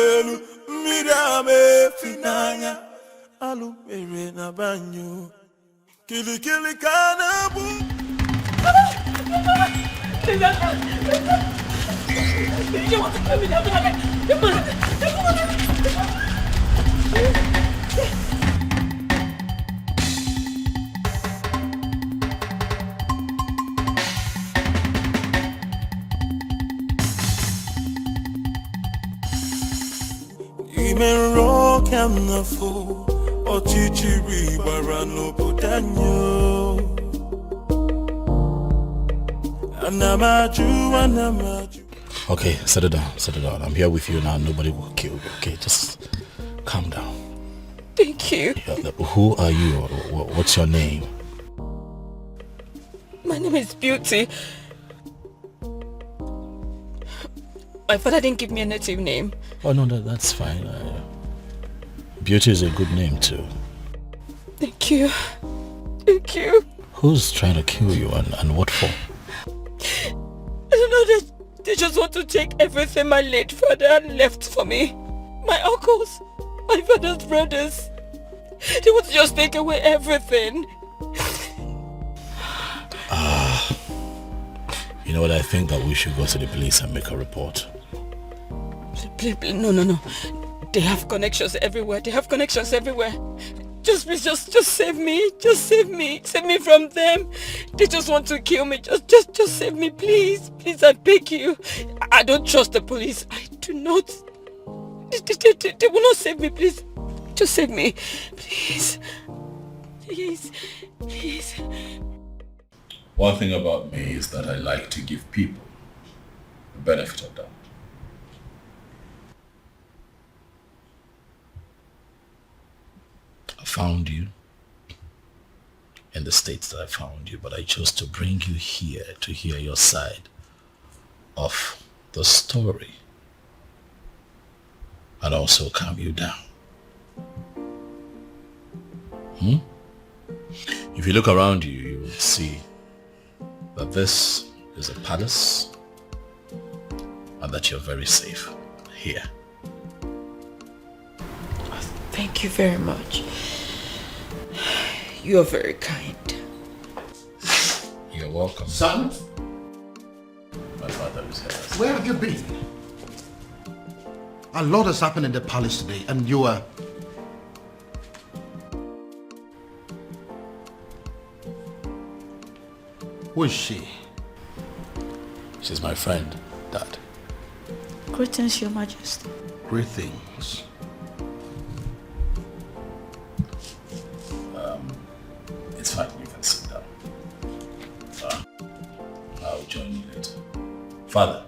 Elu mirame finanya alu mere na banyo kili kanabu. You want to kill me now? Even rock and the fool or chichiri barano putanyo. Okay, settle down. I'm here with you now. Nobody will kill you. Okay, just calm down. Thank you. Who are you? What's your name? My name is Beauty. My father didn't give me a native name. Oh no, that's fine. Beauty is a good name too. Thank you. Thank you. Who's trying to kill you and what for? I don't know, they just want to take everything my late father left for me. My uncles, my father's brothers. They want to just take away everything. You know what, I think that we should go to the police and make a report. Please, no. They have connections everywhere. Just please, just save me. Just save me. Save me from them. They just want to kill me. Just save me, please. Please, I beg you. I don't trust the police. I do not. They will not save me, please. Just save me. Please. Please. One thing about me is that I like to give people the benefit of doubt. I found you in the states that I found you, but I chose to bring you here to hear your side of the story and also calm you down. If you look around you, you will see that this is a palace and that you're very safe here. Thank you very much. You are very kind. You're welcome. Son? My father is here. Where have you been? A lot has happened in the palace today and you are... Who is she? She's my friend, Dad. Greetings, Your Majesty. Greetings. It's fine, you can sit down. I'll join you later. Father,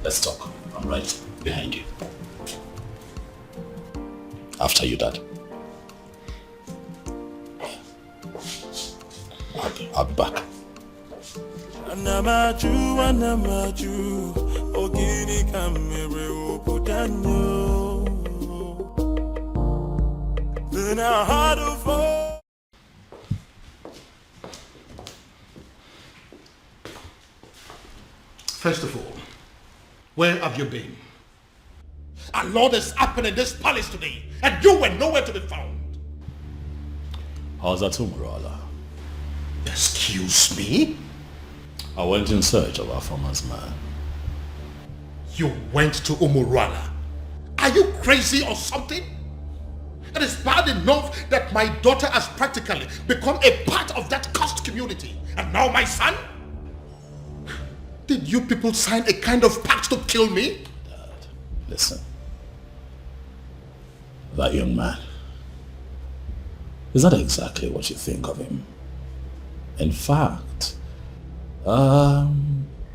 let's talk. I'm right behind you. After you, Dad. I'll be back. Anamaju, ogini kamere oputanyo. Then I had to fall. First of all, where have you been? A lot has happened in this palace today and you were nowhere to be found. How's that, Umorala? Excuse me? I went in search of our farmer's man. You went to Umorala? Are you crazy or something? It is bad enough that my daughter has practically become a part of that cursed community. And now my son? Did you people sign a kind of pact to kill me? Dad, listen. That young man, is that exactly what you think of him? In fact,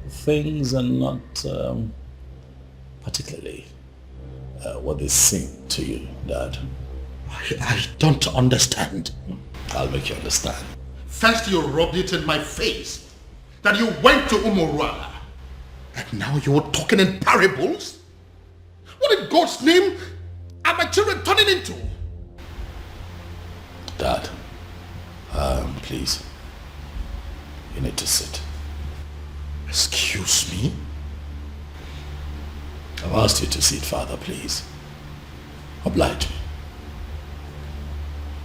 things are not particularly what they seem to you, Dad. I don't understand. I'll make you understand. First you rubbed it in my face that you went to Umorala. And now you're talking in parables? What in God's name are my children turning into? Dad, please. You need to sit. Excuse me? I've asked you to sit, Father, please. Oblige me.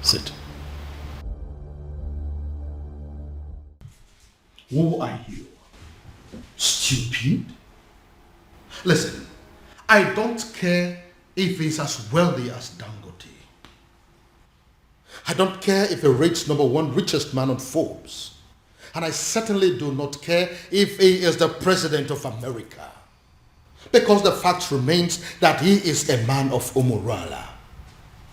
Sit. Who are you? Stupid? Listen, I don't care if he's as wealthy as Dangote. I don't care if he rates #1 richest man on Forbes. And I certainly do not care if he is the president of America. Because the fact remains that he is a man of Umorala.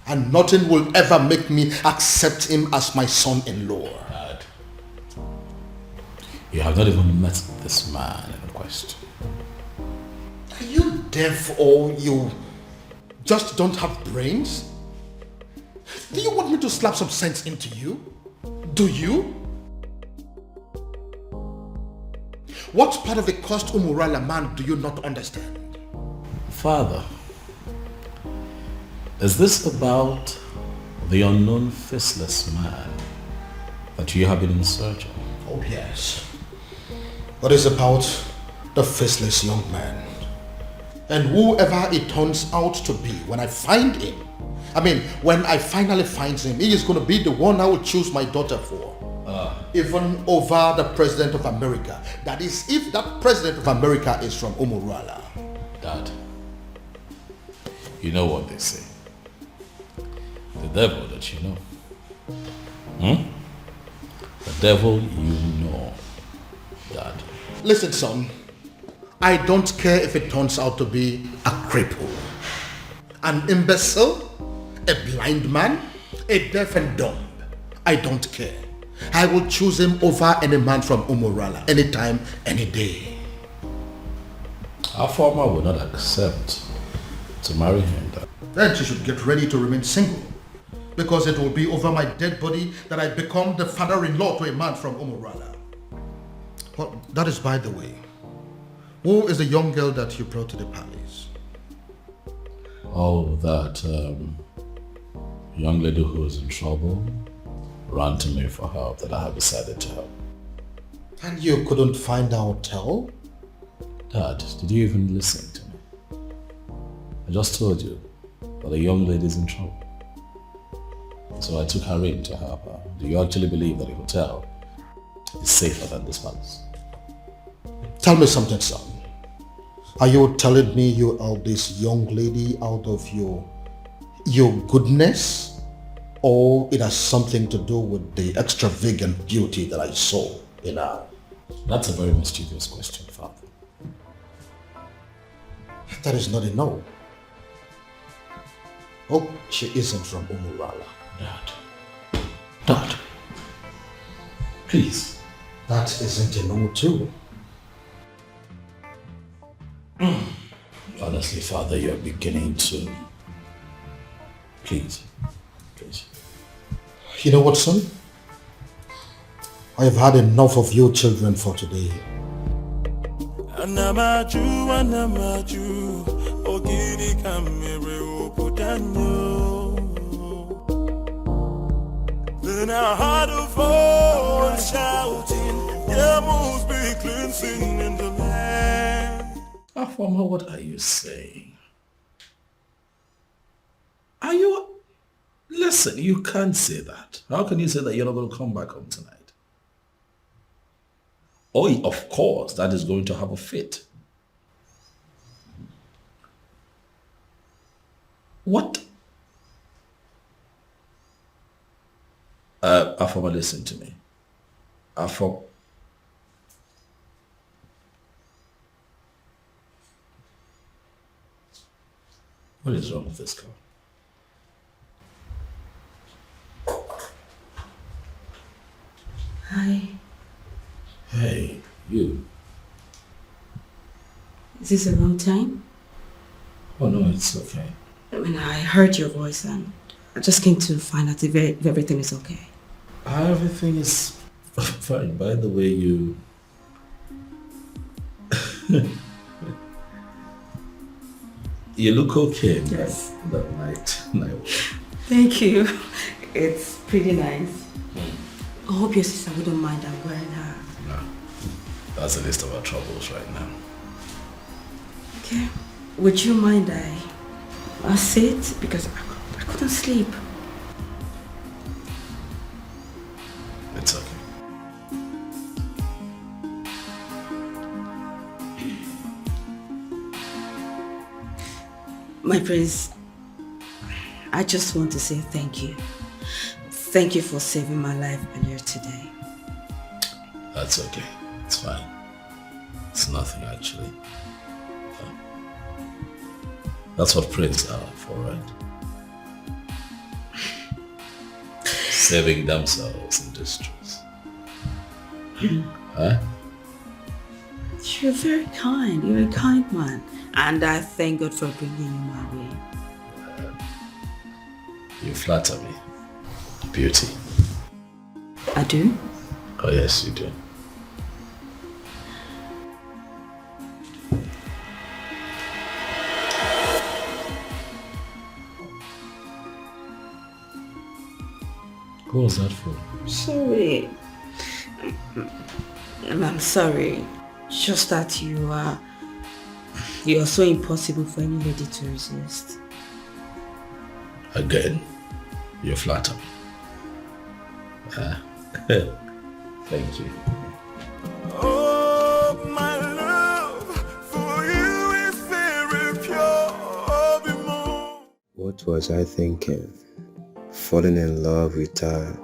And nothing will ever make me accept him as my son-in-law. Dad, you have not even met this man in question. Are you deaf or you just don't have brains? Do you want me to slap some sense into you? Do you? What part of the cursed Umorala man do you not understand? Father, is this about the unknown faceless man that you have been in search of? Oh yes. What is about the faceless young man? And whoever it turns out to be, when I find him, when I finally find him, he is going to be the one I will choose my daughter for. Even over the president of America. That is, if that president of America is from Umorala. Dad, you know what they say. The devil that you know. The devil you know, Dad. Listen, son. I don't care if it turns out to be a cripple, an imbecile, a blind man, a deaf and dumb. I don't care. I will choose him over any man from Umorala, anytime, any day. Our farmer will not accept to marry him, Dad. Then she should get ready to remain single, because it will be over my dead body that I become the father-in-law to a man from Umorala. Well, that is by the way. Who is the young girl that you brought to the palace? Oh, that young lady who is in trouble ran to me for help that I have decided to help. And you couldn't find a hotel? Dad, did you even listen to me? I just told you that a young lady is in trouble. So I took her in to help her. Do you actually believe that a hotel is safer than this palace? Tell me something, son. Are you telling me you are this young lady out of your goodness? Or it has something to do with the extravagant beauty that I saw in her? That's a very mischievous question, Father. That is not a no. Oh, she isn't from Umorala. Dad, please. That isn't a no too. Honestly, Father, you're beginning to... Please. You know what, son? I have had enough of you children for today. Anamaju, ogini kamere opudanyo. Then I heard a voice shouting, there must be cleansing in the land. Afama, what are you saying? Are you... Listen, you can't say that. How can you say that you're not going to come back home tonight? Oh, of course, that is going to have a fit. What? Afama, listen to me. Afama. What is wrong with this girl? Hi. Hey, you. Is this the wrong time? Oh no, it's okay. I heard your voice and I just came to find out if everything is okay. Everything is fine. By the way, you... you look okay. Yes. That night. Thank you. It's pretty nice. I hope your sister wouldn't mind I'm wearing her. No. That's the least of our troubles right now. Okay. Would you mind I sit? Because I couldn't sleep. It's okay. My prince, I just want to say thank you. Thank you for saving my life earlier today. That's okay. It's fine. It's nothing actually. That's what princes are for, right? Saving themselves in distress. Huh? You're very kind. You're a kind man. And I thank God for bringing you my way. You flatter me. Beauty. I do? Oh yes, you do. Who was that for? Sorry. I'm sorry. Just that you're so impossible for any lady to resist. Again, you flatter me. Thank you. Oh, my love for you is very pure. What was I thinking? Falling in love with her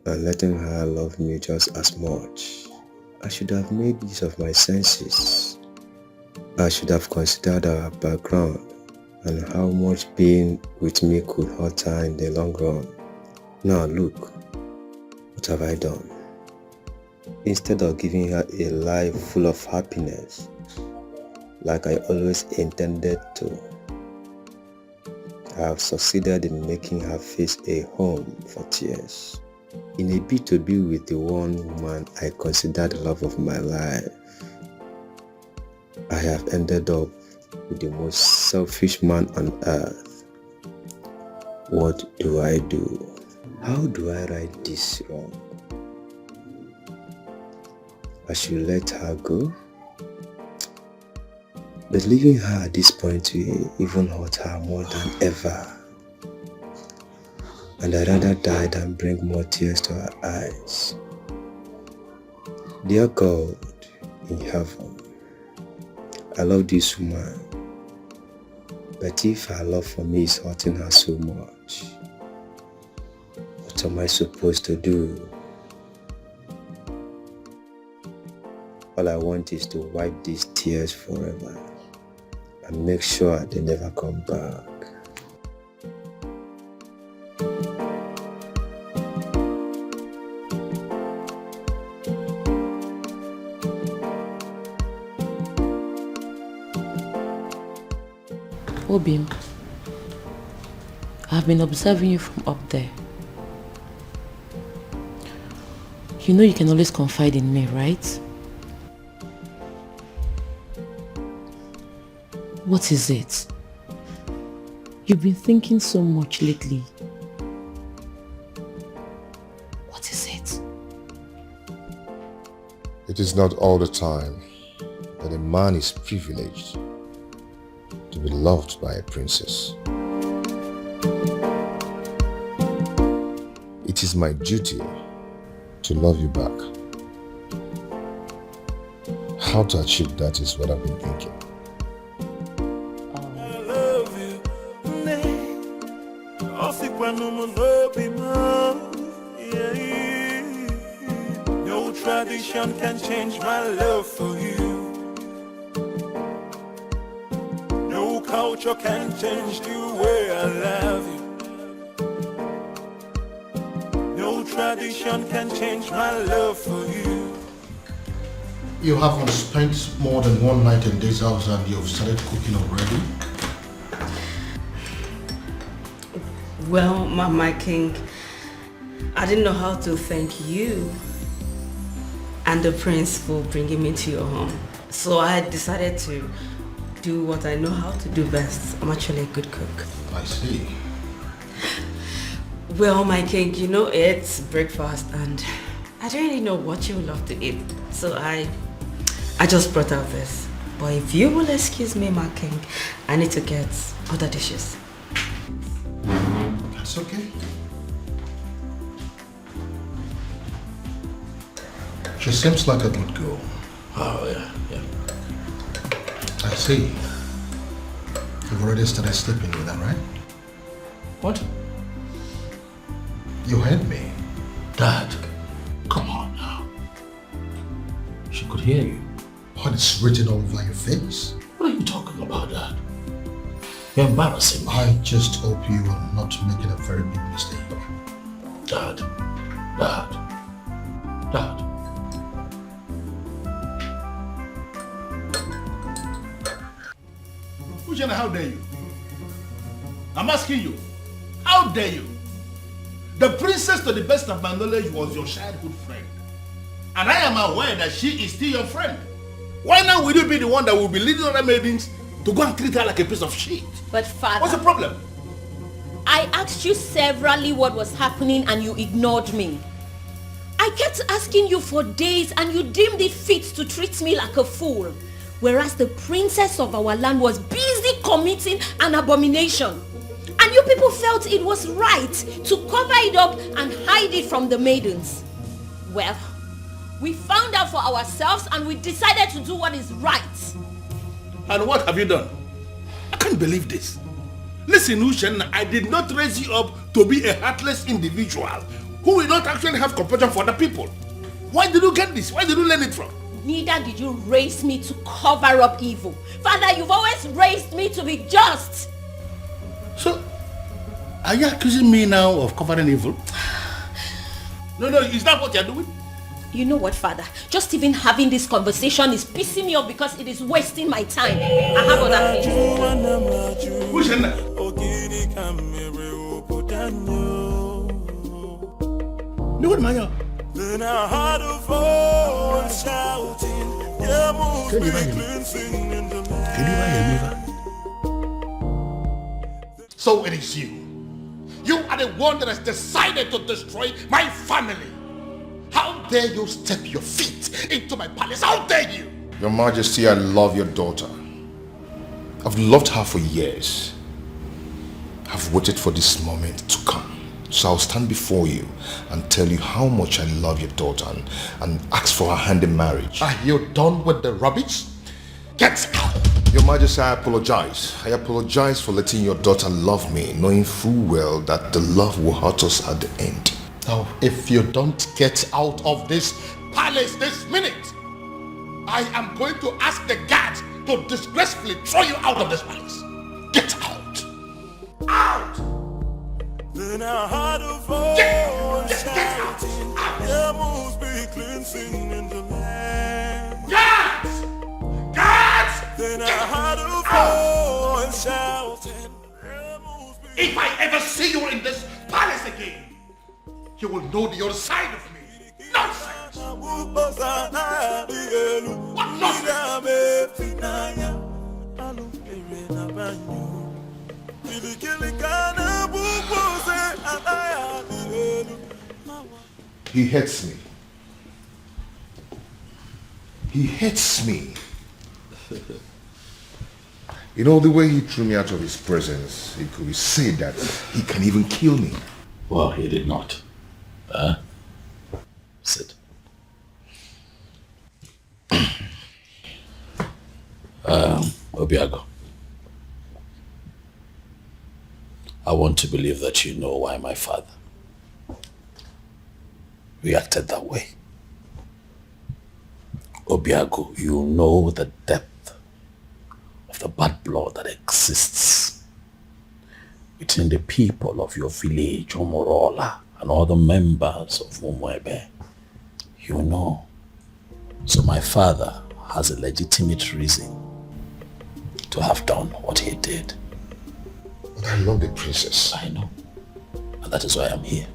and letting her love me just as much. I should have made use of my senses. I should have considered our background and how much being with me could hurt her in the long run. Now look, what have I done? Instead of giving her a life full of happiness, like I always intended to, I have succeeded in making her face a home for tears. In a bid to be with the one woman I consider the love of my life, I have ended up with the most selfish man on earth. What do I do? How do I right this wrong? I should let her go? But leaving her at this point will even hurt her more than ever. And I'd rather die than bring more tears to her eyes. Dear God in heaven, I love this woman, but if her love for me is hurting her so much, what am I supposed to do? All I want is to wipe these tears forever and make sure they never come back. Obim, I've been observing you from up there. You know you can always confide in me, right? What is it? You've been thinking so much lately. What is it? It is not all the time that a man is privileged to be loved by a princess. It is my duty to love you back. How to achieve that is what I've been thinking. I love you. No tradition can change my love for you. No culture can change the way I love you. No tradition can change my love for you. You haven't spent more than one night in this house and you've started cooking already? Well, my king, I didn't know how to thank you and the prince for bringing me to your home. So I decided to do what I know how to do best. I'm actually a good cook. I see. Well, my king, you know it's breakfast and I don't really know what you would love to eat. So I just brought out this. But if you will excuse me, my king, I need to get other dishes. That's okay. She seems like a good girl. Oh, yeah. I see. You've already started sleeping with her, right? What? You heard me. Dad, come on now. She could hear you. What is written all over your face? What are you talking about, Dad? You're embarrassing me. I just hope you are not making a very big mistake. Dad. Ushana, how dare you? I'm asking you, how dare you? The princess, to the best of my knowledge, was your childhood friend. And I am aware that she is still your friend. Why now will you be the one that will be leading other maidens to go and treat her like a piece of shit? But father... What's the problem? I asked you severally what was happening and you ignored me. I kept asking you for days and you deemed it fit to treat me like a fool. Whereas the princess of our land was busy committing an abomination. And you people felt it was right to cover it up and hide it from the maidens. Well, we found out for ourselves and we decided to do what is right. And what have you done? I can't believe this. Listen, Ushen, I did not raise you up to be a heartless individual who will not actually have compassion for the people. Why did you get this? Where did you learn it from? Neither did you raise me to cover up evil. Father, you've always raised me to be just. So, are you accusing me now of covering evil? No, is that what you're doing? You know what, Father? Just even having this conversation is pissing me off because it is wasting my time. I have other things. Who's in there? No, what, Maya? Then I heard a voice shouting, yeah, move Can you me hear me? cleansing in the Can you hear me? So it is you. You are the one that has decided to destroy my family. How dare you step your feet into my palace? How dare you? Your Majesty, I love your daughter. I've loved her for years. I've waited for this moment to come. So I'll stand before you and tell you how much I love your daughter and ask for her hand in marriage. Are you done with the rubbish? Get out! Your Majesty, I apologize. I apologize for letting your daughter love me, knowing full well that the love will hurt us at the end. Now, if you don't get out of this palace this minute, I am going to ask the guards to disgracefully throw you out of this palace. Get out! Out! Then I heard a voice shouting, yeah, move me cleansing in the land. Guards! Guards! Then I heard a voice shouting, yeah, move me. If I ever see you in this palace again, you will know the other side of me. Nonsense! What He hates me. He hates me. You know, the way he threw me out of his presence, it could be said that he can even kill me. Well, he did not. Sit. Obiago, I want to believe that you know why my father reacted that way. Obiago, you know the depth of the bad blood that exists between the people of your village, Umorala, and other members of Umwebe. You know. So my father has a legitimate reason to have done what he did. But I love the princess. I know. And that is why I'm here.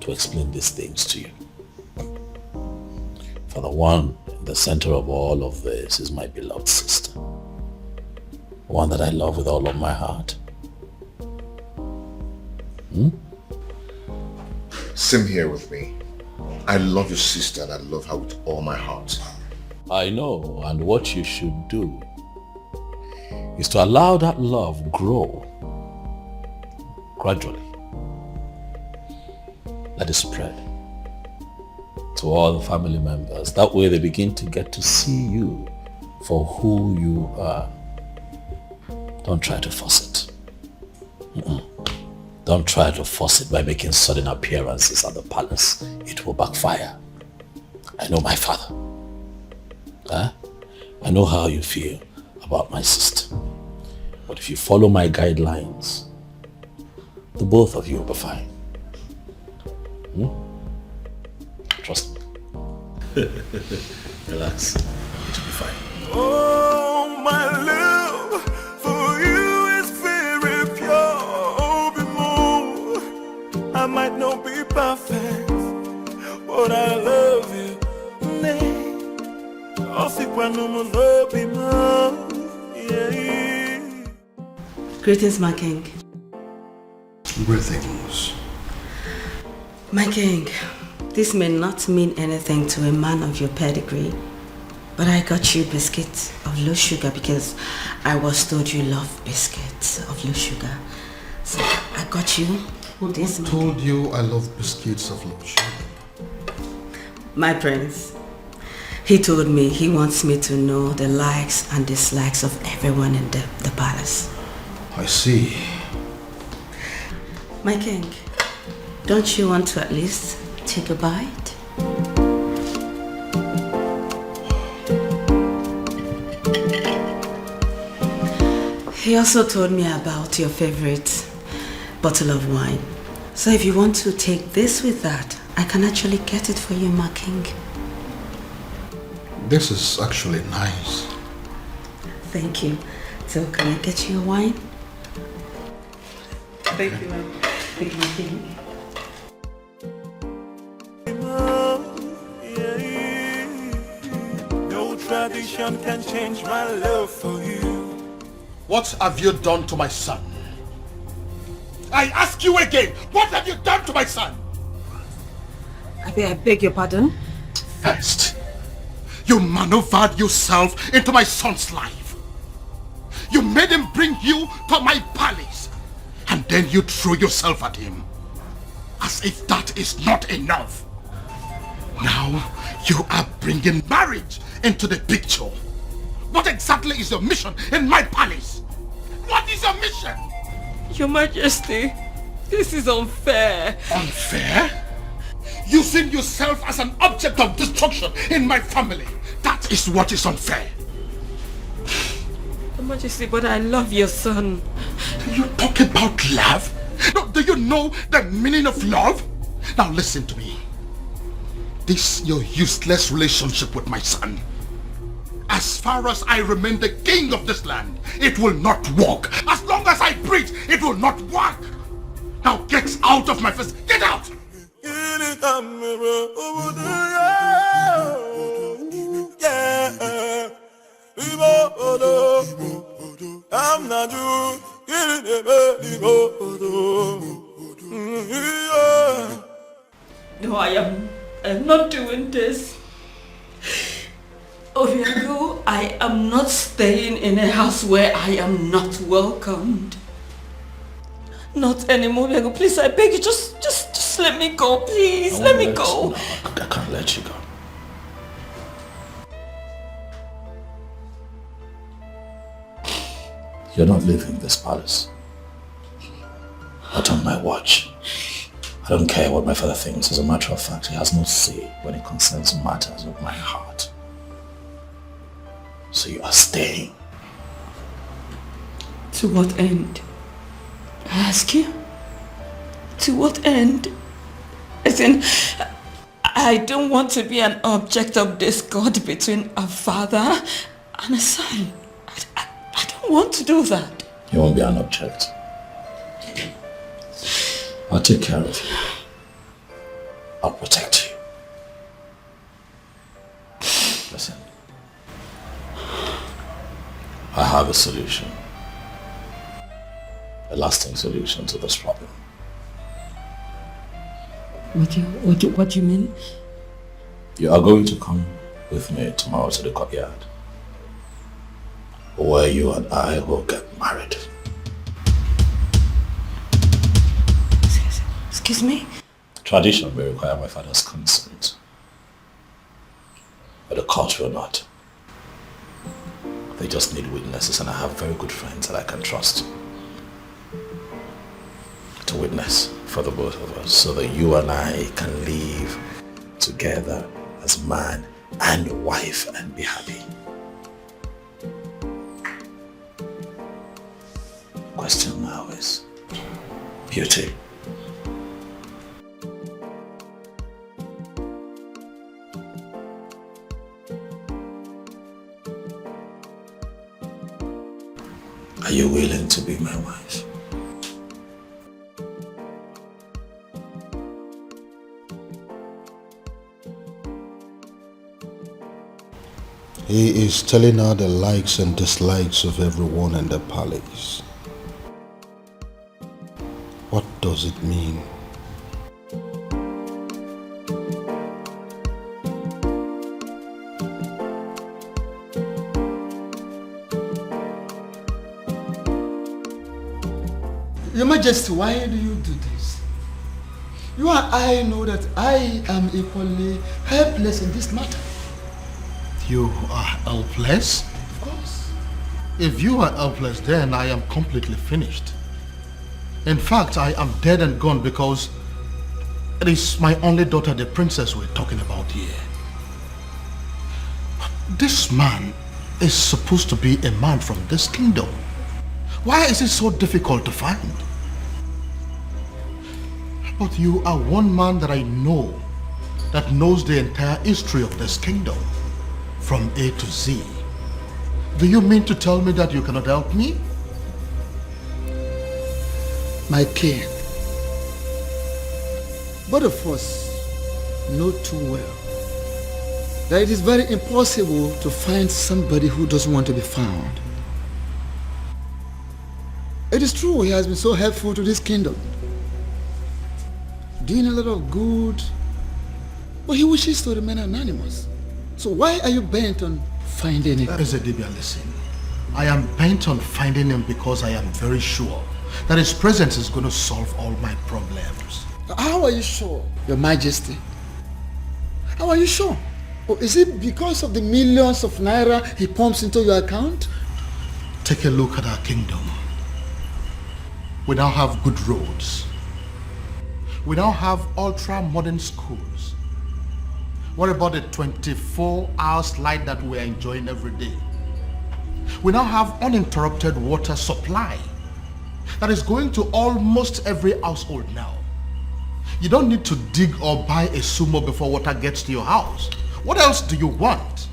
To explain these things to you. For the one in the center of all of this is my beloved sister. One that I love with all of my heart. Same here with me. I love your sister and I love her with all my heart. I know, and what you should do is to allow that love grow gradually. Let it spread to all the family members. That way they begin to get to see you for who you are. Don't try to force it. Don't try to force it by making sudden appearances at the palace. It will backfire. I know my father. I know how you feel about my sister. But if you follow my guidelines, the both of you will be fine. Trust me. Relax. It will be fine. Oh, my love for you is very pure. Be more. I might not be perfect, but I love you. Greetings, my king. Greetings. My king, this may not mean anything to a man of your pedigree, but I got you biscuits of low sugar because I was told you love biscuits of low sugar. So I got you this. Who told you I love biscuits of low sugar? My prince. He told me he wants me to know the likes and dislikes of everyone in the palace. I see. My king, don't you want to at least take a bite? He also told me about your favorite bottle of wine. So if you want to take this with that, I can actually get it for you, my king. This is actually nice. Thank you. So can I get you a wine? Thank you, ma'am. Thank you, my king. No tradition can change my love for you. What have you done to my son? I ask you again, what have you done to my son? I beg your pardon? First, you maneuvered yourself into my son's life. You made him bring you to my palace. And then you threw yourself at him. As if that is not enough. Now, you are bringing marriage into the picture. What exactly is your mission in my palace? What is your mission? Your Majesty, this is unfair. Unfair? Using yourself as an object of destruction in my family. That is what is unfair. Your Majesty, but I love your son. You talk about love? No, do you know the meaning of love? Now listen to me. This your useless relationship with my son. As far as I remain the king of this land, it will not work. As long as I preach, it will not work. Now get out of my face. Get out! I'm not you. No, I am not doing this. Ovire, I am not staying in a house where I am not welcomed. Not anymore, Ovire. Please, I beg you, just let me go, please. Let me go. No, I can't let you go. You're not leaving this palace. Not on my watch. I don't care what my father thinks. As a matter of fact, he has no say when it concerns matters of my heart. So you are staying. To what end? I ask you? To what end? As in, I don't want to be an object of discord between a father and a son. I don't want to do that. You won't be an object. I'll take care of you. I'll protect you. Listen. I have a solution. A lasting solution to this problem. What do you mean? You are going to come with me tomorrow to the courtyard, where you and I will get married. Excuse me? Tradition may require my father's consent, but the court will not. They just need witnesses, and I have very good friends that I can trust to witness for the both of us, so that you and I can live together as man and wife and be happy. Question now is beauty. Are you willing to be my wife? He is telling her the likes and dislikes of everyone in the palace. What does it mean? Your Majesty, why do you do this? You and I know that I am equally helpless in this matter. You are helpless? Of course. If you are helpless, then I am completely finished. In fact, I am dead and gone because it is my only daughter, the princess, we're talking about here. This man is supposed to be a man from this kingdom. Why is it so difficult to find? But you are one man that I know that knows the entire history of this kingdom, from A to Z. Do you mean to tell me that you cannot help me? My king, both of us know too well that it is very impossible to find somebody who doesn't want to be found. It is true he has been so helpful to this kingdom, doing a lot of good, but he wishes to remain anonymous. So why are you bent on finding him? Ezedibia, listen. I am bent on finding him because I am very sure that his presence is going to solve all my problems. How are you sure, Your Majesty? How are you sure? Or is it because of the millions of naira he pumps into your account? Take a look at our kingdom. We now have good roads. We now have ultra-modern schools. What about the 24 hours light that we're enjoying every day? We now have uninterrupted water supply that is going to almost every household now. You don't need to dig or buy a sumo before water gets to your house. What else do you want?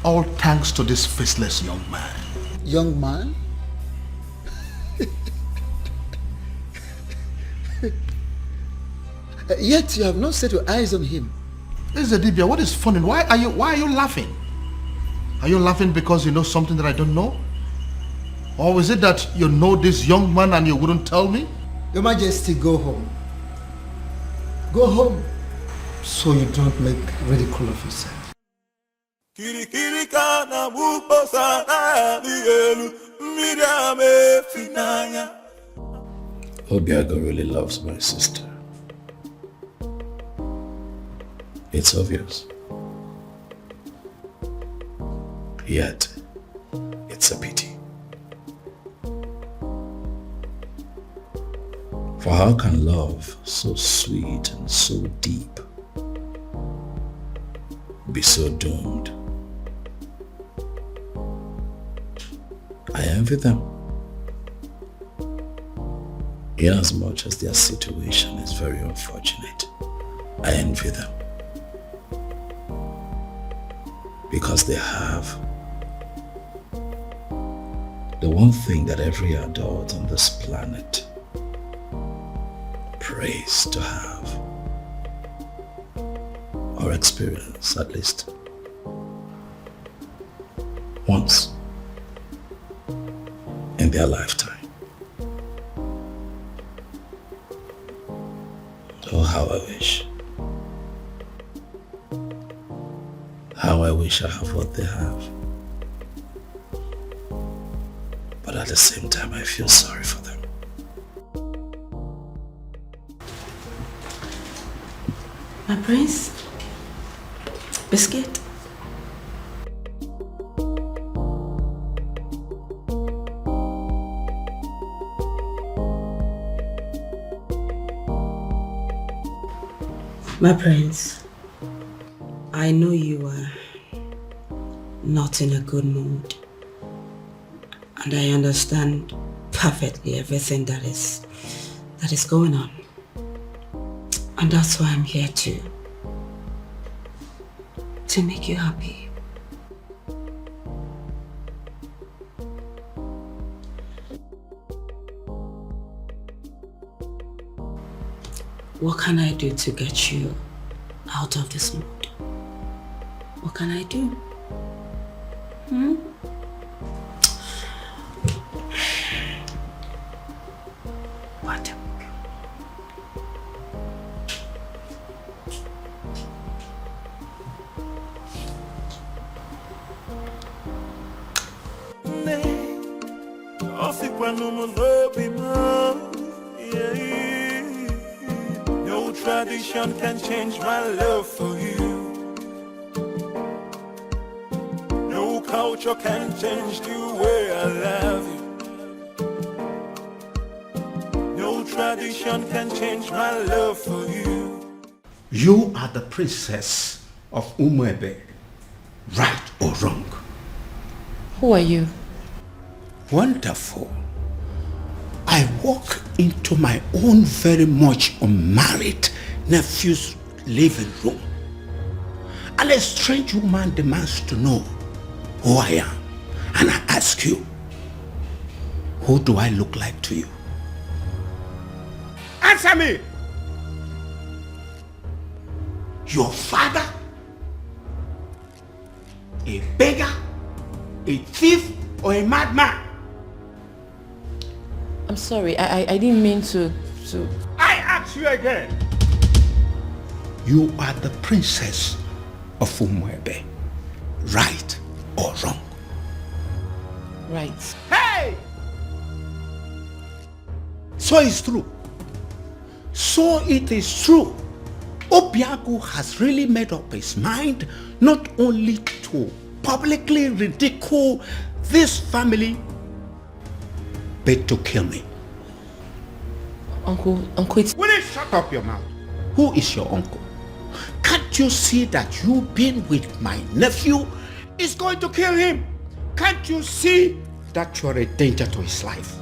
All thanks to this faceless young man. Young man? Yet you have not set your eyes on him. Ezedibia, what is funny? Why are you laughing? Are you laughing because you know something that I don't know? Or is it that you know this young man and you wouldn't tell me? Your Majesty, go home. Go home so you don't make ridicule of yourself. Obiago really loves my sister. It's obvious. Yet, it's a pity. For how can love so sweet and so deep be so doomed? I envy them, inasmuch as their situation is very unfortunate. I envy them because they have the one thing that every adult on this planet prays to have, or experience at least once in their lifetime. Oh, how I wish. How I I wish I have what they have. But at the same time, I feel sorry for them. My prince? Biscuit? My prince, I know you are not in a good mood, and I understand perfectly everything that is going on, and that's why I'm here to make you happy. What can I do to get you out of this mood? What can I do? What? No tradition can change my love for you. No culture can change the way I love you. No tradition can change my love for you. You are the princess of Umorala, right or wrong? Who are you? Wonderful. I walk into my own very much unmarried nephew's living room, and a strange woman demands to know who I am. And I ask you, who do I look like to you? Answer me! Your father? A beggar? A thief? Or a madman? I'm sorry, I didn't mean to... I ask you again. You are the princess of Umorala, right or wrong? Right. Hey! So it's true. So it is true. Obiago has really made up his mind not only to publicly ridicule this family, but to kill me. Uncle, it's... Will you shut up your mouth? Who is your uncle? Can't you see that you being with my nephew is going to kill him? Can't you see that you're a danger to his life?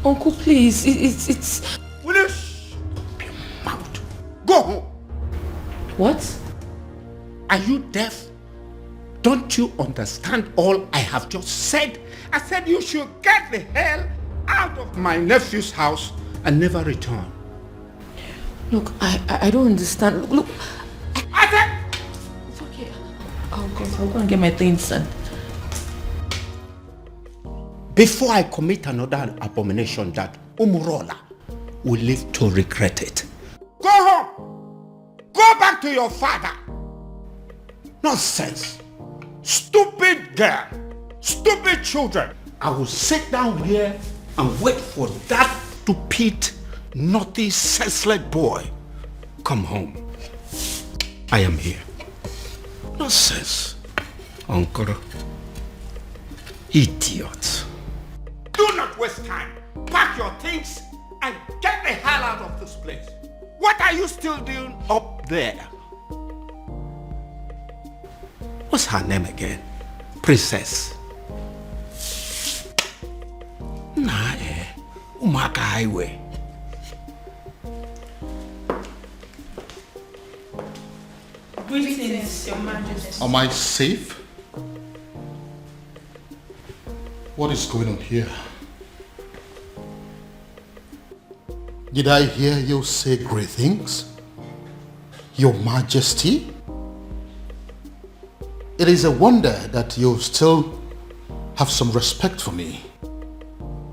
Uncle, please, it's... Will you shut up your mouth? Go home. What? Are you deaf? Don't you understand all I have just said? I said you should get the hell out of my nephew's house and never return. Look, I don't understand. Look, I said... It's okay. I'll go and get my things, son. Before I commit another abomination that Umorala will live to regret it. Go home! Go back to your father! Nonsense! Stupid girl! Stupid children! I will sit down here and wait for that stupid, naughty, senseless boy. Come home. I am here. Nonsense. Uncle. Idiot. Do not waste time. Pack your things and get the hell out of this place. What are you still doing up there? What's her name again? Princess. Nah, Umaka Highway. Greetings, Your Majesty. Am I safe? What is going on here? Did I hear you say great things? Your Majesty? It is a wonder that you still have some respect for me,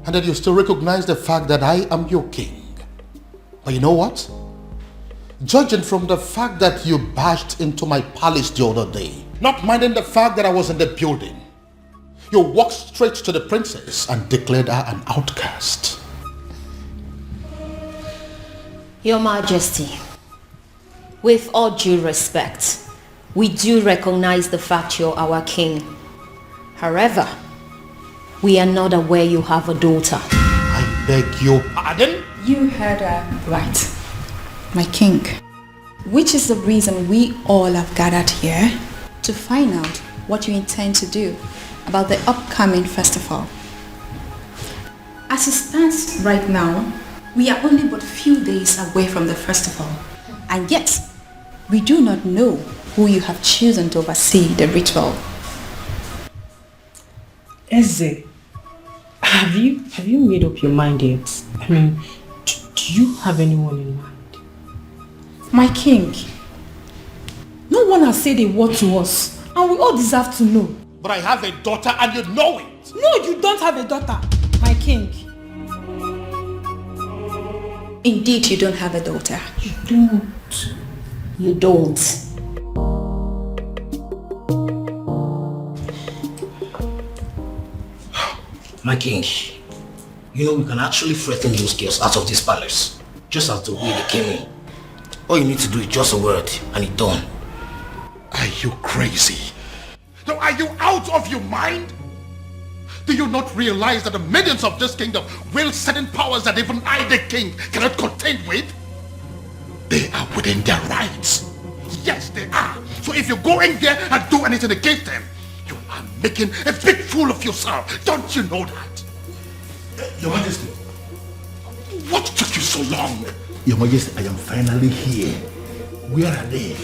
and that you still recognize the fact that I am your king. But you know what? Judging from the fact that you barged into my palace the other day not minding the fact that I was in the building. You walked straight to the princess and declared her an outcast. Your Majesty, with all due respect, we do recognize the fact you're our king. However, we are not aware you have a daughter. I beg your pardon? You heard her right, my king. Which is the reason we all have gathered here to find out what you intend to do about the upcoming festival. As it stands right now, we are only but few days away from the festival, and yet we do not know who you have chosen to oversee the ritual. Eze, have you made up your mind yet? I mean, do you have anyone in mind? My king, no one has said a word to us, and we all deserve to know. But I have a daughter and you know it. No, you don't have a daughter, my king. Indeed, you don't have a daughter. You don't. You don't. My king, you know we can actually threaten those girls out of this palace, just as the way they came in. All you need to do is just a word and it's done. Are you crazy? No, are you out of your mind? Do you not realize that the maidens of this kingdom wield certain powers that even I, the king, cannot contend with? They are within their rights. Yes, they are. So if you go in there and do anything against them, you are making a big fool of yourself. Don't you know that? Your Majesty. What took you so long? Your Majesty, I am finally here. Where are they?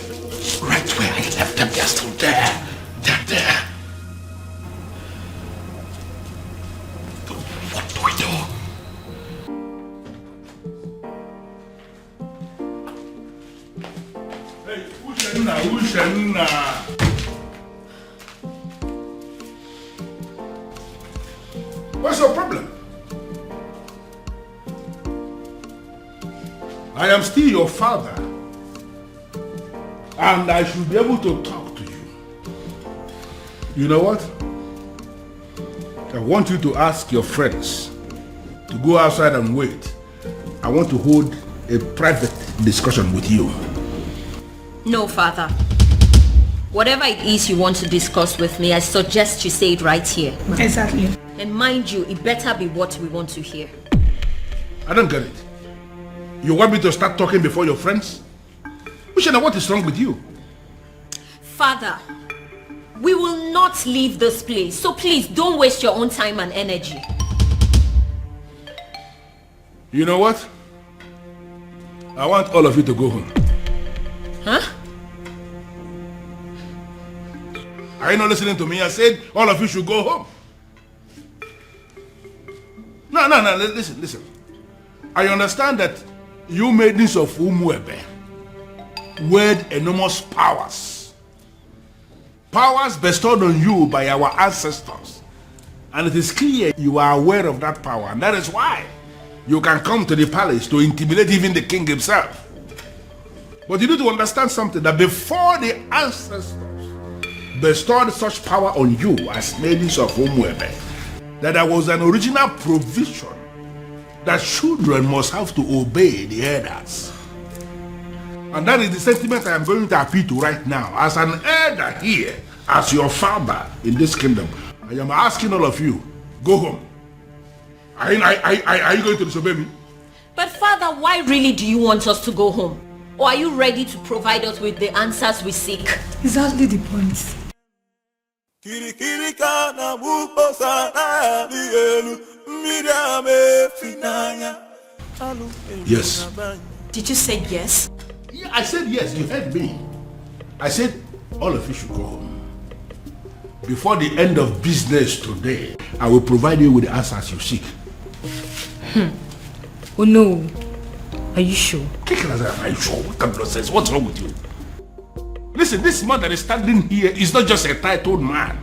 Right where I left them, they're still there. They're there. But what do we do? Hey, Ushenna. What's your problem? I am still your father, and I should be able to talk to you. You know what? I want you to ask your friends to go outside and wait. I want to hold a private discussion with you. No, father. Whatever it is you want to discuss with me, I suggest you say it right here. Exactly. And mind you, it better be what we want to hear. I don't get it. You want me to start talking before your friends? Ushena, what is wrong with you? Father, we will not leave this place, so please don't waste your own time and energy. You know what? I want all of you to go home. Huh? Are you not listening to me? I said all of you should go home. No, listen. I understand that you maidens of Umorala wield enormous powers. Powers bestowed on you by our ancestors. And it is clear you are aware of that power. And that is why you can come to the palace to intimidate even the king himself. But you need to understand something, that before the ancestors bestowed such power on you as maidens of Umorala, that there was an original provision that children must have to obey the elders. And that is the sentiment I am going to appeal to right now. As an elder here, as your father in this kingdom, I am asking all of you, go home. Are you going to disobey me? But father, why really do you want us to go home? Or are you ready to provide us with the answers we seek? Exactly the point. Yes. Did you say yes? Yeah, I said yes, you heard me. I said all of you should go home. Before the end of business today, I will provide you with the answers you seek. Oh no. Are you sure? Are you sure? What kind of nonsense? What's wrong with you? Listen, this man that is standing here is not just a titled man.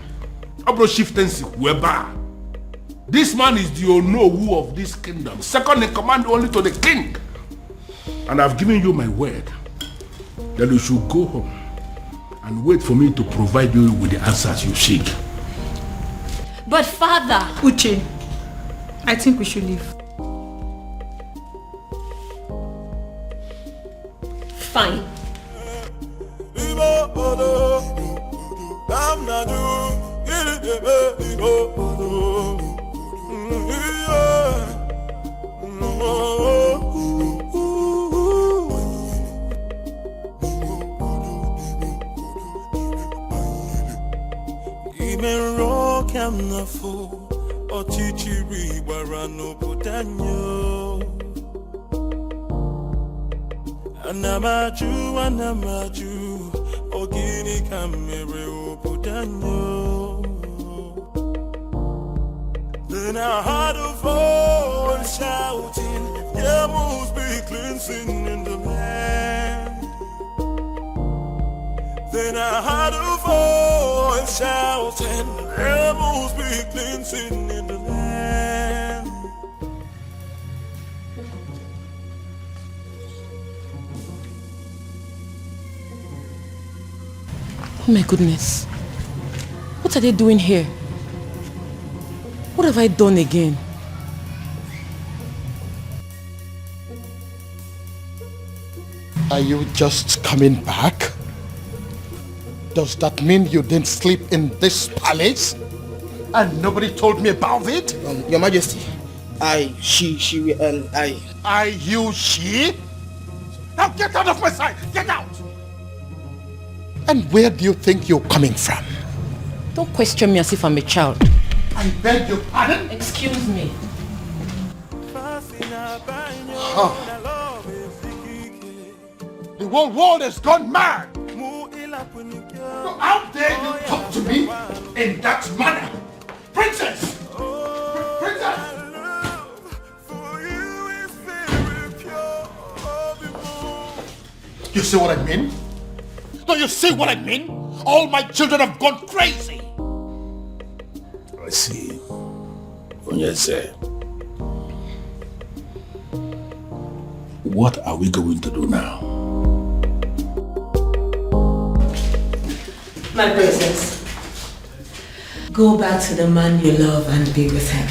This man is the Onowu of this kingdom, second in command only to the king. And I've given you my word that you should go home and and wait for me to provide you with the answers you seek. But father... Uche, I think we should leave. Fine. Anamaju, ogini kamere obudanyo. Then I heard a voice shouting, there must be cleansing in the land. Then I heard a voice shouting, there must be cleansing in the land. Oh my goodness. What are they doing here? What have I done again? Are you just coming back? Does that mean you didn't sleep in this palace? And nobody told me about it? Your Majesty, she, she? Now get out of my sight! Get out! And where do you think you're coming from? Don't question me as if I'm a child. I beg your pardon? Excuse me. Huh. The whole world has gone mad! So how dare you talk to me in that manner? Princess! Princess! You see what I mean? Do you see what I mean? All my children have gone crazy! I see. Onyeze. What are we going to do now? My princess, go back to the man you love and be with him.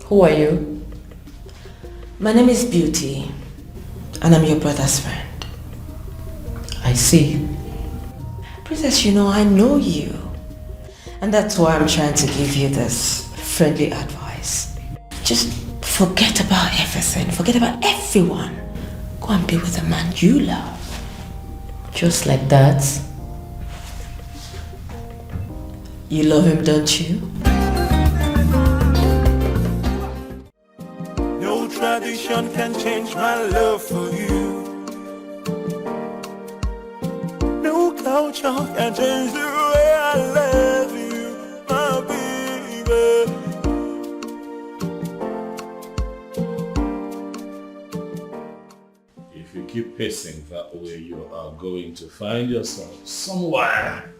Who are you? My name is Beauty, and I'm your brother's friend. I see. Princess, you know, I know you. And that's why I'm trying to give you this friendly advice. Just forget about everything. Forget about everyone. Go and be with the man you love. Just like that? You love him, don't you? No tradition can change my love for you. No culture can change the way I love you, my baby. If you keep pacing that way, you are going to find yourself somewhere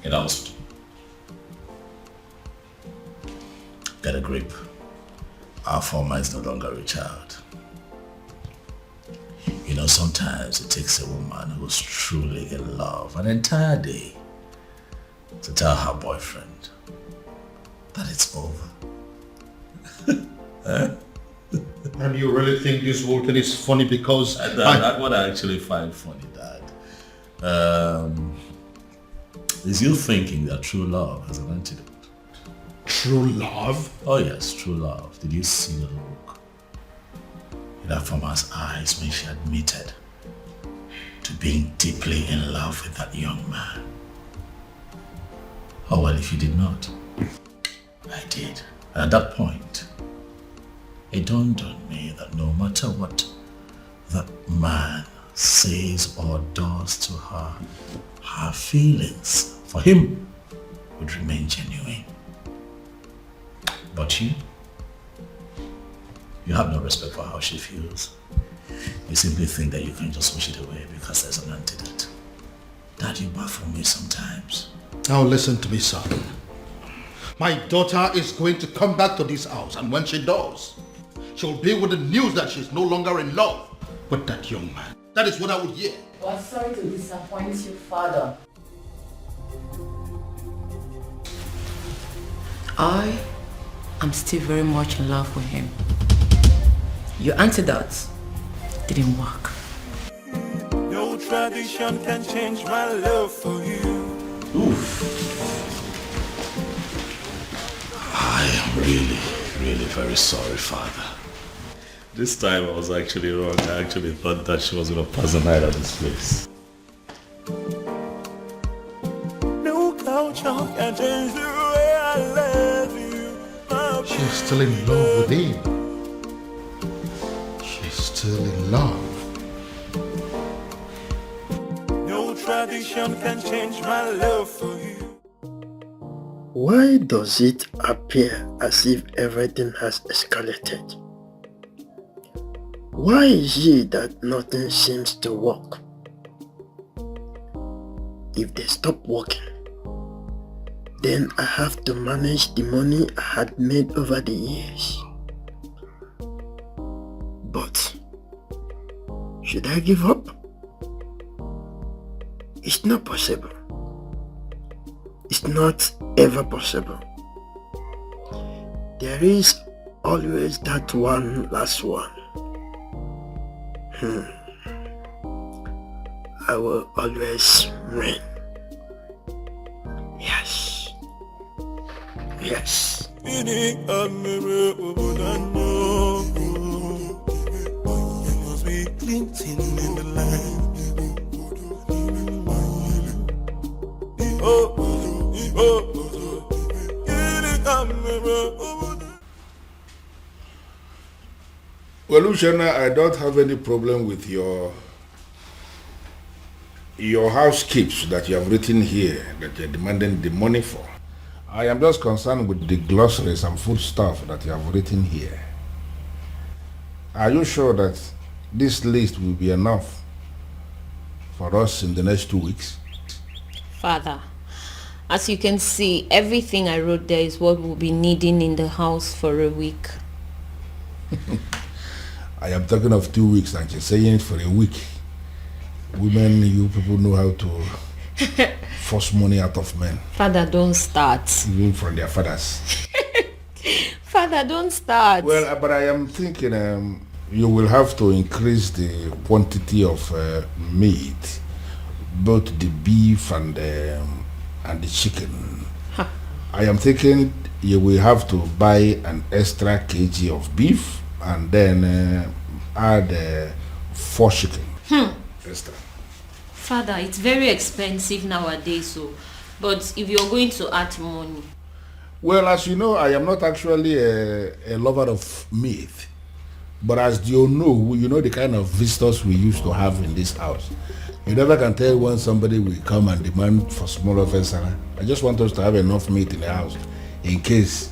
in a hospital. Get a grip. Our former is no longer a child. You know, sometimes it takes a woman who's truly in love an entire day to tell her boyfriend that it's over. And you really think this whole thing is funny because... That's what I actually find funny, Dad. Is you thinking that true love has an antidote? True love? Oh yes, true love. Did you see the look in that woman's eyes when she admitted to being deeply in love with that young man? Oh well, if you did not, I did. And at that point, it dawned on me that no matter what that man says or does to her, her feelings for him would remain genuine. But you have no respect for how she feels. You simply think that you can just wish it away because there's an antidote. Dad, you baffle me sometimes. Now listen to me, son. My daughter is going to come back to this house, and when she does, she'll be with the news that she's no longer in love with that young man. That is what I would hear. Well, sorry to disappoint you, Father. I am still very much in love with him. Your antidote didn't work. No tradition can change my love for you. Oof. I am really very sorry, Father. This time I was actually wrong. I actually thought that she was going to pass the night at this place. No culture can change the way I love you. She's still in love with him. She's still in love. No tradition can change my love for you. Why does it appear as if everything has escalated? Why is it that nothing seems to work? If they stop working, then I have to manage the money I had made over the years. But should I give up? It's not possible. It's not ever possible. There is always that one last one. I will always win. Yes. Yes. You must be glinting in the light. Well, Luciana, I don't have any problem with your housekeeps that you have written here that you're demanding the money for. I am just concerned with the glossaries and food stuff that you have written here. Are you sure that this list will be enough for us in the next 2 weeks? Father, as you can see, everything I wrote there is what we'll be needing in the house for a week. I am talking of 2 weeks and you're saying it for a week. Women, you people know how to force money out of men. Father, don't start. Even from their fathers. Father, don't start. Well, but I am thinking you will have to increase the quantity of meat, both the beef and the chicken. Huh. I am thinking you will have to buy an extra kg of beef and then add 4 chicken. Extra. Father, it's very expensive nowadays, but if you're going to add money. Well, as you know, I am not actually a lover of meat. But as you know the kind of visitors we used to have in this house. You never can tell when somebody will come and demand for small offense. I just want us to have enough meat in the house in case.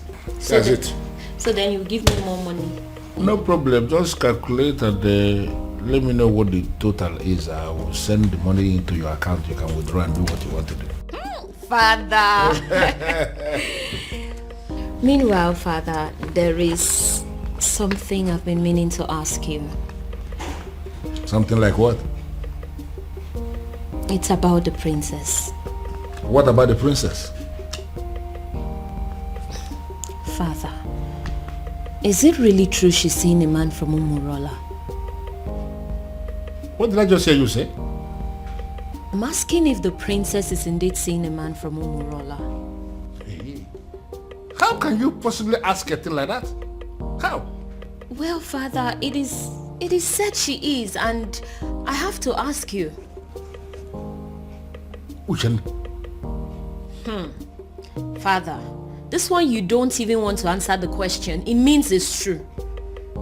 That's it. So then you give me more money. No problem. Just calculate and let me know what the total is. I will send the money into your account. You can withdraw and do what you want to do. Father. Meanwhile, Father, there is something I've been meaning to ask you. Something like what? It's about the princess. What about the princess? Father, is it really true she's seeing a man from Umorala? What did I just hear you say? I'm asking if the princess is indeed seeing a man from Umorala. Hey. How can you possibly ask a thing like that? How? Well, Father, it is said she is, and I have to ask you. Uchenna. Father, this one you don't even want to answer the question. It means it's true.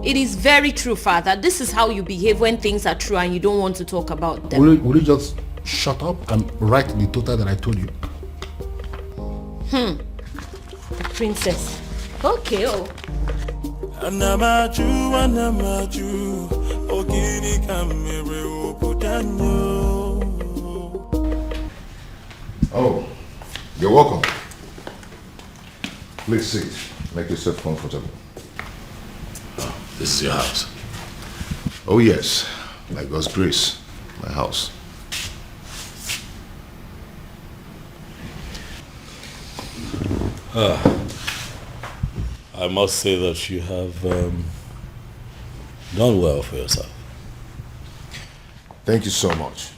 It is very true, Father. This is how you behave when things are true and you don't want to talk about them. Will you just shut up and write the total that I told you? The princess. Okay, Oh, you're welcome. Please sit. Make yourself comfortable. Oh, this is your house? Oh yes, by God's grace, my house. I must say that you have done well for yourself. Thank you so much.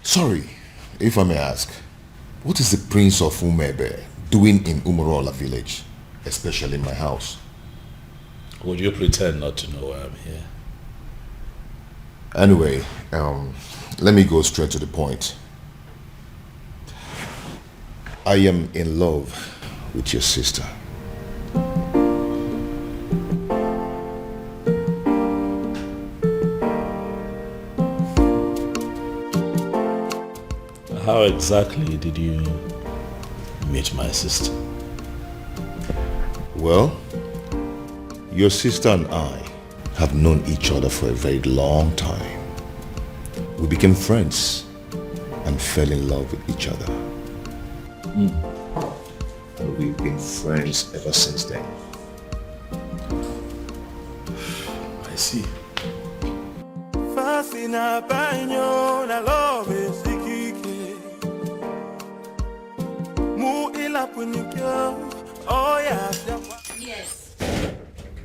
Sorry, if I may ask, what is the Prince of Umebe doing in Umorala village, especially in my house? Would you pretend not to know why I'm here? Anyway, let me go straight to the point. I am in love with your sister. How exactly did you meet my sister? Well, your sister and I have known each other for a very long time. We became friends and fell in love with each other. And we've been friends ever since then. I see. Yes.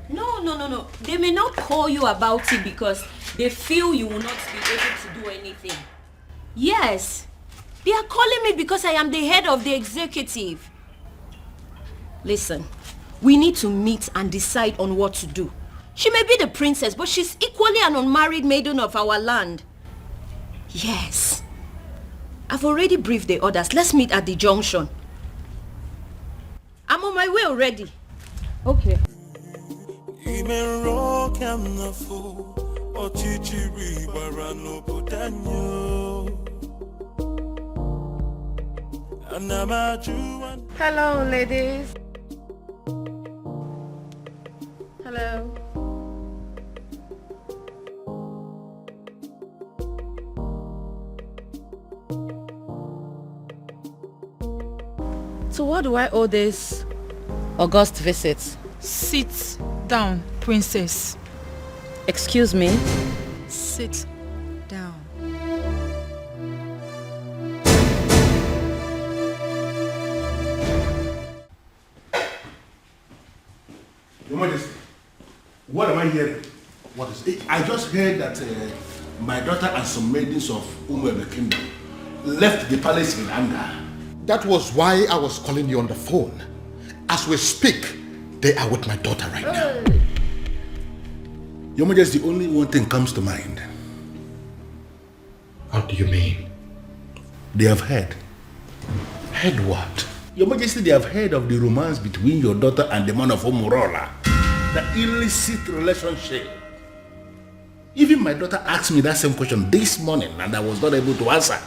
No. They may not call you about it because they feel you will not be able to do anything. Yes. They are calling me because I am the head of the executive. Listen, we need to meet and decide on what to do. She may be the princess, but she's equally an unmarried maiden of our land. Yes. I've already briefed the others. Let's meet at the junction. I'm on my way already. Okay. Hello, ladies. Hello. So what do I owe this august visit? Sit down, princess. Excuse me? Sit down. Your Majesty, what am I hearing? What is it? I just heard that my daughter and some maidens of Umorala Kingdom left the palace in anger. That was why I was calling you on the phone. As we speak, they are with my daughter right now. Your Majesty, only one thing comes to mind. How do you mean? They have heard. Heard what? Your Majesty, they have heard of the romance between your daughter and the man of Umorala. The illicit relationship. Even my daughter asked me that same question this morning and I was not able to answer.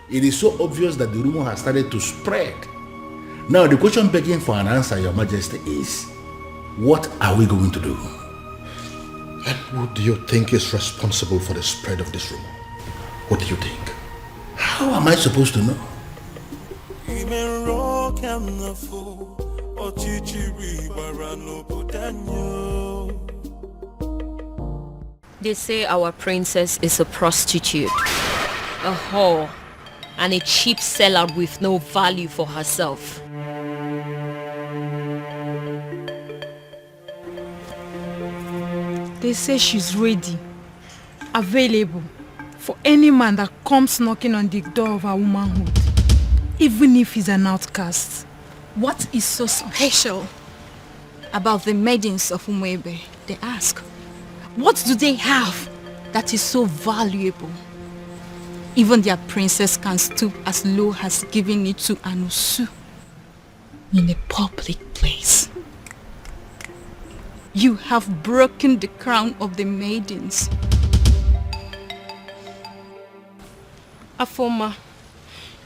It is so obvious that the rumor has started to spread. Now the question begging for an answer, Your Majesty, is what are we going to do? And who do you think is responsible for the spread of this rumor? What do you think? How am I supposed to know? They say our princess is a prostitute, a whore, and a cheap seller with no value for herself. They say she's ready, available for any man that comes knocking on the door of her womanhood, even if he's an outcast. What is so special about the maidens of Umebe? They ask. What do they have that is so valuable? Even their princess can stoop as low as giving it to Anusu in a public place. You have broken the crown of the maidens. Afoma,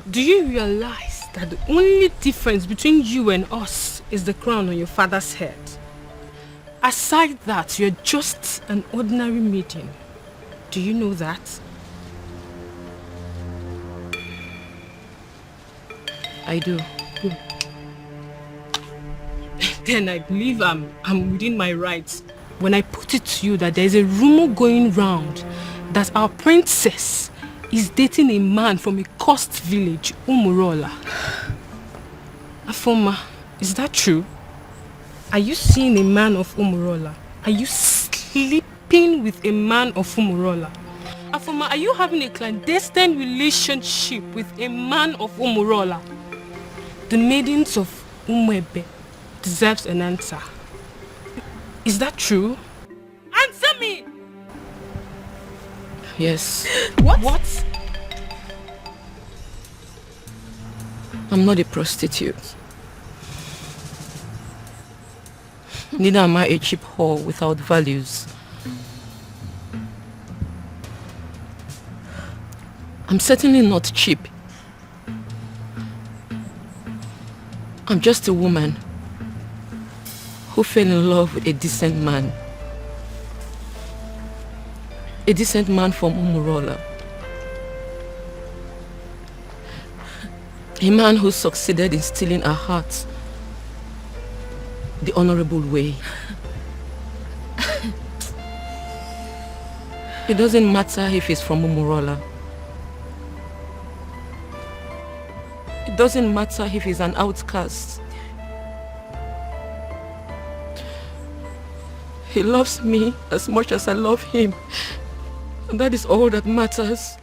do you realize that the only difference between you and us is the crown on your father's head? Aside that, you're just an ordinary maiden. Do you know that? I do. Then I believe I'm within my rights when I put it to you that there's a rumor going round that our princess is dating a man from a coast village, Umorala. Afoma, is that true? Are you seeing a man of Umorala? Are you sleeping with a man of Umorala? Afoma, are you having a clandestine relationship with a man of Umorala? The maidens of Umwebe deserves an answer. Is that true? Answer me! Yes. What? I'm not a prostitute. Neither am I a cheap whore without values. I'm certainly not cheap. I'm just a woman who fell in love with a decent man. A decent man from Umorala. A man who succeeded in stealing her heart the honorable way. It doesn't matter if he's from Umorala. It doesn't matter if he's an outcast. He loves me as much as I love him. And that is all that matters.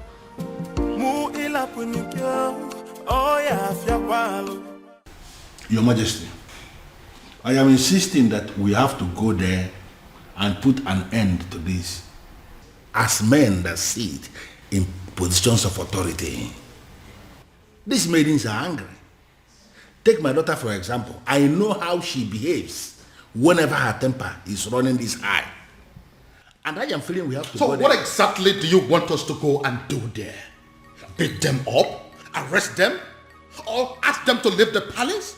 Your Majesty, I am insisting that we have to go there and put an end to this. As men that sit in positions of authority, these maidens are angry. Take my daughter for example. I know how she behaves whenever her temper is running this high. And I am feeling we have to go there. So what exactly do you want us to go and do there? Beat them up? Arrest them? Or ask them to leave the palace?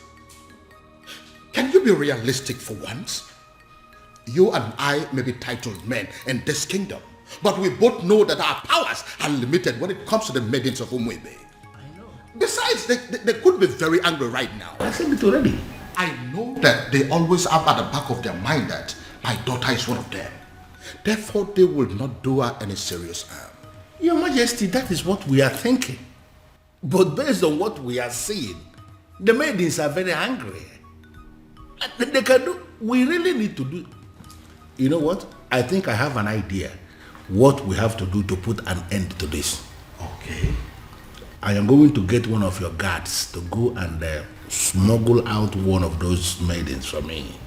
Can you be realistic for once? You and I may be titled men in this kingdom, but we both know that our powers are limited when it comes to the maidens of Umwebe. Besides, they could be very angry right now. I said it already. I know that they always have at the back of their mind that my daughter is one of them. Therefore, they will not do her any serious harm. Your Majesty, that is what we are thinking. But based on what we are seeing, the maidens are very angry. They can do. We really need to do. You know what? I think I have an idea what we have to do to put an end to this. Okay. I am going to get one of your guards to go and smuggle out one of those maidens for me.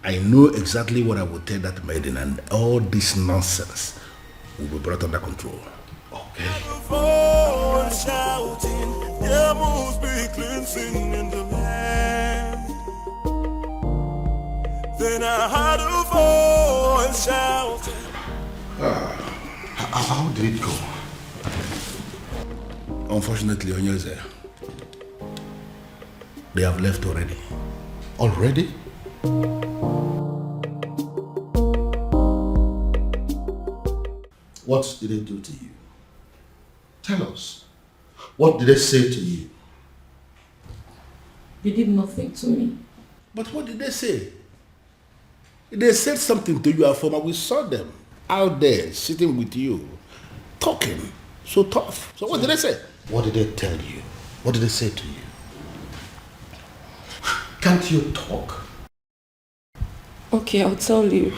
I know exactly what I will tell that maiden, and all this nonsense will be brought under control. Okay. Then I heard a voice shouting. How did it go? Unfortunately, Onyeze, they have left already. Already? What did they do to you? Tell us. What did they say to you? They did nothing to me. But what did they say? They said something to you, Afoma. We saw them out there sitting with you, talking so tough. So what did they say? What did they tell you? What did they say to you? Can't you talk? Okay, I'll tell you.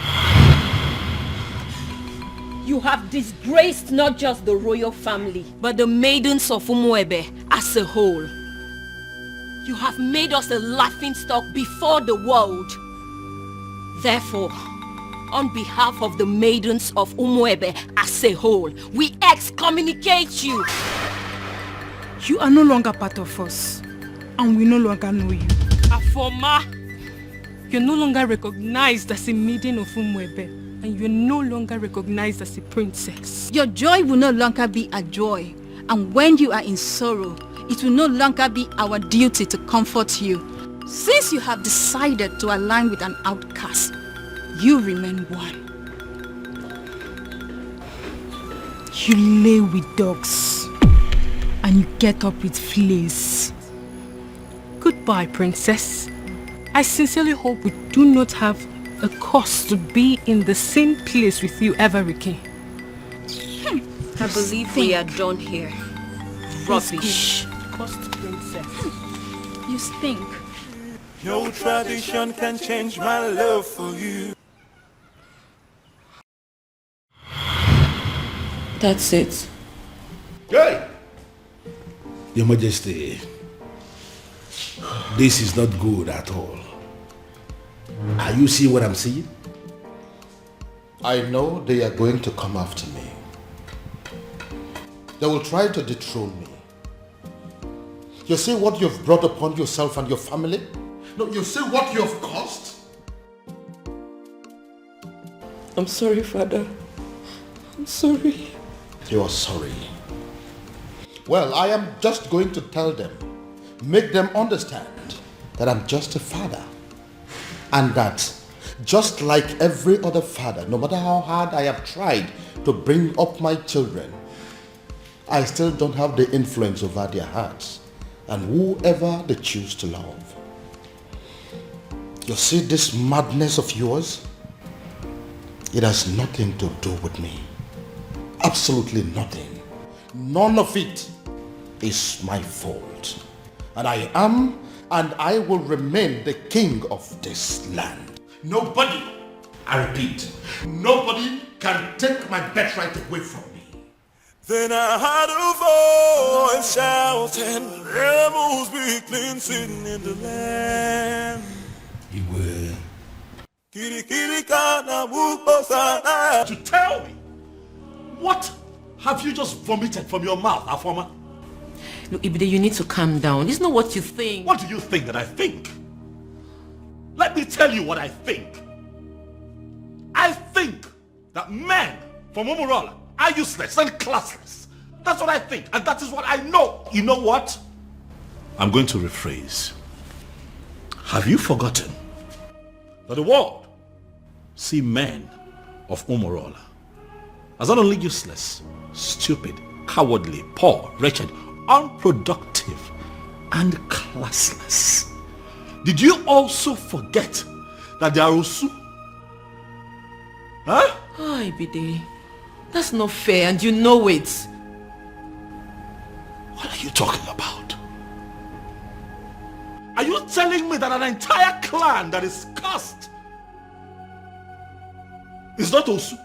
You have disgraced not just the royal family, but the maidens of Umwebe as a whole. You have made us a laughingstock before the world. Therefore, on behalf of the maidens of Umwebe as a whole, we excommunicate you. You are no longer part of us, and we no longer know you. Afoma, you're no longer recognized as a maiden of Umwebe, and you're no longer recognized as a princess. Your joy will no longer be a joy, and when you are in sorrow, it will no longer be our duty to comfort you. Since you have decided to align with an outcast, you remain one. You lay with dogs, and you get up with fleas. Goodbye, princess. I sincerely hope we do not have a cause to be in the same place with you ever again. I believe we are done here. Rubbish. Cost princess. You you stink. No tradition can change my love for you. That's it. Hey! Your Majesty, this is not good at all. Are you seeing what I'm seeing? I know they are going to come after me. They will try to dethrone me. You see what you've brought upon yourself and your family? No, you see what you have caused? I'm sorry, Father. I'm sorry. You are sorry. Well, I am just going to tell them, make them understand that I'm just a father. And that just like every other father, no matter how hard I have tried to bring up my children, I still don't have the influence over their hearts and whoever they choose to love. You see this madness of yours? It has nothing to do with me. Absolutely nothing. None of it is my fault. And I am and I will remain the king of this land. Nobody, I repeat, nobody can take my birthright away from me. Then I heard a voice shouting, rebels be cleansing in the land. You will. To tell me, what have you just vomited from your mouth, Afoma? Look, Ibide, you need to calm down. It's not what you think. What do you think that I think? Let me tell you what I think. I think that men from Umorala are useless and classless. That's what I think, and that is what I know. You know what? I'm going to rephrase. Have you forgotten that the world see men of Umorala as not only useless, stupid, cowardly, poor, wretched, unproductive, and classless? Did you also forget that they are Osu? Huh? Oh, Ibide, that's not fair and you know it. What are you talking about? Are you telling me that an entire clan that is cursed is not Osu?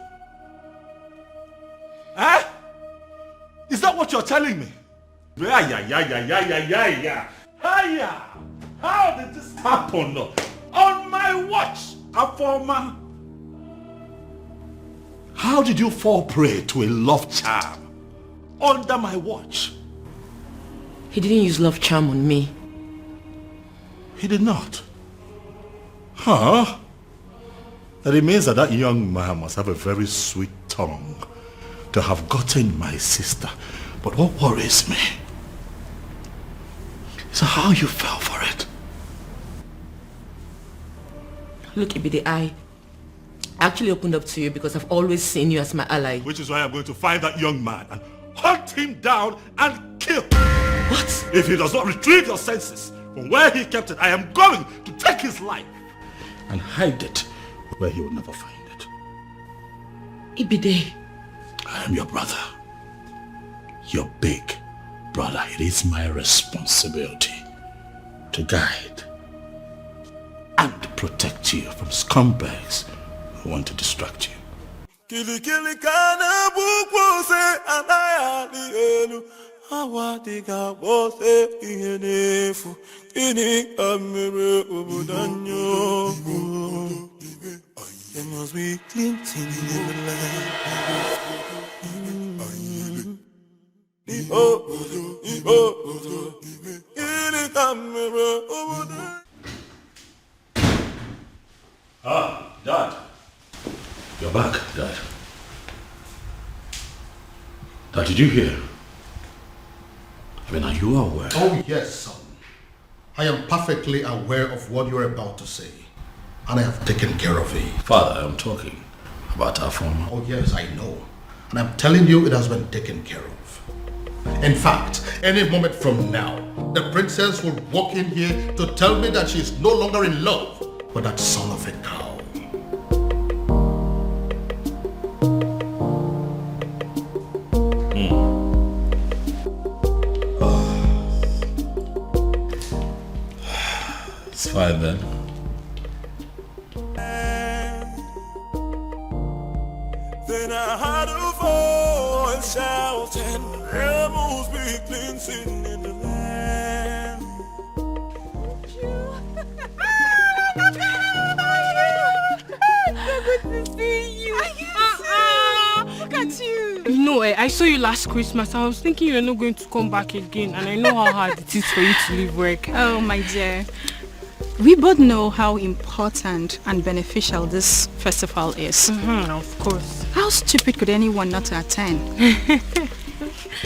Eh? Is that what you're telling me? Yeah. How did this happen? On my watch, Afoma. How did you fall prey to a love charm under my watch? He didn't use love charm on me. He did not. Huh? That it means that that young man must have a very sweet tongue to have gotten my sister. But what worries me is how you fell for it. Look, Ibide, I actually opened up to you because I've always seen you as my ally. Which is why I'm going to find that young man and hunt him down and kill. What? If he does not retrieve your senses from where he kept it, I am going to take his life and hide it where he will never find it. Ibide. I am your brother. Your big brother. It is my responsibility to guide and protect you from scumbags who want to distract you. Kili kana bukose anaya elu awadiga bose ihenefu ini amere obudanyo. There must be cleansing in the land. Ah, Dad. You're back, Dad. Dad, did you hear? I mean, are you aware? Oh yes, son. I am perfectly aware of what you're about to say. And I have taken care of it. Father, I'm talking about our former. Oh yes, I know. And I'm telling you it has been taken care of. In fact, any moment from now, the princess will walk in here to tell me that she is no longer in love with that son of a cow. fine then. Then I heard a voice shouting, rebels be cleansing in the land. So good to see you. Look at you. No, I saw you last Christmas. I was thinking you're not going to come back again, and I know how hard it is for you to leave work. Oh, my dear. We both know how important and beneficial this festival is. Of course. How stupid could anyone not to attend?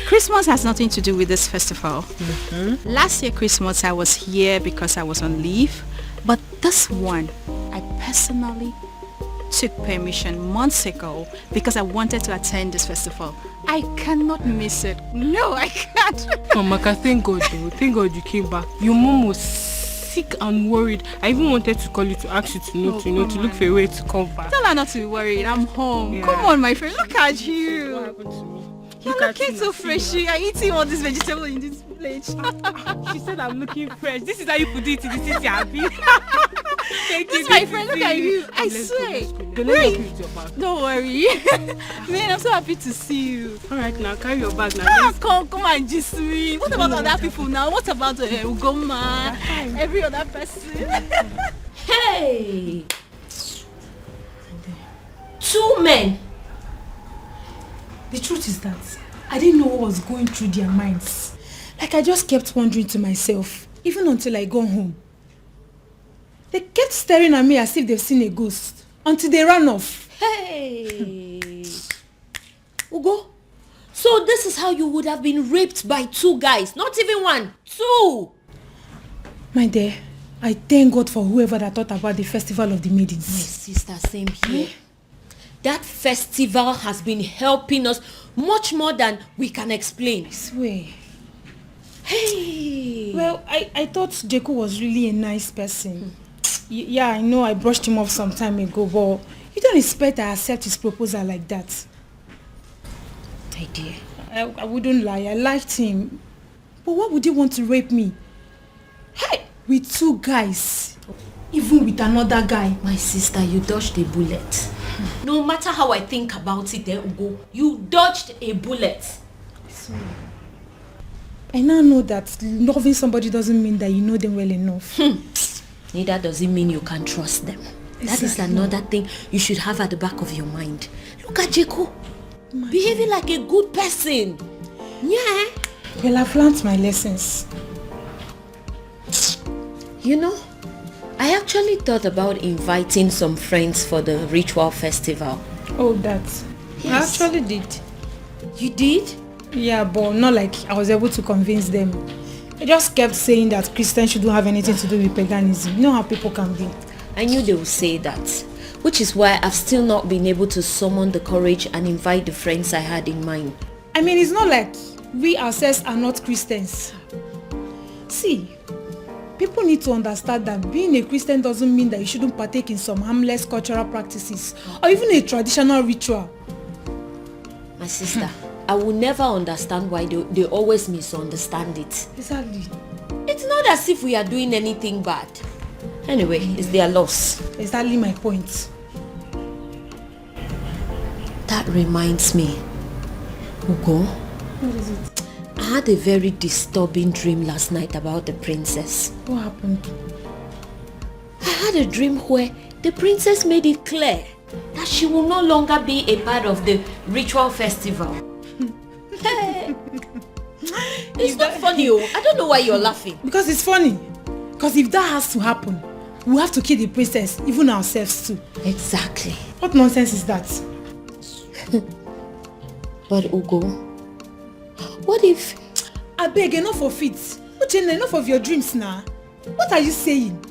Christmas has nothing to do with this festival. Last year Christmas I was here because I was on leave, but this one I personally took permission months ago because I wanted to attend this festival. I cannot miss it. No, I can't. Oh, Maka, thank God though. Thank God you came back. Your mom was sick and worried. I even wanted to call you to ask you to look for a way to come back. Tell her not to be worried. I'm home. Yeah. Come on, my friend. Look at you. What happened to me? You're looking so fresh. You're eating all this vegetable in this plate. She said I'm looking fresh. This is how you put it. This is happy. Thank This you. is my friend. Look at you. I Let's swear. go. Let me help you with your bag. Don't worry. Man, I'm so happy to see you. Alright, now carry your bag now. Come and just me. What about other people now? What about Ugoma? Every other person? Hey! 2 men. The truth is that I didn't know what was going through their minds. Like I just kept wondering to myself, even until I got home. They kept staring at me as if they've seen a ghost, until they ran off. Hey! Ugo, so this is how you would have been raped by 2 guys, not even 1, 2! My dear, I thank God for whoever that thought about the festival of the Maidens. My sister, same here. That festival has been helping us much more than we can explain. I swear. Hey! Well, I thought Jeku was really a nice person. Yeah, I know I brushed him off some time ago, but you don't expect I accept his proposal like that. My dear. I wouldn't lie, I liked him. But why would he want to rape me? Hey! With 2 guys. Even with another guy. My sister, you dodged a bullet. No matter how I think about it, Ugo, you dodged a bullet. I now know that loving somebody doesn't mean that you know them well enough. Neither does it mean you can trust them. That is another thing you should have at the back of your mind. Look at Jeko. Behaving like a good person. Yeah. Well, I've learned my lessons. You know, I actually thought about inviting some friends for the ritual festival. Oh, that. Yes. I actually did. You did? Yeah, but not like I was able to convince them. I just kept saying that Christians shouldn't have anything to do with paganism. You know how people can be. I knew they would say that, which is why I've still not been able to summon the courage and invite the friends I had in mind. I mean, it's not like we ourselves are not Christians. See, people need to understand that being a Christian doesn't mean that you shouldn't partake in some harmless cultural practices or even a traditional ritual. My sister, I will never understand why they always misunderstand it. Exactly. It's not as if we are doing anything bad. Anyway, it's their loss. Exactly my point. That reminds me, Ugo. What is it? I had a very disturbing dream last night about the princess. What happened? I had a dream where the princess made it clear that she will no longer be a part of the ritual festival. It's not funny, oh. I don't know why you're laughing. Because it's funny. Because if that has to happen, we have to kill the princess, even ourselves too. Exactly. What nonsense is that? But Ugo, what if... I beg, enough of it. Uchenna, enough of your dreams now. What are you saying?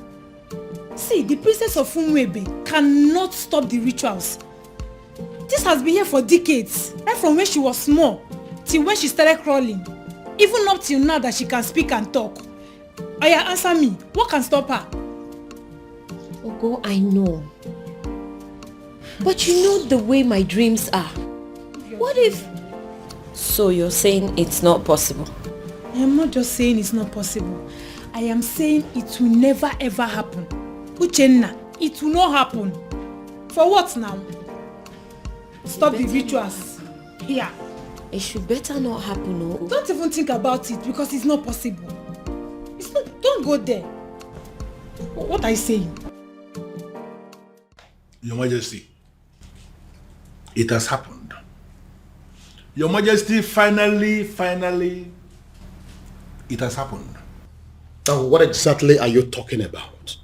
See, the princess of Umwebe cannot stop the rituals. This has been here for decades, right from when she was small till when she started crawling. Even up till now that she can speak and talk. Oya, answer me. What can stop her? Ugo, I know. But you know the way my dreams are. What if... So you're saying it's not possible? I am not just saying it's not possible. I am saying it will never ever happen. Uchenna, it will not happen. For what now? Stop the rituals here. It should better not happen, no? Don't even think about it because it's not possible. It's not, don't go there. What are you saying? Your Majesty, it has happened. Your Majesty, finally, it has happened. Now, what exactly are you talking about?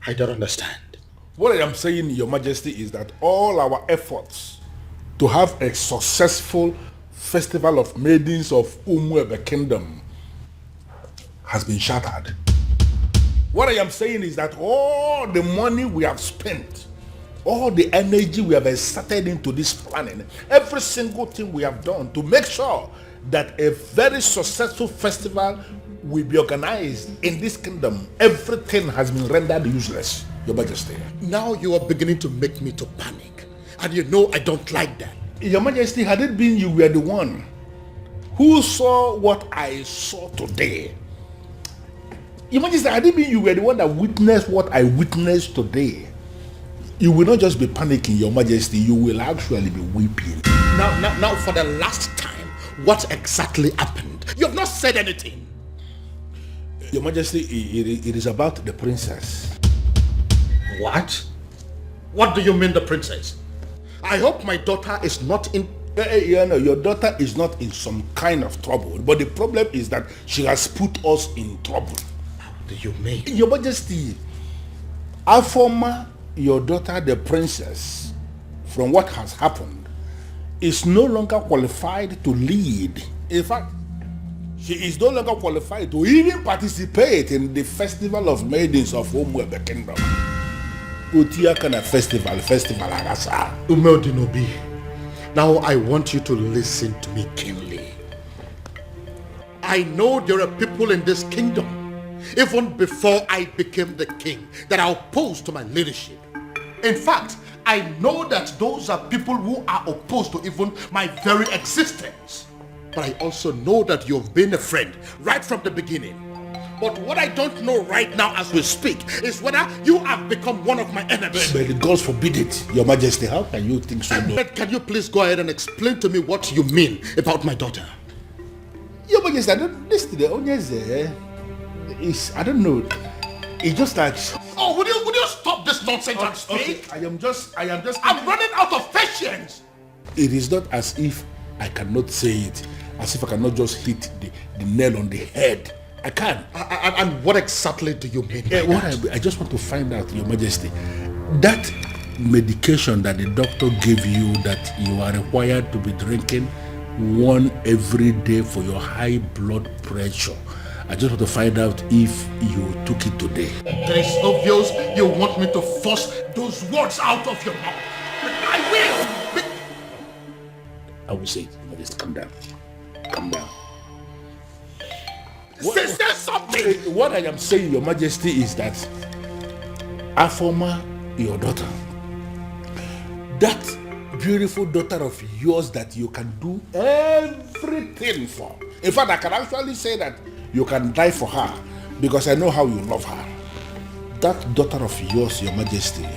I don't understand. What I am saying, Your Majesty, is that all our efforts to have a successful festival of Maidens of Umorala Kingdom has been shattered. What I am saying is that all the money we have spent, all the energy we have exerted into this planning, every single thing we have done to make sure that a very successful festival will be organized in this kingdom, everything has been rendered useless, Your Majesty. Now you are beginning to make me to panic. And you know I don't like that. Your Majesty, had it been you were the one who saw what I saw today, Your Majesty, had it been you were the one that witnessed what I witnessed today, you will not just be panicking, Your Majesty, you will actually be weeping. Now, for the last time, what exactly happened? You have not said anything. Your Majesty, it is about the princess. What? What do you mean, the princess? I hope my daughter is not in... Your daughter is not in some kind of trouble, but the problem is that she has put us in trouble. How do you mean? Your Majesty, Afoma, your daughter, the princess, from what has happened, is no longer qualified to lead. In fact, she is no longer qualified to even participate in the festival of Maidens of Umorala Kingdom. Utia kind of festival agasa. Umeodinobi, now I want you to listen to me keenly. I know there are people in this kingdom, even before I became the king, that are opposed to my leadership. In fact, I know that those are people who are opposed to even my very existence. But I also know that you've been a friend right from the beginning. But what I don't know right now as we speak is whether you have become one of my enemies. But God forbid it, Your Majesty. How can you think so? But can you please go ahead and explain to me what you mean about my daughter? Your Majesty, I don't listen to the onions there. I don't know. It's just like... Oh, would you stop this nonsense and speak? Okay, I am just... I'm running out of patience. It is not as if I cannot say it, as if I cannot just hit the nail on the head. I can. And what exactly do you mean? I just want to find out, Your Majesty, that medication that the doctor gave you that you are required to be drinking one every day for your high blood pressure, I just want to find out if you took it today. It is obvious you want me to force those words out of your mouth. I will. I will say it. Your Majesty, calm down. Calm down. Say something. What I am saying, Your Majesty, is that Afoma, your daughter, that beautiful daughter of yours that you can do everything for. In fact, I can actually say that you can die for her because I know how you love her. That daughter of yours, Your Majesty,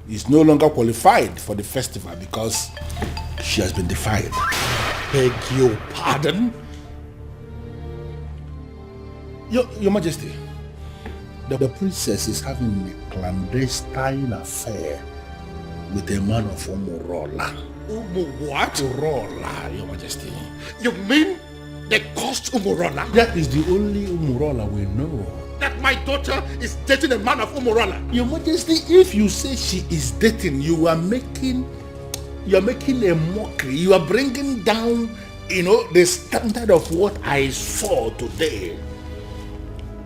is no longer qualified for the festival because she has been defiled. Beg your pardon? Your Majesty, the princess is having a clandestine affair with a man of Umorala. What? Umorala, Your Majesty. You mean they caused Umorala? That is the only Umorala we know. That my daughter is dating a man of Umorala? Your Majesty, if you say she is dating, you are making a mockery. You are bringing down, the standard of what I saw today.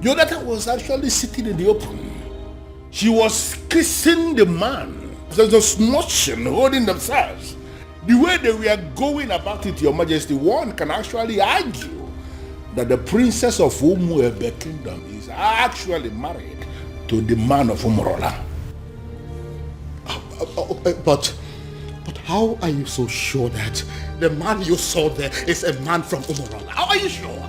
Your daughter was actually sitting in the open. She was kissing the man. There's a smooching, holding themselves. The way they were going about it, Your Majesty, one can actually argue that the princess of Umorala Kingdom is actually married to the man of Umorala. But how are you so sure that the man you saw there is a man from Umorala? How are you sure?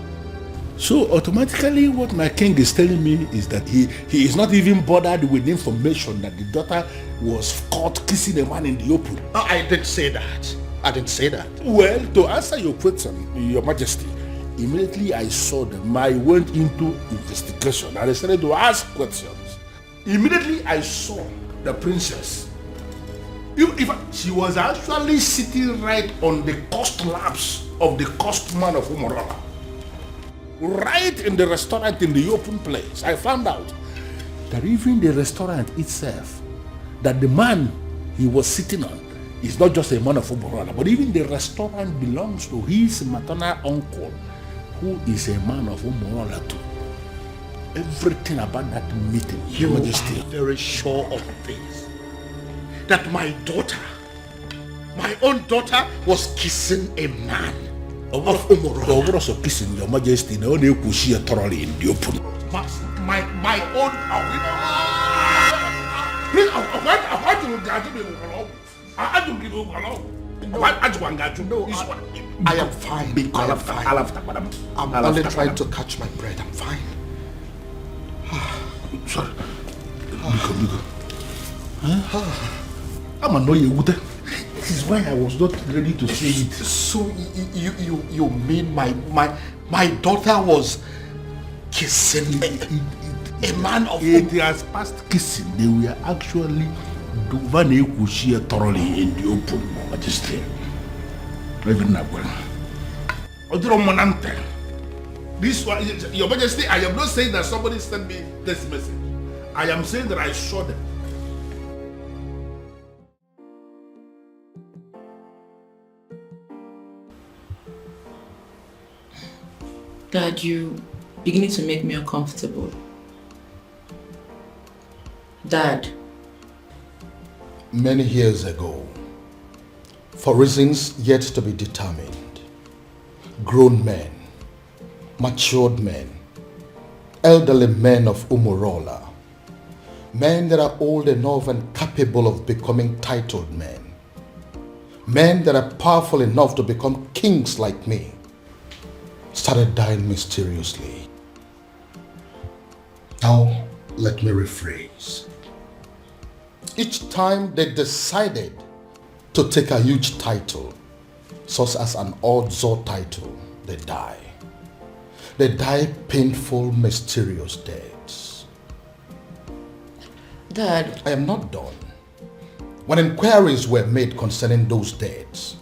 So automatically what my king is telling me is that he is not even bothered with information that the daughter was caught kissing a man in the open. I didn't say that. I didn't say that. Well, to answer your question, Your Majesty, immediately I saw them, I went into investigation and I started to ask questions. Immediately I saw the princess. She was actually sitting right on the cost laps of the cost man of Umorala. Right in the restaurant in the open place, I found out that even the restaurant itself, that the man he was sitting on is not just a man of Umorala, but even the restaurant belongs to his maternal uncle, who is a man of Umorala too. Everything about that meeting, Your Majesty. Are very sure of this. That my daughter, my own daughter, was kissing a man of Umorala. Also kissing, Your Majesty, no one could see thoroughly in the open. My own. Please, I am fine. I'm only trying to catch my breath. I'm fine. Sorry. Biko. I'm annoyed with it. This is why I was not ready to say it. So you mean my daughter was kissing a man of it has passed kissing. They were actually doing thoroughly in the open, Majesty. Even now. This one, Your Majesty, I am not saying that somebody sent me this message. I am saying that I saw them. Dad, you beginning to make me uncomfortable. Dad. Many years ago, for reasons yet to be determined, grown men, matured men, elderly men of Umorala, men that are old enough and capable of becoming titled men that are powerful enough to become kings like me, started dying mysteriously. Now, let me rephrase. Each time they decided to take a huge title, such as an odds-or title, they die. They die painful, mysterious deaths. Dad, I am not done. When inquiries were made concerning those deaths,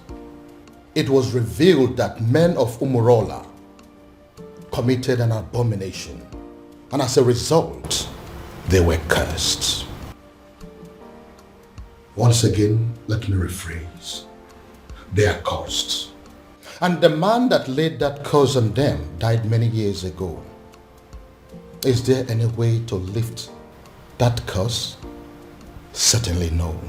it was revealed that men of Umorala committed an abomination, and as a result, they were cursed. Once again, let me rephrase. They are cursed. And the man that laid that curse on them died many years ago. Is there any way to lift that curse? Certainly no.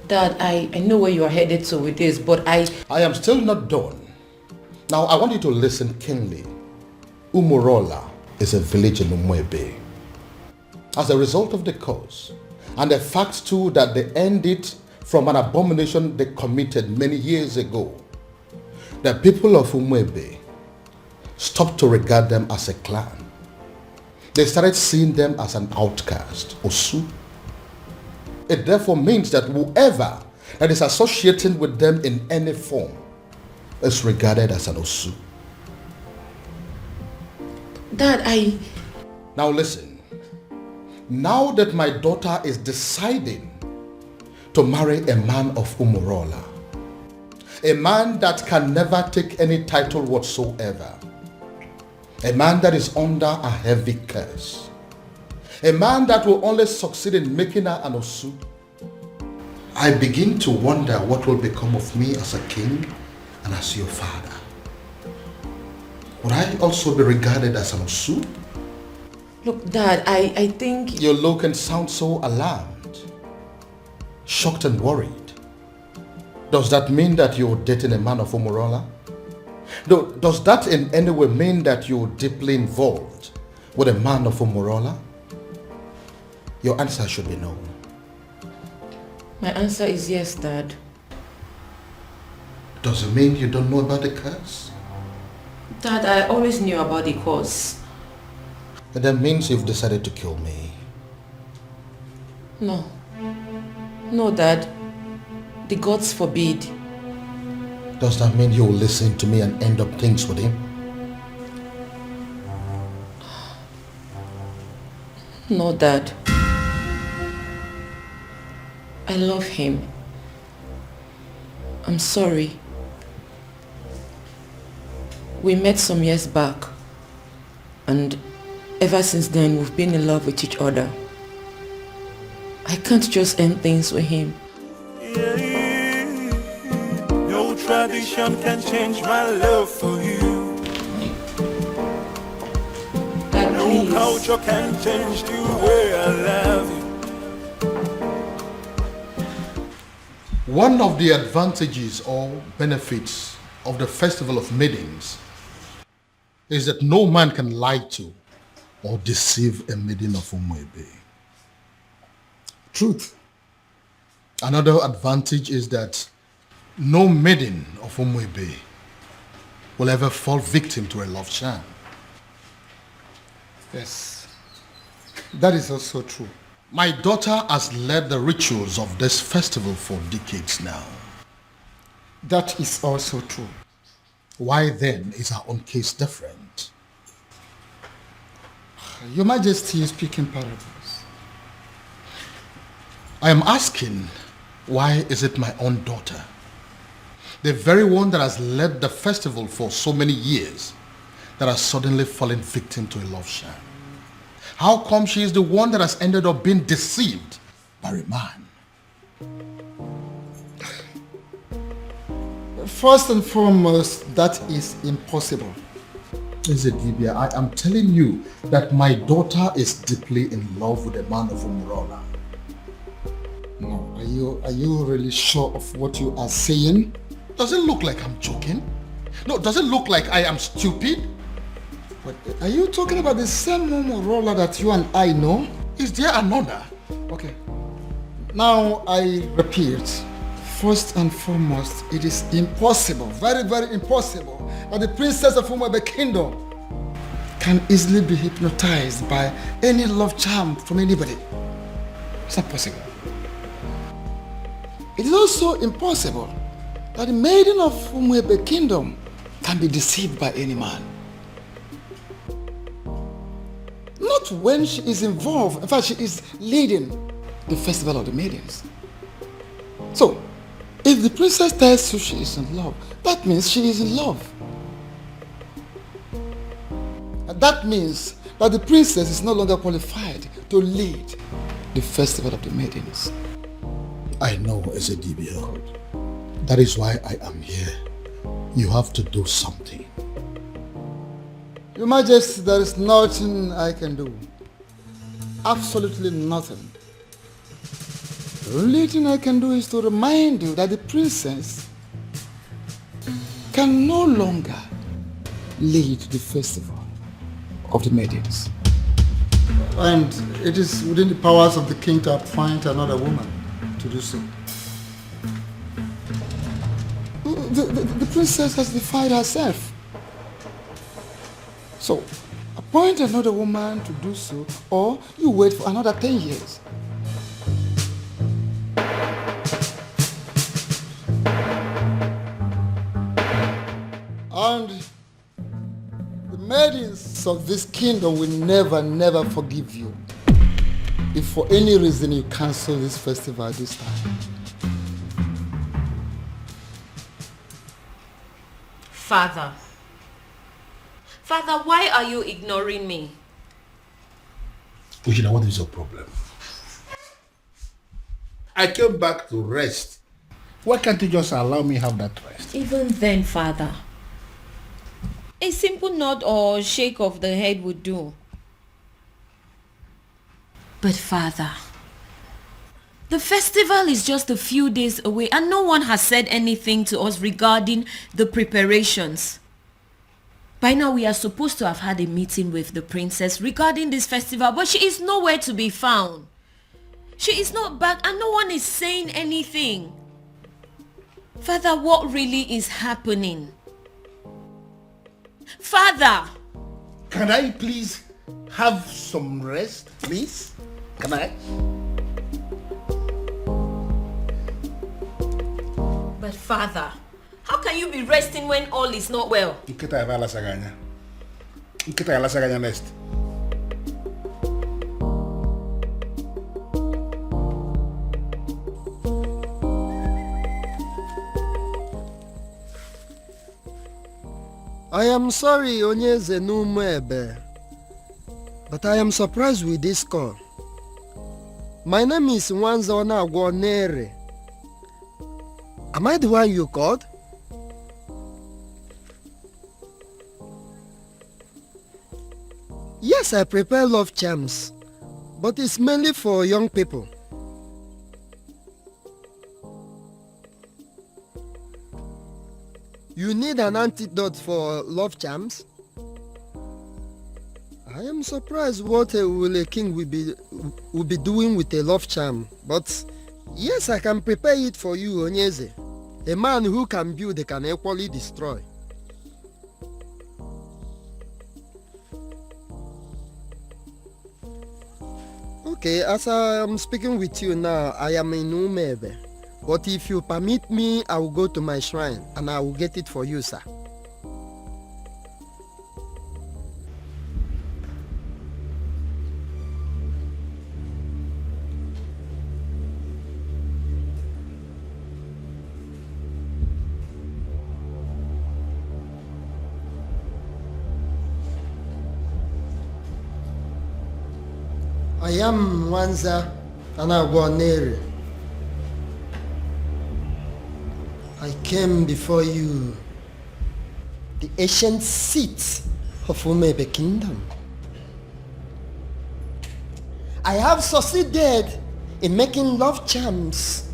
Dad, I know where you are headed to with this, but I am still not done. Now, I want you to listen keenly. Umorala is a village in Umwebe. As a result of the curse, and the fact too that they ended from an abomination they committed many years ago, the people of Umwebe stopped to regard them as a clan. They started seeing them as an outcast, Osu. It therefore means that whoever that is associating with them in any form is regarded as an Osu. Dad, Now listen. Now that my daughter is deciding to marry a man of Umorala, a man that can never take any title whatsoever, a man that is under a heavy curse, a man that will only succeed in making her an Osu, I begin to wonder what will become of me as a king and as your father. Would I also be regarded as an Osu? Look, Dad, I think... You look and sound so alarmed, shocked and worried. Does that mean that you're dating a man of Umorala? Does that in any way mean that you're deeply involved with a man of Umorala? Your answer should be no. My answer is yes, Dad. Does it mean you don't know about the curse? Dad, I always knew about the cause. That means you've decided to kill me. No. No, Dad. The gods forbid. Does that mean you'll listen to me and end up things with him? No, Dad. I love him. I'm sorry. We met some years back, and ever since then we've been in love with each other. I can't just end things with him. No tradition can change my love for you. Dad, no please. culture can change the way I love you. One of the advantages or benefits of the Festival of Maidens is that no man can lie to or deceive a maiden of Umwebe. Truth. Another advantage is that no maiden of Umwebe will ever fall victim to a love charm. Yes. That is also true. My daughter has led the rituals of this festival for decades now. That is also true. Why then is our own case different? Your Majesty is speaking parables. I am asking, why is it my own daughter, the very one that has led the festival for so many years, that has suddenly fallen victim to a love sham? How come she is the one that has ended up being deceived by a man? First and foremost, that is impossible. Ezedibia, I am telling you that my daughter is deeply in love with a man of Umorala. No, are you really sure of what you are saying? Does it look like I'm joking? No, does it look like I am stupid? But are you talking about the same Umorala that you and I know? Is there another? Okay. Now I repeat, first and foremost, it is impossible, very, very impossible, that the princess of Umwebe Kingdom can easily be hypnotized by any love charm from anybody. It's not possible. It is also impossible that the maiden of Umwebe Kingdom can be deceived by any man. Not when she is involved, in fact she is leading the festival of the maidens. So, if the princess tells you she is in love, that means she is in love. And that means that the princess is no longer qualified to lead the festival of the maidens. I know, Ezedibia. That is why I am here. You have to do something. Your Majesty, there is nothing I can do. Absolutely nothing. The only thing I can do is to remind you that the princess can no longer lead the festival of the maidens. And it is within the powers of the king to appoint another woman to do so. The princess has defied herself. So, appoint another woman to do so, or you wait for another 10 years. And the maidens of this kingdom will never forgive you if for any reason you cancel this festival this time. Father, why are you ignoring me? Ujina, what is your problem? I came back to rest. Why can't you just allow me have that rest? Even then, Father, a simple nod or shake of the head would do. But Father, the festival is just a few days away and no one has said anything to us regarding the preparations. By now we are supposed to have had a meeting with the princess regarding this festival, but she is nowhere to be found. She is not back and no one is saying anything. Father, what really is happening? Father! Can I please have some rest, please? Can I? But Father, how can you be resting when all is not well? Nkita ya bala saganya. Nkita ya la saganya next. I am sorry, Onyeze Numebe, but I am surprised with this call. My name is Nwanzona Agwonere. Am I the one you called? Yes, I prepare love charms, but it's mainly for young people. You need an antidote for love charms? I am surprised what a king will be doing with a love charm, but yes, I can prepare it for you, Onyeze. A man who can build can equally destroy. Okay, as I am speaking with you now, I am in Umebe. But if you permit me, I will go to my shrine and I will get it for you, sir. I am Nwanza Anagwanere. I came before you, the ancient seat of Umebe Kingdom. I have succeeded in making love charms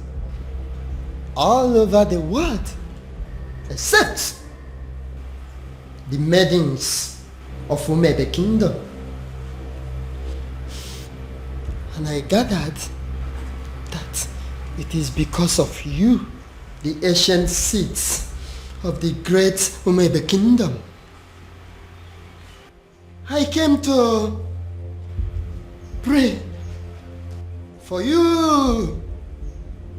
all over the world, except the maidens of Umebe Kingdom. And I gathered that it is because of you, the ancient seats of the great Umebe Kingdom. I came to pray for you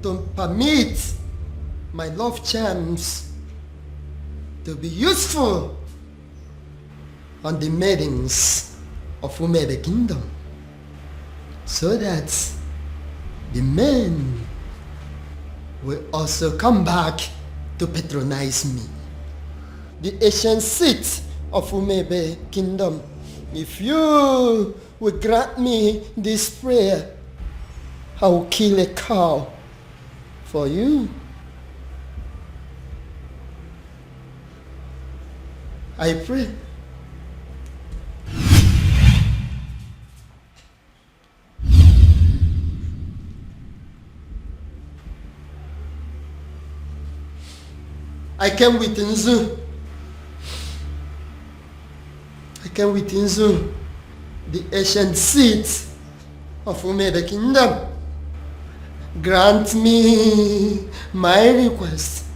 to permit my love charms to be useful on the maidens of Umebe Kingdom, so that the men will also come back to patronize me. The ancient seat of Umebe Kingdom, if you will grant me this prayer, I will kill a cow for you. I pray. I came with Nzu. I came with Nzu, the ancient seat of Umebe Kingdom. Grant me my request.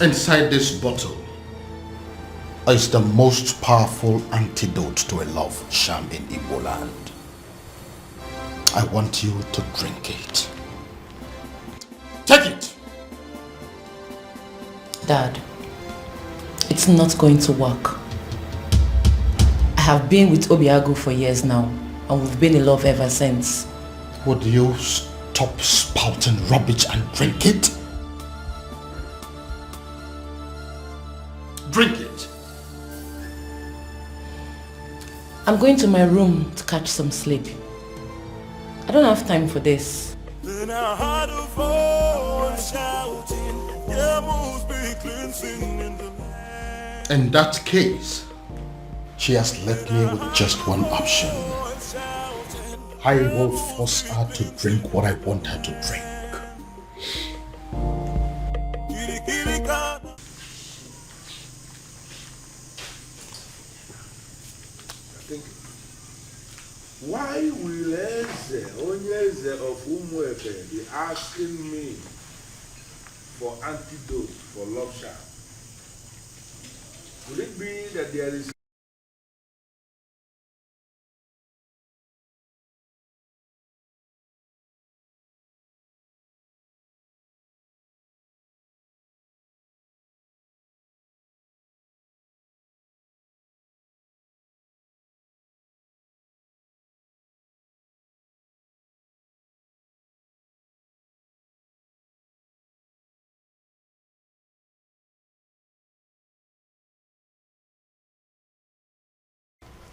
Inside this bottle is the most powerful antidote to a love charm in Igbo land. I want you to drink it. Take it! Dad, it's not going to work. I have been with Obiago for years now, and we've been in love ever since. Would you stop spouting rubbish and drink it? Drink it. I'm going to my room to catch some sleep. I don't have time for this. Then I heard a voice shouting, "There must be cleansing in the land." In that case, she has left me with just one option. I will force her to drink what I want her to drink. thinking. Why will Eze, Onyeze of Umuefe, be asking me for antidote for love charm? Could it be that there is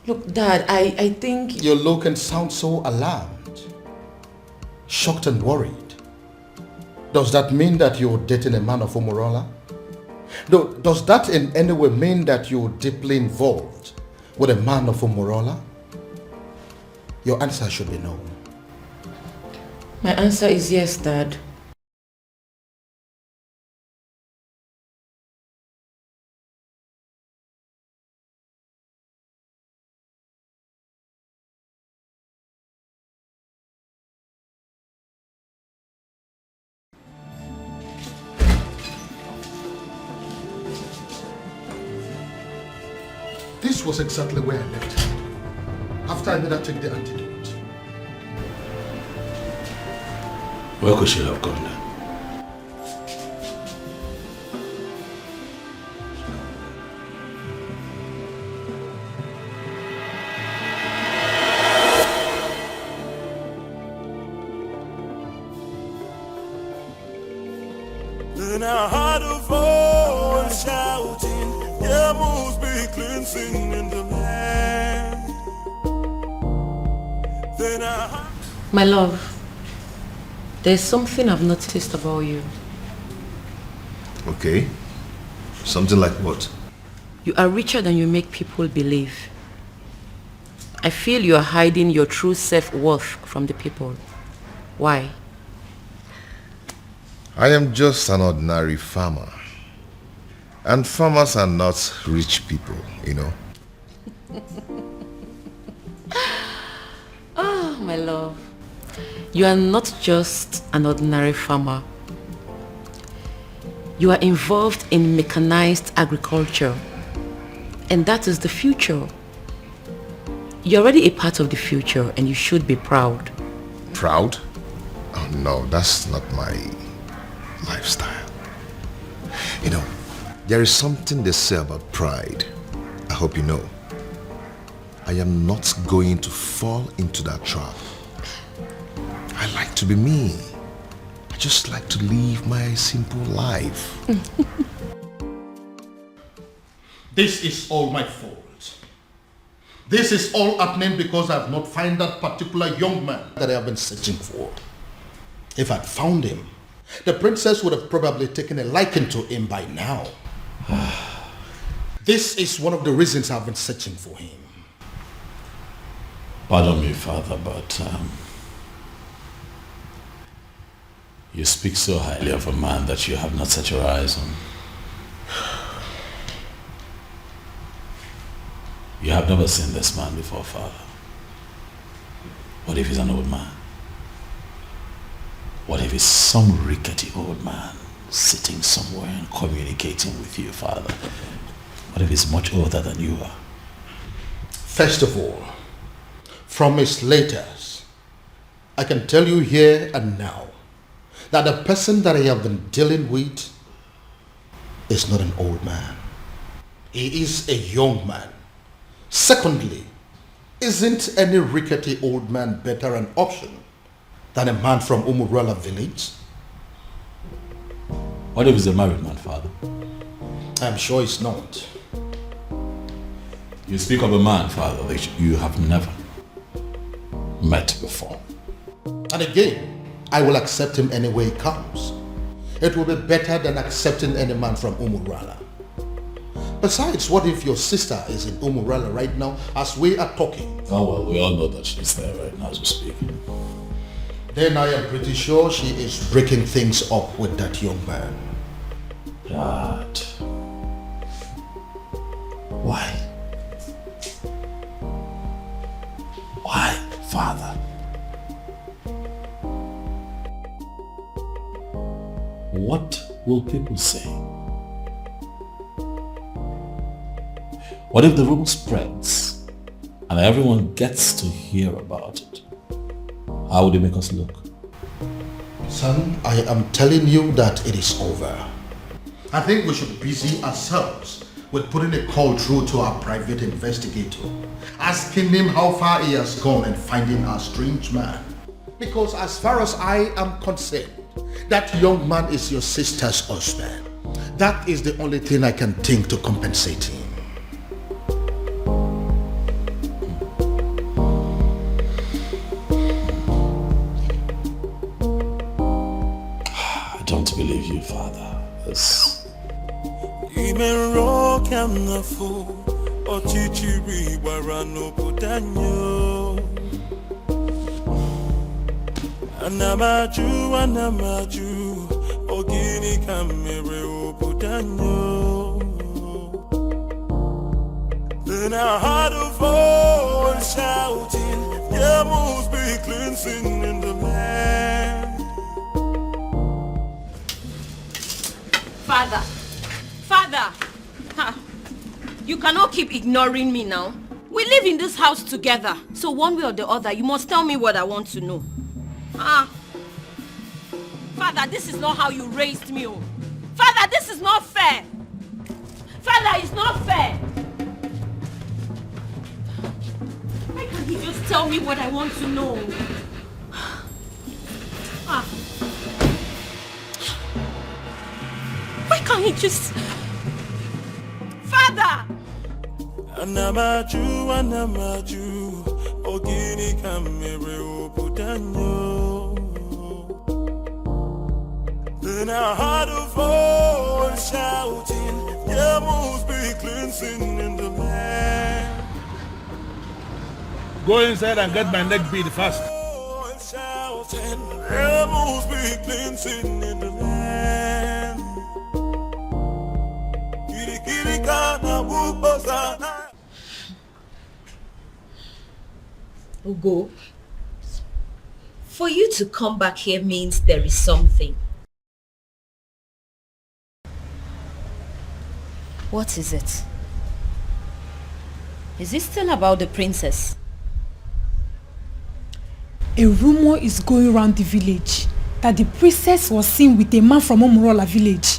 Look, Dad, I think... You look and sound so alarmed, shocked and worried. Does that mean that you're dating a man of Umorala? Does that in any way mean that you're deeply involved with a man of Umorala? Your answer should be no. My answer is yes, Dad. This was exactly where I left her after I made her take the antidote. Where could she have gone then? Then I heard a voice shouting, there must be cleansing in the land. Then I heard... My love, there's something I've noticed about you. Okay. Something like what? You are richer than you make people believe. I feel you are hiding your true self-worth from the people. Why? I am just an ordinary farmer. And farmers are not rich people, you know. Oh, my love. You are not just an ordinary farmer. You are involved in mechanized agriculture. And that is the future. You're already a part of the future and you should be proud. Proud? Oh no, that's not my lifestyle. You know, there is something they say about pride. I hope you know. I am not going to fall into that trap. I like to be me. I just like to live my simple life. This is all my fault. This is all happening because I have not found that particular young man that I have been searching for. If I'd found him, the princess would have probably taken a liking to him by now. This is one of the reasons I've been searching for him. Pardon me, Father, but you speak so highly of a man that you have not set your eyes on. You have never seen this man before, Father. What if he's an old man? What if he's some rickety old man sitting somewhere and communicating with you, Father? What if he's much older than you are? First of all, from his letters, I can tell you here and now that the person that I have been dealing with is not an old man. He is a young man. Secondly, isn't any rickety old man better an option than a man from Umorala village? What if he's a married man, Father? I'm sure he's not. You speak of a man, Father, that you have never met before. And again, I will accept him any way he comes. It will be better than accepting any man from Umorala. Besides, what if your sister is in Umorala right now as we are talking? Oh well, we all know that she's there right now as we speak. Then I am pretty sure she is breaking things up with that young man. Dad. Why? father. What will people say? What if the rumor spreads and everyone gets to hear about it? How would it make us look? Son, I am telling you that it is over. I think we should busy ourselves with putting a call through to our private investigator, asking him how far he has gone in finding our strange man. Because as far as I am concerned, that young man is your sister's husband. That is the only thing I can think to compensate him. I don't believe you, Father. Anamaju, ogini kamere obudanyo. Then I heard a voice shouting, there must be cleansing in the land. Father, you cannot keep ignoring me now. We live in this house together, so one way or the other, you must tell me what I want to know. Father, this is not how you raised me. Oh. Father, this is not fair. Father, it's not fair. Why can't he just tell me what I want to know? Why can't he just... Father! Anamaju, ogini kamere obudanyo. Then I heard a voice shouting, there must be cleansing in the land. Go inside and get my neck beat fast. Shouting, there must be cleansing in the land. Ugo, for you to come back here means there is something. What is it? Is it still about the princess? A rumor is going around the village that the princess was seen with a man from Umorala village.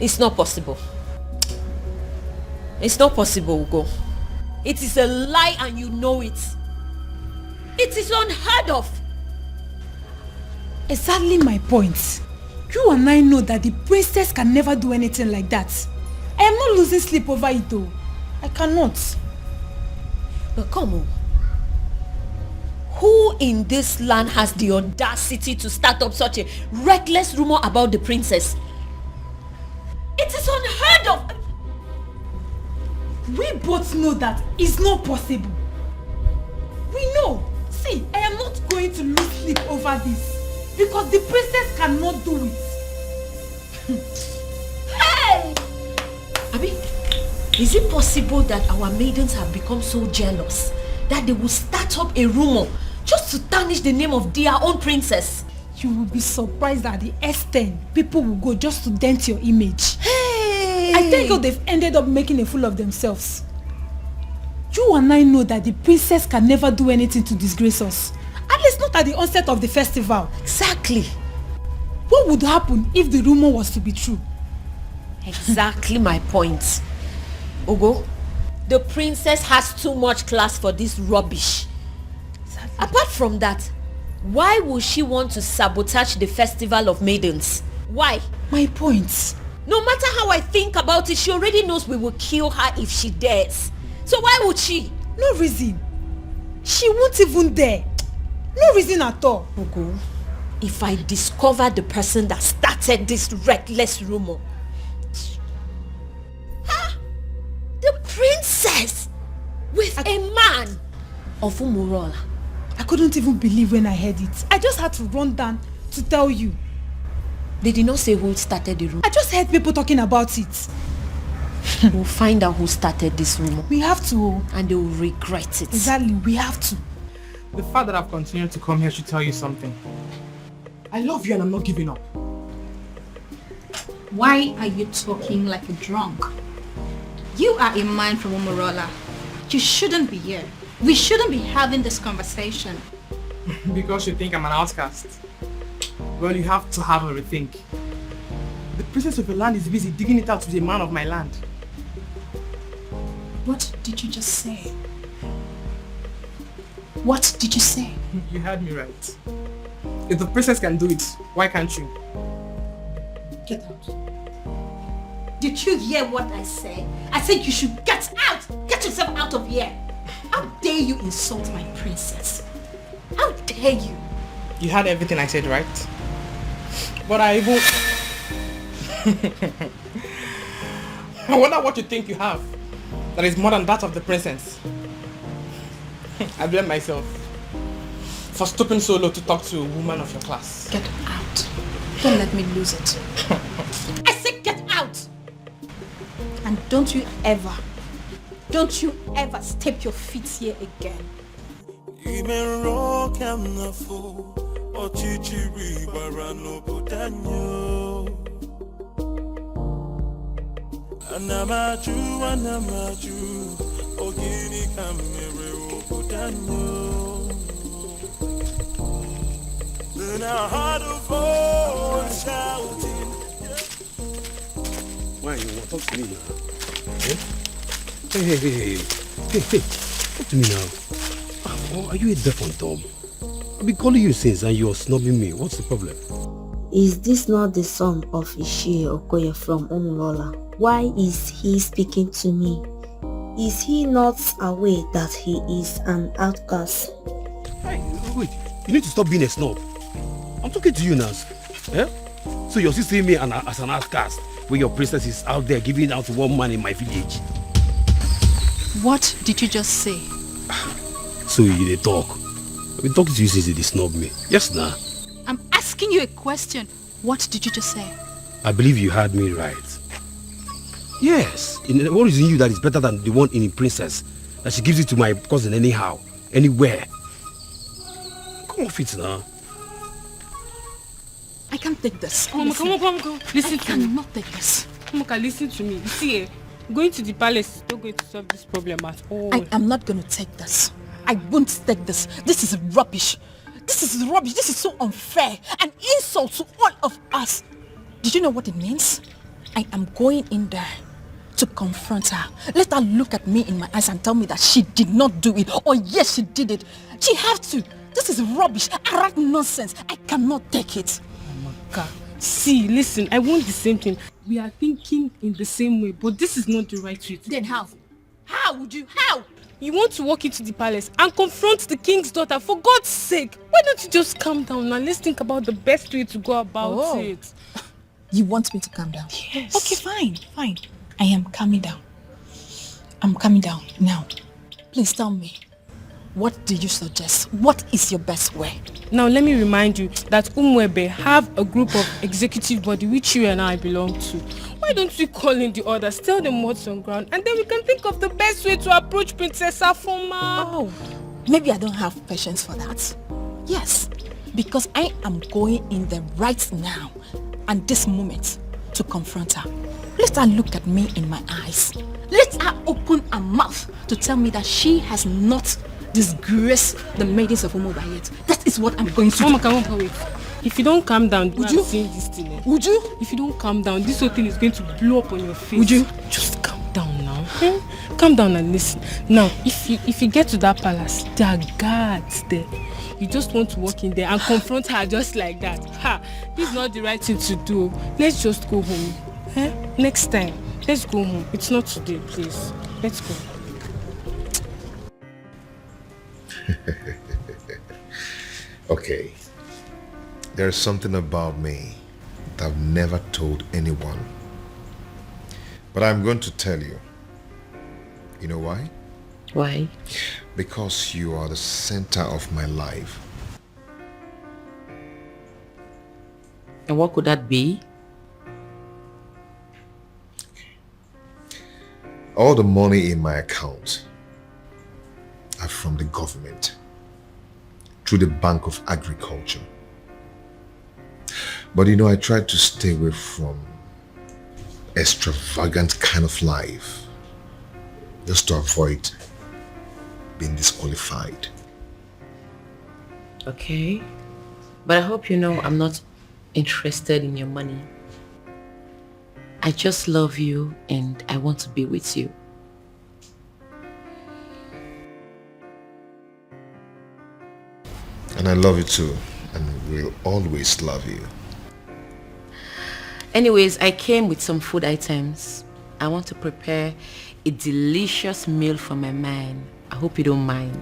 It's not possible. It's not possible, Ugo. It is a lie and you know it. It is unheard of. Exactly my point. You and I know that the princess can never do anything like that. I am not losing sleep over it though. I cannot. But come on. Who in this land has the audacity to start up such a reckless rumor about the princess? It is unheard of. We both know that it's not possible. We know. See, I am not going to lose sleep over this. Because the princess cannot do it. Hey! Abi, is it possible that our maidens have become so jealous that they will start up a rumor just to tarnish the name of their own princess? You will be surprised at the extent people will go just to dent your image. Hey! I think they've ended up making a fool of themselves. You and I know that the princess can never do anything to disgrace us. At least not at the onset of the festival. Exactly. What would happen if the rumor was to be true? Exactly my point. Ugo, the princess has too much class for this rubbish. Exactly. Apart from that, why would she want to sabotage the festival of maidens? Why? My point. No matter how I think about it, she already knows we will kill her if she dares. So why would she? No reason. She won't even dare. No reason at all. Ugo, if I discover the person that started this reckless rumor. The princess with a man of Umorala. I couldn't even believe when I heard it. I just had to run down to tell you. They did not say who started the rumor. I just heard people talking about it. We'll find out who started this rumor. We have to. And they will regret it. Exactly, we have to. The fact that I've continued to come here should tell you something. I love you and I'm not giving up. Why are you talking like a drunk? You are a man from Umorala. You shouldn't be here. We shouldn't be having this conversation. Because you think I'm an outcast. Well, you have to have a rethink. The princess of your land is busy digging it out with a man of my land. What did you just say? What did you say? You heard me right. If the princess can do it, why can't you? Get out. Did you hear what I said? I said you should get out! Get yourself out of here! How dare you insult my princess? How dare you? You heard everything I said, right? But I even... I wonder what you think you have that is more than that of the princess. I blame myself for stooping so low to talk to a woman of your class. Get out. Don't let me lose it. I said get out! And don't you ever step your feet here again. Anamaju, ogini kamere obudanyo. Then I heard a voice shouting. Why you want to talk to me now? Eh? Hey, talk to me now. Oh, are you a deaf and dumb? I've been calling you since and you're snubbing me. What's the problem? Is this not the son of Ishie Okoye from Umorala? Why is he speaking to me? Is he not aware that he is an outcast? Hey, wait, you need to stop being a snob. I'm talking to you now. Eh? So you're still seeing me as an outcast when your princess is out there giving out to one man in my village. What did you just say? So you dey talk. I've been talking to you since you snub me. Yes, nah. I'm asking you a question. What did you just say? I believe you heard me right. Yes. What is in you that is better than the one in the princess? That she gives it to my cousin anyhow, anywhere. Come off it now. I can't take this. Come on. Listen to me. I cannot take this. Moka, listen to me. You see, going to the palace is not going to solve this problem at all. I am not going to take this. I won't take this. This is rubbish. This is rubbish. This is so unfair. An insult to all of us. Did you know what it means? I am going in there to confront her. Let her look at me in my eyes and tell me that she did not do it. Or yes, she did it. She has to. This is rubbish. Arrant nonsense. I cannot take it. Moka, see, listen, I want the same thing. We are thinking in the same way, but this is not the right way. Then how? How would you? How? You want to walk into the palace and confront the king's daughter, for God's sake. Why don't you just calm down and let's think about the best way to go about it. You want me to calm down? Yes. Okay, fine. I am calming down. I'm calming down now. Please tell me, what do you suggest? What is your best way? Now let me remind you that Umwebe have a group of executive body which you and I belong to. Why don't we call in the others, tell them what's on ground, and then we can think of the best way to approach Princess Afoma. Oh, maybe I don't have patience for that. Yes, because I am going in there right now and this moment to confront her. Let her look at me in my eyes. Let her open her mouth to tell me that she has not disgraced the maidens of Umorala yet. That is what I'm going to do. Mama, wait. If you don't calm down, would you? This thing, Would you? If you don't calm down, this whole thing is going to blow up on your face. Would you? Just calm down now. Calm down and listen. Now, if you get to that palace, there are guards there. You just want to walk in there and confront her just like that. This is not the right thing to do. Let's just go home. Next time, let's go home. It's not today, please. Let's go. Okay. There's something about me that I've never told anyone. But I'm going to tell you. You know why? Why? Because you are the center of my life. And what could that be? All the money in my account are from the government through the Bank of Agriculture. But you know, I tried to stay away from extravagant kind of life just to avoid being disqualified. Okay. But I hope you know I'm not interested in your money. I just love you and I want to be with you. And I love you too, and will always love you. Anyways, I came with some food items. I want to prepare a delicious meal for my man. I hope you don't mind.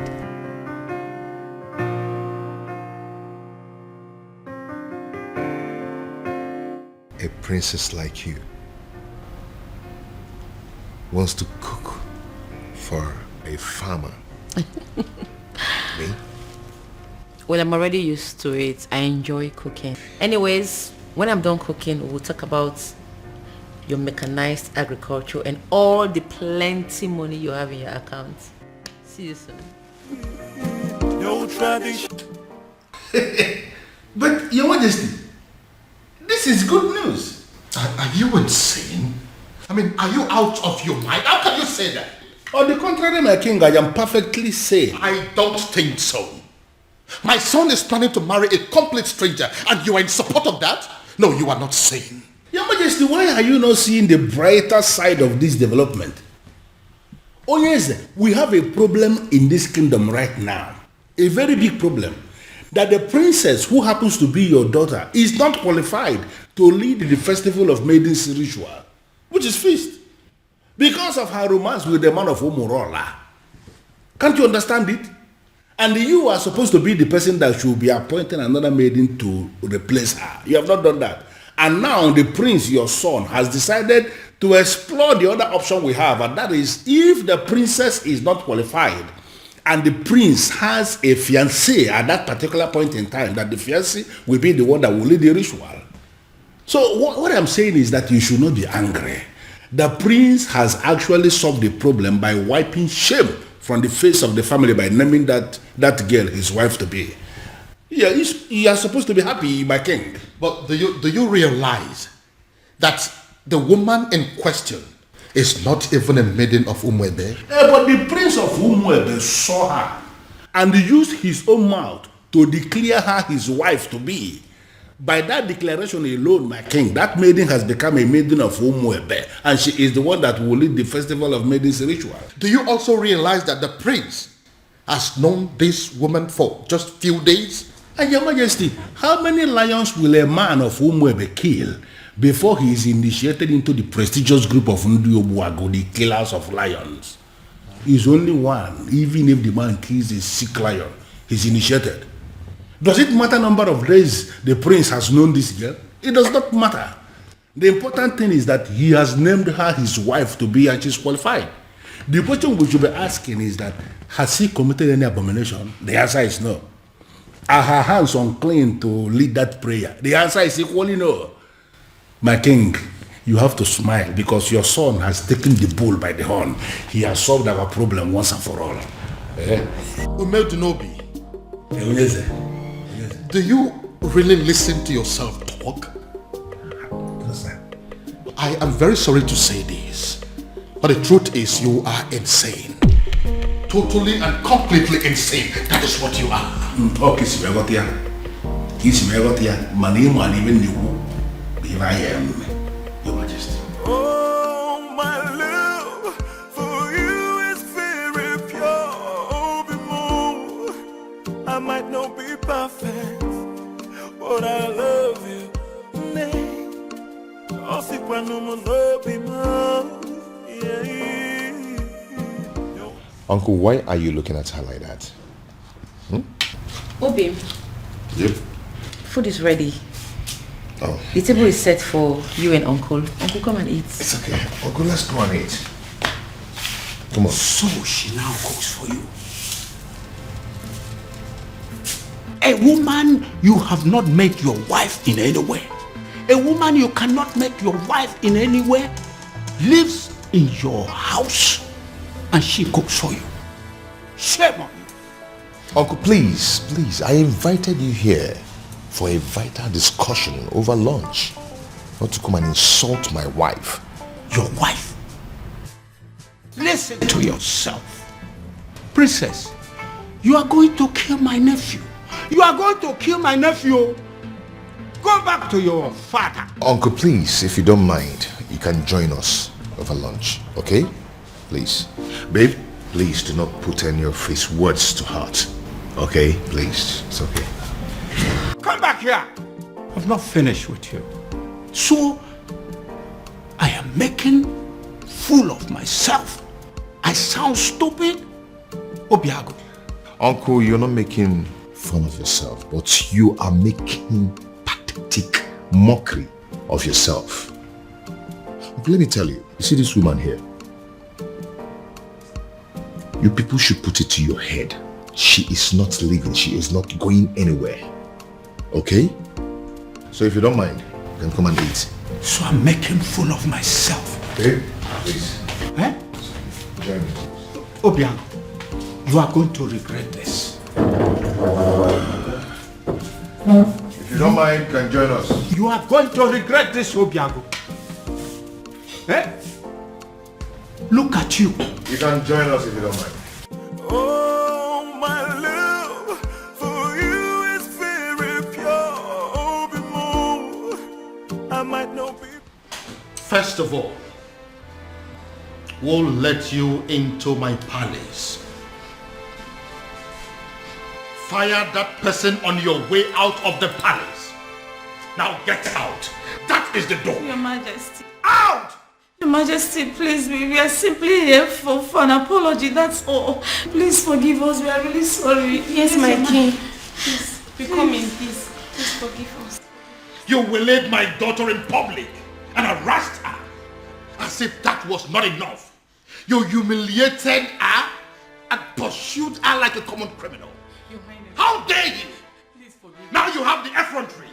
A princess like you wants to cook for a farmer. Me? Well, I'm already used to it. I enjoy cooking. Anyways, when I'm done cooking, we'll talk about your mechanized agriculture and all the plenty money you have in your account. See you soon. No tradition. But, Your Majesty, this is good news. Are you insane? I mean, are you out of your mind? How can you say that? On the contrary, my king, I am perfectly sane. I don't think so. My son is planning to marry a complete stranger and you are in support of that? No, you are not sane. Your Majesty, why are you not seeing the brighter side of this development? Oh yes, we have a problem in this kingdom right now. A very big problem. That the princess who happens to be your daughter is not qualified to lead the festival of Maidens ritual, which is feast, because of her romance with the man of Umorala. Can't you understand it? And you are supposed to be the person that should be appointing another maiden to replace her. You have not done that. And now the prince, your son, has decided to explore the other option we have, and that is if the princess is not qualified and the prince has a fiancé at that particular point in time, that the fiancé will be the one that will lead the ritual. So what I'm saying is that you should not be angry. The prince has actually solved the problem by wiping shame from the face of the family by naming that girl his wife to be. Yeah, you are supposed to be happy, my king. But do you realize that the woman in question is not even a maiden of Umwebe? But the prince of Umwebe saw her and used his own mouth to declare her his wife to be. By that declaration alone, my king, that maiden has become a maiden of Umwebe, and she is the one that will lead the festival of Maidens ritual. Do you also realize that the prince has known this woman for just few days? And Your Majesty, how many lions will a man of Umwebe kill before he is initiated into the prestigious group of Ndiobuago, the killers of lions? He's only one. Even if the man kills a sick lion, he's initiated. Does it matter number of days the prince has known this girl? It does not matter. The important thing is that he has named her his wife to be, and she's qualified. The question we should be asking is that, has he committed any abomination? The answer is no. Are her hands unclean to lead that prayer? The answer is equally no. My king, you have to smile because your son has taken the bull by the horn. He has solved our problem once and for all. Umedunobi, do you really listen to yourself talk? I am very sorry to say this, but the truth is you are insane. Totally and completely insane. That is what you are. Okay, here I am, Your Majesty. Oh, my love for you is very pure. Oh, be more. I might not be perfect, but I love you. Uncle, why are you looking at her like that? Obi. Yep. Food is ready. Oh. The table is set for you and Uncle. Uncle, come and eat. It's okay. Uncle, let's go and eat. Come on. So she now cooks for you. A woman you have not made your wife in any way. A woman you cannot make your wife in any way lives in your house and she cooks for you. Shame on you. Uncle, please, I invited you here for a vital discussion over lunch. Not to come and insult my wife. Your wife? Listen to yourself. Princess, you are going to kill my nephew. You are going to kill my nephew. Go back to your father. Uncle, please, if you don't mind, you can join us over lunch, okay? Please. Babe, please do not put any of his words to heart. Okay? Please. It's okay. Come back here. I've not finished with you. So, I am making fool of myself. I sound stupid? Obiago. Uncle, you're not making fun of yourself, but you are making pathetic mockery of yourself. Uncle, let me tell you, you see this woman here? You people should put it to your head. She is not leaving. She is not going anywhere. Okay? So if you don't mind, then come and eat. So I'm making fool of myself. Babe, please. Eh? Join me. Obiago, you are going to regret this. If you don't mind, you can join us. You are going to regret this, Obiago. Eh? Look at you. You can join us if you don't mind. Oh, my love for you is very pure. Oh, be more. I might not be. First of all, we'll let you into my palace. Fire that person on your way out of the palace. Now get out. That is the door. Your Majesty. Out! Your Majesty, please, we are simply here for an apology, that's all. Please forgive us, we are really sorry. Yes, my king. Please, we come in peace. Please forgive us. You waylaid my daughter in public and harassed her as if that was not enough. You humiliated her and pursued her like a common criminal. Your Highness. How dare you? Please forgive Now you have the effrontery,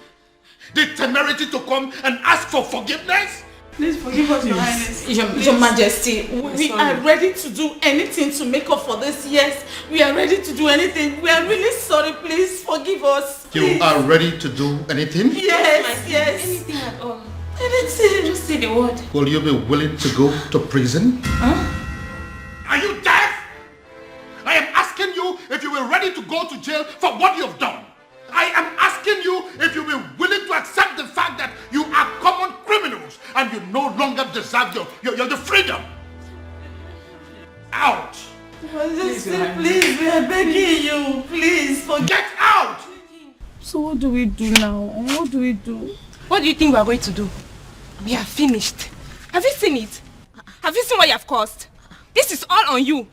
the temerity to come and ask for forgiveness? Please forgive us, Your Highness. Your Majesty, we are ready to do anything to make up for this. Yes, we are ready to do anything. We are really sorry. Please forgive us. Please. You are ready to do anything? Yes. Anything at all. Anything. Just say the word. Will you be willing to go to prison? Huh? Are you deaf? I am asking you if you were ready to go to jail for what you have done. I am asking you if you were willing to accept the fact that you are common criminals and you no longer deserve your freedom. Out! Majesty, please, we are begging you. Please, get out! So what do we do now? What do we do? What do you think we are going to do? We are finished. Have you seen it? Have you seen what you have caused? This is all on you.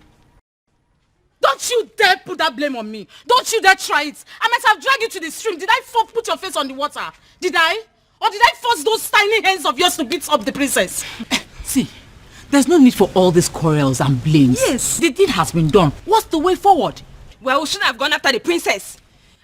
Don't you dare put that blame on me. Don't you dare try it. I might have dragged you to the stream. Did I put your face on the water? Did I? Or did I force those tiny hands of yours to beat up the princess? See, there's no need for all these quarrels and blames. Yes. The deed has been done. What's the way forward? Well, we shouldn't have gone after the princess.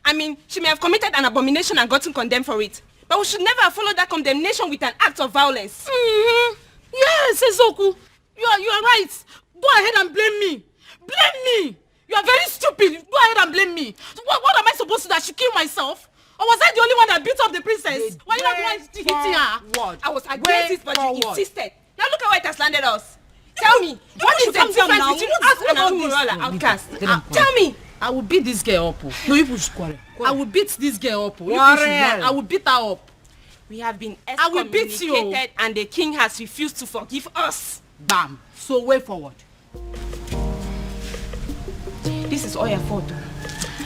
I mean, she may have committed an abomination and gotten condemned for it. But we should never have followed that condemnation with an act of violence. Mm-hmm. Yes, Ezoku. You are right. Go ahead and blame me. Blame me. You are very stupid. Go ahead and blame me. What am I supposed to do? I should kill myself? Or was I the only one that beat up the princess? Why you not the one hitting her? I was against it, but you insisted. Now look at where it has landed us. Tell me, what is the difference between us and an Umorala outcast? Tell me. I will beat this girl up. No, you push quarrel. I will beat this girl up. I will beat her up. We have been I will beat you. excommunicated and the king has refused to forgive us. Bam. So way forward. This is all your fault.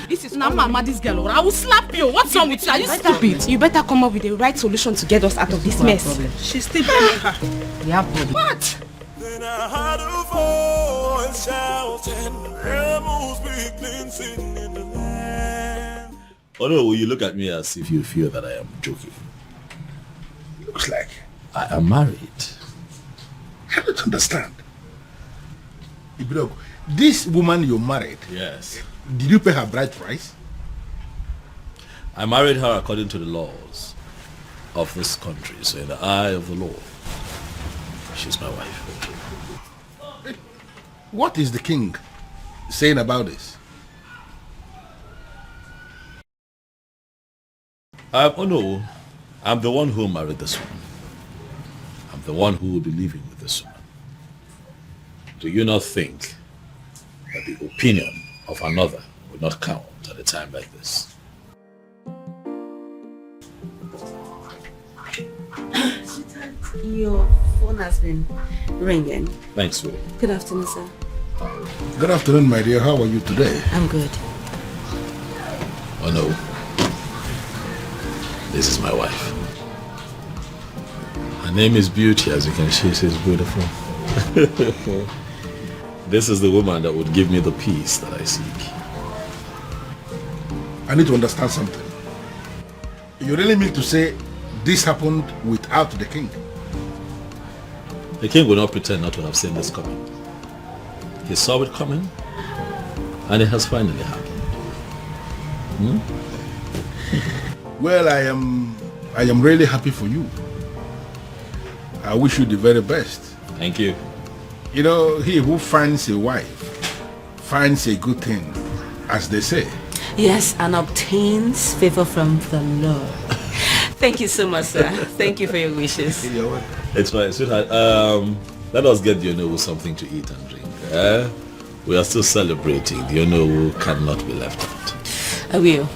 This is now mama, this girl. I will slap you. What's wrong with you? Are you stupid? You better come up with the right solution to get us out of this mess. She's still blaming her. We have problem. What? Then I heard a voice shouting, rebels begin singing in the land. Oh no, you look at me as if you feel that I am joking. Looks like I am married. I don't understand. Ibrogo, this woman you married, yes. Did you pay her bride price? I married her according to the laws of this country, so in the eye of the law. She's my wife. What is the king saying about this? Oh no, I'm the one who married this woman. I'm the one who will be living with this woman. Do you not think that the opinion of another will not count at a time like this? Your phone has been ringing. Thanks, sweetie. Good afternoon, sir. Good afternoon, my dear. How are you today? I'm good. Oh no. This is my wife. Her name is Beauty, as you can see, she's beautiful. This is the woman that would give me the peace that I seek. I need to understand something. You really mean to say this happened without the king? The king will not pretend not to have seen this coming. He saw it coming, and it has finally happened. Well, I am really happy for you. I wish you the very best. Thank you. You know, he who finds a wife finds a good thing, as they say. Yes, and obtains favor from the Lord. Thank you so much, sir. Thank you for your wishes. It's fine, sweetheart. Let us get the Onowu something to eat and drink. We are still celebrating. The Onowu cannot be left out. I will.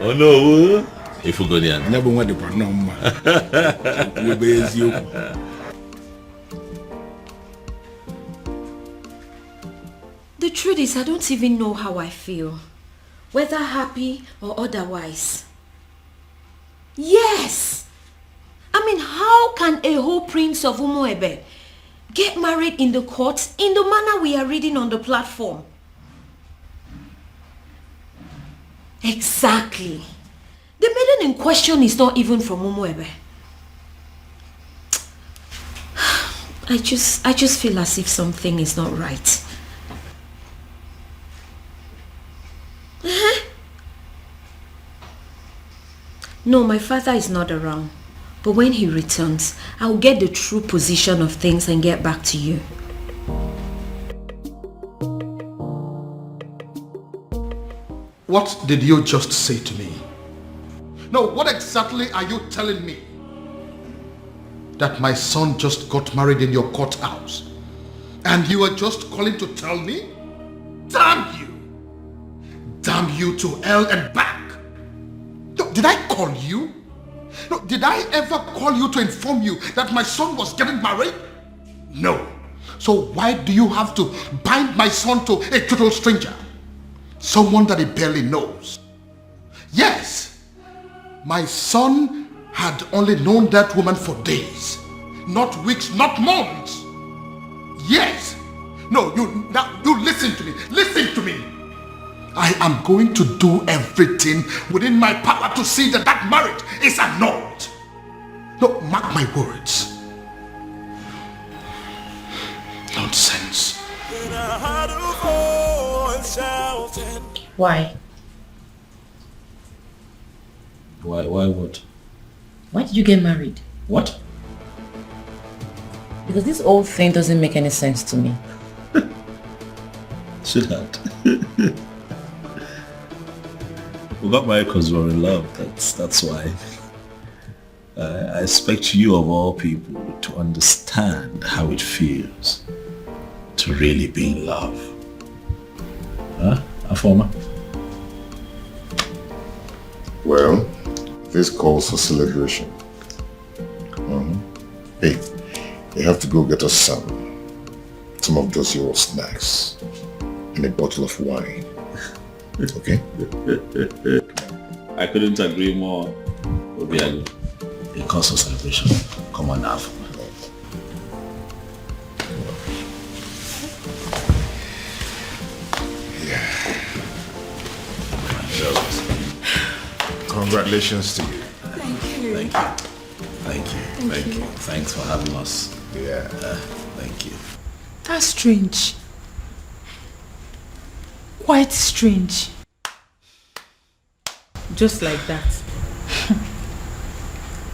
Onowu, if you go there. The truth is, I don't even know how I feel. Whether happy or otherwise. Yes! I mean, how can a whole prince of Umuebe get married in the courts in the manner we are reading on the platform? Exactly. The maiden in question is not even from Umuebe. I just feel as if something is not right. No, my father is not around. But when he returns, I'll get the true position of things and get back to you. What did you just say to me? No, what exactly are you telling me? That my son just got married in your courthouse, and you are just calling to tell me? Damn you! Damn you to hell and back! No, did I call you? No, did I ever call you to inform you that my son was getting married? No. So why do you have to bind my son to a total stranger? Someone that he barely knows. Yes, my son had only known that woman for days, not weeks, not months. Yes. No, you listen to me. Listen to me. I am going to do everything within my power to see that that marriage is annulled. No, mark my words. Nonsense. Why? Why what? Why did you get married? What? Because this whole thing doesn't make any sense to me. Sweetheart. We got married because we were in love. That's why. I expect you of all people to understand how it feels to really be in love. Huh, Afoma? Well, this calls for celebration. Hey, you have to go get us some of those your snacks and a bottle of wine. Okay? I couldn't agree more. Obiago. It calls for celebration. Come on now. Congratulations to you. Thank you. Thank you. Thanks for having us. Yeah. Thank you. That's strange. Quite strange. Just like that.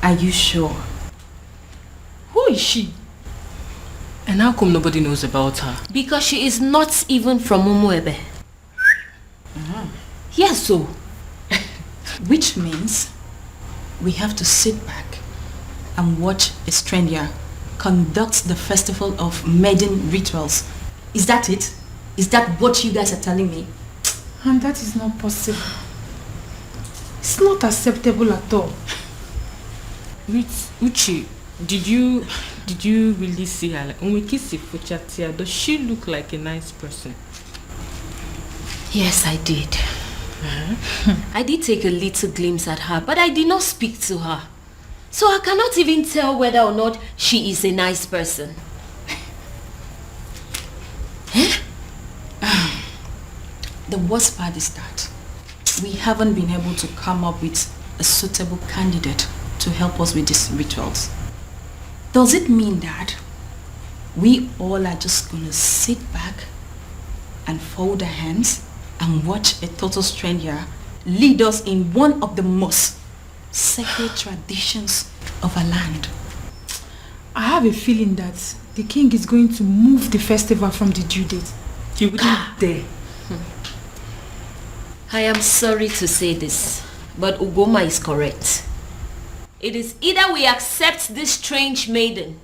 Are you sure? Who is she? And how come nobody knows about her? Because she is not even from Umuebe. Yes, so. Which means we have to sit back and watch a stranger conduct the festival of Maiden rituals. Is that it? Is that what you guys are telling me? And that is not possible. It's not acceptable at all. Uchi, did you really see her? Like, when we kiss Fuchatia, does she look like a nice person? Yes, I did. I did take a little glimpse at her, but I did not speak to her. So I cannot even tell whether or not she is a nice person. The worst part is that we haven't been able to come up with a suitable candidate to help us with these rituals. Does it mean that we all are just gonna sit back and fold our hands and watch a total stranger lead us in one of the most sacred traditions of our land? I have a feeling that the king is going to move the festival from the due date. He wouldn't dare. I am sorry to say this, but Ugoma is correct. It is either we accept this strange maiden,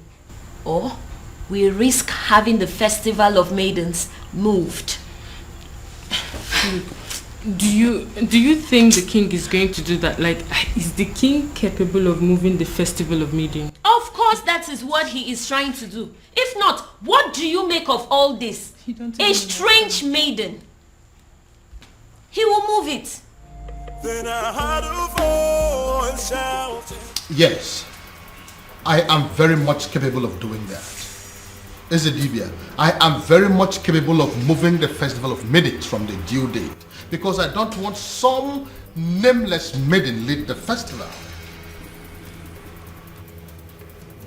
or we risk having the festival of maidens moved. Do you think the king is going to do that? Like, is the king capable of moving the festival of Maiden? Of course that is what he is trying to do. If not, what do you make of all this? A strange maiden. He will move it. Then I heard a voice shouting. Yes, I am very much capable of doing that. Ezedibia, I am very much capable of moving the festival of Maidens from the due date, because I don't want some nameless maiden lead the festival.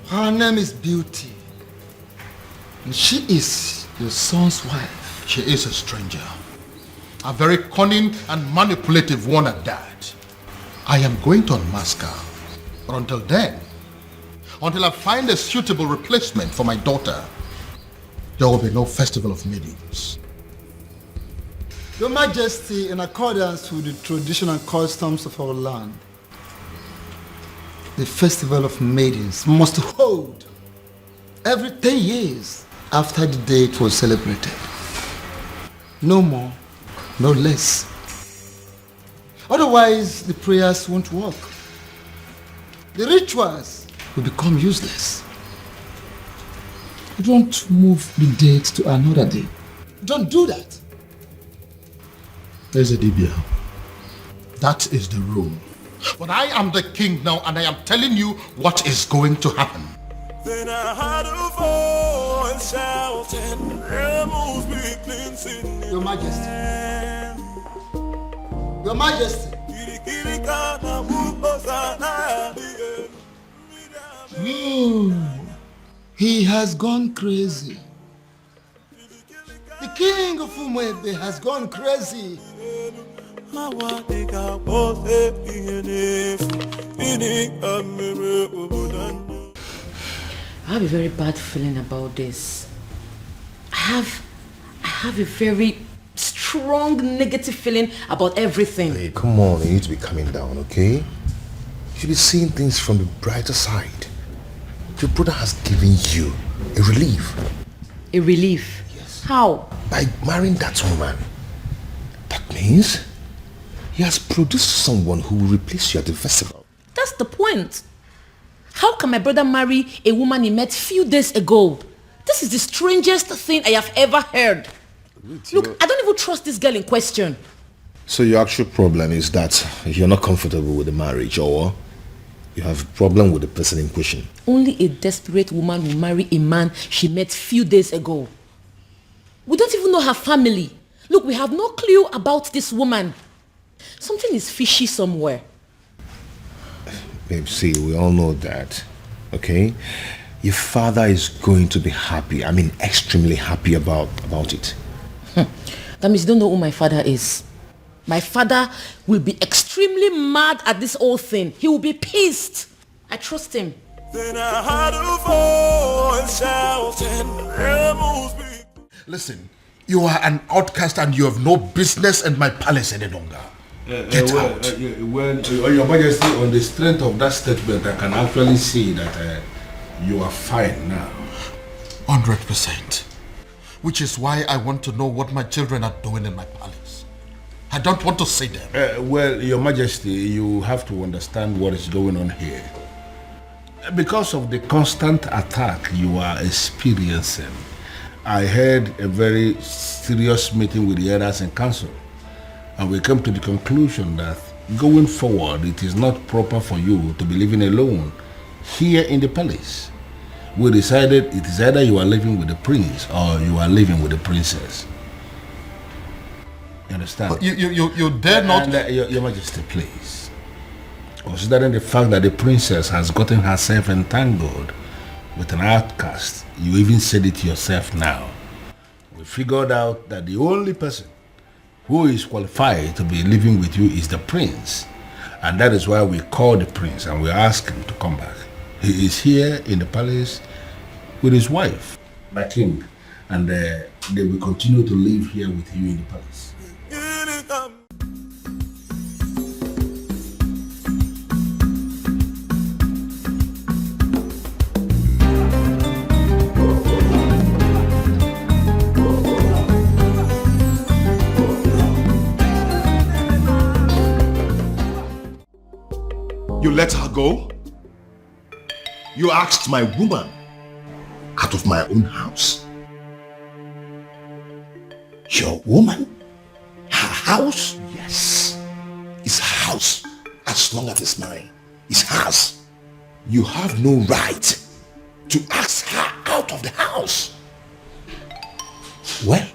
Her name is Beauty, and she is your son's wife. She is a stranger, a very cunning and manipulative one at that. I am going to unmask her, but until then, until I find a suitable replacement for my daughter, there will be no festival of Maidens. Your Majesty, in accordance with the traditional customs of our land, the festival of Maidens must hold every 10 years after the date was celebrated. No more, no less. Otherwise, the prayers won't work. The rituals will become useless. Don't move the date to another day. Don't do that. Ezedibia, that is the rule. But I am the king now, and I am telling you what is going to happen. Then I heard a voice shouting, "Rebels be cleansing." Your Majesty. Your Majesty. He has gone crazy. The king of Umwebe has gone crazy. I have a very bad feeling about this. I have a very strong negative feeling about everything. Hey, come on, you need to be calming down, okay? You should be seeing things from the brighter side. Your brother has given you a relief. A relief? Yes. How? By marrying that woman. That means he has produced someone who will replace you at the festival. That's the point. How can my brother marry a woman he met few days ago? This is the strangest thing I have ever heard. Look, I don't even trust this girl in question. So your actual problem is that you're not comfortable with the marriage, or you have a problem with the person in question? Only a desperate woman will marry a man she met few days ago. We don't even know her family. Look, we have no clue about this woman. Something is fishy somewhere. Babe, see, we all know that, okay? Your father is going to be happy. I mean, extremely happy about it. That means you don't know who my father is. My father will be extremely mad at this whole thing. He will be pissed. I trust him. Then I heard a voice shouting, "Rebels be." Listen, you are an outcast and you have no business in my palace any longer. Get out. Your Majesty, on the strength of that statement, I can actually see that you are fine now. 100%. Which is why I want to know what my children are doing in my palace. I don't want to see them. Well, Your Majesty, you have to understand what is going on here. Because of the constant attack you are experiencing, I had a very serious meeting with the elders in council, and we came to the conclusion that going forward, it is not proper for you to be living alone here in the palace. We decided it is either you are living with the prince or you are living with the princess. You understand? You dare not... Your Majesty, please. Considering the fact that the princess has gotten herself entangled with an outcast, you even said it yourself now. We figured out that the only person who is qualified to be living with you is the prince. And that is why we called the prince and we asked him to come back. He is here in the palace with his wife, my king, and they will continue to live here with you in the palace. You let her go? You asked my woman out of my own house. Your woman? Her house? Yes. It's her house. As long as it's mine, it's hers. You have no right to ask her out of the house. Well,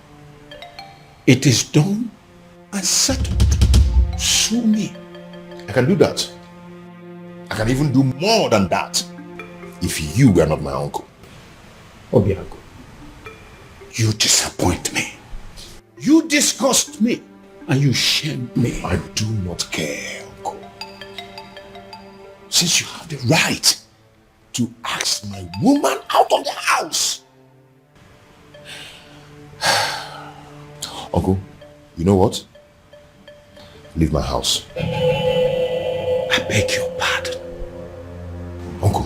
it is done and settled. Sue me. I can do that. I can even do more than that if you were not my uncle. Obiago, you disappoint me. You disgust me and you shame me. I do not care, uncle. Since you have the right to ask my woman out of the house. Uncle, you know what? Leave my house. I beg your pardon. Uncle,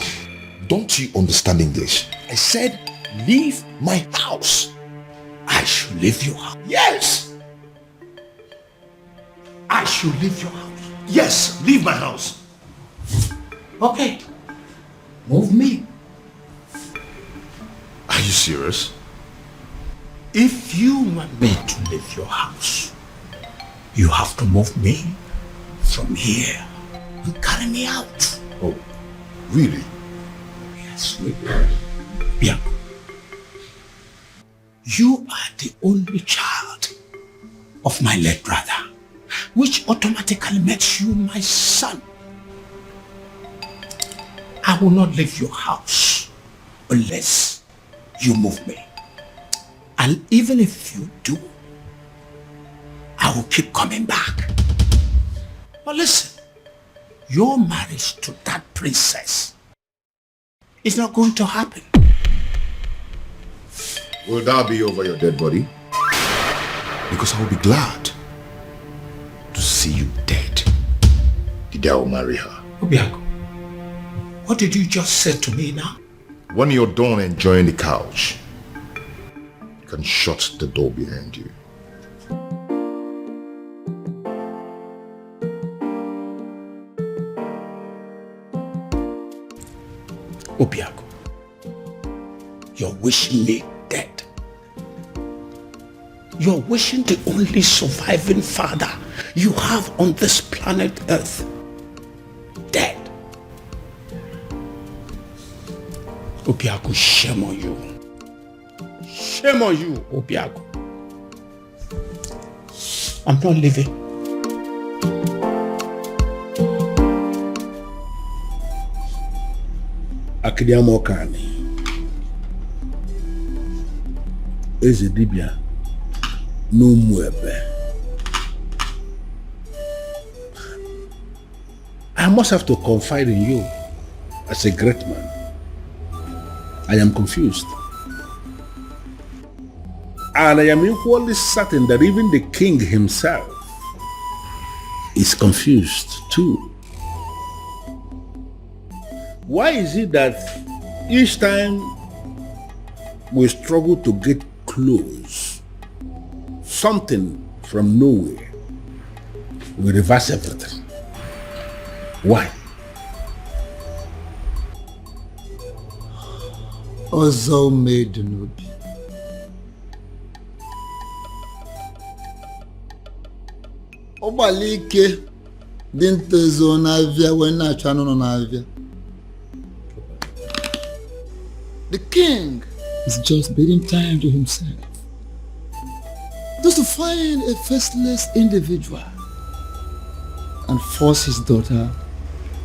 don't you understand English? I said, leave my house. I should leave your house. Yes! I should leave your house. Yes, leave my house. Okay. Move me. Are you serious? If you want me to leave your house, you have to move me from here and carry me out. Oh, really? Yes, really. Yeah. You are the only child of my late brother, which automatically makes you my son. I will not leave your house unless you move me. And even if you do, I will keep coming back. But listen, your marriage to that princess is not going to happen. Will that be over your dead body? Because I will be glad to see you dead. The day I will marry her. Obiago, what did you just say to me now? When you're done enjoying the couch, you can shut the door behind you. Obiago, you're wishing me dead. You're wishing the only surviving father you have on this planet Earth dead. Obiago, shame on you. Shame on you, Obiago. I'm not leaving. Akidiamokani. Eze dibia no muebe. I must have to confide in you. as a great man, I am confused. And I am equally certain that even the king himself is confused too. Why is it that each time we struggle to get close, something from nowhere will reverse everything? Why? Ọzọ Maiden. Ọgbali ike dị ntezo n'avịa wee na-achọ anụ nọ n'avịa. The king is just bidding time to himself, just to find a faceless individual and force his daughter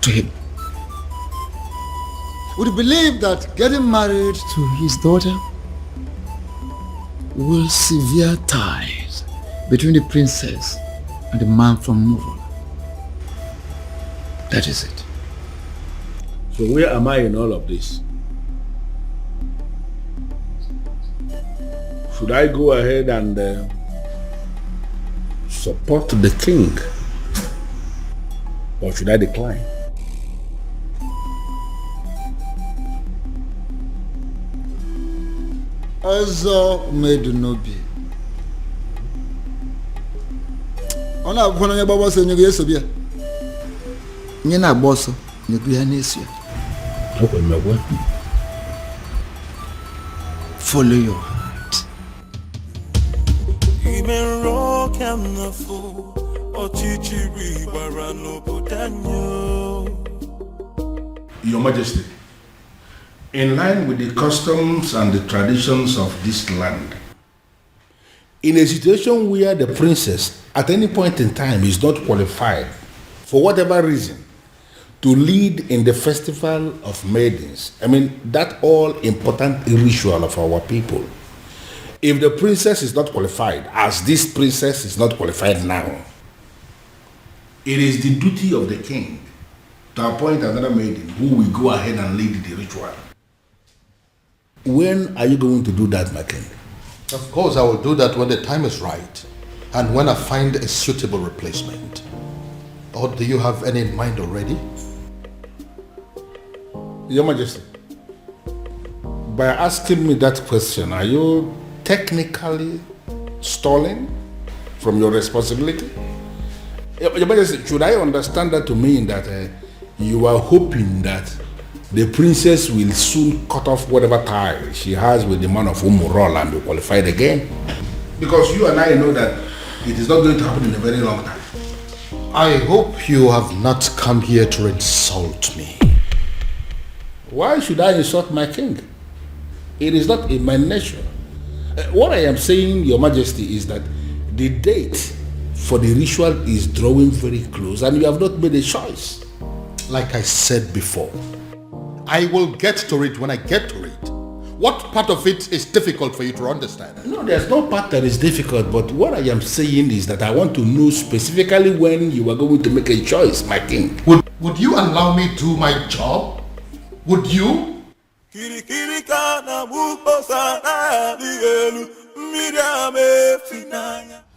to him. Would you believe that getting married to his daughter will sever ties between the princess and the man from Umorala? That is it. So where am I in all of this? Should I go ahead and support the king, or should I decline? Ọzọ Maiden n'obi. Ọ na-abụkwa na onye gbagba ọsọ nyego ya eso bịa. Onye na-agba ọsọ nyego ya na-eso ya. Follow your heart. Even rock and the fool, Ochichiri Barano Budanyo. Your Majesty, in line with the customs and the traditions of this land, in a situation where the princess at any point in time is not qualified, for whatever reason, to lead in the festival of maidens, I mean, that all important ritual of our people, if the princess is not qualified, as this princess is not qualified now, it is the duty of the king to appoint another maiden who will go ahead and lead the ritual. When are you going to do that, my king? Of course, I will do that when the time is right and when I find a suitable replacement. Or do you have any in mind already? Your Majesty, by asking me that question, are you technically stalling from your responsibility? Your Majesty, should I understand that to mean that you are hoping that the princess will soon cut off whatever tie she has with the man of Umorala and be qualified again? Because you and I know that it is not going to happen in a very long time. I hope you have not come here to insult me. Why should I insult my king? It is not in my nature. What I am saying, Your Majesty, is that the date for the ritual is drawing very close and you have not made a choice. Like I said before, I will get to it when I get to it. What part of it is difficult for you to understand? No, there's no part that is difficult, but what I am saying is that I want to know specifically when you are going to make a choice, my king. Would you allow me to do my job? Would you?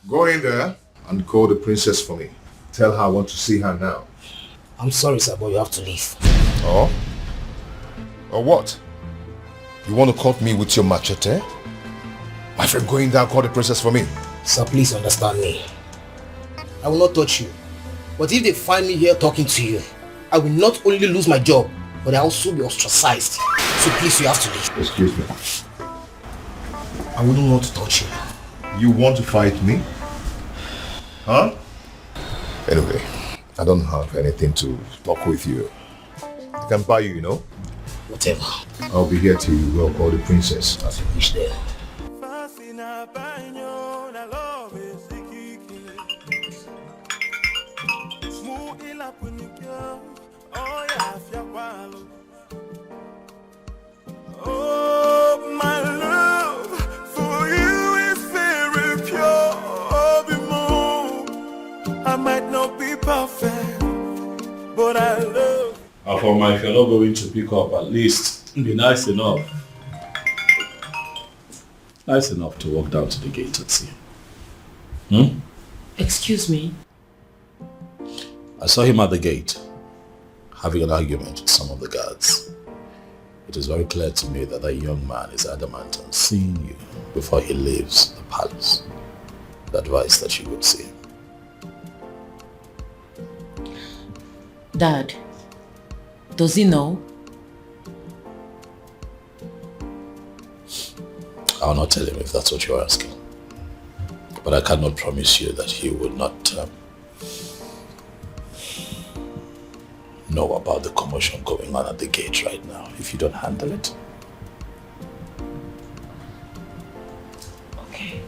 Go in there and call the princess for me. Tell her I want to see her now. I'm sorry, sir, but you have to leave. Oh? Or what? You want to cut me with your machete? My friend, go in there and call the princess for me. Sir, please understand me. I will not touch you. But if they find me here talking to you, I will not only lose my job, but I will also be ostracized. So please, you have to leave. Excuse me. I wouldn't want to touch you. You want to fight me? Huh? Anyway, I don't have anything to talk with you. I can buy you, you know? Whatever. I'll be here till you go call the princess. As you wish there. Oh, my love for you is very pure. I might not be perfect, but I love. Afoma, if you're not going to pick up, at least be nice enough. Nice enough to walk down to the gate and see him. Excuse me? I saw him at the gate, having an argument with some of the guards. It is very clear to me that that young man is adamant on seeing you before he leaves the palace. The advice that you would see him. Dad, does he know? I'll not tell him if that's what you're asking. But I cannot promise you that he would not know about the commotion going on at the gate right now if you don't handle it. Okay.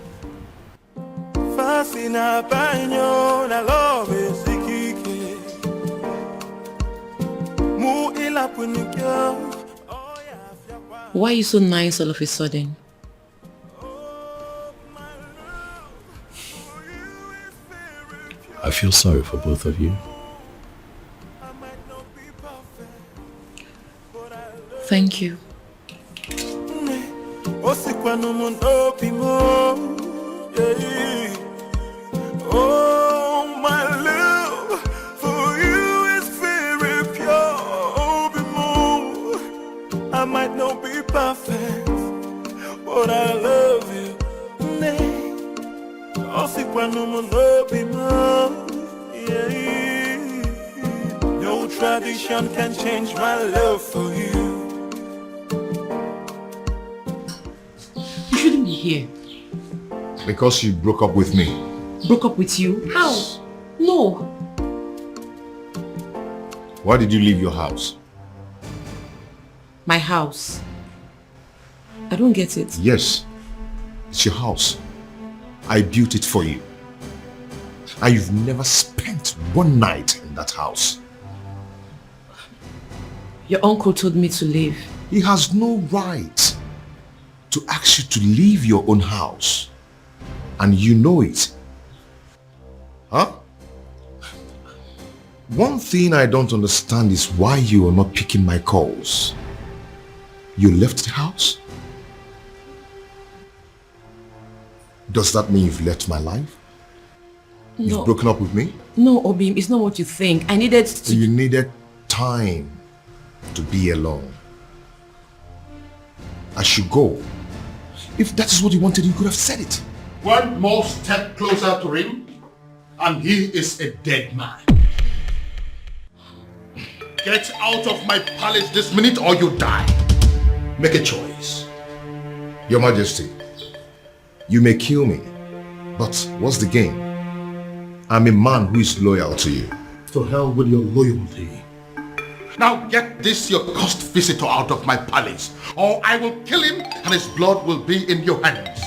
Why are you so nice all of a sudden? I feel sorry for both of you. Thank you. Oh, my love for you is very pure. I might not be perfect, but I love you. No tradition can change my love for you. You shouldn't be here. Because you broke up with me. Broke up with you? How? No. Why did you leave your house? My house. I don't get it. Yes, it's your house. I built it for you. And you've never spent one night in that house. Your uncle told me to leave. He has no right to ask you to leave your own house. And you know it. Huh? One thing I don't understand is why you are not picking my calls. You left the house? Does that mean you've left my life? No. You've broken up with me? No, Obim, it's not what you think. I needed to... You needed time to be alone. I should go. If that is what you wanted, you could have said it. One more step closer to him, and he is a dead man. Get out of my palace this minute or you die. Make a choice. Your Majesty, you may kill me, but what's the gain? I'm a man who is loyal to you. To hell with your loyalty. Now get this your cursed visitor out of my palace, or I will kill him and his blood will be in your hands.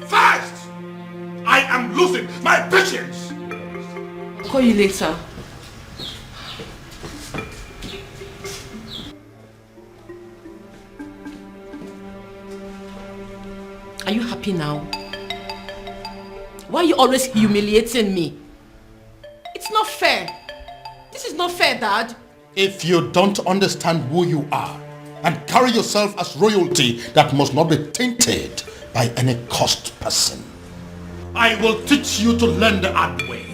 Fast! I am losing my patience! I'll call you later. Are you happy now? Why are you always humiliating me? It's not fair. This is not fair, Dad. If you don't understand who you are and carry yourself as royalty that must not be tainted by any cursed person, I will teach you to learn the hard way.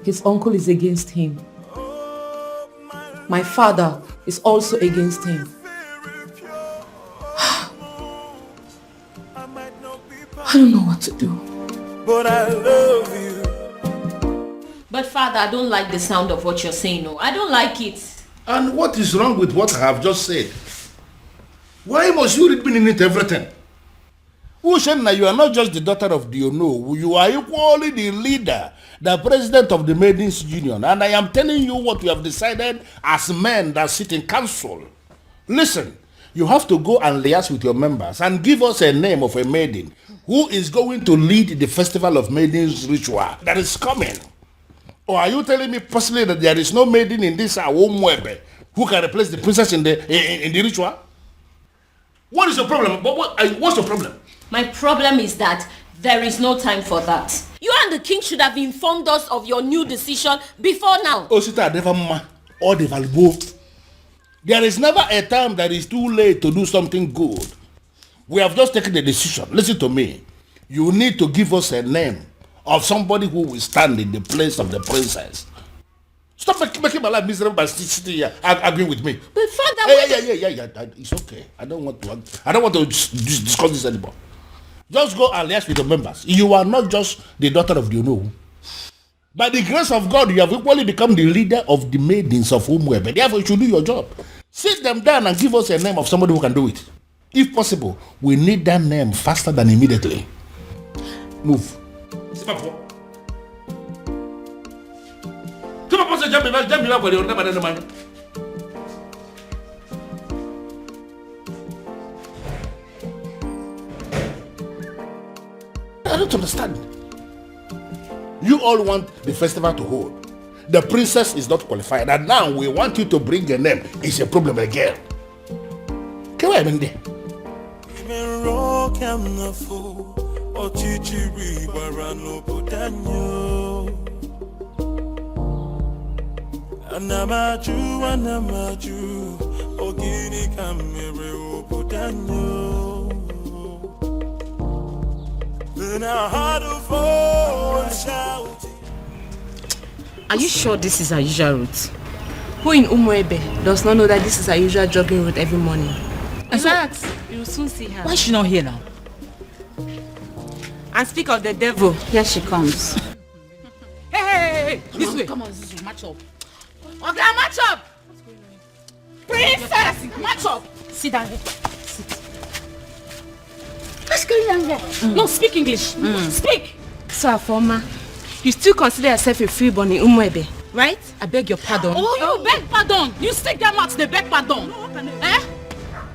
His uncle is against him. My father is also against him. I don't know what to do. But I love you. But Father, I don't like the sound of what you're saying. No, I don't like it. And what is wrong with what I have just said? Why must you read meaning into everything? Ushenna, you are not just the daughter of the Ono. You are equally the leader, the president of the Maidens Union. And I am telling you what we have decided as men that sit in council. Listen, you have to go and liaise with your members and give us a name of a maiden who is going to lead the festival of maidens ritual that is coming. Or are you telling me personally that there is no maiden in this Awomwebe who can replace the princess in the ritual? What is your problem? What's your problem? My problem is that there is no time for that. You and the king should have informed us of your new decision before now. Osita never or the both. There is never a time that is too late to do something good. We have just taken the decision. Listen to me. You need to give us a name of somebody who will stand in the place of the princess. Stop making my life miserable by sitting here arguing with me. But father, yeah. It's okay. I don't want to discuss this anymore. Just go and liaise with the members. You are not just the daughter of the Uno. By the grace of God, you have equally become the leader of the maidens of Umorala. Therefore, you should do your job. Sit them down and give us a name of somebody who can do it. If possible, we need that name faster than immediately. Move. I don't understand. You all want the festival to hold. The princess is not qualified, and now we want you to bring a name. It's a problem again. Come on, Mende. Anamaju, ogini kamere obudanyo. Then I had a voice shouting. Are you sure this is our usual route? Who in Umorala does not know that this is our usual jogging route every morning? In fact, you will soon see her. Why is she not here now? And speak of the devil, here she comes. Hey, this way. Come on, match up. Okay, match up. Princess, match up. Sit down here. Sit. What's going on there? No, speak English. Speak. So, Afoma, you still consider yourself a freeborn in Umorala, right? I beg your pardon. Oh, you beg pardon. You still get mouth to beg pardon. Eh?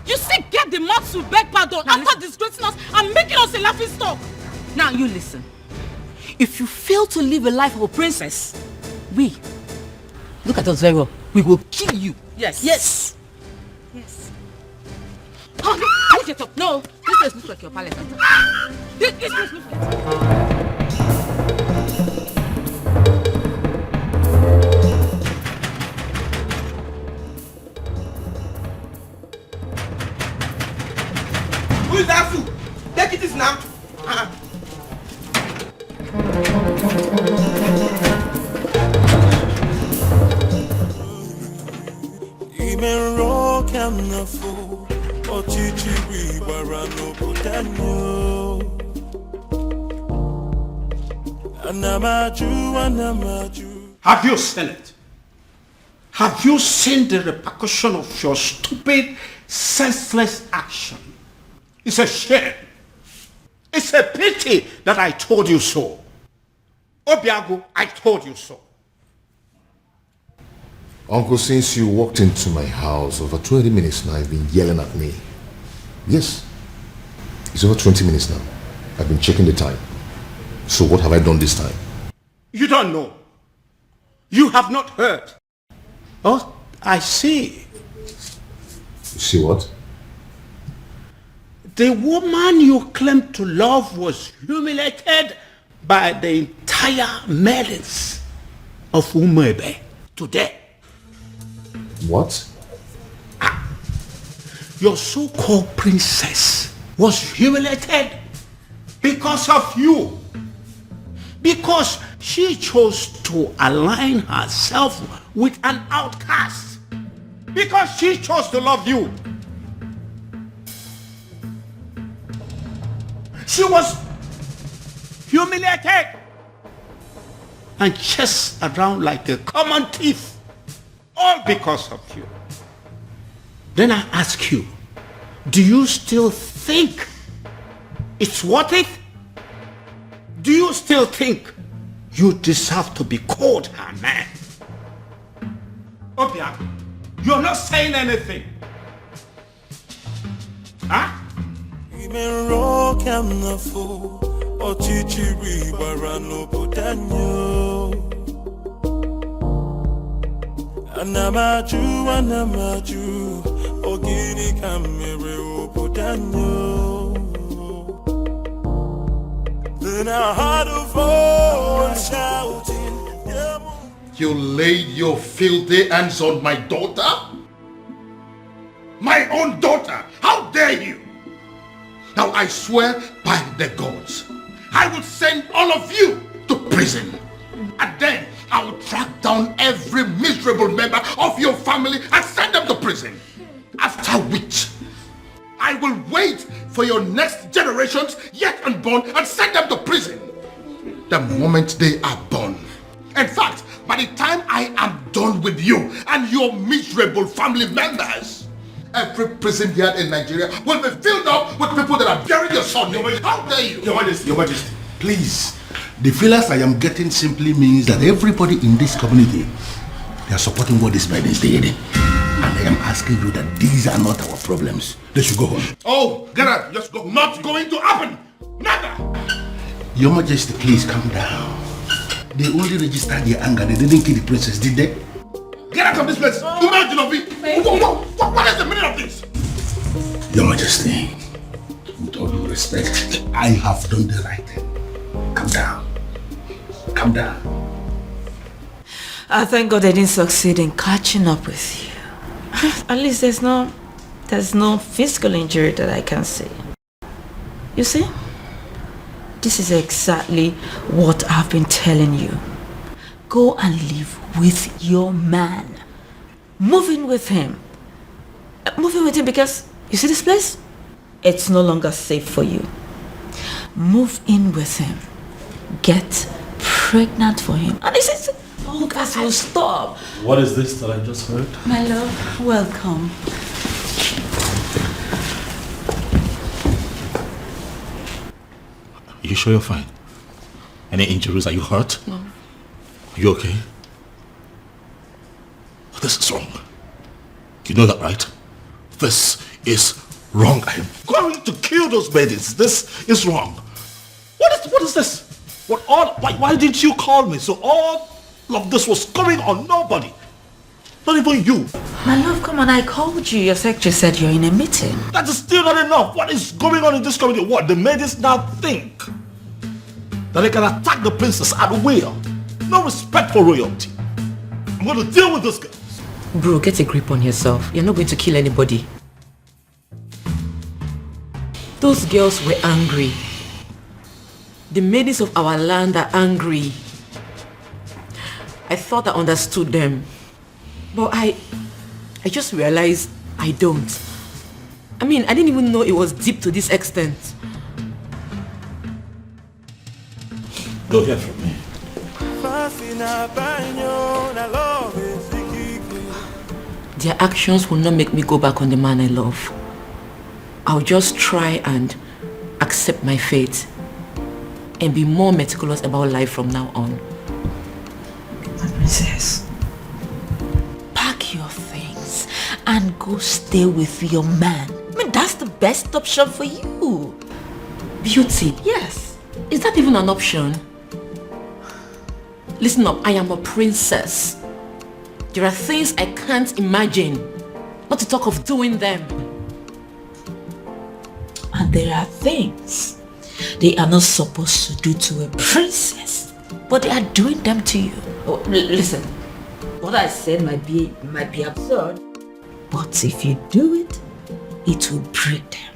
You still get the mouth to beg pardon after disgracing us and making us a laughing stock. Now you listen. If you fail to live a life of a princess, look at us very well. We will kill you. Yes. Yes. Oh, get up. No, this place looks like your palace. This place looks like... Who is that fool? Take it now. Have you seen it? Have you seen the repercussion of your stupid, senseless action? It's a shame. It's a pity that I told you so. Obiago, I told you so. Uncle, since you walked into my house over 20 minutes now, you've been yelling at me. Yes. It's over 20 minutes now. I've been checking the time. So what have I done this time? You don't know. You have not heard. Oh, I see. You see what? The woman you claim to love was humiliated by the entire Maidens of Umorala today. What? Your so-called princess was humiliated because of you. Because she chose to align herself with an outcast. Because she chose to love you. She was humiliated and chased around like a common thief, all because of you. Then I ask you, do you still think it's worth it? Do you still think you deserve to be called her man? Obia, you're not saying anything. Huh? Anamaju, Ogini kamere opodanyo. Then I heard a voice shouting, You laid your filthy hands on my daughter? My own daughter! How dare you! Now I swear by the gods, I will send all of you to prison. And then I will track down every miserable member of your family and send them to prison. After which, I will wait for your next generations yet unborn and send them to prison. The moment they are born. In fact, by the time I am done with you and your miserable family members, every prison yard in Nigeria will be filled up with people that are burying your son. How dare you? Your Majesty, please. The feelers I am getting simply means that everybody in this community, they are supporting what this Maidens did. And I am asking you that these are not our problems. They should go home. Oh, get out. Just go. Not going to happen. Never. Your Majesty, please calm down. They only registered their anger. They didn't kill the princess, did they? Get out of this place. What is the meaning of this? Your Majesty, with all due respect, I have done the right thing. Calm down. Calm down. I thank God I didn't succeed in catching up with you. At least there's no physical injury that I can see. You see? This is exactly what I've been telling you. Go and live with your man. Move in with him. Move in with him because, you see this place? It's no longer safe for you. Move in with him. Get pregnant for him. And this is, oh guys, will stop. What is this that I just heard? My love, welcome. You sure you're fine? Any injuries? Are you hurt? No. Are you okay? This is wrong. You know that, right? This is wrong. I am going to kill those maidens. This is wrong. What is this? Why didn't you call me? So all of this was going on nobody. Not even you. My love, come on, I called you. Your secretary said you're in a meeting. That is still not enough. What is going on in this community? What? The maidens now think that they can attack the princess at will. No respect for royalty. I'm going to deal with this girl. Bro, get a grip on yourself. You're not going to kill anybody. Those girls were angry. The maidens of our land are angry. I thought I understood them. But I just realized I don't. I mean, I didn't even know it was deep to this extent. Don't hear from me. Their actions will not make me go back on the man I love. I'll just try and accept my fate and be more meticulous about life from now on. My princess, pack your things and go stay with your man. I mean, that's the best option for you. Beauty? Yes. Is that even an option? Listen up, I am a princess. There are things I can't imagine, not to talk of doing them. And there are things they are not supposed to do to a princess, but they are doing them to you. Oh, listen, what I said might be absurd, but if you do it, it will break them.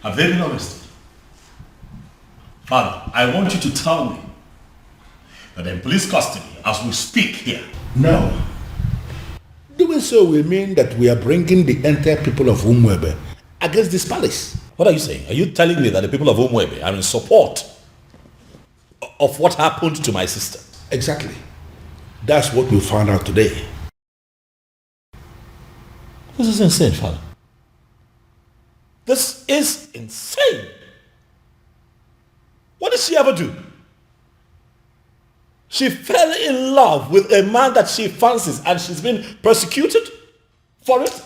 I'm very honest. Father, I want you to tell me that in police custody as we speak here. No. Doing so will mean that we are bringing the entire people of Umwebe against this palace. What are you saying? Are you telling me that the people of Umwebe are in support of what happened to my sister? Exactly. That's what we found out today. This is insane, Father. This is insane. What did she ever do? She fell in love with a man that she fancies and she's been persecuted for it?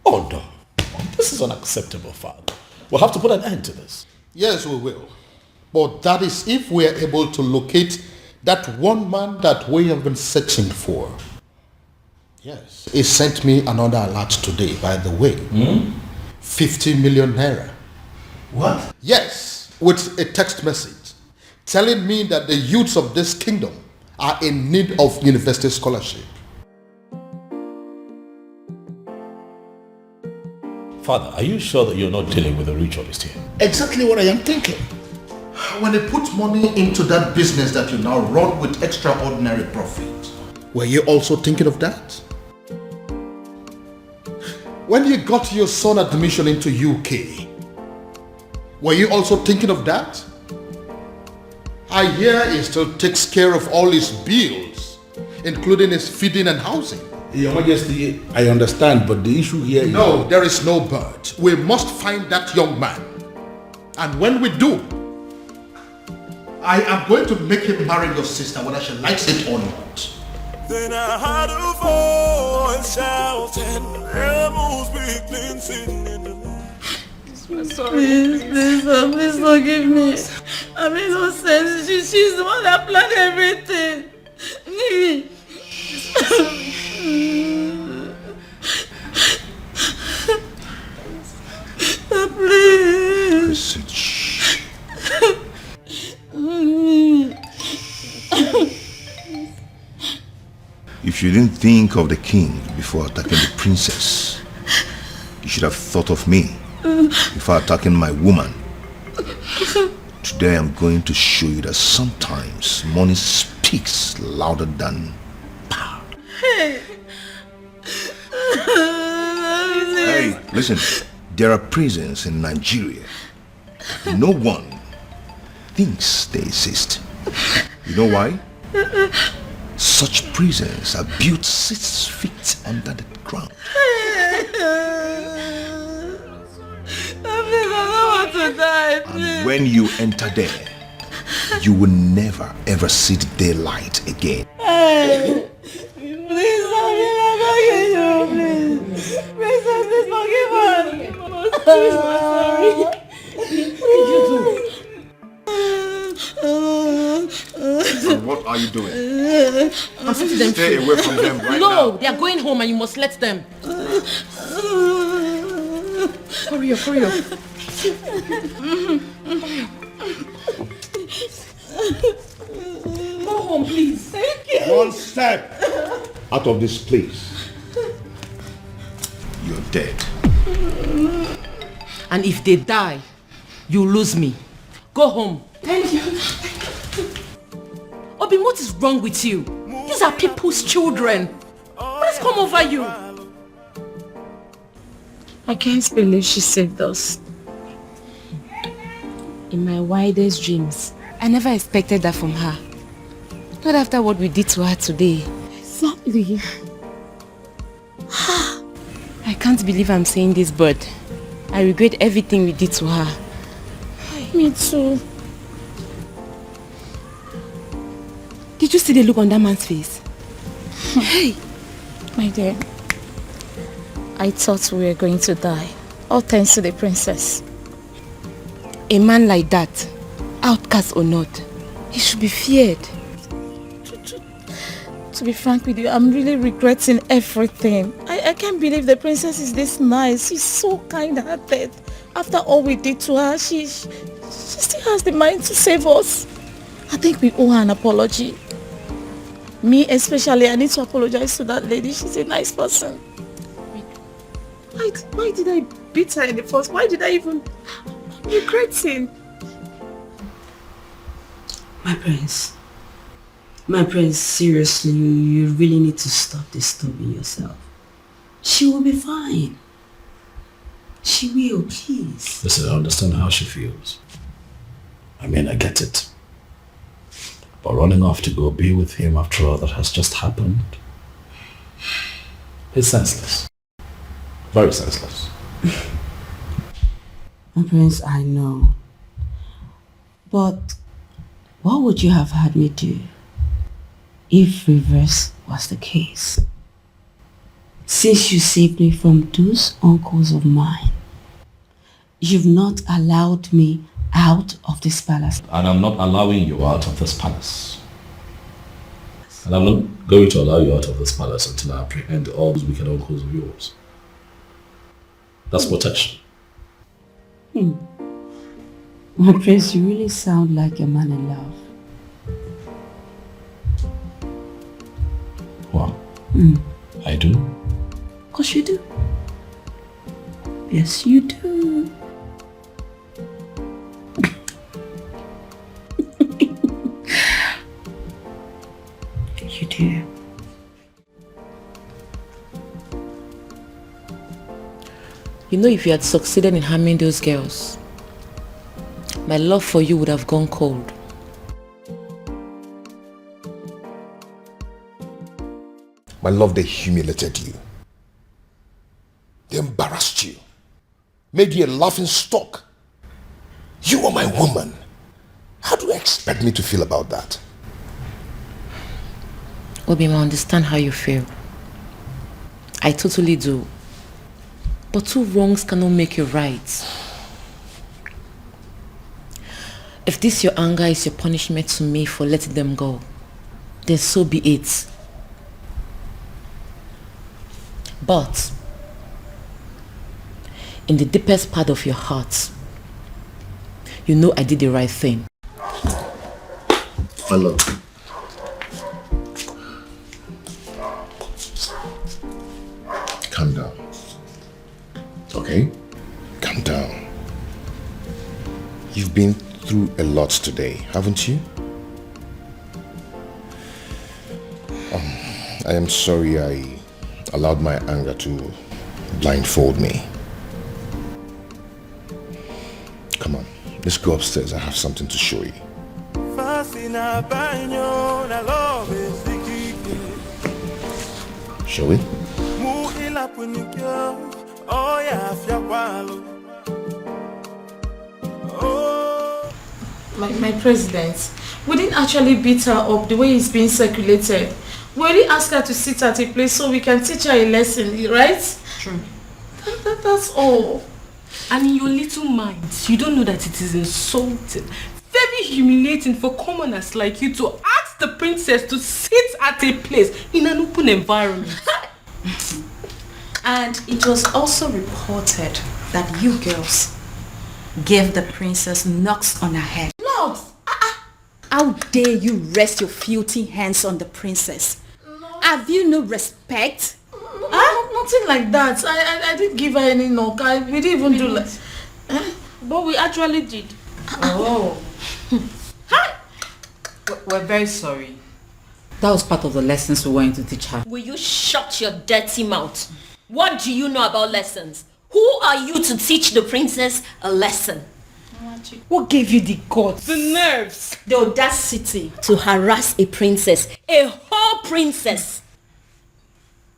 Oh no. This is unacceptable, Father. We'll have to put an end to this. Yes, we will. But that is if we are able to locate that one man that we have been searching for. Yes. He sent me another alert today, by the way. 50 million naira. What? Yes, with a text message telling me that the youths of this kingdom are in need of university scholarship. Father, are you sure that you're not dealing with a ritualist here? Exactly what I am thinking. When they put money into that business that you now run with extraordinary profit, were you also thinking of that? When you got your son admission into UK, were you also thinking of that? I hear he still takes care of all his bills, including his feeding and housing. Your Majesty, I understand, but the issue here is... No, there is no but. We must find that young man. And when we do, I am going to make him marry your sister, whether she likes it or not. Then I heard a voice shouting, Amos weakling sitting in the I'm sorry. Please forgive me. I made no sense. She's the one that planned everything. Please. If you didn't think of the king before attacking the princess, you should have thought of me before attacking my woman. Today I'm going to show you that sometimes money speaks louder than power. Hey. Hey, listen, there are prisons in Nigeria. No one thinks they exist. You know why? Such prisons are built 6 feet under the ground. I don't want to die, please. And when you enter there, you will never ever see the daylight again. Hey, please, I'm begging you, please. Princess, please forgive us. Please, I'm sorry. What did you do? And what are you doing? I'm setting them Stay free. away from them right now. No, they are going home and you must let them. Hurry up, hurry up. Go home, please. Thank you. One step out of this place. You're dead. And if they die, you lose me. Go home. Thank you. Obin, what is wrong with you? These are people's children. What has come over you? I can't believe she saved us. In my wildest dreams, I never expected that from her. Not after what we did to her today. Exactly. I can't believe I'm saying this, but I regret everything we did to her. Me too. Did you see the look on that man's face? Hey! My dear, I thought we were going to die. All thanks to the princess. A man like that, outcast or not, he should be feared. To be frank with you, I'm really regretting everything. I can't believe the princess is this nice. She's so kind-hearted. After all we did to her, she still has the mind to save us. I think we owe her an apology. Me especially, I need to apologize to that lady. She's a nice person. Why did I beat her in the first? Why did I even... I'm regretting. My prince, seriously, you really need to stop disturbing yourself. She will be fine. She will, please. Listen, I understand how she feels. I mean, I get it. But running off to go be with him after all that has just happened, it's senseless. Very senseless. My prince, I know. But what would you have had me do if reverse was the case? Since you saved me from those uncles of mine, you've not allowed me out of this palace. And I'm not allowing you out of this palace. And I'm not going to allow you out of this palace until I apprehend all those wicked uncles of yours. That's protection. My prince, you really sound like a man in love. Wow. I do? Of course you do. Yes, you do. You do. You know, if you had succeeded in harming those girls, my love for you would have gone cold. My love, they humiliated you. They embarrassed you. Made you a laughing stock. You are my woman. How do you expect me to feel about that? Obima, I understand how you feel. I totally do. But two wrongs cannot make you right. If this your anger is your punishment to me for letting them go, then so be it. But in the deepest part of your heart, you know I did the right thing. My love. Calm down. Okay? Calm down. You've been through a lot today, haven't you? I am sorry I allowed my anger to blindfold me. Come on, let's go upstairs. I have something to show you. Shall we? My president, we didn't actually beat her up the way it's being circulated. We only asked her to sit at a place so we can teach her a lesson, right? True. That's all. And in your little minds, you don't know that it is insulting, very humiliating for commoners like you to ask the princess to sit at a place in an open environment. And it was also reported that you girls gave the princess knocks on her head. Knocks? How dare you rest your filthy hands on the princess? Have you no respect? Nothing like that. I didn't give her any knock. We didn't even do that. But we actually did. Oh. We're very sorry. That was part of the lessons we wanted to teach her. Will you shut your dirty mouth? What do you know about lessons? Who are you to teach the princess a lesson? What gave you the guts? The nerves. The audacity to harass a princess. A whole princess.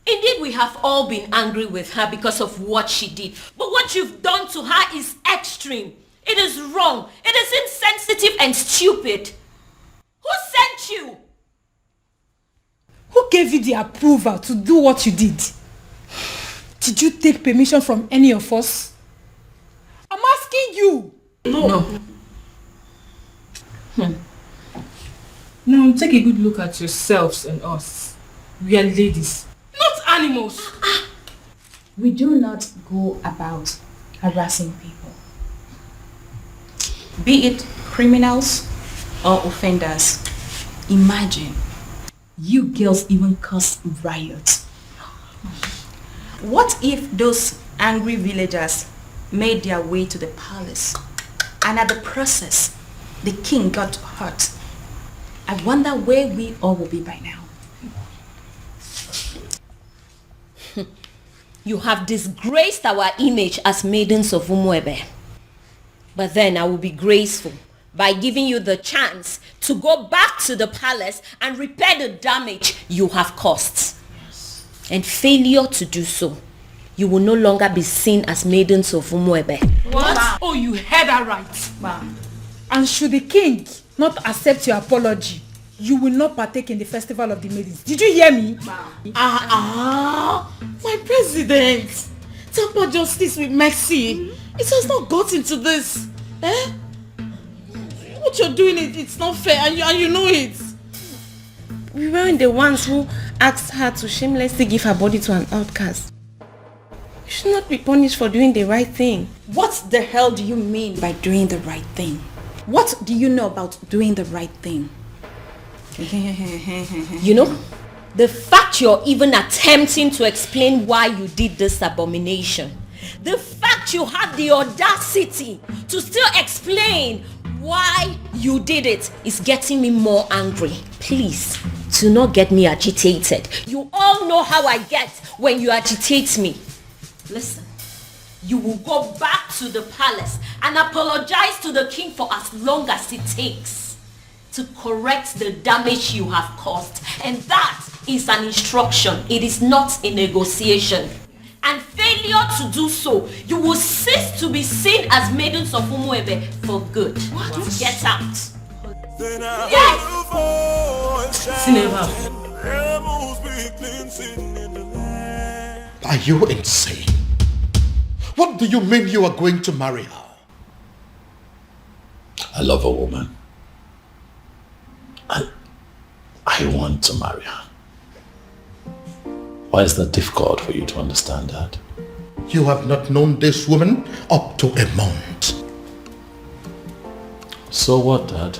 Indeed, we have all been angry with her because of what she did. But what you've done to her is extreme. It is wrong. It is insensitive and stupid. Who sent you? Who gave you the approval to do what you did? Did you take permission from any of us? I'm asking you. No. Now take a good look at yourselves and us. We are ladies, not animals. We do not go about harassing people, be it criminals or offenders. Imagine, you girls even caused riots. What if those angry villagers made their way to the palace and at the process the king got hurt? I wonder where we all will be by now. You have disgraced our image as maidens of Umorala. But then I will be graceful by giving you the chance to go back to the palace and repair the damage you have caused. And failure to do so, you will no longer be seen as maidens of Umorala. What? Oh, you heard that right. And should the king not accept your apology, you will not partake in the festival of the maidens. Did you hear me? My president. Temper justice with mercy. It has not gotten to this. What you're doing, it's not fair, and you know it. We weren't the ones who asked her to shamelessly give her body to an outcast. You should not be punished for doing the right thing. What the hell do you mean by doing the right thing? What do you know about doing the right thing? You know, the fact you're even attempting to explain why you did this abomination, the fact you had the audacity to still explain why you did it is getting me more angry. Please, do not get me agitated. You all know how I get when you agitate me. Listen, you will go back to the palace and apologize to the king for as long as it takes to correct the damage you have caused. And that is an instruction. It is not a negotiation. And failure to do so, you will cease to be seen as maidens of Umuebe for good. What? Get out. Yes! Are you insane? What do you mean you are going to marry her? I love a woman. I want to marry her. Why is that difficult for you to understand that? You have not known this woman up to a month. So what, Dad?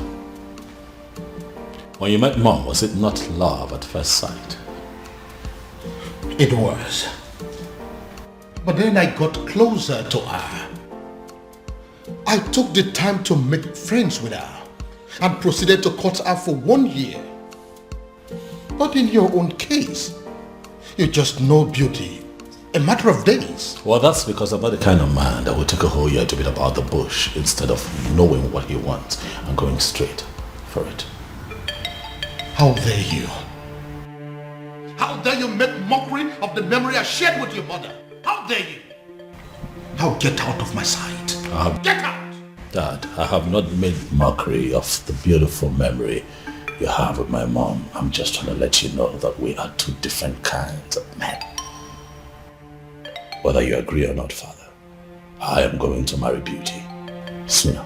When you met Mom, was it not love at first sight? It was. But then I got closer to her. I took the time to make friends with her and proceeded to court her for 1 year. But in your own case, you just know beauty. A matter of days. Well, that's because I'm not the kind of man that will take a whole year to beat about the bush instead of knowing what he wants and going straight for it. How dare you? How dare you make mockery of the memory I shared with your mother? How dare you? Now get out of my sight. Get out! Dad, I have not made mockery of the beautiful memory you have with my mom. I'm just trying to let you know that we are two different kinds of men. Whether you agree or not, Father, I am going to marry beauty sooner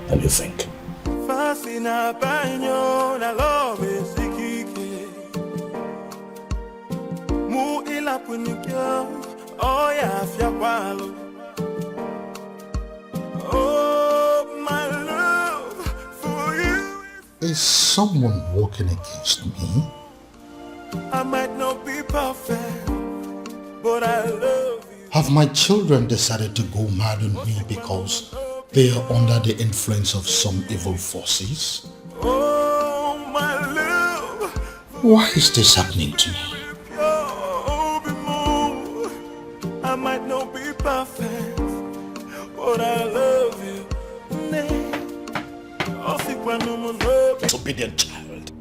than you think. Oh, my love for you. Is someone walking against me? I might not be perfect, but I love you. Have my children decided to go mad on me because they are under the influence of some evil forces? Oh, my love. Why is this happening to me? I might not be perfect, but I love you. Disobedient child.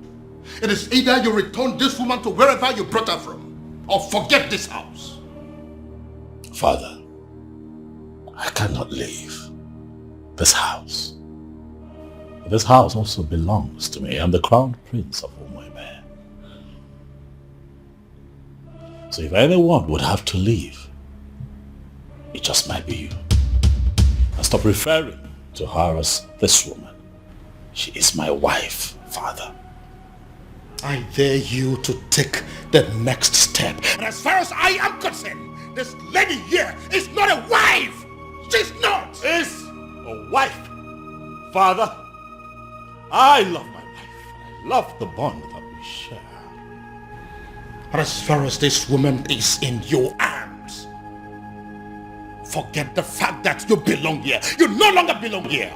It is either you return this woman to wherever you brought her from, or forget this house. Father, I cannot leave this house. This house also belongs to me. I'm the crown prince of Umuebe. So if anyone would have to leave, it just might be you. And stop referring to her as this woman. She is my wife, Father. I dare you to take the next step. And as far as I am concerned, this lady here is not a wife. She's not. Is a wife. Father, I love my wife. I love the bond that we share. But as far as this woman is in your arms, forget the fact that you belong here. You no longer belong here.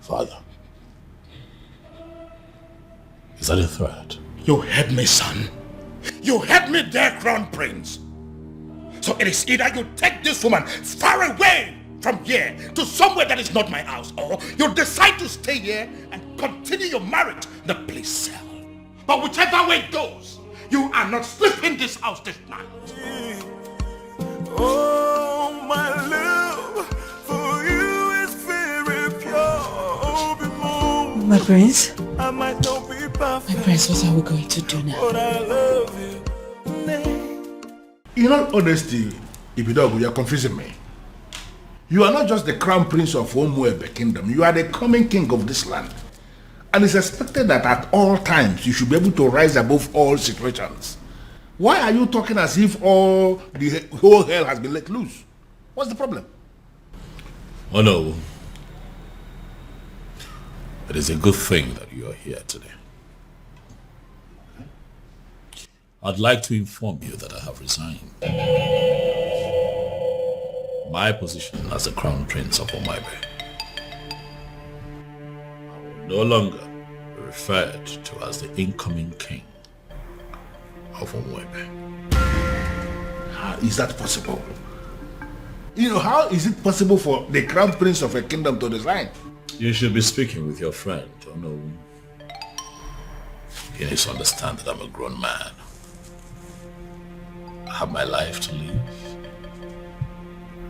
Father, is that a threat? You heard me, son. You heard me there, Crown Prince. So it is either you take this woman far away from here to somewhere that is not my house, or you decide to stay here and continue your marriage in the police cell. But whichever way it goes, you are not sleeping this house this night. Oh, my love for you is very pure. My prince? I might not be perfect, My prince, what are we going to do now? but I love you. In all honesty, Ibidogu, you are confusing me. You are not just the crown prince of Umorala kingdom. You are the coming king of this land. And it's expected that at all times you should be able to rise above all situations. Why are you talking as if the whole hell has been let loose? What's the problem? Oh no. It is a good thing that you are here today. I'd like to inform you that I have resigned my position as the Crown Prince of Umorala. I will no longer be referred to as the incoming king of Umorala. How is that possible? How is it possible for the Crown Prince of a kingdom to resign? You should be speaking with your friend, He needs to understand that I'm a grown man. I have my life to live,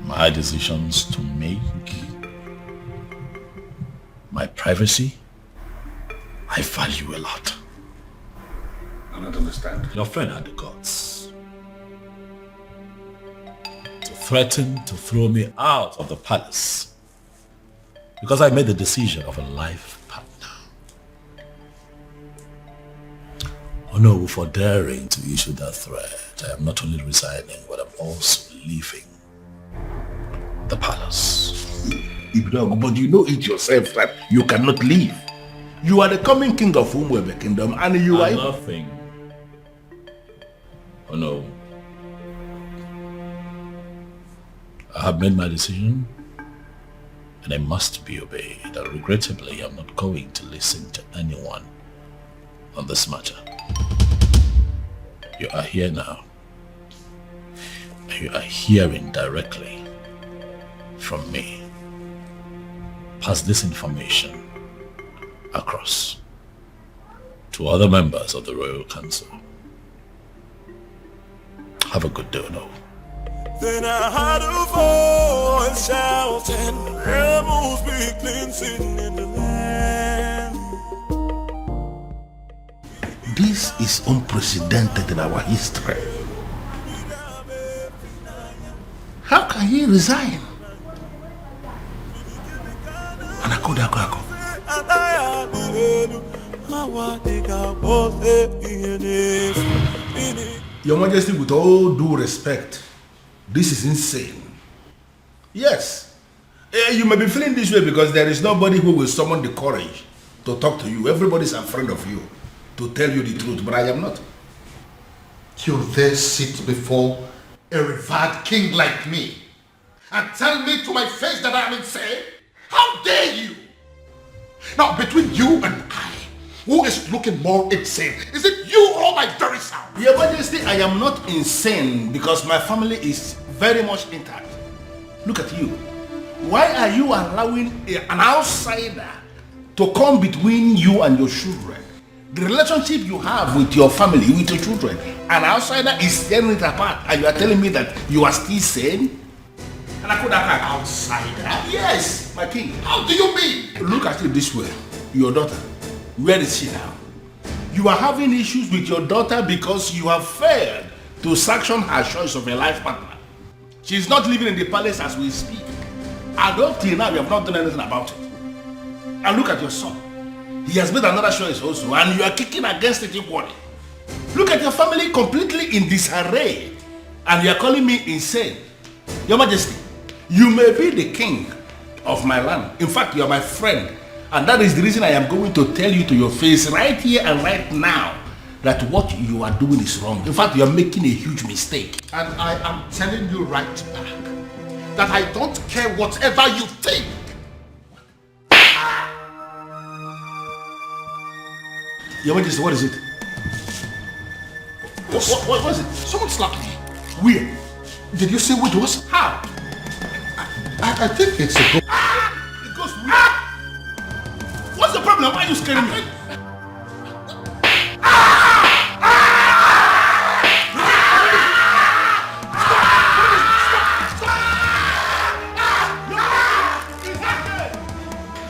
my decisions to make, my privacy. I value a lot. I don't understand. Your friend had the guts to threaten to throw me out of the palace because I made the decision of a life partner. Oh no, for daring to issue that threat, I am not only resigning, but I'm also leaving the palace. But you know it yourself that you cannot leave. You are the coming king of Umorala kingdom and you are... Nothing. Oh no. I have made my decision and I must be obeyed. And regrettably, I'm not going to listen to anyone on this matter. You are here now. And you are hearing directly from me. Pass this information across to other members of the Royal Council. Have a good day, no. Then I heard a voice shouting, rebels be cleansing in the land. This is unprecedented in our history. How can he resign? Your Majesty, with all due respect, this is insane. Yes, you may be feeling this way because there is nobody who will summon the courage to talk to you. Everybody's afraid of you to tell you the truth, but I am not. You dare sit before a revered king like me and tell me to my face that I am insane? How dare you? Now, between you and I, who is looking more insane? Is it you or my very self? Your Majesty, I am not insane because my family is very much intact. Look at you. Why are you allowing an outsider to come between you and your children? The relationship you have with your family, with your children, an outsider is tearing it apart and you are telling me that you are still sane? And I could have an outsider? Yes, my king. How do you mean? Look at it this way. Your daughter, where is she now? You are having issues with your daughter because you have failed to sanction her choice of a life partner. She is not living in the palace as we speak. And up till now, you have not done anything about it. And look at your son. He has made another choice also, and you are kicking against it equally. Look at your family completely in disarray, and you are calling me insane. Your Majesty, you may be the king of my land. In fact, you are my friend. And that is the reason I am going to tell you to your face right here and right now that what you are doing is wrong. In fact, you are making a huge mistake. And I am telling you right back that I don't care whatever you think. Your Majesty, what is it? What was it? Someone slapped me. Where? Did you see what it was? How? I think it's a ghost. It goes where? What's the problem? Why are you scaring me?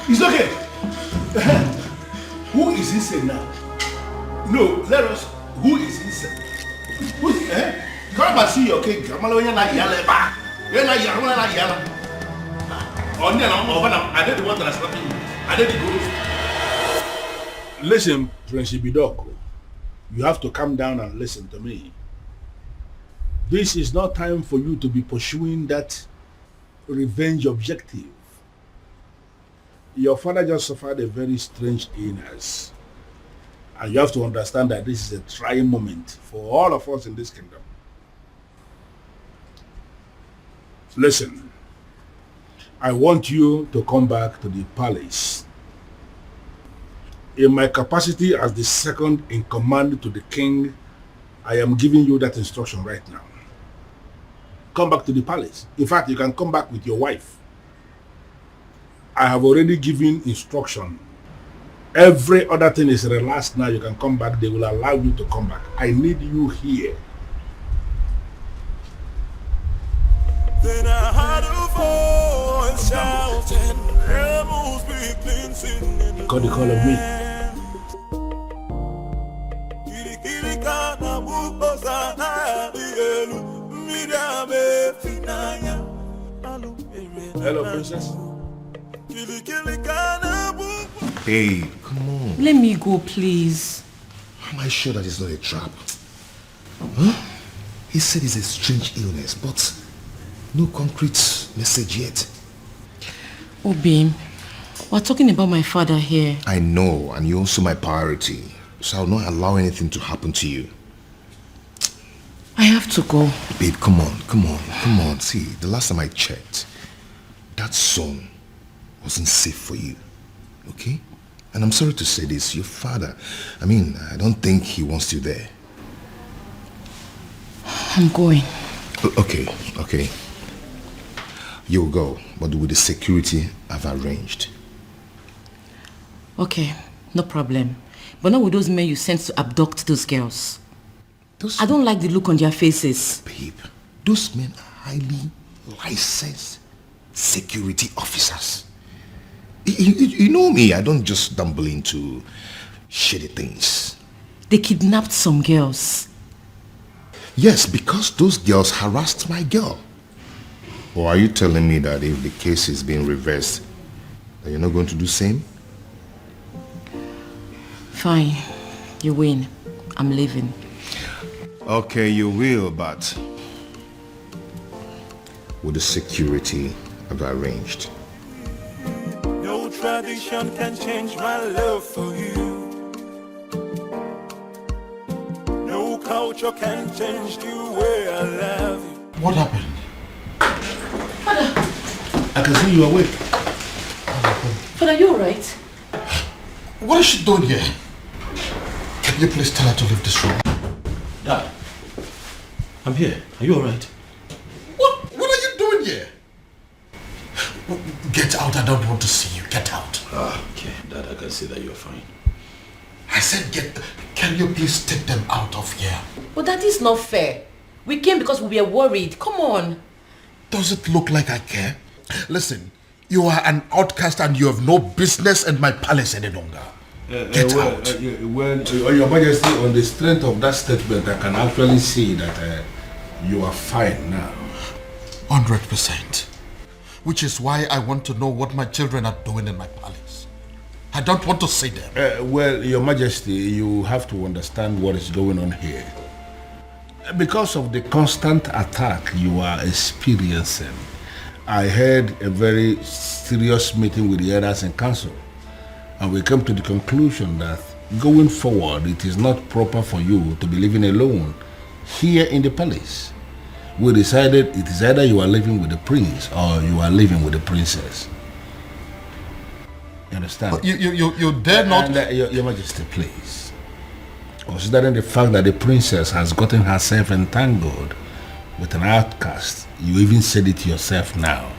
It's okay. Who is insane now? No, let us. Who is insane? Come and see your king. I'm alone. You're not yelling back. You're not yelling. I did the one that I slapped you. I did the good. Listen, Prince Ibidoko. You have to calm down and listen to me. This is not time for you to be pursuing that revenge objective. Your father just suffered a very strange illness. And you have to understand that this is a trying moment for all of us in this kingdom. Listen, I want you to come back to the palace. In my capacity as the second in command to the king, I am giving you that instruction right now. Come back to the palace. In fact, you can come back with your wife. I have already given instruction. Every other thing is relaxed now. You can come back. They will allow you to come back. I need you here. Then I heard a voice shouting, rebels be cleansing in the Got the call of me. Hello, princess. Babe, come on. Let me go, please. Am I sure that it's not a trap? Huh? He said it's a strange illness, but no concrete message yet. Oh, babe, we're talking about my father here. I know, and you're also my priority, so I'll not allow anything to happen to you. I have to go. Babe, come on. See, the last time I checked, that song wasn't safe for you, okay? And I'm sorry to say this, your father, I don't think he wants you there. I'm going. Okay. You'll go, but with the security I've arranged. Okay, no problem. But not with those men you sent to abduct those girls. I don't like the look on their faces. Babe, those men are highly licensed security officers. You know me, I don't just stumble into shitty things. They kidnapped some girls. Yes, because those girls harassed my girl. Or are you telling me that if the case is being reversed, that you're not going to do the same? Fine, you win. I'm leaving. Okay, you will, but with the security I've arranged. No tradition can change my love for you. No culture can change the way I love you. What happened? Father! I can see you awake. Father, are you alright? What is she doing here? Can you please tell her to leave this room? Dad, I'm here. Are you alright? What are you doing here? Get out, I don't want to see you. Get out. Okay, Dad, I can see that you're fine. I said can you please take them out of here? But that is not fair. We came because we were worried. Come on. Does it look like I care? Listen, you are an outcast and you have no business in my palace any longer. Get out. Your Majesty, on the strength of that statement, I can actually see that you are fine now. 100%. Which is why I want to know what my children are doing in my palace. I don't want to see them. Your Majesty, you have to understand what is going on here. Because of the constant attack you are experiencing, I had a very serious meeting with the elders in council, and we came to the conclusion that going forward, it is not proper for you to be living alone here in the palace. We decided it is either you are living with the prince or you are living with the princess. You understand? But you dare not... And, Your Majesty, please. Considering the fact that the princess has gotten herself entangled with an outcast, you even said it yourself now.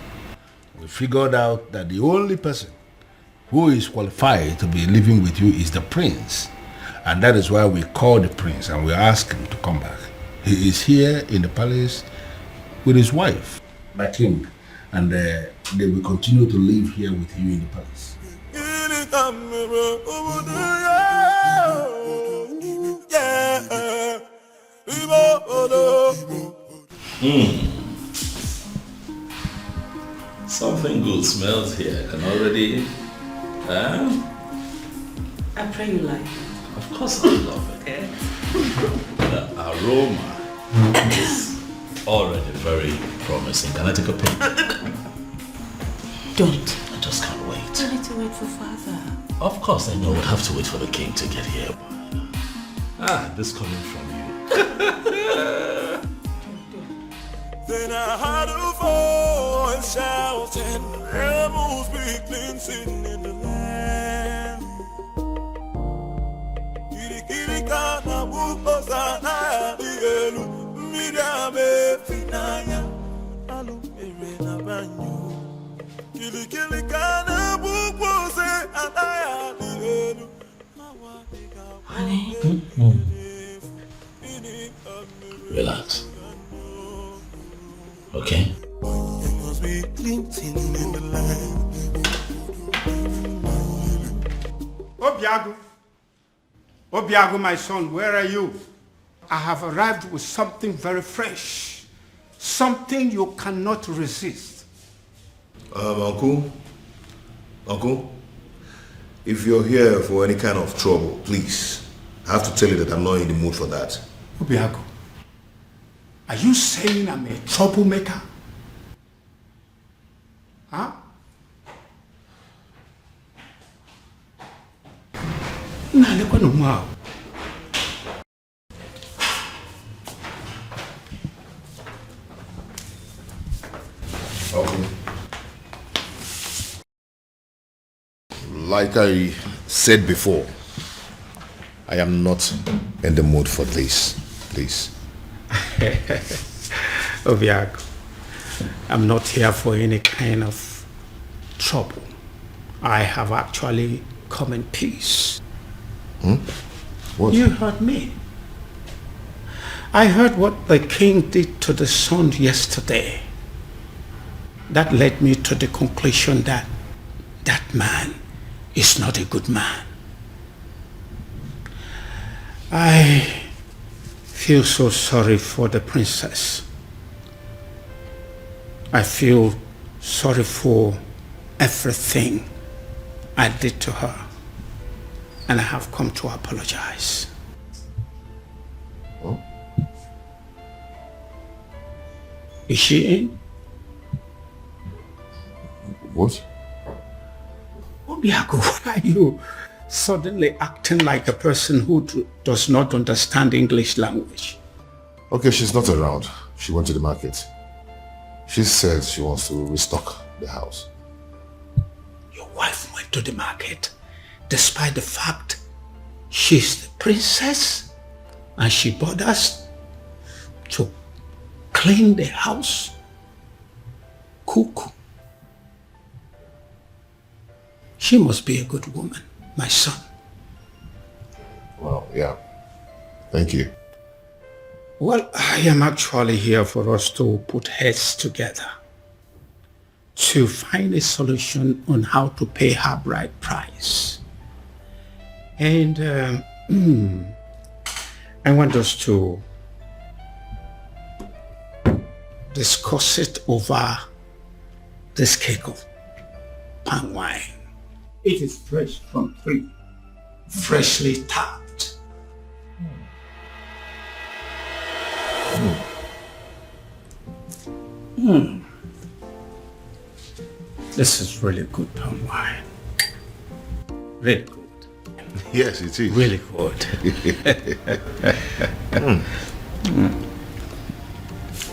We figured out that the only person who is qualified to be living with you is the prince. And that is why we called the prince and we asked him to come back. He is here in the palace with his wife, my king, and they will continue to live here with you in the palace. Yeah. Something good smells here. I can already... I pray you like it. Of course I love it. Okay. The aroma is already very promising. Can I take a peek? Don't. I just can't wait. I need to wait for father. Of course I know we'll have to wait for the king to get here. This coming from you. Then I heard a voice shouting, rebels be cleansing in the land. Kiri kiri kana buko sana dielu, midame finaya, alu na banyu. Kiri kiri kana buko se anaya dielu. Honey. Relax. Okay? Obiago, my son, where are you? I have arrived with something very fresh. Something you cannot resist. Uncle, if you're here for any kind of trouble, please, I have to tell you that I'm not in the mood for that. Obiago, are you saying I'm a troublemaker? Huh? Okay. Like I said before, I am not in the mood for this, please. Obiago, I'm not here for any kind of trouble. I have actually come in peace. What? You heard me. I heard what the king did to the son yesterday. That led me to the conclusion that that man is not a good man. I feel so sorry for the princess. I feel sorry for everything I did to her, and I have come to apologize. Oh? Is she in? What? Obiago, why are you suddenly acting like a person who does not understand English language? Okay, she's not around. She went to the market. She said she wants to restock the house. Your wife went to the market despite the fact she's the princess and she bothers to clean the house, cook. She must be a good woman, my son. Well, yeah. Thank you. Well, I am actually here for us to put heads together to find a solution on how to pay her bride price. And I want us to discuss it over this cake of palm wine. It is fresh from tree, freshly tapped. This is really good palm wine. Really good. Yes, it is. Really good.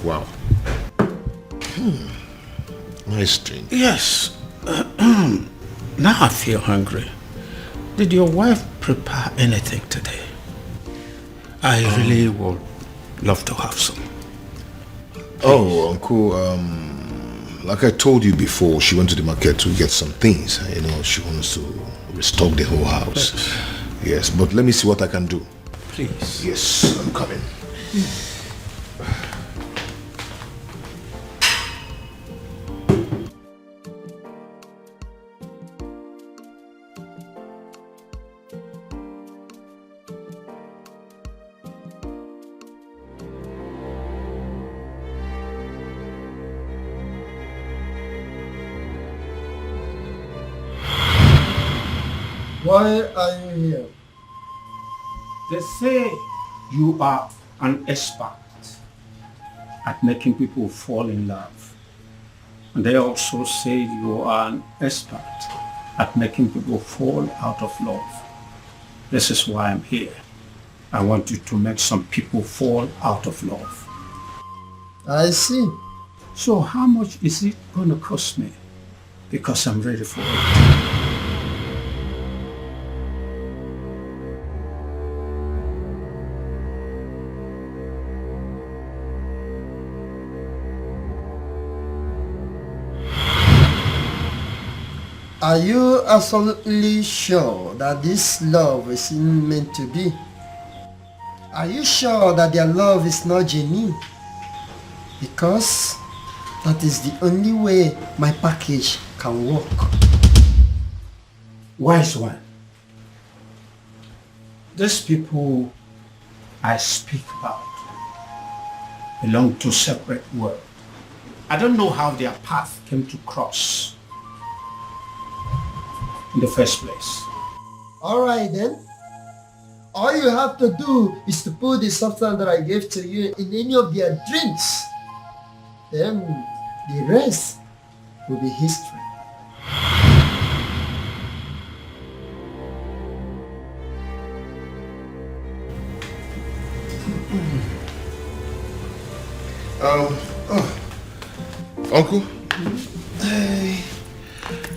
Wow. Nice drink. Yes. Now I feel hungry. Did your wife prepare anything today? I really would love to have some. Oh, Uncle, like I told you before, she went to the market to get some things. You know, she wants to restock the whole house. Yes, but let me see what I can do. Please. Yes, I'm coming. Why are you here? They say you are an expert at making people fall in love. And they also say you are an expert at making people fall out of love. This is why I'm here. I want you to make some people fall out of love. I see. So how much is it going to cost me? Because I'm ready for it. Are you absolutely sure that this love is meant to be? Are you sure that their love is not genuine? Because that is the only way my package can work. Wise one. These people I speak about belong to separate worlds. I don't know how their path came to cross in the first place. Alright then. All you have to do is to put the substance that I gave to you in any of their drinks. Then the rest will be history. Uncle,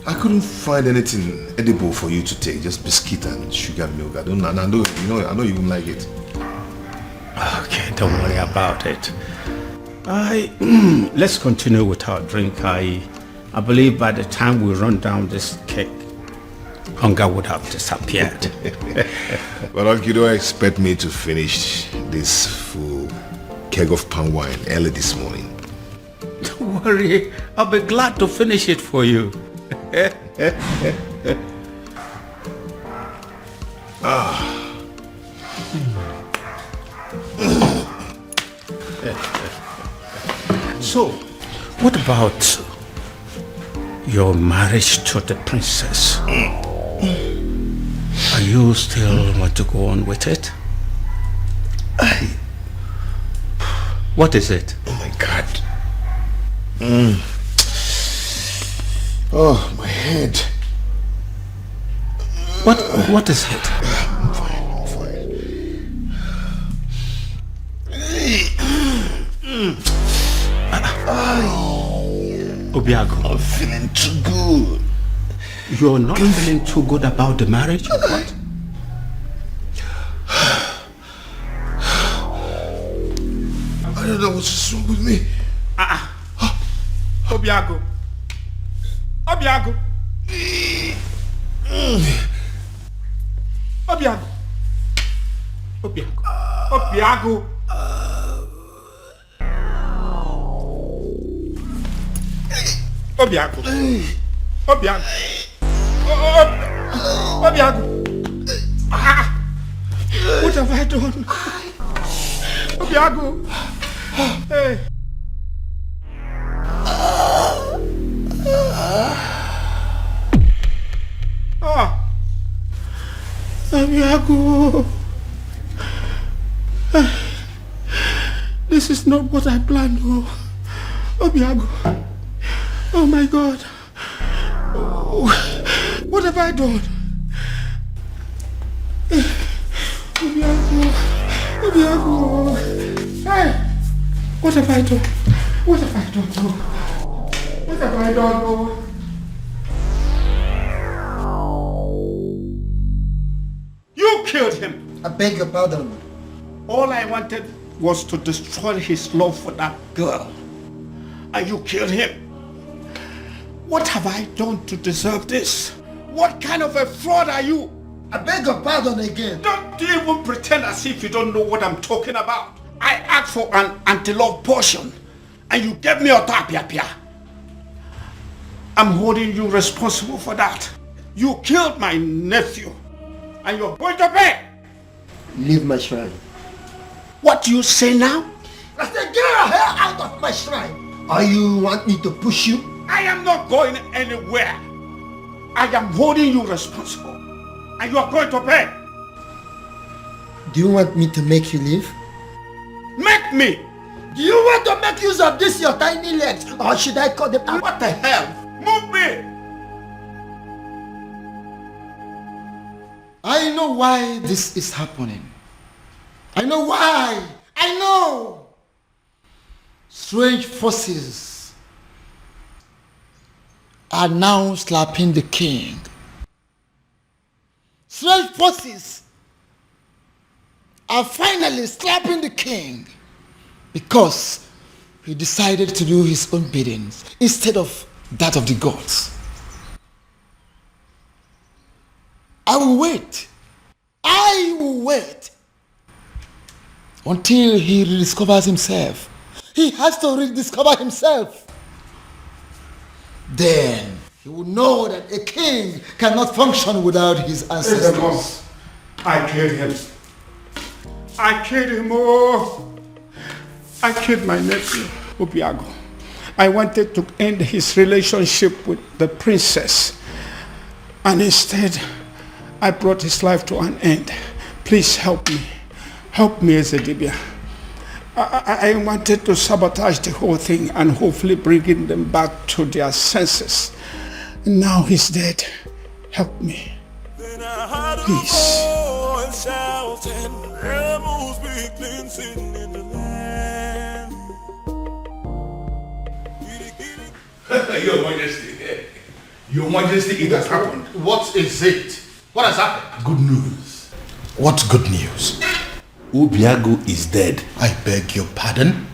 I couldn't find anything edible for you to take, just biscuit and sugar milk. I know you won't like it. Okay, don't worry about it. Let's continue with our drink. I believe by the time we run down this cake, hunger would have disappeared. But Uncle, you don't expect me to finish this full keg of palm wine early this morning. Don't worry, I'll be glad to finish it for you. So, what about your marriage to the princess? Are you still want to go on with it? What is it? Oh my God. Oh, my head. What is it? I'm fine. Obiago, I'm feeling too good. You're not feeling too good about the marriage or what? I don't know what's wrong with me. Obiago. Obiago. Obiago. Obiago. Obiago. Obiago. Obiago. Obiago. What have I done? Obiago. Hey. Obiago. This is not what I planned. Obiago. Oh my God. What have I done? Obiago. Hey. What have I done? What have I done? What have I done? You killed him. I beg your pardon. All I wanted was to destroy his love for that girl. And you killed him. What have I done to deserve this? What kind of a fraud are you? I beg your pardon again. Don't even pretend as if you don't know what I'm talking about. I asked for an anti-love potion and you gave me a tapia. I'm holding you responsible for that. You killed my nephew and you're going to pay. Leave my shrine. What do you say now? I said get your hair out of my shrine. Or you want me to push you? I am not going anywhere. I am holding you responsible. And you are going to pay. Do you want me to make you leave? Make me! Do you want to make use of this your tiny legs? Or should I call them out? What the hell? Move me! I know why this is happening. I know why. I know. Strange forces are now slapping the king. Strange forces are finally slapping the king because he decided to do his own biddings instead of that of the gods. I will wait until he rediscovers himself. He has to rediscover himself. Then he will know that a king cannot function without his ancestors. I killed him. I killed him. Oh, I killed my nephew, Obiago. I wanted to end his relationship with the princess. And instead, I brought his life to an end. Please help me. Help me, Ezedibia. I wanted to sabotage the whole thing and hopefully bringing them back to their senses. Now he's dead. Help me. Please. Your Majesty. Your Majesty, it has happened. What is it? What has happened? Good news. What good news? Obiago is dead. I beg your pardon?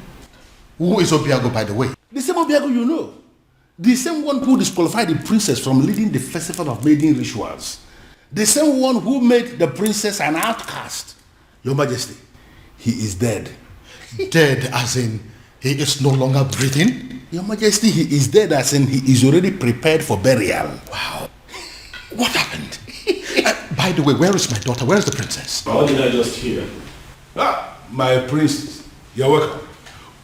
Who is Obiago, by the way? The same Obiago you know. The same one who disqualified the princess from leading the festival of maiden rituals. The same one who made the princess an outcast. Your Majesty, he is dead. Dead as in he is no longer breathing? Your Majesty, he is dead as in he is already prepared for burial. Wow. What happened? By the way, where is my daughter? Where is the princess? What did I just hear? Ah, my princess. You're welcome.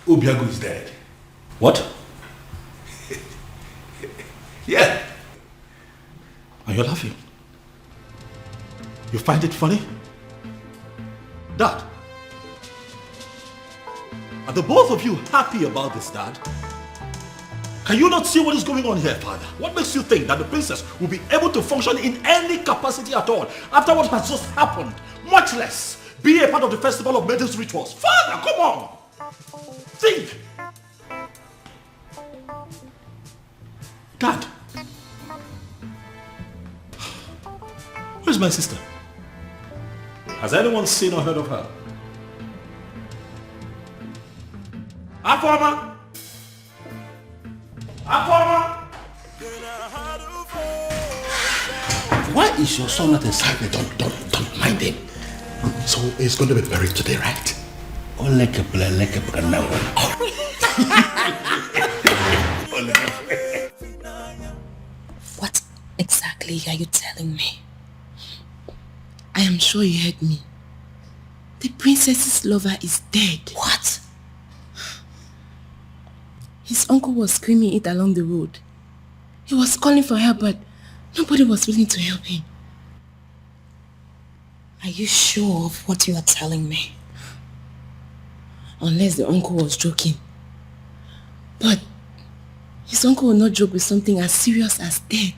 Obiago is dead. What? Yeah. Are you laughing? You find it funny? Dad, are the both of you happy about this, Dad? Can you not see what is going on here, Father? What makes you think that the princess will be able to function in any capacity at all after what has just happened? Much less be a part of the festival of Maidens rituals. Father, come on! Think! Dad! Where's my sister? Has anyone seen or heard of her? Afoma! Afoma! Why is your son not inside? Don't mind him. So he's going to be buried today, right? What exactly are you telling me? I am sure you heard me. The princess's lover is dead. What? His uncle was screaming it along the road. He was calling for help, but nobody was willing to help him. Are you sure of what you are telling me? Unless the uncle was joking. But his uncle will not joke with something as serious as death.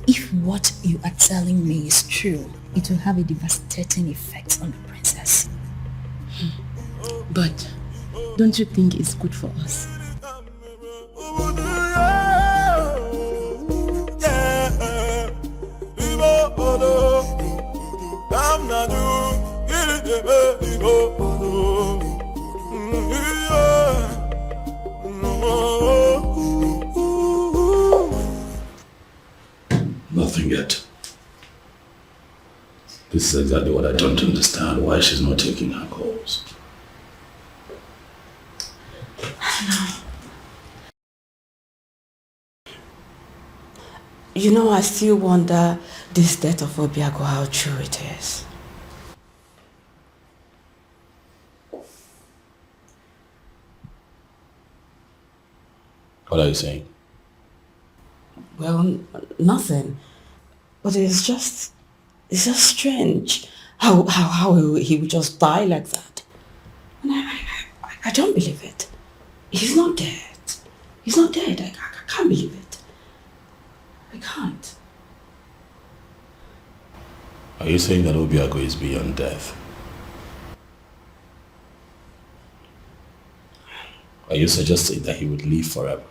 If what you are telling me is true, it will have a devastating effect on the princess. But don't you think it's good for us? Nothing yet. This is exactly what I don't understand. Why she's not taking her calls. You know, I still wonder this death of Obiago, how true it is. What are you saying? Well, nothing. But it's just strange how he would just die like that. And I don't believe it. He's not dead. He's not dead. I can't believe it. I can't. Are you saying that Obiago is beyond death? Are you suggesting that he would live forever?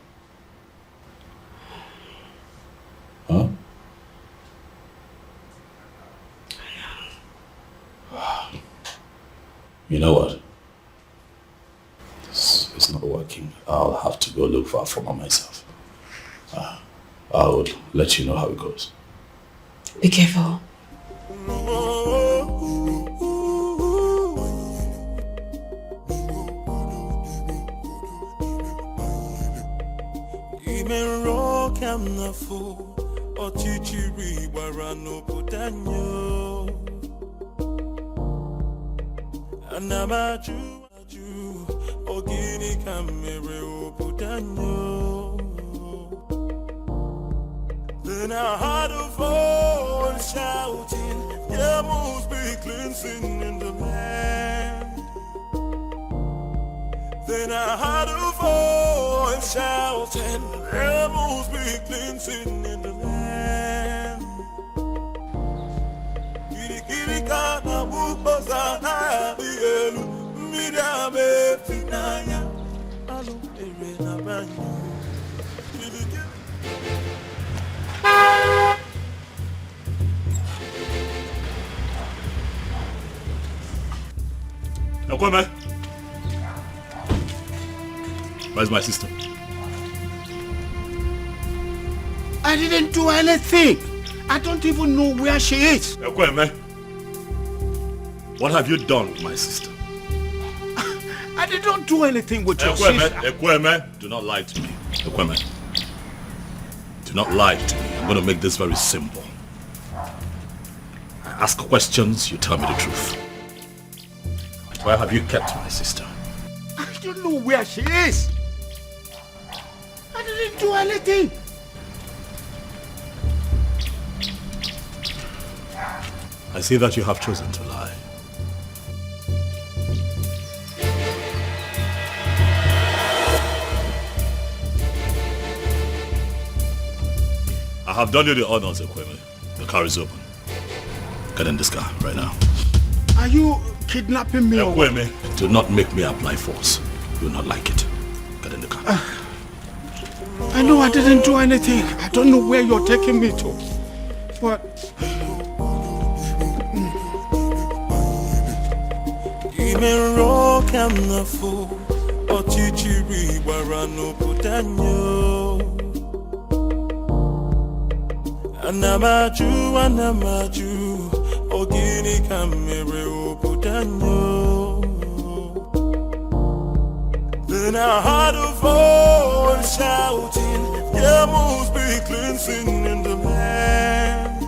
Huh? You know what? This is not working. I'll have to go look for Afroma myself. I'll let you know how it goes. Be careful. Then I heard a voice shouting, there must be cleansing in the land. Then I heard a voice shouting, there must be cleansing in the land. Kirikana mukosana bielu midame finaya alu erena banyu. Ekweme, where's my sister? I didn't do anything. I don't even know where she is. Ekweme, what have you done with my sister? I did not do anything with your sister. Ekweme, do not lie to me. Ekweme, do not lie to me. I'm going to make this very simple. I ask questions, you tell me the truth. Where have you kept my sister? I don't know where she is. I didn't do anything. I see that you have chosen to lie. I have done you the honors, Ekweme. The car is open. Get in this car right now. Are you kidnapping me? Ekweme, do not make me apply force. You will not like it. Get in the car. I know I didn't do anything. I don't know where you're taking me to. But... Anamaju, ogini kamere oputanyo. Then I heard a voice shouting, there must be cleansing in the land.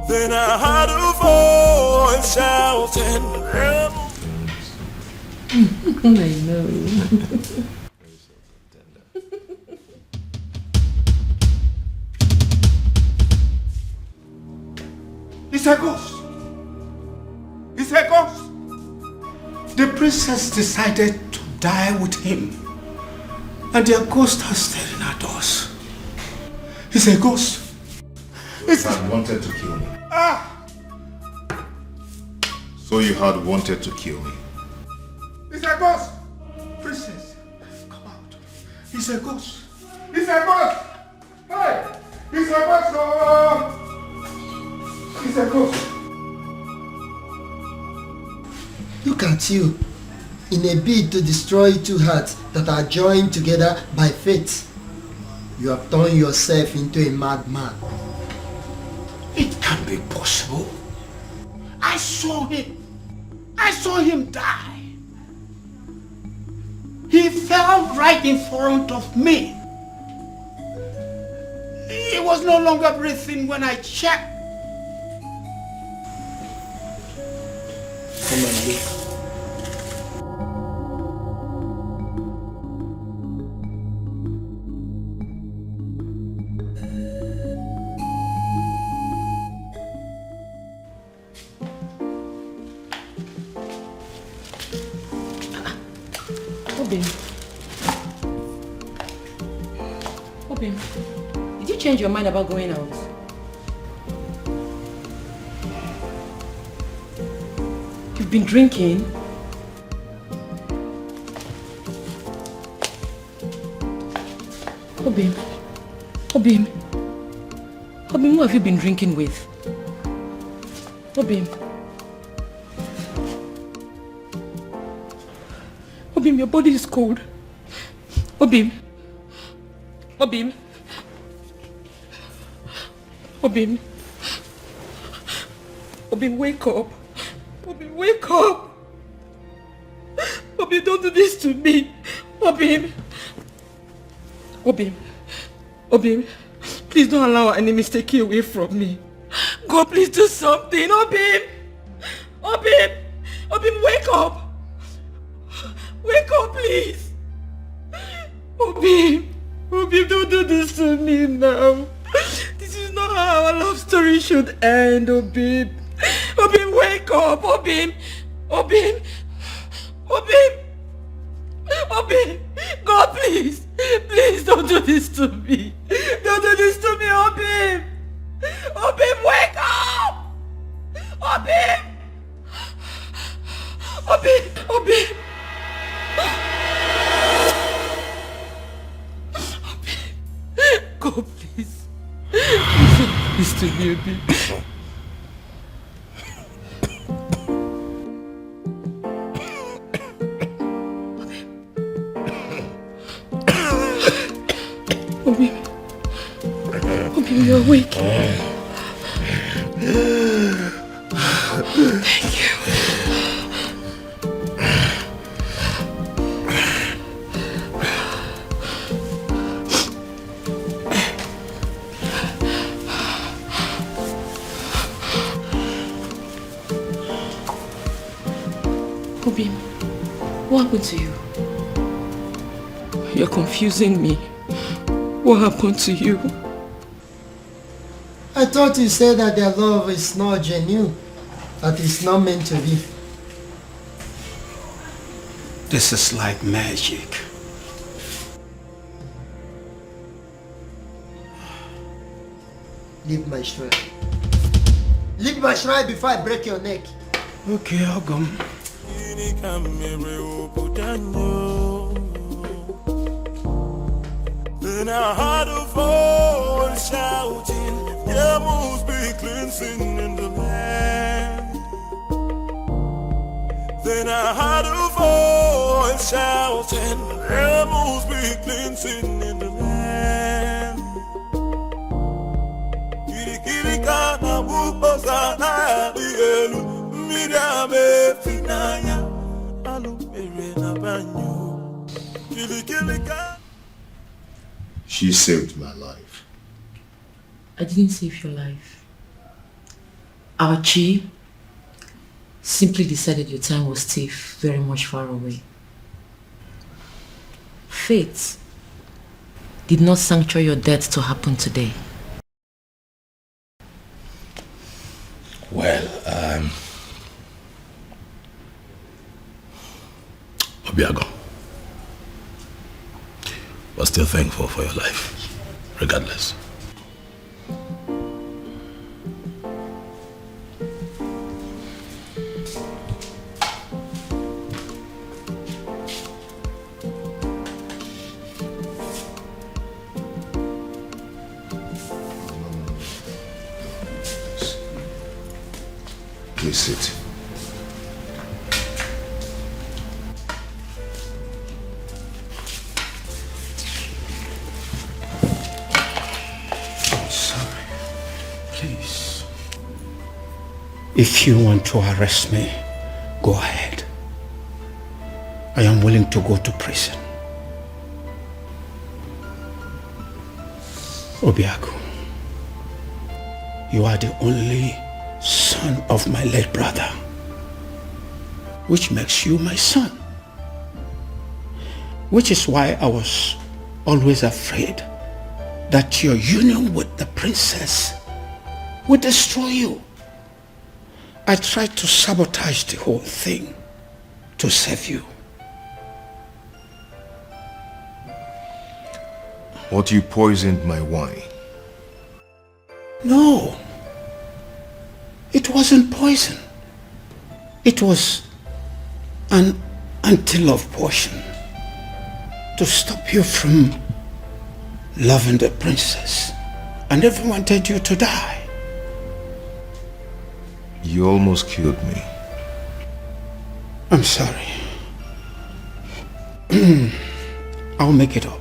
Then I heard a voice shouting, there I know. It's a ghost. It's a ghost. The princess decided to die with him. And their ghost are staring at us. It's a ghost. It's had wanted to kill me. So you had wanted to kill me. It's a ghost. Princess, come out. It's a ghost. It's a ghost. Hey, it's a ghost. Oh. It's a ghost. Look at you, in a bid to destroy two hearts that are joined together by fate. You have turned yourself into a madman. It can't be possible. I saw him. I saw him die. He fell right in front of me. He was no longer breathing when I checked. Come and look. Obim. Obim, did you change your mind about going out? You've been drinking? Obim. Obim. Obim, who have you been drinking with? Obim. Obim, your body is cold. Obim. Obim. Obim. Obim, wake up. Obim, wake up. Obim, don't do this to me. Obim. Obim. Obim. Please don't allow our enemies to take you away from me. God, please do something. Obim. Obim. Obim, wake up. Wake up, please. Obim. Obim, don't do this to me now. This is not how our love story should end, Obim. Obim, wake up. Obim. Obim. Obim. Obim. God, please. Please don't do this to me. Don't do this to me, Obim. Obim, wake up. Obim. Obim. Obim. God, please. Please to me, Obim. Obim. Obim, you're awake. Thank you. Obim, what happened to you? You're confusing me. What happened to you? I thought you said that their love is not genuine, that it's not meant to be. This is like magic. Leave my shrine. Leave my shrine before I break your neck. Okay, Ogum. Then I heard a voice shouting, there must be cleansing in the land. Then I heard a voice shouting, there must be cleansing in the land. Kirikirikana bukosana digelu, midame finaya, alumere na banyo. Kirikirika. She saved my life. I didn't save your life. Our chief simply decided your time was still very much far away. Fate did not sancture your death to happen today. Well, Obiago, but still thankful for your life, regardless. Please sit. Please. If you want to arrest me, go ahead. I am willing to go to prison. Obiago, you are the only son of my late brother, which makes you my son. Which is why I was always afraid that your union with the princess would destroy you. I tried to sabotage the whole thing to save you. But you poisoned my wine. No. It wasn't poison. It was an anti-love potion to stop you from loving the princess. I never wanted you to die. You almost killed me. I'm sorry. I'll make it up.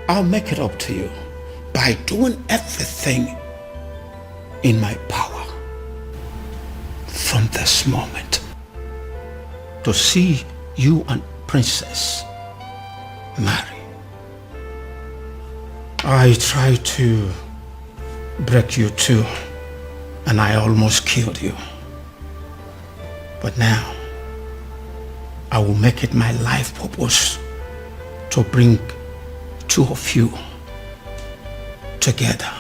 I'll make it up to you by doing everything in my power from this moment to see you and Princess marry. I tried to break you too, and I almost killed you. But now, I will make it my life purpose to bring two of you together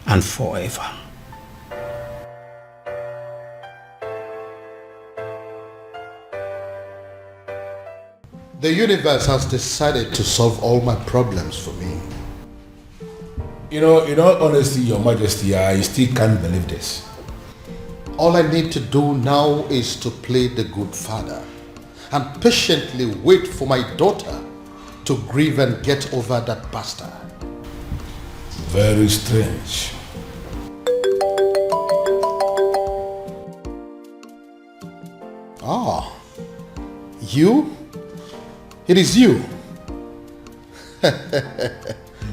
and forever. The universe has decided to solve all my problems for me. In all honesty, Your Majesty, I still can't believe this. All I need to do now is to play the good father and patiently wait for my daughter to grieve and get over that bastard. Very strange. Ah, you? It is you. Your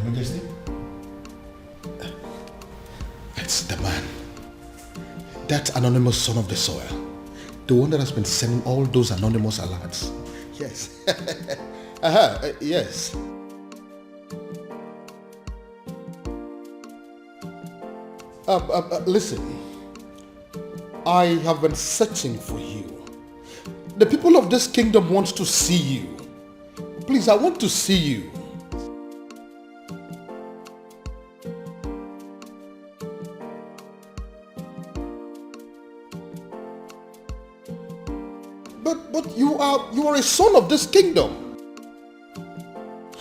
Majesty? It's the man. That anonymous son of the soil. The one that has been sending all those anonymous alerts. Yes. Yes. Listen. I have been searching for you. The people of this kingdom want to see you. Please, I want to see you. But you are a son of this kingdom.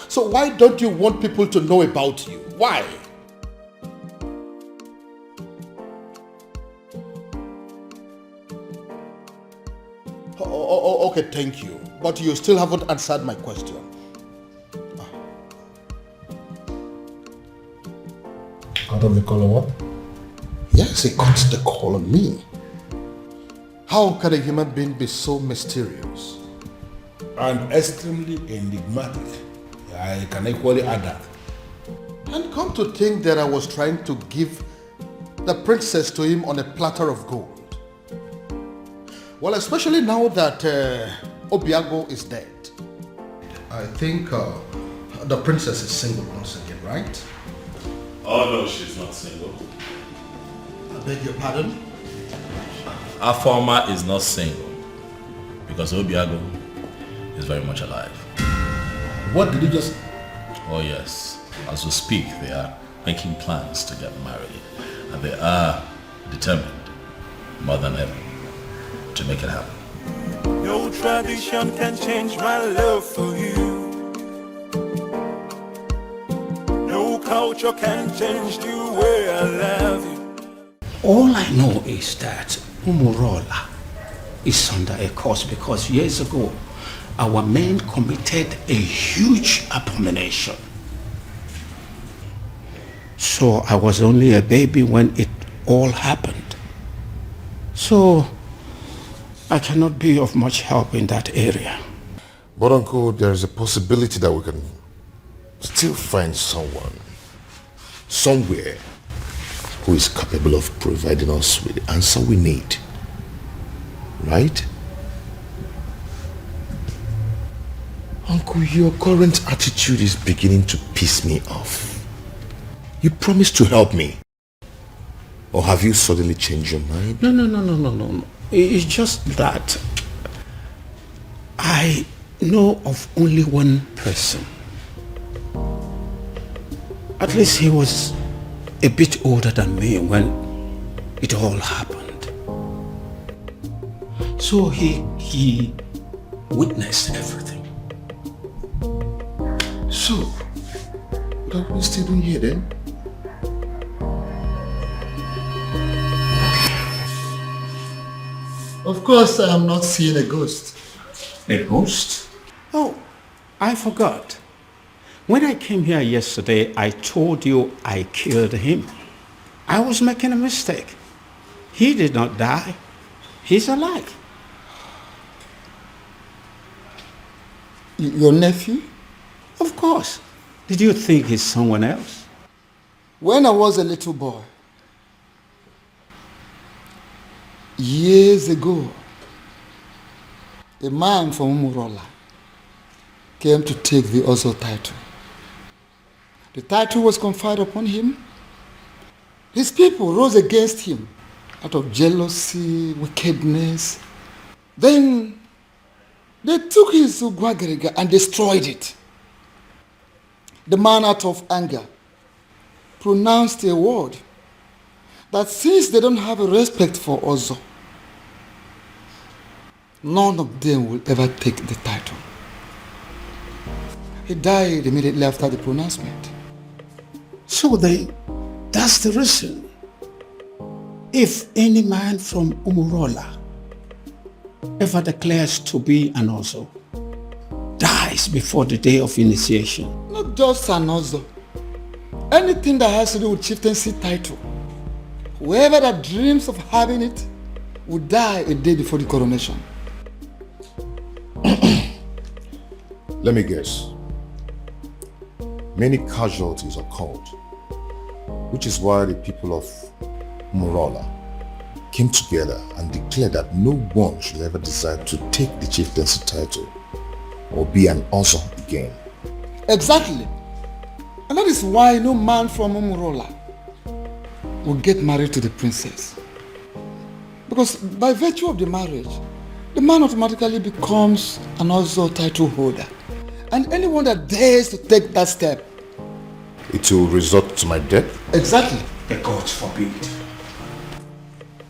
So why don't you want people to know about you? Why? Okay, thank you. But you still haven't answered my question. Cut off the call on what? Yes, he cut the call on me. How can a human being be so mysterious? And extremely enigmatic. I can equally add that. And come to think that I was trying to give the princess to him on a platter of gold. Well, especially now that Obiago is dead. I think the princess is single once again, right? Oh no, she's not single. I beg your pardon? Afoma is not single because Obiago is very much alive. What did you just... Oh yes, as we speak they are making plans to get married and they are determined more than ever to make it happen. No tradition can change my love for you. No culture can change the way I love you. All I know is that Umorala is under a curse because years ago our men committed a huge abomination. So I was only a baby when it all happened. So I cannot be of much help in that area. But Uncle, there is a possibility that we can still find someone, somewhere, who is capable of providing us with the answer we need. Right? Uncle, your current attitude is beginning to piss me off. You promised to help me. Or have you suddenly changed your mind? No. It's just that I know of only one person. At least he was a bit older than me when it all happened. So he witnessed everything. So, what are we still doing here then? Of course, I am not seeing a ghost. A ghost? Oh, I forgot. When I came here yesterday, I told you I killed him. I was making a mistake. He did not die. He's alive. Your nephew? Of course. Did you think he's someone else? When I was a little boy, years ago, a man from Umorala came to take the Ozo title. The title was conferred upon him. His people rose against him out of jealousy, wickedness. Then they took his Ugwagariga and destroyed it. The man, out of anger, pronounced a word that since they don't have a respect for Ozo, none of them will ever take the title. He died immediately after the pronouncement. So that's the reason. If any man from Umorala ever declares to be an Ozo, dies before the day of initiation. Not just an Ozo. Anything that has to do with chieftaincy title. Whoever that dreams of having it will die a day before the coronation. Let me guess. Many casualties occurred, which is why the people of Umorala came together and declared that no one should ever decide to take the chieftaincy title or be an Ozo again. Exactly. And that is why no man from Umorala will get married to the princess. Because by virtue of the marriage, the man automatically becomes an Ozo title holder. And anyone that dares to take that step, it will result to my death? Exactly. The gods forbid.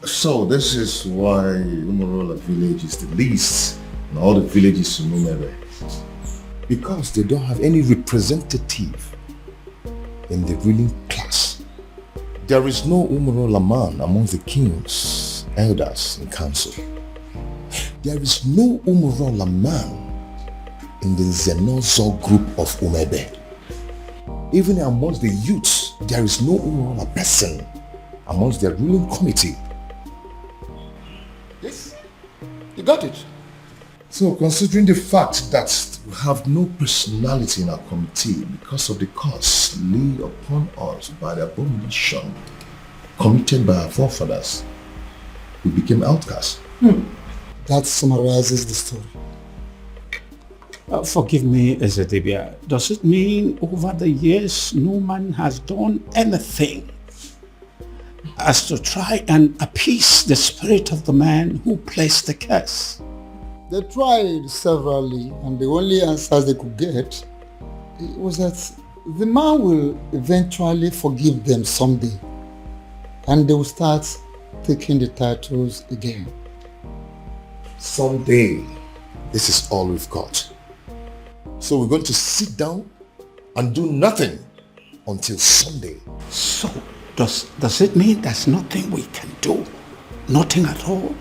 So this is why Umorala village is the least in all the villages in Umere. Because they don't have any representative in the ruling class. There is no Umorala man among the kings, elders, and council. There is no Umorala man in the Zenozo group of Umebe. Even amongst the youths, there is no Umorala person amongst their ruling committee. Yes, you got it. So considering the fact that we have no personality in our committee because of the curse laid upon us by the abomination committed by our forefathers, we became outcasts. That summarizes the story. Forgive me, Ezedibia. Does it mean over the years no man has done anything as to try and appease the spirit of the man who placed the curse? They tried severally, and the only answers they could get was that the man will eventually forgive them someday, and they will start taking the titles again. Someday, this is all we've got. So we're going to sit down and do nothing until Sunday. So, does it mean there's nothing we can do? Nothing at all?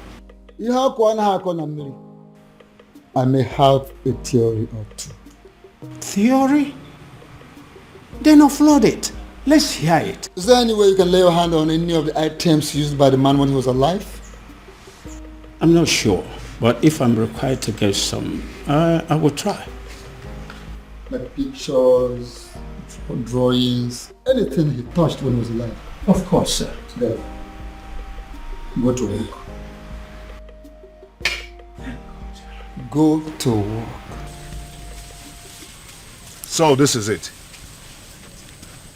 I may have a theory or two. Theory? Then offload it. Let's hear it. Is there any way you can lay your hand on any of the items used by the man when he was alive? I'm not sure, but if I'm required to get some, I will try. Like pictures, drawings, anything he touched when he was alive. Of course, sir. There. Go to work. Go to work. So this is it.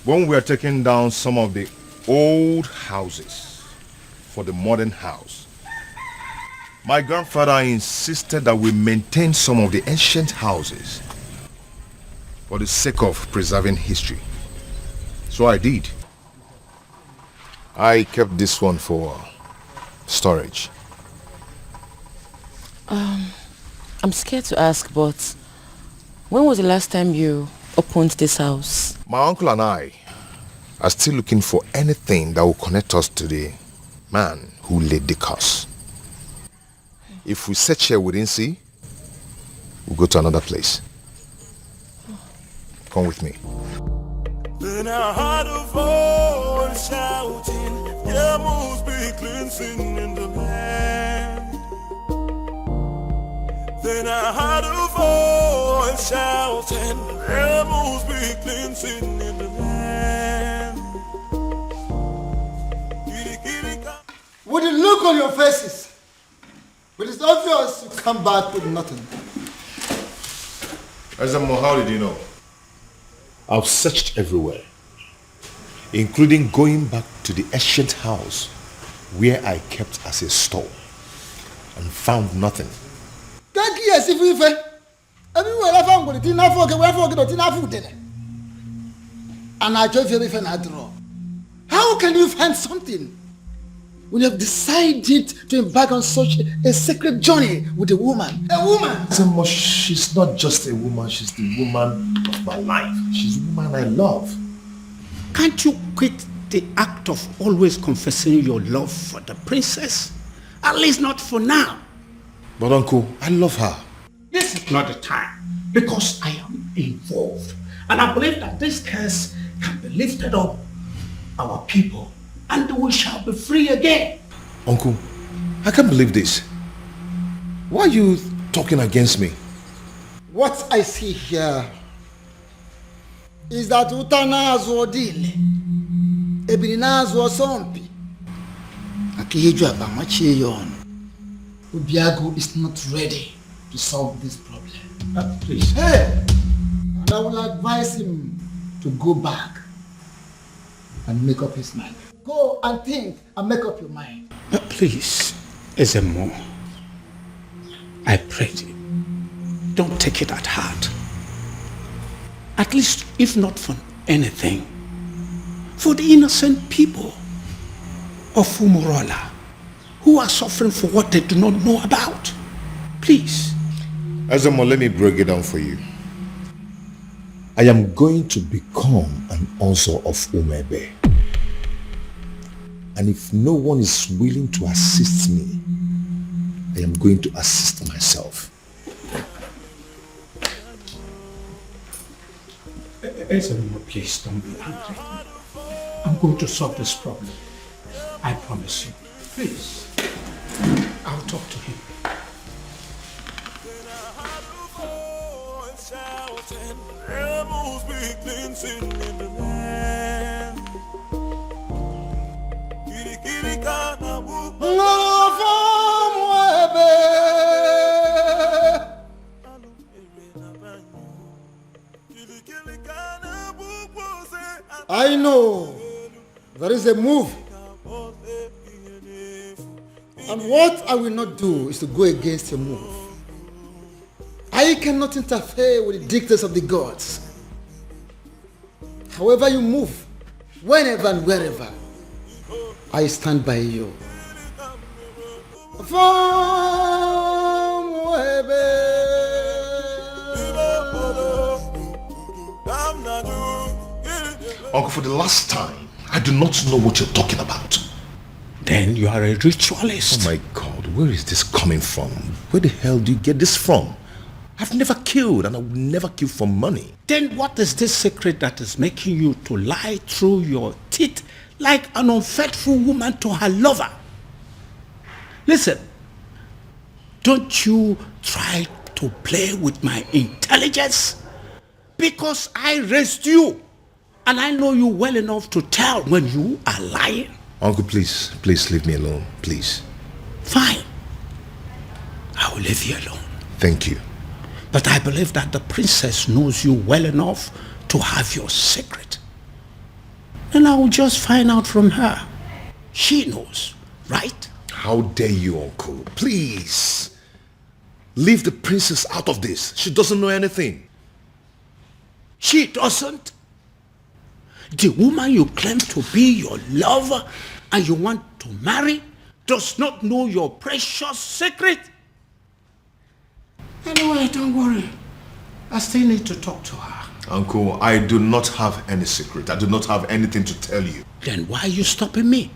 When we are taking down some of the old houses for the modern house, my grandfather insisted that we maintain some of the ancient houses for the sake of preserving history. So I did. I kept this one for storage. I'm scared to ask, but when was the last time you opened this house. My uncle and I are still looking for anything that will connect us to the man who laid the curse. If we search here we didn't see, we'll go to another place. Come with me. Then I heard a voice shouting, there must be cleansing in the land. Then I heard a voice shouting, there must be cleansing in the land. With the look on your faces, but it's obvious you come back with nothing. Ezemo, how did you know? I've searched everywhere, including going back to the ancient house where I kept as a store and found nothing. Thank you, as if we everywhere I found it, didn't forget, and I told you if I draw. How can you find something when you have decided to embark on such a sacred journey with a woman? A woman! Ezemo, she's not just a woman, she's the woman of my life. She's the woman I love. Can't you quit the act of always confessing your love for the princess? At least not for now. But uncle, I love her. This is not the time, because I am involved. And I believe that this curse can be lifted up our people, and we shall be free again. Uncle, I can't believe this. Why are you talking against me? What I see here is that Utanazo Dile, Ebinazo Sompi, Akiyeju Abamacheyon, Ubiago is not ready to solve this problem. Please. Hey! And I will advise him to go back and make up his mind. Go and think and make up your mind. Please, Ezemo, I pray you, don't take it at heart. At least, if not for anything, for the innocent people of Umorala who are suffering for what they do not know about. Please. Ezemo, let me break it down for you. I am going to become an Ozo of Umebe. And if no one is willing to assist me, I am going to assist myself. Ezemo, please don't be angry. I'm going to solve this problem. I promise you. Please. I'll talk to him. There must be cleansing in the land. I know there is a move, and what I will not do is to go against your move. I cannot interfere with the dictates of the gods. However you move, whenever and wherever, I stand by you. Uncle, for the last time, I do not know what you're talking about. Then you are a ritualist. Oh my God, where is this coming from? Where the hell do you get this from? I've never killed, and I will never kill for money. Then what is this secret that is making you to lie through your teeth like an unfaithful woman to her lover? Listen, don't you try to play with my intelligence, because I raised you, and I know you well enough to tell when you are lying. Uncle, please leave me alone, please. Fine. I will leave you alone. Thank you. But I believe that the princess knows you well enough to have your secret. And I will just find out from her. She knows, right? How dare you, Uncle? Please. Leave the princess out of this. She doesn't know anything. She doesn't? The woman you claim to be your lover and you want to marry does not know your precious secret? Anyway, don't worry. I still need to talk to her. Uncle, I do not have any secret. I do not have anything to tell you. Then why are you stopping me?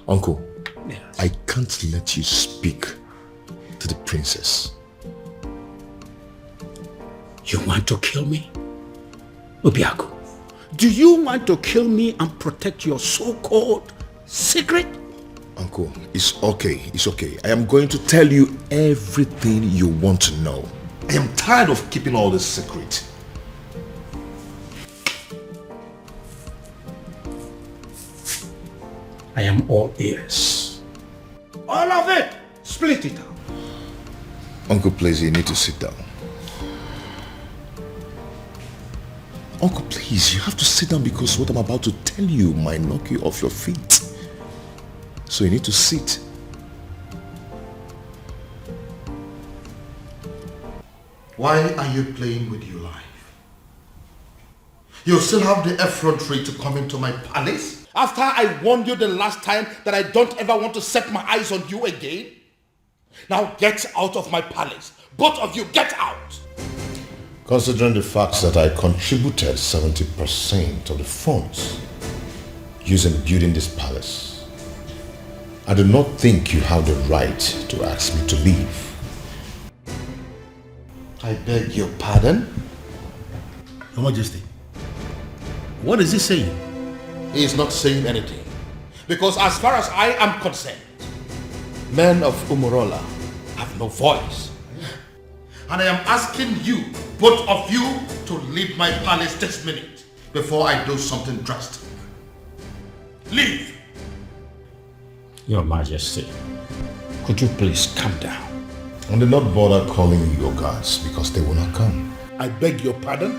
Uncle, I can't let you speak to the princess. You want to kill me? Obiaku, do you want to kill me and protect your so-called secret? Uncle, it's okay. It's okay. I am going to tell you everything you want to know. I am tired of keeping all this secret. I am all ears. All of it! Split it out. Uncle, please, you need to sit down. Uncle, please, you have to sit down because what I'm about to tell you might knock you off your feet. So you need to sit. Why are you playing with your life? You still have the effrontery to come into my palace? After I warned you the last time that I don't ever want to set my eyes on you again? Now get out of my palace. Both of you, get out! Considering the fact that I contributed 70% of the funds used in building this palace, I do not think you have the right to ask me to leave. I beg your pardon? Your Majesty, what is he saying? He is not saying anything. Because as far as I am concerned, men of Umorala have no voice. And I am asking you, both of you, to leave my palace this minute before I do something drastic. Leave! Your Majesty, could you please calm down? And do not bother calling your guards because they will not come. I beg your pardon?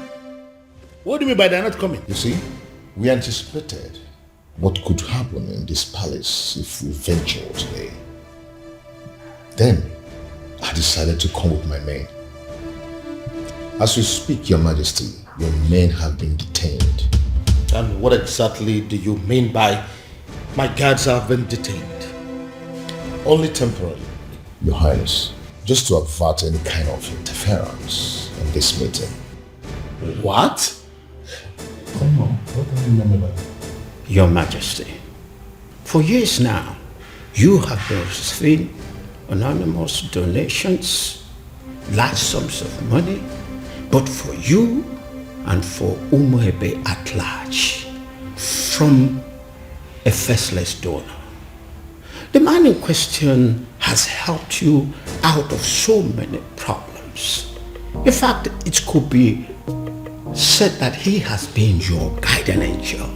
What do you mean by they're not coming? You see, we anticipated what could happen in this palace if we ventured today. Then, I decided to come with my men. As we speak, Your Majesty, your men have been detained. And what exactly do you mean by my guards have been detained? Only temporarily, Your Highness, just to avert any kind of interference in this meeting. What? Come on, what do you remember that? Your Majesty, for years now, you have been receiving anonymous donations, large sums of money, but for you and for Umorala at large, from a faceless donor. The man in question has helped you out of so many problems. In fact, it could be said that he has been your guardian angel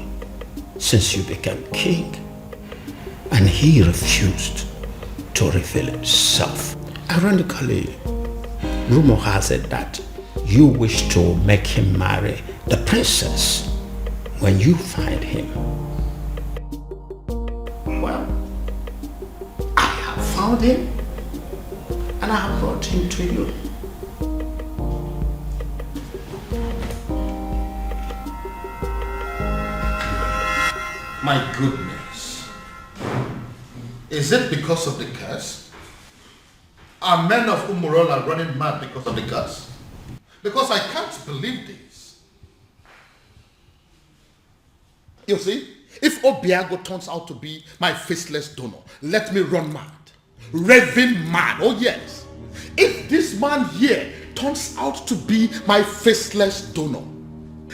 since you became king, and he refused to reveal himself. Ironically, rumor has it that you wish to make him marry the princess when you find him. Well, I have found him and I have brought him to you. My goodness. Is it because of the curse? Are men of Umorala running mad because of the curse? Because I can't believe this. You see, if Obiago turns out to be my faceless donor, let me run mad. Raving mad, oh yes. If this man here turns out to be my faceless donor,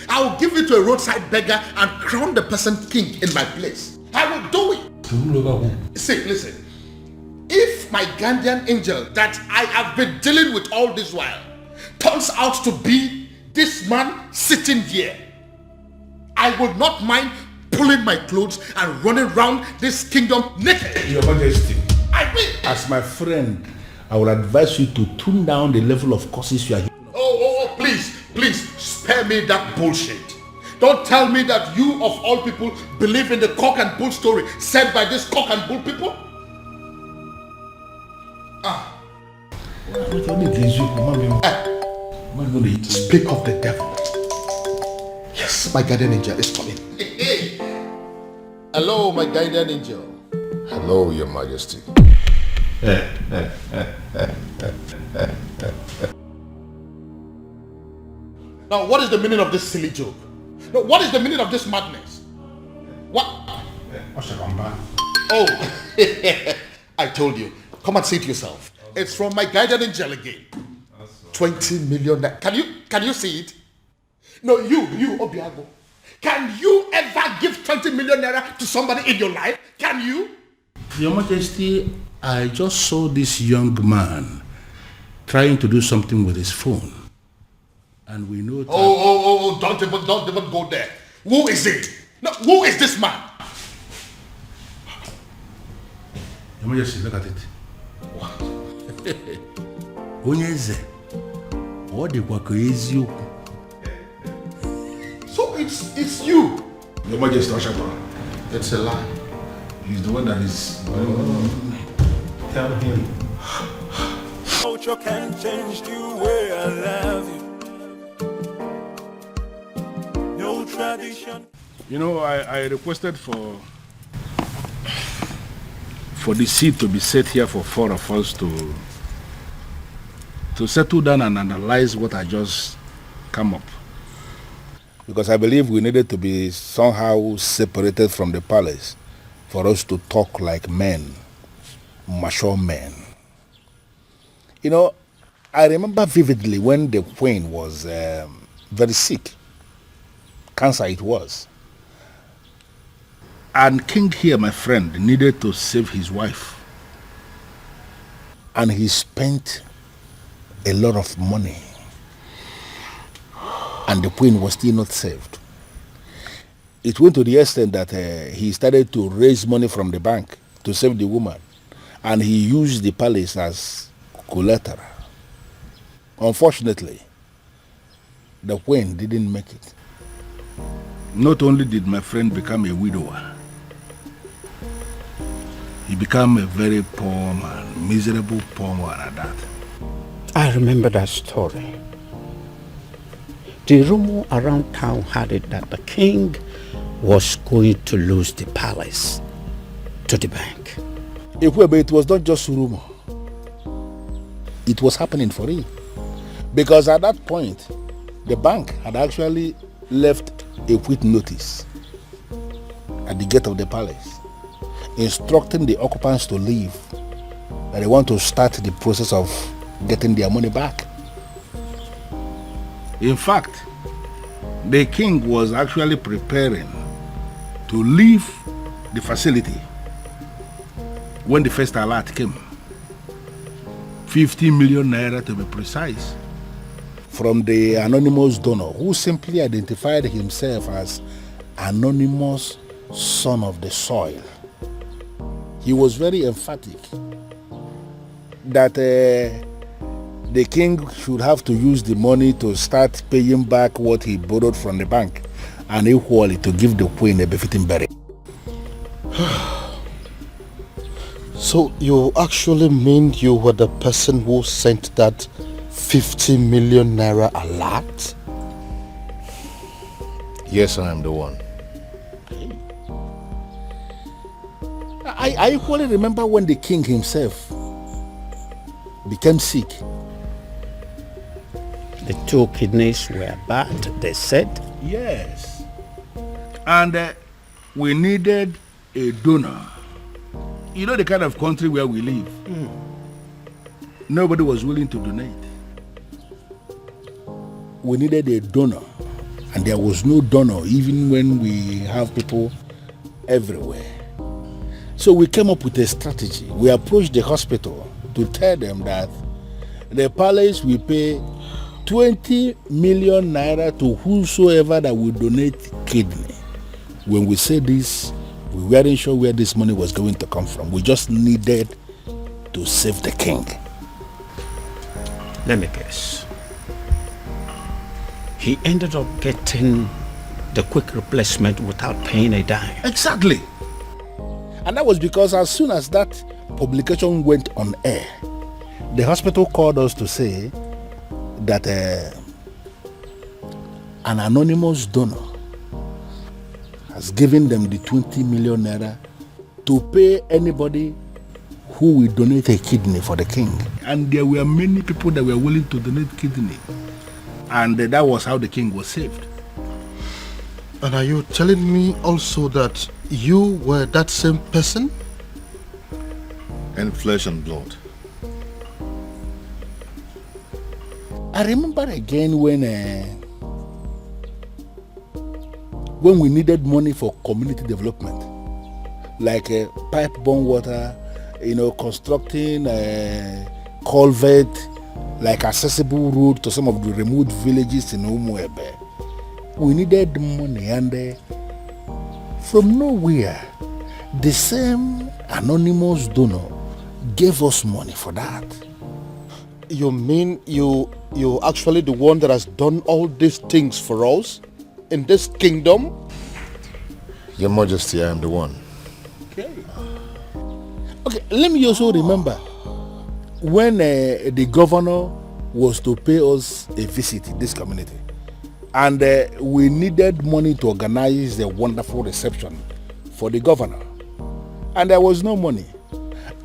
I'll give it to a roadside beggar and crown the person king in my place. I will do it. See, listen. If my guardian angel that I have been dealing with all this while turns out to be this man sitting here, I would not mind pulling my clothes and running around this kingdom naked. Your Majesty, I will. as my friend, I would advise you to tune down the level of curses you are. Oh, please, spare me that bullshit. Don't tell me that you of all people believe in the cock and bull story said by this cock and bull people. Speak of the devil. Yes, my guardian angel is coming. Hello, my guardian angel. Hello, Your Majesty. Now, what is the meaning of this silly joke? No, what is the meaning of this madness? What? Oh, I told you. Come and see it yourself. It's from my guardian angel again. 20 million. Can you see it? No, you, Obiago. Can you ever give 20 million naira to somebody in your life? Can you? Your Majesty, I just saw this young man trying to do something with his phone. And we know that... Oh, don't even go there. Who is it? No, who is this man? Your Majesty, look at it. What? Onyeze. What the eziokwu? So it's you. Your Majesty, it's a lie. He's the one that is... Tell him. Culture can change the way I love you. No tradition. You know, I requested for the seat to be set here for 4 of us to settle down and analyze what I just come up. Because I believe we needed to be somehow separated from the palace for us to talk like men, mature men. You know, I remember vividly when the queen was very sick. Cancer it was. And King here, my friend, needed to save his wife. And he spent a lot of money. And the queen was still not saved. It went to the extent that he started to raise money from the bank to save the woman. And he used the palace as collateral. Unfortunately, the queen didn't make it. Not only did my friend become a widower, he became a very poor man, miserable poor man at that. I remember that story. The rumor around town had it that the king was going to lose the palace to the bank. It was not just rumor. It was happening for real. Because at that point, the bank had actually left a quit notice at the gate of the palace, instructing the occupants to leave, that they want to start the process of getting their money back. In fact, the king was actually preparing to leave the facility when the first alert came. 50 million naira to be precise. From the anonymous donor who simply identified himself as anonymous son of the soil. He was very emphatic that the king should have to use the money to start paying back what he borrowed from the bank and equally to give the queen a befitting burial. So you actually mean you were the person who sent that 50 million naira alert? Yes, I am the one. I equally remember when the king himself became sick. The 2 kidneys were bad, they said. Yes. And we needed a donor. You know the kind of country where we live. Nobody was willing to donate. We needed a donor, and there was no donor even when we have people everywhere. So we came up with a strategy. We approached the hospital to tell them that the palace will pay 20 million naira to whosoever that will donate kidney. When we said this, we weren't sure where this money was going to come from. We just needed to save the king. Let me guess. He ended up getting the quick replacement without paying a dime. Exactly. And that was because as soon as that publication went on air, the hospital called us to say that an anonymous donor has given them the 20 million naira to pay anybody who will donate a kidney for the king. And there were many people that were willing to donate kidney. And that was how the king was saved. And are you telling me also that you were that same person? In flesh and blood. I remember again when we needed money for community development, like pipe-borne water, constructing a culvert, like accessible road to some of the remote villages in Umuebe. We needed money, and from nowhere, the same anonymous donor gave us money for that. You mean you actually the one that has done all these things for us in this kingdom? Your Majesty, I am the one. Okay, let me also remember when the governor was to pay us a visit in this community, and we needed money to organize the wonderful reception for the governor, and there was no money.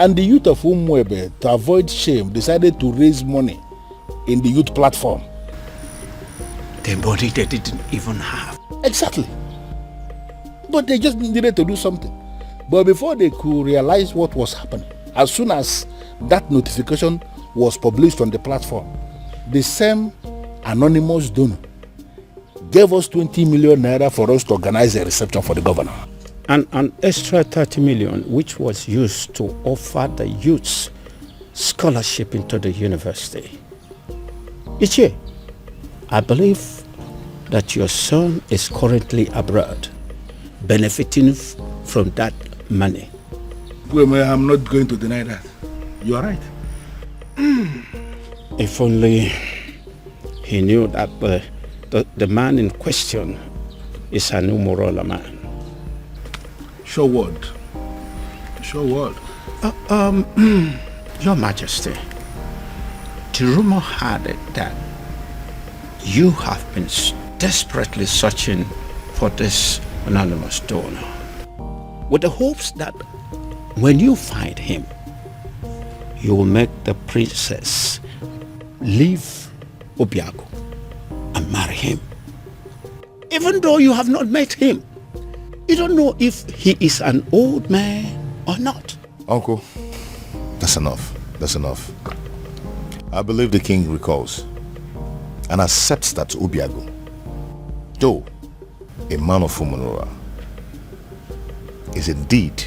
And the youth of Umwebe, to avoid shame, decided to raise money in the youth platform. The money they didn't even have. Exactly. But they just needed to do something. But before they could realize what was happening, as soon as that notification was published on the platform, the same anonymous donor gave us 20 million naira for us to organize a reception for the governor. And an extra 30 million, which was used to offer the youths scholarship into the university. Ichie, I believe that your son is currently abroad, benefiting from that money. Well, I'm not going to deny that. You are right. If only he knew that the man in question is an Umorala man. Sure word. Sure word. Your Majesty, the rumor had it that you have been desperately searching for this anonymous donor, with the hopes that when you find him, you will make the princess leave Obiago and marry him. Even though you have not met him, you don't know if he is an old man or not. Uncle, that's enough. That's enough. I believe the king recalls and accepts that Obiago, though a man of Umorala, is indeed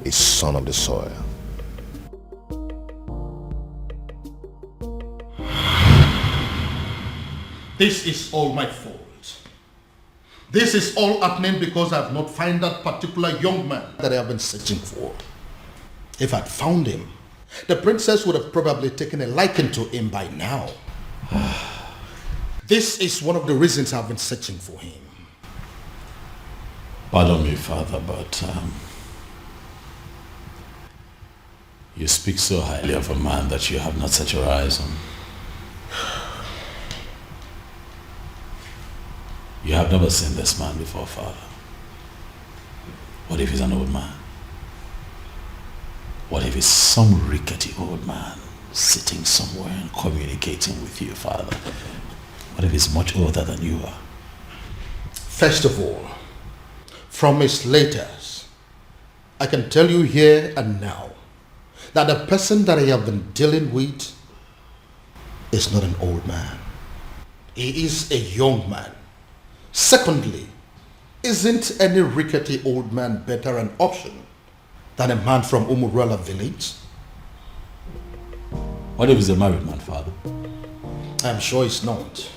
a son of the soil. This is all my fault. This is all happening because I have not found that particular young man that I have been searching for. If I'd found him, the princess would have probably taken a liking to him by now. This is one of the reasons I've been searching for him. Pardon me, Father, but you speak so highly of a man that you have not set your eyes on. You have never seen this man before, Father. What if he's an old man? What if he's some rickety old man sitting somewhere and communicating with you, Father? What if he's much older than you are? First of all, from his letters, I can tell you here and now that the person that I have been dealing with is not an old man. He is a young man. Secondly, isn't any rickety old man better an option than a man from Umorala village? What if he's a married man, Father? I'm sure he's not.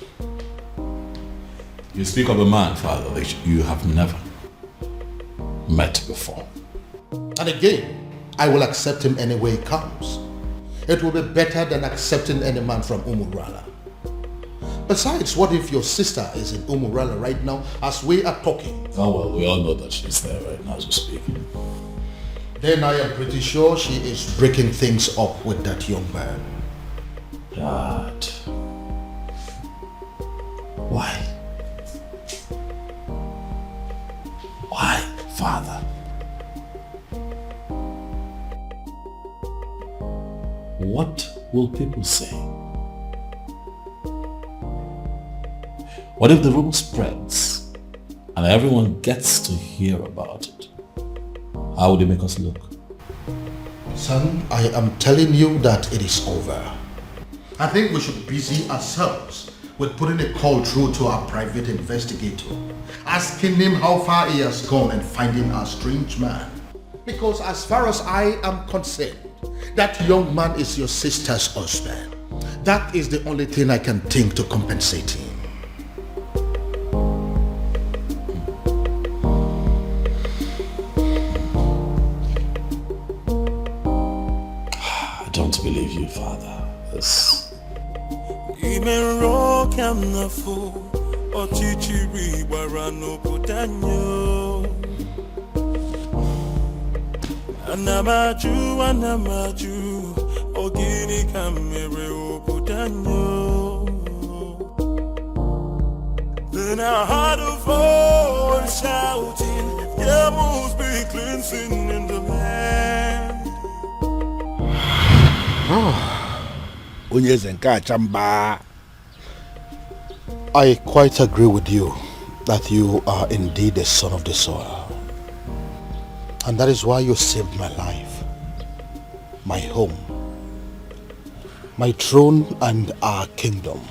You speak of a man, Father, that you have never met before. And again, I will accept him any way he comes. It will be better than accepting any man from Umorala. Besides, what if your sister is in Umorala right now as we are talking? Oh well, we all know that she's there right now as we speak. Then I am pretty sure she is breaking things up with that young man. Dad. Why? Why, Father? what will people say? What if the rumor spreads and everyone gets to hear about it? How would it make us look? Son, I am telling you that it is over. I think we should busy ourselves with putting a call through to our private investigator, asking him how far he has gone and finding our strange man. Because as far as I am concerned, that young man is your sister's husband. That is the only thing I can think to compensate him. I don't believe you, Father. This... Anamaju, ogini kamere obudanyo. Then I heard a voice shouting, there must be cleansing in the land. I quite agree with you that you are indeed the son of the soil. And that is why you saved my life, my home, my throne and our kingdom.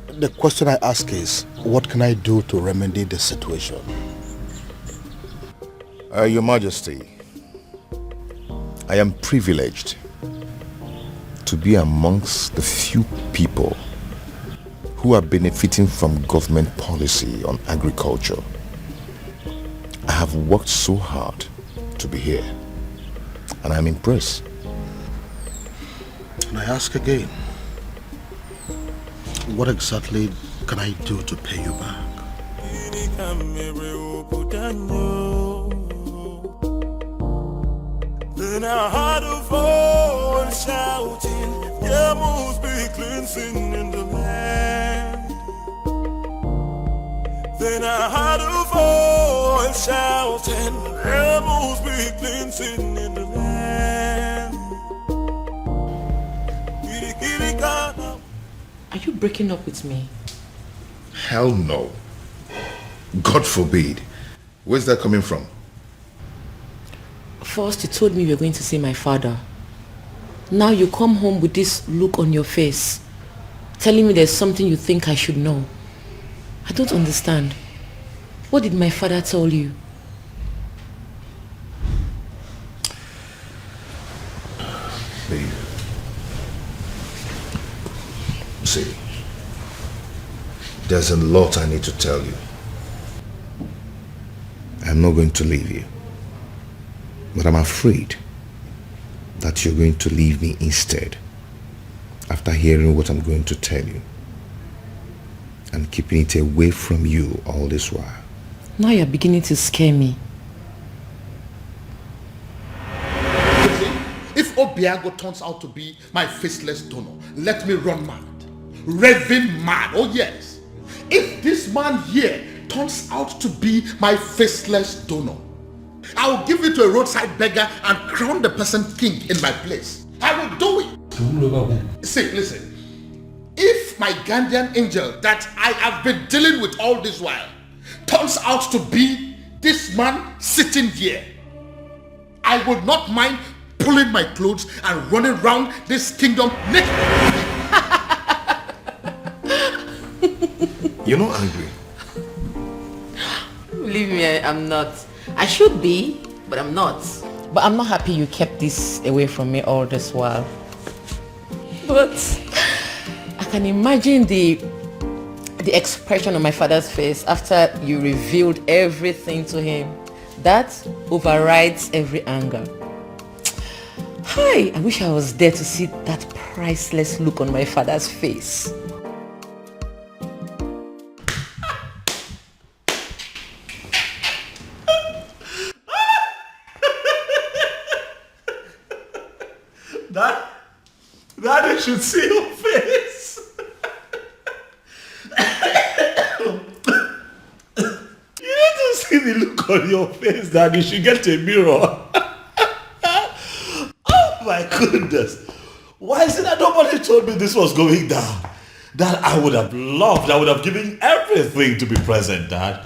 The question I ask is, what can I do to remedy the situation? Your Majesty, I am privileged to be amongst the few people who are benefiting from government policy on agriculture. I have worked so hard to be here, and I'm impressed. And I ask again, what exactly can I do to pay you back? Then I heard a voice shouting, there must be cleansing in the land. Then I heard a voice shouting, there must be cleansing in the land. Are you breaking up with me? Hell no. God forbid. Where's that coming from? First you told me you were going to see my father. Now you come home with this look on your face, telling me there's something you think I should know. I don't understand. What did my father tell you? Babe. See, there's a lot I need to tell you. I'm not going to leave you, but I'm afraid that you're going to leave me instead after hearing what I'm going to tell you and keeping it away from you all this while. Now you're beginning to scare me. If Obiago turns out to be my faceless donor, let me run mad. Raving mad, oh yes. If this man here turns out to be my faceless donor, I will give it to a roadside beggar and crown the person king in my place. I will do it. See, listen. If my guardian angel that I have been dealing with all this while turns out to be this man sitting here, I would not mind pulling my clothes and running around this kingdom naked. You're not angry? Believe me, I'm not. I should be, but I'm not. But I'm not happy you kept this away from me all this while. But I can imagine the expression on my father's face after you revealed everything to him. That overrides every anger. Hi, I wish I was there to see that priceless look on my father's face. Daddy should see your face. You need to see the look on your face, Daddy. You should get a mirror. Oh My goodness. Why is it that nobody told me this was going down? Dad, I would have loved, I would have given everything to be present, Dad.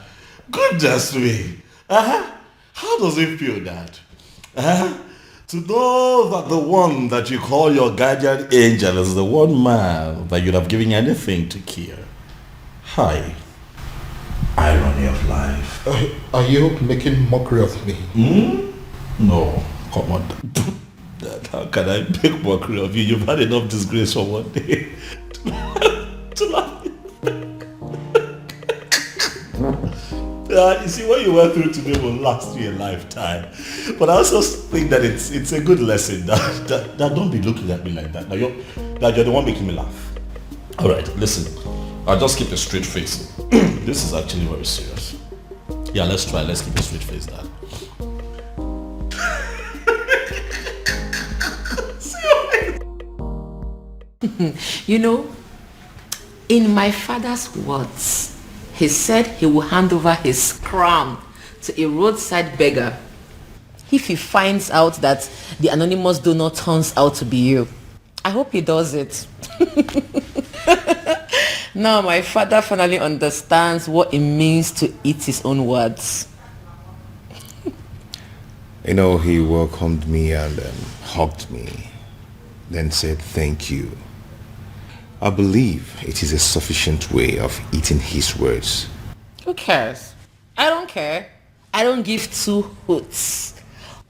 Goodness me. How does it feel, Dad? To know that the one that you call your guardian angel is the one man that you'd have given anything to kill. Hi. Irony of life. Are you making mockery of me? No, come on. Dad, how can I make mockery of you? You've had enough disgrace for one day to laugh. You see, what you went through today will last you a lifetime. But I also think that it's a good lesson. That don't be looking at me like that. Now you're the one making me laugh. All right, listen. I'll just keep a straight face. This is actually very serious. Yeah, let's try. Let's keep a straight face, Dad. You know, in my father's words, he said he will hand over his crown to a roadside beggar if he finds out that the anonymous donor turns out to be you. I hope he does it. Now my father finally understands what it means to eat his own words. You know, he welcomed me and hugged me, then said thank you. I believe it is a sufficient way of eating his words. Who cares? I don't care. I don't give two hoots.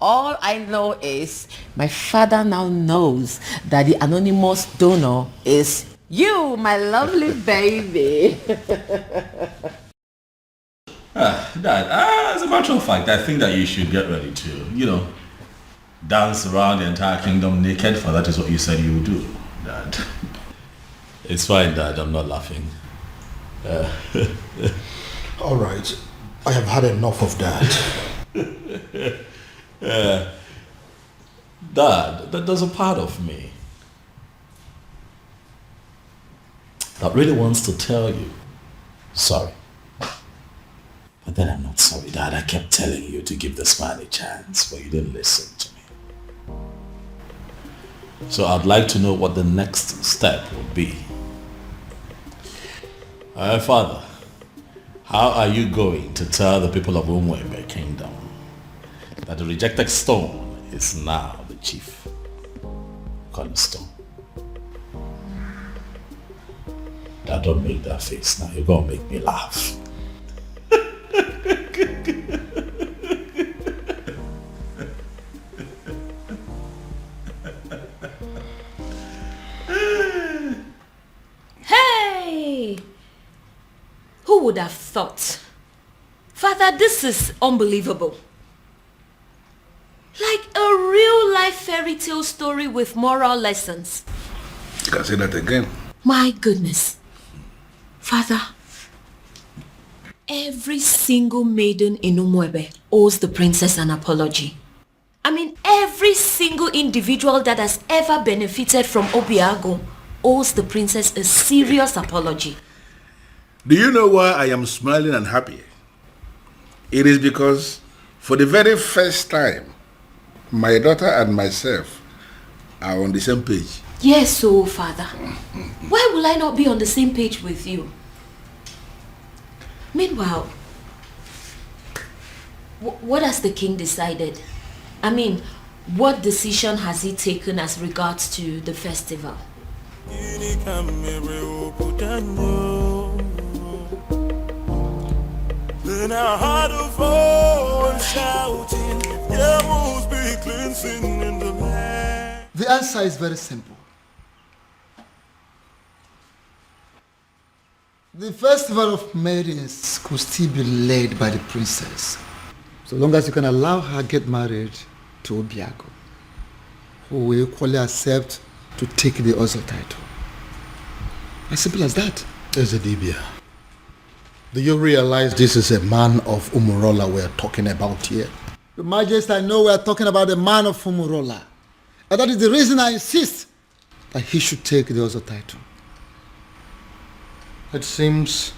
All I know is my father now knows that the anonymous donor is you, my lovely baby. Dad, as a matter of fact, I think that you should get ready to, dance around the entire kingdom naked, for that is what you said you would do, Dad. It's fine, Dad. I'm not laughing. All right. I have had enough of that. Dad, there's a part of me that really wants to tell you sorry. But then I'm not sorry, Dad. I kept telling you to give this man a chance, but you didn't listen to me. So I'd like to know what the next step would be. Father, how are you going to tell the people of Umorala Kingdom that the rejected stone is now the chief cornerstone? Dad, don't make that face now. You're going to make me laugh. Hey! Who would have thought? Father, this is unbelievable. Like a real-life fairy tale story with moral lessons. You can say that again. My goodness. Father, every single maiden in Umorala owes the princess an apology. I mean, every single individual that has ever benefited from Obiago owes the princess a serious apology. Do you know why I am smiling and happy? It is because for the very first time, my daughter and myself are on the same page. Yes, so Father, why will I not be on the same page with you? Meanwhile, what has the king decided? I mean, what decision has he taken as regards to the festival? Then I heard a voice shouting, there must be cleansing in the land. The answer is very simple. The festival of Maidens could still be led by the princess, so long as you can allow her get married to Obiago, who will equally accept to take the other title. As simple as that. Ezedibia, do you realize this is a man of Umorala we're talking about here? Your Majesty, I know we're talking about the man of Umorala, and that is the reason I insist that he should take the other title. It seems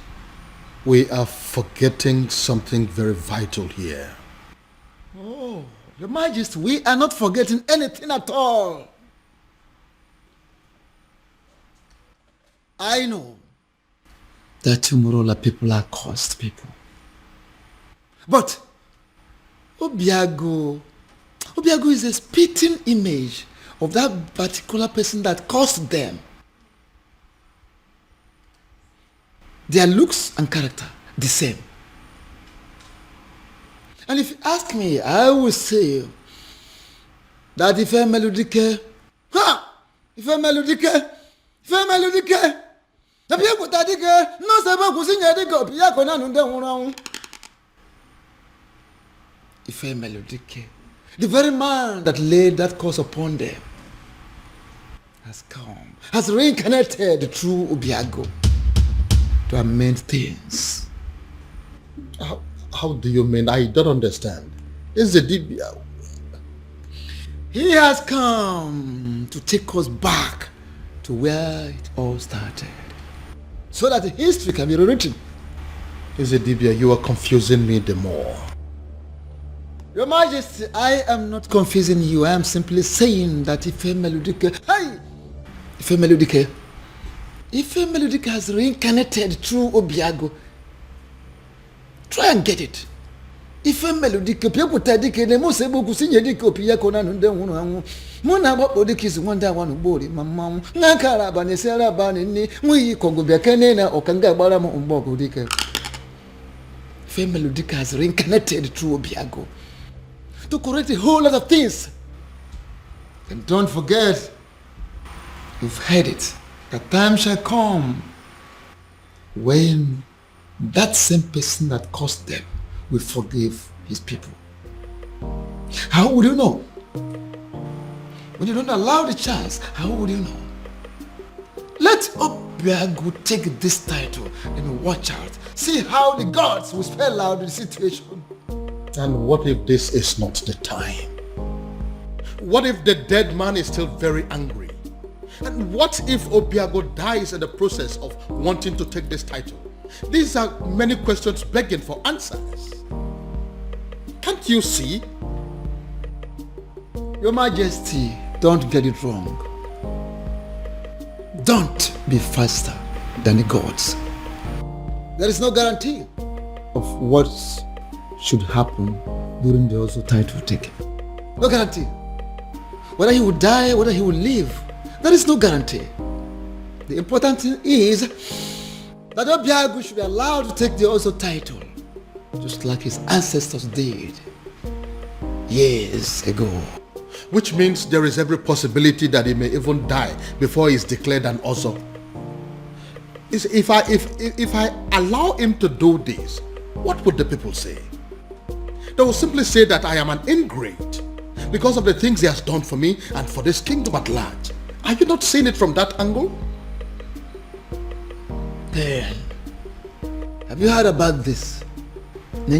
we are forgetting something very vital here. Oh, Your Majesty, we are not forgetting anything at all. I know that Umorala people are cursed people. But Obiago is a spitting image of that particular person that caused them. Their looks and character, the same. And if you ask me, I will say that if a melodique, the very man that laid that curse upon them has come, has reincarnated through Obiago to amend things. How do you mean? I don't understand. Is the Dibia? He has come to take us back to where it all started, so that history can be rewritten. Is the Dibia? You are confusing me the more. Your Majesty, I am not confusing you. I am simply saying that if a melodique has reincarnated through Obiago, try and get it. If a melodique, people take the most able to sing a dick of Piacona and then Mona Bodic is one day one body, Mamma, Nakara Banesera Banini, we Congo Biacanena or Kanga Baramo on Bogo Dicker. If a melodique has reincarnated through Obiago to correct a whole lot of things. And don't forget, you've heard it, the time shall come when that same person that caused them will forgive his people. How would you know? When you don't allow the chance, how would you know? Let Obiago take this title and watch out. See how the gods will spell out the situation. And what if this is not the time? What if the dead man is still very angry? And what if Obiago dies in the process of wanting to take this title? These are many questions begging for answers. Can't you see? Your Majesty, don't get it wrong. Don't be faster than the gods. There is no guarantee of what should happen during the also title taking. No guarantee. Whether he will die, whether he will live, there is no guarantee. The important thing is that Obiago should be allowed to take the also title, just like his ancestors did years ago. Which means there is every possibility that he may even die before he is declared an Ozo. If I allow him to do this, what would the people say? They will simply say that I am an ingrate because of the things he has done for me and for this kingdom at large. Are you not seeing it from that angle? Then, have you heard about this? Your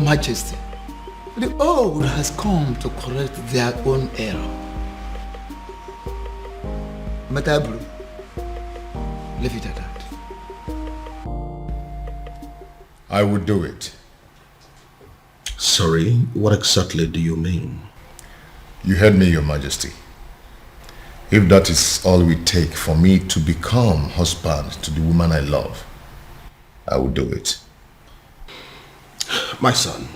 Majesty, the old has come to correct their own error. Matabru, leave it at that. I would do it. Sorry, what exactly do you mean? You heard me, Your Majesty. If that is all we take for me to become husband to the woman I love, I will do it. My son,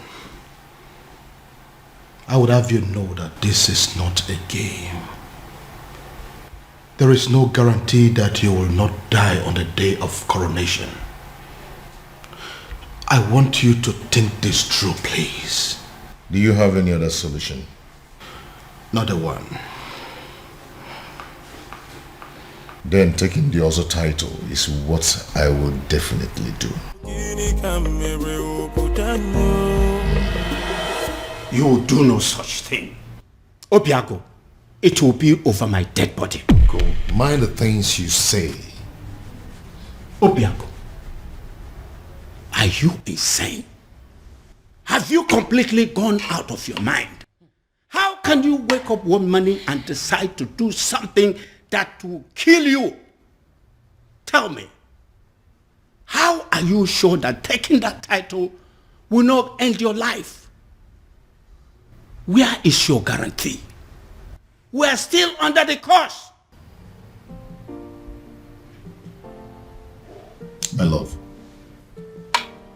I would have you know that this is not a game. There is no guarantee that you will not die on the day of coronation. I want you to think this through, please. Do you have any other solution? Not a one. Then taking the other title is what I will definitely do. You will do no such thing. Obiago, it will be over my dead body. Go. Mind the things you say. Obiago, are you insane? Have you completely gone out of your mind? How can you wake up one morning and decide to do something that will kill you? Tell me, How are you sure that taking that title will not end your life? Where is your guarantee? We are still under the curse. My love,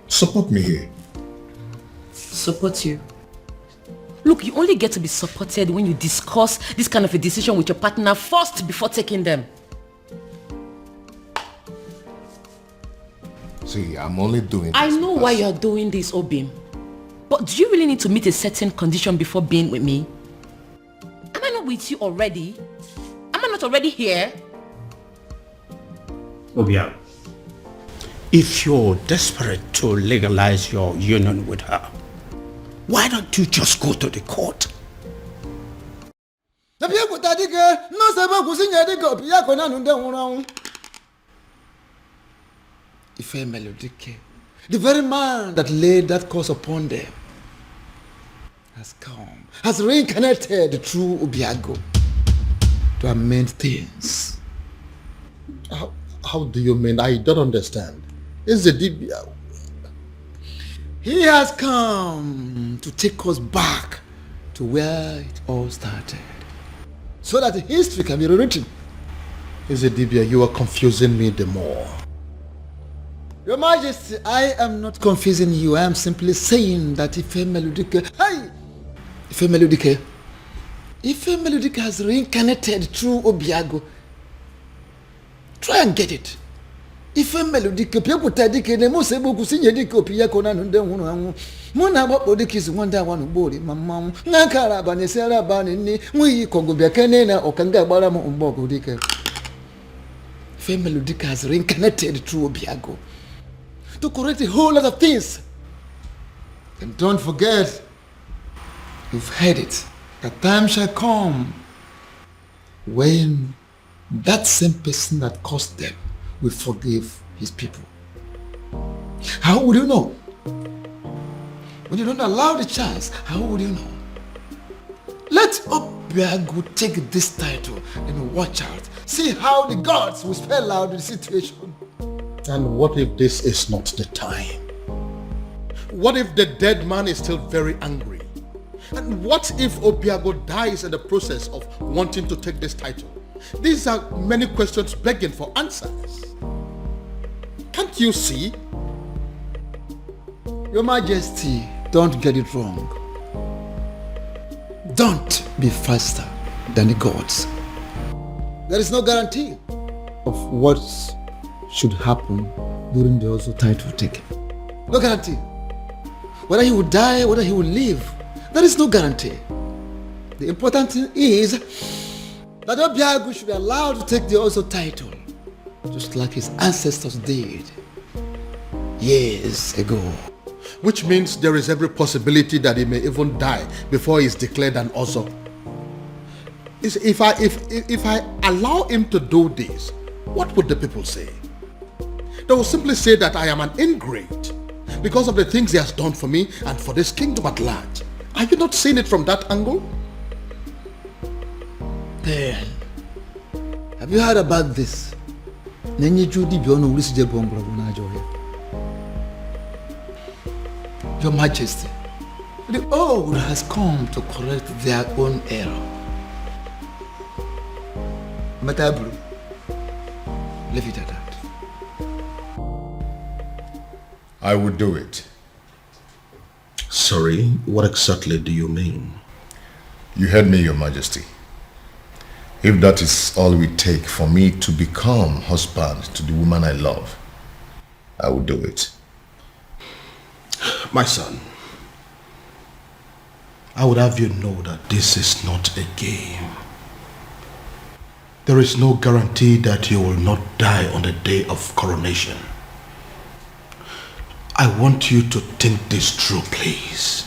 support me here. Support you? Look, you only get to be supported when you discuss this kind of a decision with your partner first before taking them. See, I'm only doing this. I know why you're doing this, Obim. But do you really need to meet a certain condition before being with me? Am I not with you already? Am I not already here? Obia, if you're desperate to legalize your union with her, why don't you just go to the court? Ife Melodike, the very man that laid that curse upon them, has come, has reincarnated through Obiago to amend things. How do you mean? I don't understand. Is the Dibia? He has come to take us back to where it all started, so that history can be rewritten. Is the Dibia? You are confusing me the more. Your Majesty, I am not confusing you. I am simply saying that Ife Melodike, Ife Melodike has reincarnated through Obiago. Try and get it. Ife Melodike, people tadike, ne mo sebo kusinye dike Obiago na nunde hunu. Muna babo dike is wanda wanu bori mama. Nakara bani sera bani ni mui kongo biakene na okanga bara mo umbogo dike. Ife Melodike has reincarnated through Obiago to correct a whole lot of things. And don't forget, you've heard it, a time shall come when that same person that caused them will forgive his people. How would you know? When you don't allow the chance, how would you know? Let Obiago take this title and watch out. See how the gods will spell out the situation. And what if this is not the time? What if the dead man is still very angry? And what if Obiago dies in the process of wanting to take this title? These are many questions begging for answers. Can't you see? Your Majesty, don't get it wrong. Don't be faster than the gods. There is no guarantee of what should happen during the also title taking. No guarantee. Whether he will die, whether he will live, there is no guarantee. The important thing is that Obiago should be allowed to take the also title, just like his ancestors did years ago. Which means there is every possibility that he may even die before he is declared an Ozo. If I allow him to do this, what would the people say? They will simply say that I am an ingrate because of the things he has done for me and for this kingdom at large. Are you not seeing it from that angle? Then, have you heard about this? Your Majesty, the old has come to correct their own error. Matabru, leave it at that. I would do it. Sorry, what exactly do you mean? You heard me, Your Majesty. If that is all we take for me to become husband to the woman I love, I will do it. My son, I would have you know that this is not a game. There is no guarantee that you will not die on the day of coronation. I want you to think this through, please.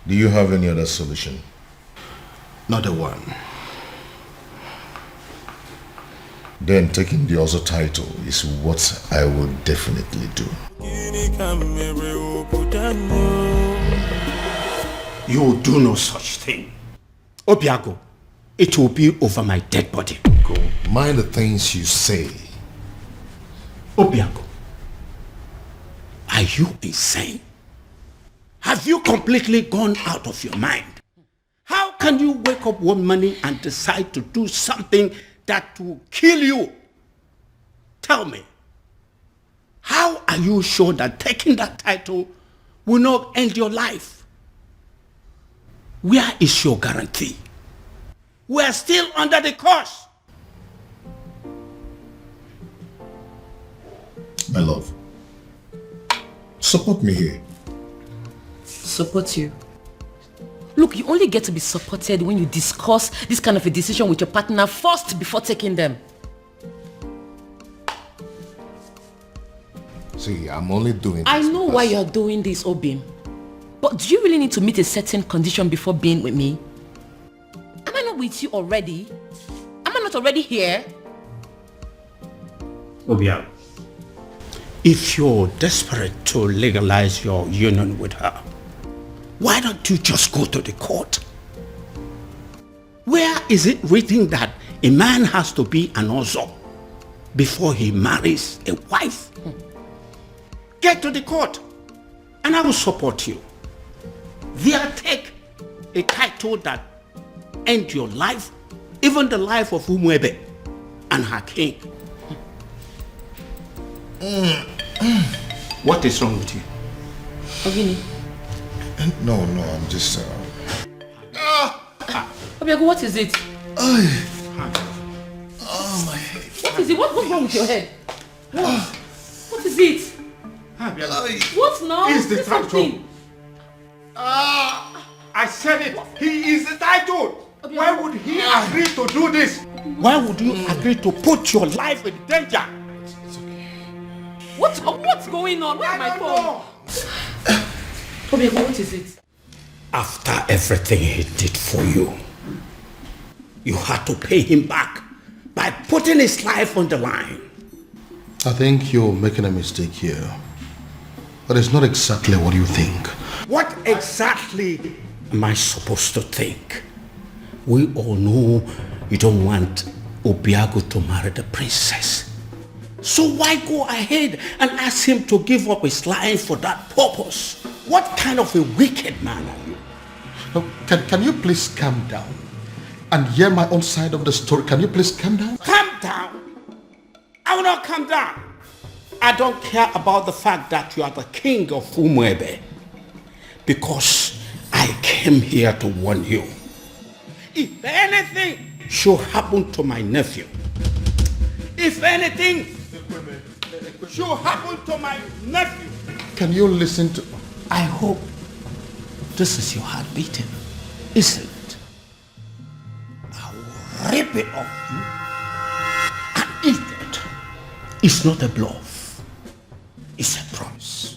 Do you have any other solution? Not a one. Then taking the other title is what I will definitely do. You will do no such thing. Obiago, it will be over my dead body. Go. Mind the things you say. Obiago, Are you insane? Have you completely gone out of your mind? How can you wake up one morning and decide to do something that will kill you? Tell me, how are you sure that taking that title will not end your life? Where is your guarantee? We are still under the curse. My love, support me here. Support you? Look, you only get to be supported when you discuss this kind of a decision with your partner first before taking them. See, I'm only doing this. I know why you're doing this, Obim. But do you really need to meet a certain condition before being with me? Am I not with you already? Am I not already here? Ovire, if you're desperate to legalize your union with her, why don't you just go to the court? Where is it written that a man has to be an ozo before he marries a wife? Get to the court and I will support you. There, take a title that ends your life, even the life of Umwebe and her king. What is wrong with you? Ogini. No, I'm just... Obiago, what is it? Oh, my head. What is it? What's wrong with your head? What is it? What now? He's the Say title. something. I said it. He is the title. Why would he agree to do this? Why would you agree to put your life in danger? What's going on? Where's my phone? Obiago, what is it? After everything he did for you, you had to pay him back by putting his life on the line. I think you're making a mistake here. But it's not exactly what you think. What exactly am I supposed to think? We all know you don't want Obiago to marry the princess. So why go ahead and ask him to give up his life for that purpose? What kind of a wicked man are you? Can you please calm down and hear my own side of the story? Can you please calm down? Calm down? I will not calm down. I don't care about the fact that you are the king of Umwebe, because I came here to warn you. If anything should happen to my nephew, if anything should happen to my nephew, can you listen to... I hope this is your heart beating, isn't it? I will rip it off you and eat it. It's not a bluff. It's a promise.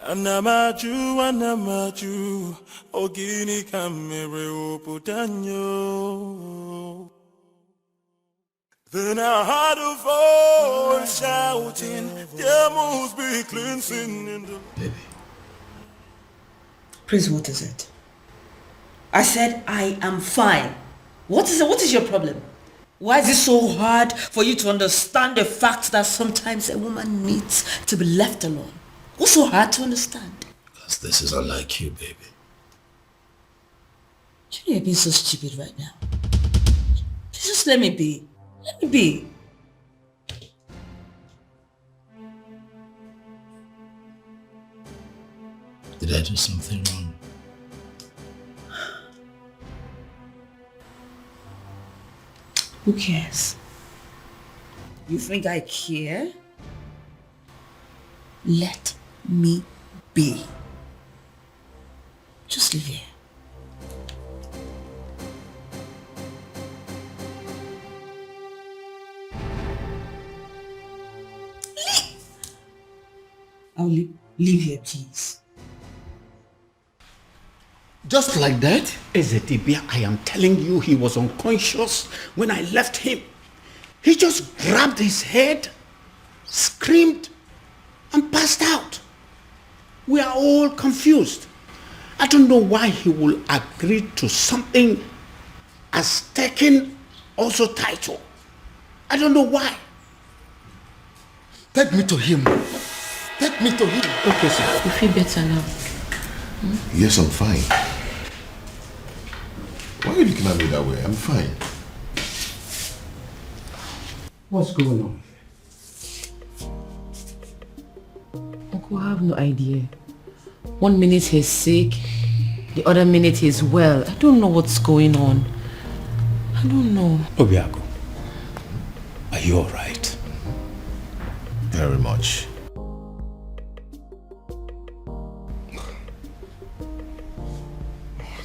Anamaju, ogini kamere oputanyo. Then I heard a voice shouting, there must be cleansing in the... Baby. Prince, what is it? I said I am fine. What is it? What is your problem? Why is it so hard for you to understand the fact that sometimes a woman needs to be left alone? What's so hard to understand? Because this is unlike you, baby. You know you're being so stupid right now. Just let me be. Let me be. Did I do something wrong? Who cares? You think I care? Let me be. Just live here. Leave! I'll leave here, please. Just like that? Ezedibia, I am telling you, he was unconscious when I left him. He just grabbed his head, screamed, and passed out. We are all confused. I don't know why he will agree to something as taking also title. I don't know why. Take me to him. Take me to him. Okay, sir. You feel better now? Yes, I'm fine. Why are you looking at me that way? I'm fine. What's going on? Uncle, I have no idea. 1 minute he's sick, the other minute he's well. I don't know what's going on. I don't know. Obiago, are you alright? Very much.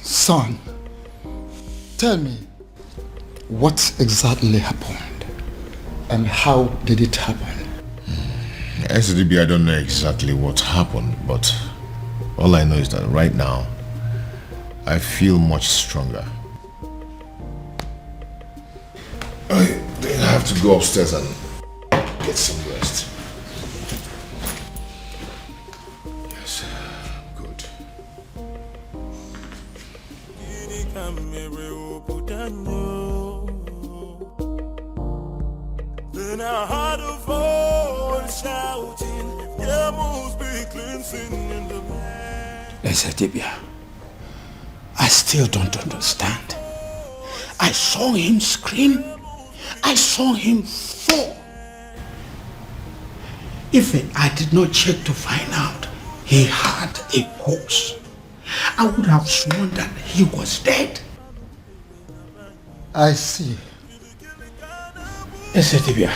Son, tell me, what exactly happened? And how did it happen? SDB, I don't know exactly what happened, but all I know is that right now, I feel much stronger. I think I have to go upstairs and get some rest. Yes, good. Then I heard a voice shouting, there must be cleansing in the land. Ezedibia, I still don't understand. I saw him scream. I saw him fall. If I did not check to find out he had a pulse, I would have sworn that he was dead. I see. Ezedibia,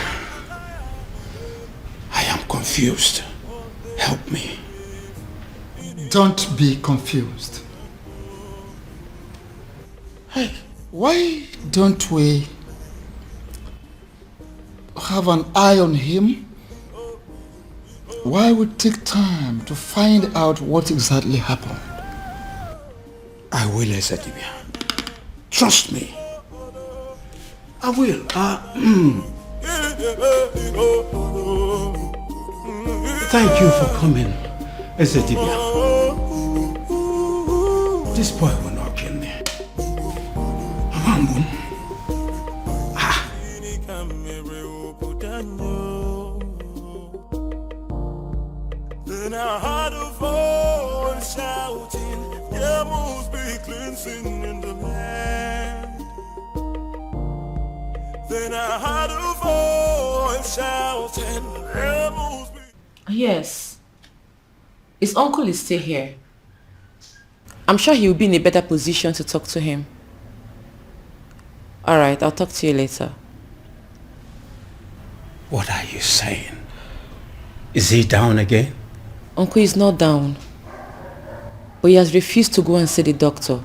I am confused. Help me. Don't be confused. Hey, why don't we have an eye on him? Why we take time to find out what exactly happened? I will, Ezedibia. Trust me. I will. Thank you for coming, Ezedibia. This boy will not kill me. Then I heard a voice shouting, there must be cleansing in the land. Then I heard a voice shouting, there must be... Yes. His uncle is still here. I'm sure he will be in a better position to talk to him. Alright, I'll talk to you later. What are you saying? Is he down again? Uncle is not down. But he has refused to go and see the doctor.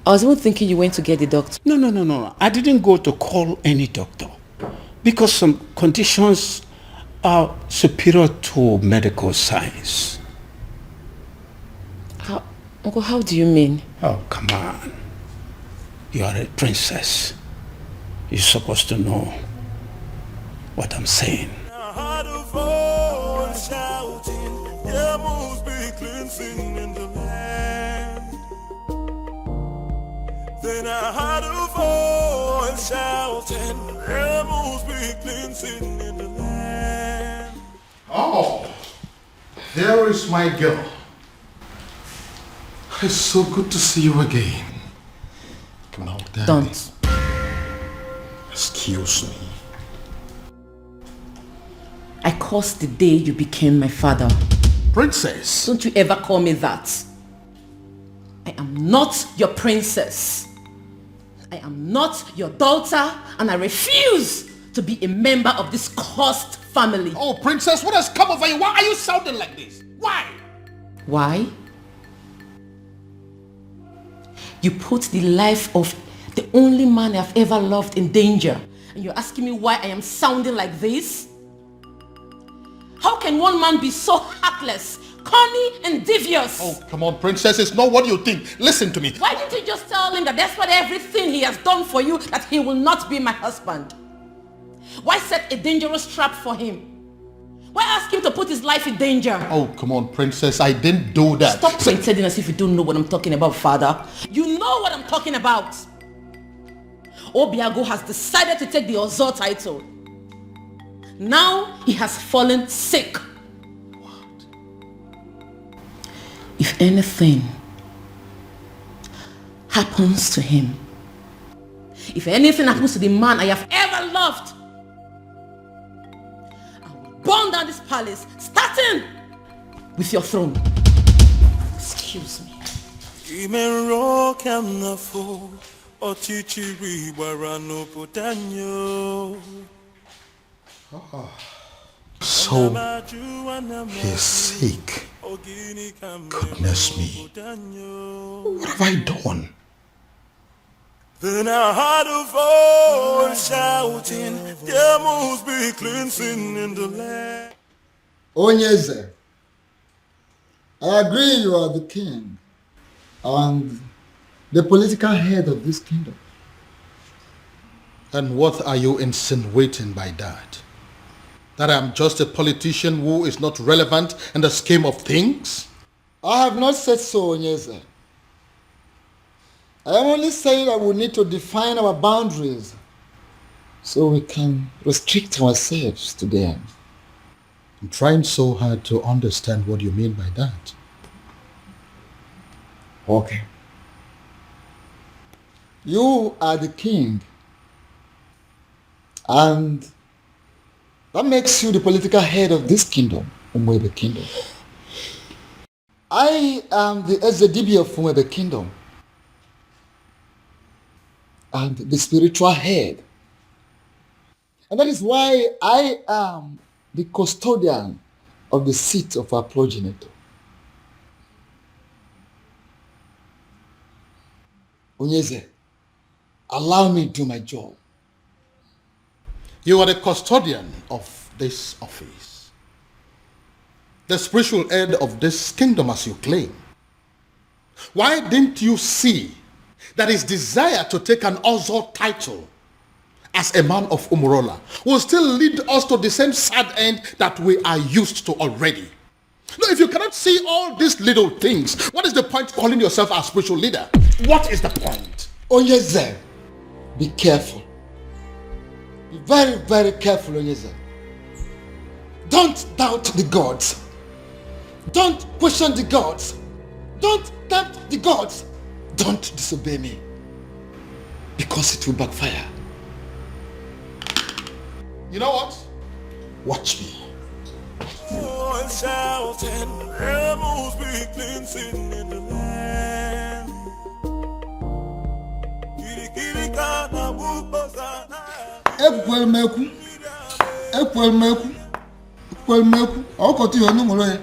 I was even thinking you went to get the doctor. No. I didn't go to call any doctor. Because some conditions are superior to medical science. Uncle, how do you mean? Oh, come on. You are a princess. You're supposed to know what I'm saying. I heard a voice shouting, there must be cleansing in the land. Then I heard a voice shouting, there must be cleansing in the land. Oh, there is my girl. It's so good to see you again. No, Daddy. Don't. Excuse me. I cursed the day you became my father. Princess. Don't you ever call me that. I am not your princess. I am not your daughter, and I refuse to be a member of this cursed family. Oh, princess, what has come over you? Why are you sounding like this? Why? Why? You put the life of the only man I've ever loved in danger, and you're asking me why I am sounding like this? How can one man be so heartless, corny, and devious? Oh, come on, princess, it's not what you think. Listen to me. Why didn't you just tell him that despite everything he has done for you, that he will not be my husband? Why set a dangerous trap for him? Why ask him to put his life in danger? Oh, come on, princess, I didn't do that. Stop pretending as if you don't know what I'm talking about, father. You know what I'm talking about. Obiago has decided to take the Ozor title. Now he has fallen sick. if anything happens to him, if anything happens to the man I have ever loved, I will burn down this palace, starting with your throne. Excuse me. So, he's sick. Goodness me. What have I done? Then I heard a voice shouting, there must be cleansing in the land. Onyeze, I agree you are the king and the political head of this kingdom. And what are you insinuating by that? That I'm just a politician who is not relevant in the scheme of things? I have not said so, Onyeze. I am only saying that we need to define our boundaries so we can restrict ourselves to them. I'm trying so hard to understand what you mean by that. Okay. You are the king, and that makes you the political head of this kingdom, Umwebe Kingdom. I am the Ezedibi of Umwebe Kingdom and the spiritual head. And that is why I am the custodian of the seat of our progenitor. Onyeze, allow me to do my job. You are the custodian of this office, the spiritual head of this kingdom as you claim. Why didn't you see that his desire to take an Ozo title as a man of Umorala will still lead us to the same sad end that we are used to already? No, if you cannot see all these little things, what is the point calling yourself a spiritual leader? What is the point? Onyeze, be careful. Be very, very careful, Onyeze. Don't doubt the gods. Don't question the gods. Don't tempt the gods. Don't disobey me, because it will backfire. You know what? Watch me. Shouting, there must be cleansing in the land. Ekwelmeku, ọkọtụ ihe ọnụ nwere ya.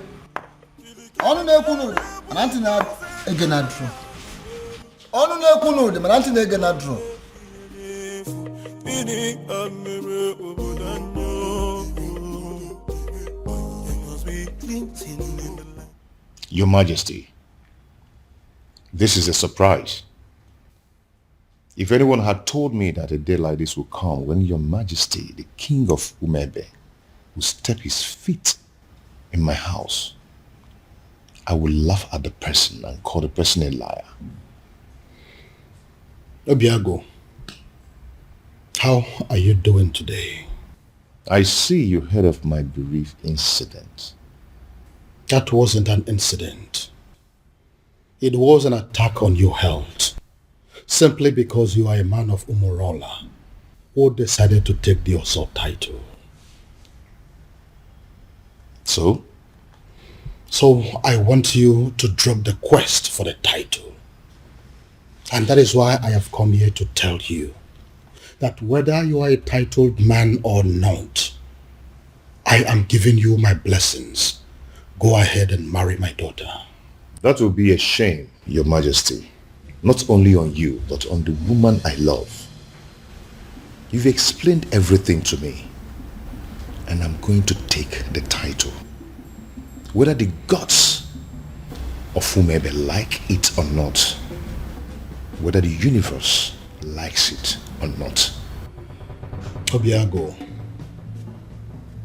Ọnụ na-ekwu n'ụdị, mana ntị na-ege na drum. Ọnụ na-ekwu n'ụdị, mana ntị na-ege na drum. Your Majesty, this is a surprise. If anyone had told me that a day like this would come when Your Majesty, the King of Umebe, will step his feet in my house, I would laugh at the person and call the person a liar. Obiago, how are you doing today? I see you heard of my bereaved incident. That wasn't an incident. It was an attack on your health, simply because you are a man of Umorala who decided to take the Oso title. So? So I want you to drop the quest for the title. And that is why I have come here to tell you that whether you are a titled man or not, I am giving you my blessings. Go ahead and marry my daughter. That will be a shame, Your Majesty. Not only on you, but on the woman I love. You've explained everything to me, and I'm going to take the title. Whether the gods of Umebe like it or not, whether the universe likes it or not. Obiago,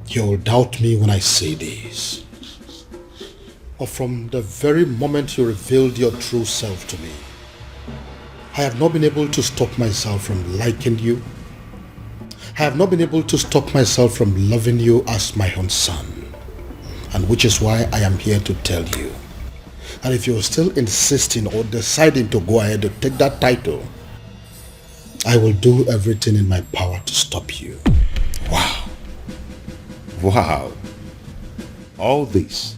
you'll doubt me when I say this. But from the very moment you revealed your true self to me, I have not been able to stop myself from liking you. I have not been able to stop myself from loving you as my own son. And which is why I am here to tell you And if you're still insisting or deciding to go ahead to take that title, I will do everything in my power to stop you. Wow. Wow. All this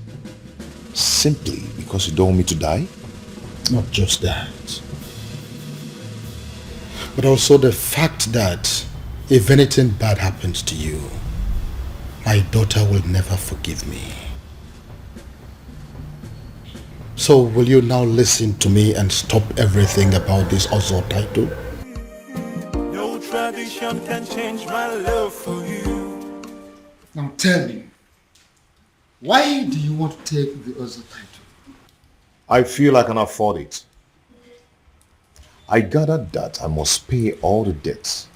simply because you don't want me to die? Not just that, but also the fact that if anything bad happens to you, my daughter will never forgive me. So will you now listen to me and stop everything about this Ozo title? No tradition can change my love for you. Now tell me, why do you want to take the Ozo title? I feel I can afford it. I gathered that I must pay all the debts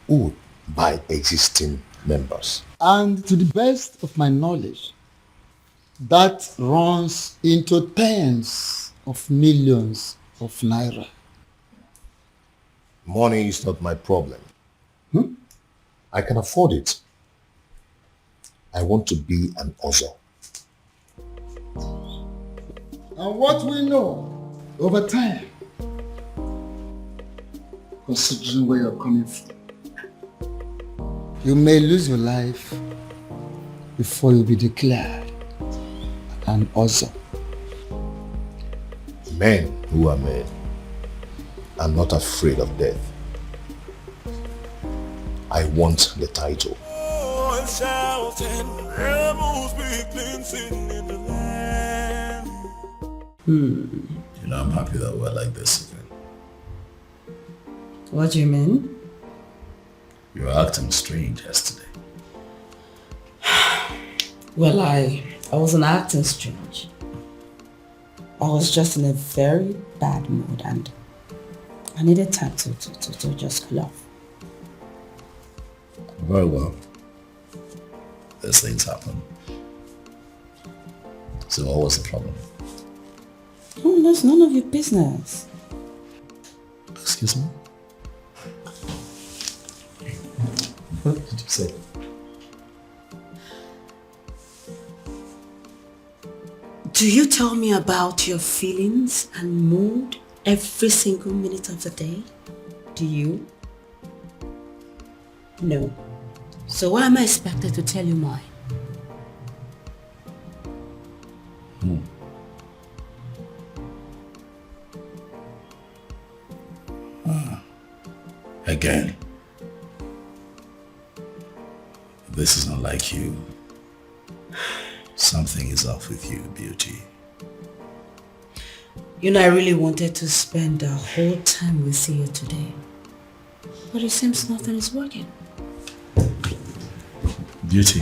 owed by existing members. And to the best of my knowledge, that runs into tens of millions of naira. Money is not my problem. I can afford it. I want to be an Ozo. And what we know over time, considering where you're coming from, you may lose your life before you'll be declared an Ozo. Men who are men are not afraid of death. I want the title. You know, I'm happy that we're like this again. What do you mean? You were acting strange yesterday. Well, I wasn't acting strange. I was just in a very bad mood and I needed time to just cool off. Very well. These things happen. So what was the problem? Oh, that's none of your business. Excuse me? What did you say? Do you tell me about your feelings and mood every single minute of the day? Do you? No. So why am I expected to tell you mine? Again. This is not like you. Something is off with you, beauty. You know, I really wanted to spend the whole time with you today. But it seems nothing is working. Beauty.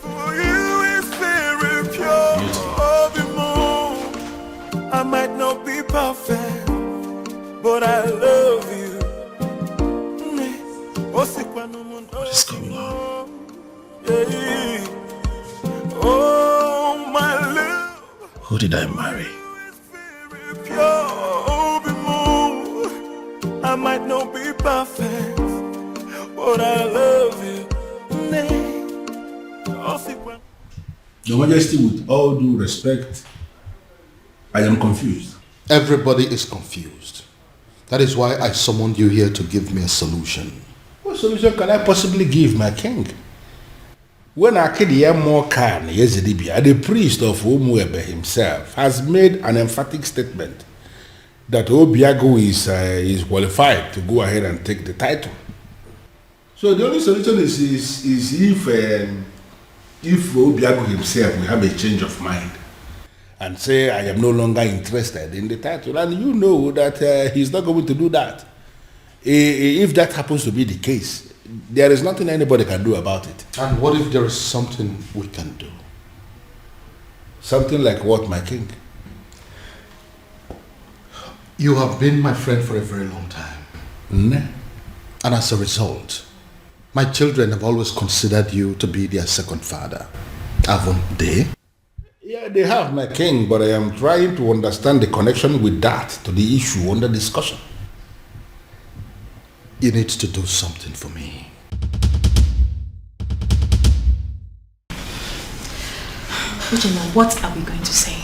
For you is very pure. I might not be perfect, but I love you. What is going on? Oh, my love. Who did I marry? I might not be perfect, but I love you. Your Majesty, with all due respect, I am confused. Everybody is confused. That is why I summoned you here to give me a solution. What solution can I possibly give, my king? When Akediyamokan Yezidibia, the priest of Umuebe himself, has made an emphatic statement that Obiago is qualified to go ahead and take the title. So the only solution is if Obiago himself will have a change of mind and say, I am no longer interested in the title. And you know that he's not going to do that. If that happens to be the case, there is nothing anybody can do about it. And what if there is something we can do? Something like what, my king? You have been my friend for a very long time. And as a result, my children have always considered you to be their second father. Haven't they? Yeah, they have, my king, but I am trying to understand the connection with that to the issue under discussion. You need to do something for me. Uchenna, what are we going to say?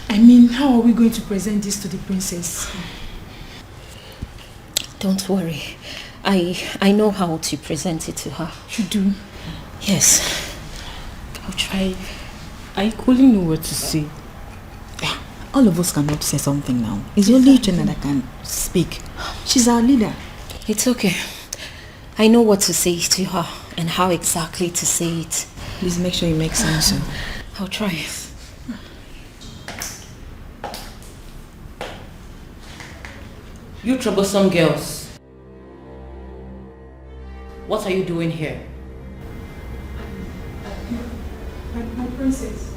I mean, how are we going to present this to the princess? Don't worry. I know how to present it to her. You do? Yes. I'll try. I equally know what to say. All of us cannot say something now. It's only Uchenna that can speak. She's our leader. It's okay. I know what to say to her and how exactly to say it. Please make sure you make sense. I'll try. You troublesome girls. What are you doing here? My princess.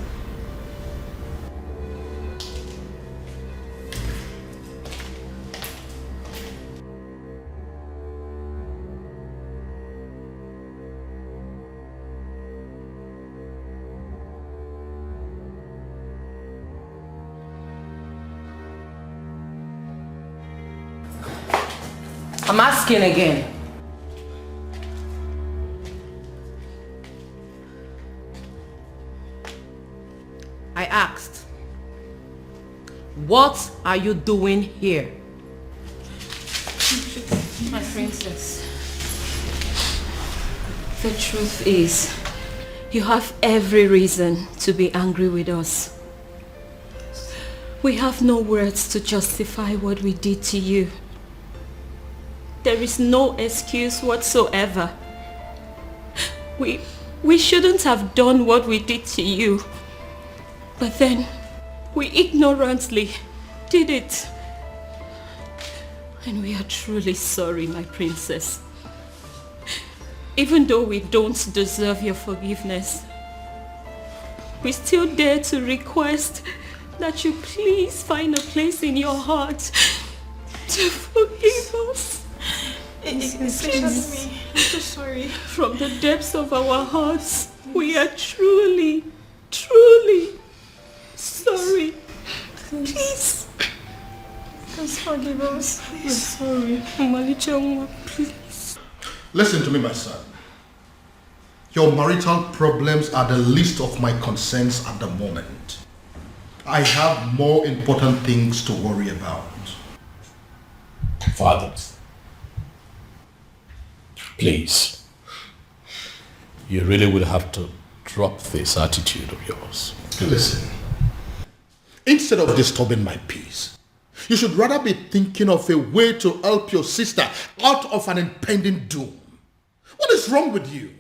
I'm asking again. I asked, what are you doing here? My princess, the truth is, you have every reason to be angry with us. We have no words to justify what we did to you. There is no excuse whatsoever. We shouldn't have done what we did to you. But then, we ignorantly did it. And we are truly sorry, my princess. Even though we don't deserve your forgiveness, we still dare to request that you please find a place in your heart to forgive us. Excuse me. I'm so sorry. From the depths of our hearts, we are truly, truly sorry. Please. Please forgive us. We're sorry. Malicha, please. Listen to me, my son. Your marital problems are the least of my concerns at the moment. I have more important things to worry about. Father, please, you really would have to drop this attitude of yours. Listen, instead of disturbing my peace, you should rather be thinking of a way to help your sister out of an impending doom. What is wrong with you?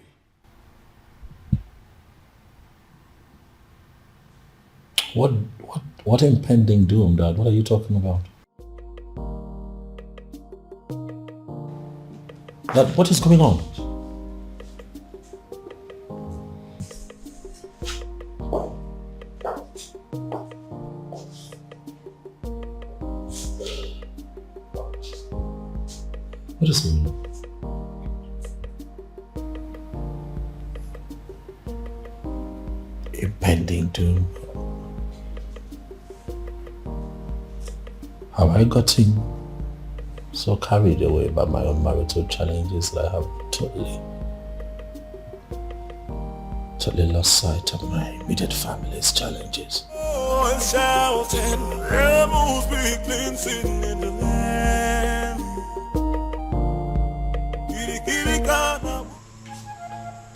What impending doom, Dad? What are you talking about? Dad, what is going on? What is going on? Impending doom. Have I gotten so carried away by my own marital challenges that I have totally lost sight of my immediate family's challenges?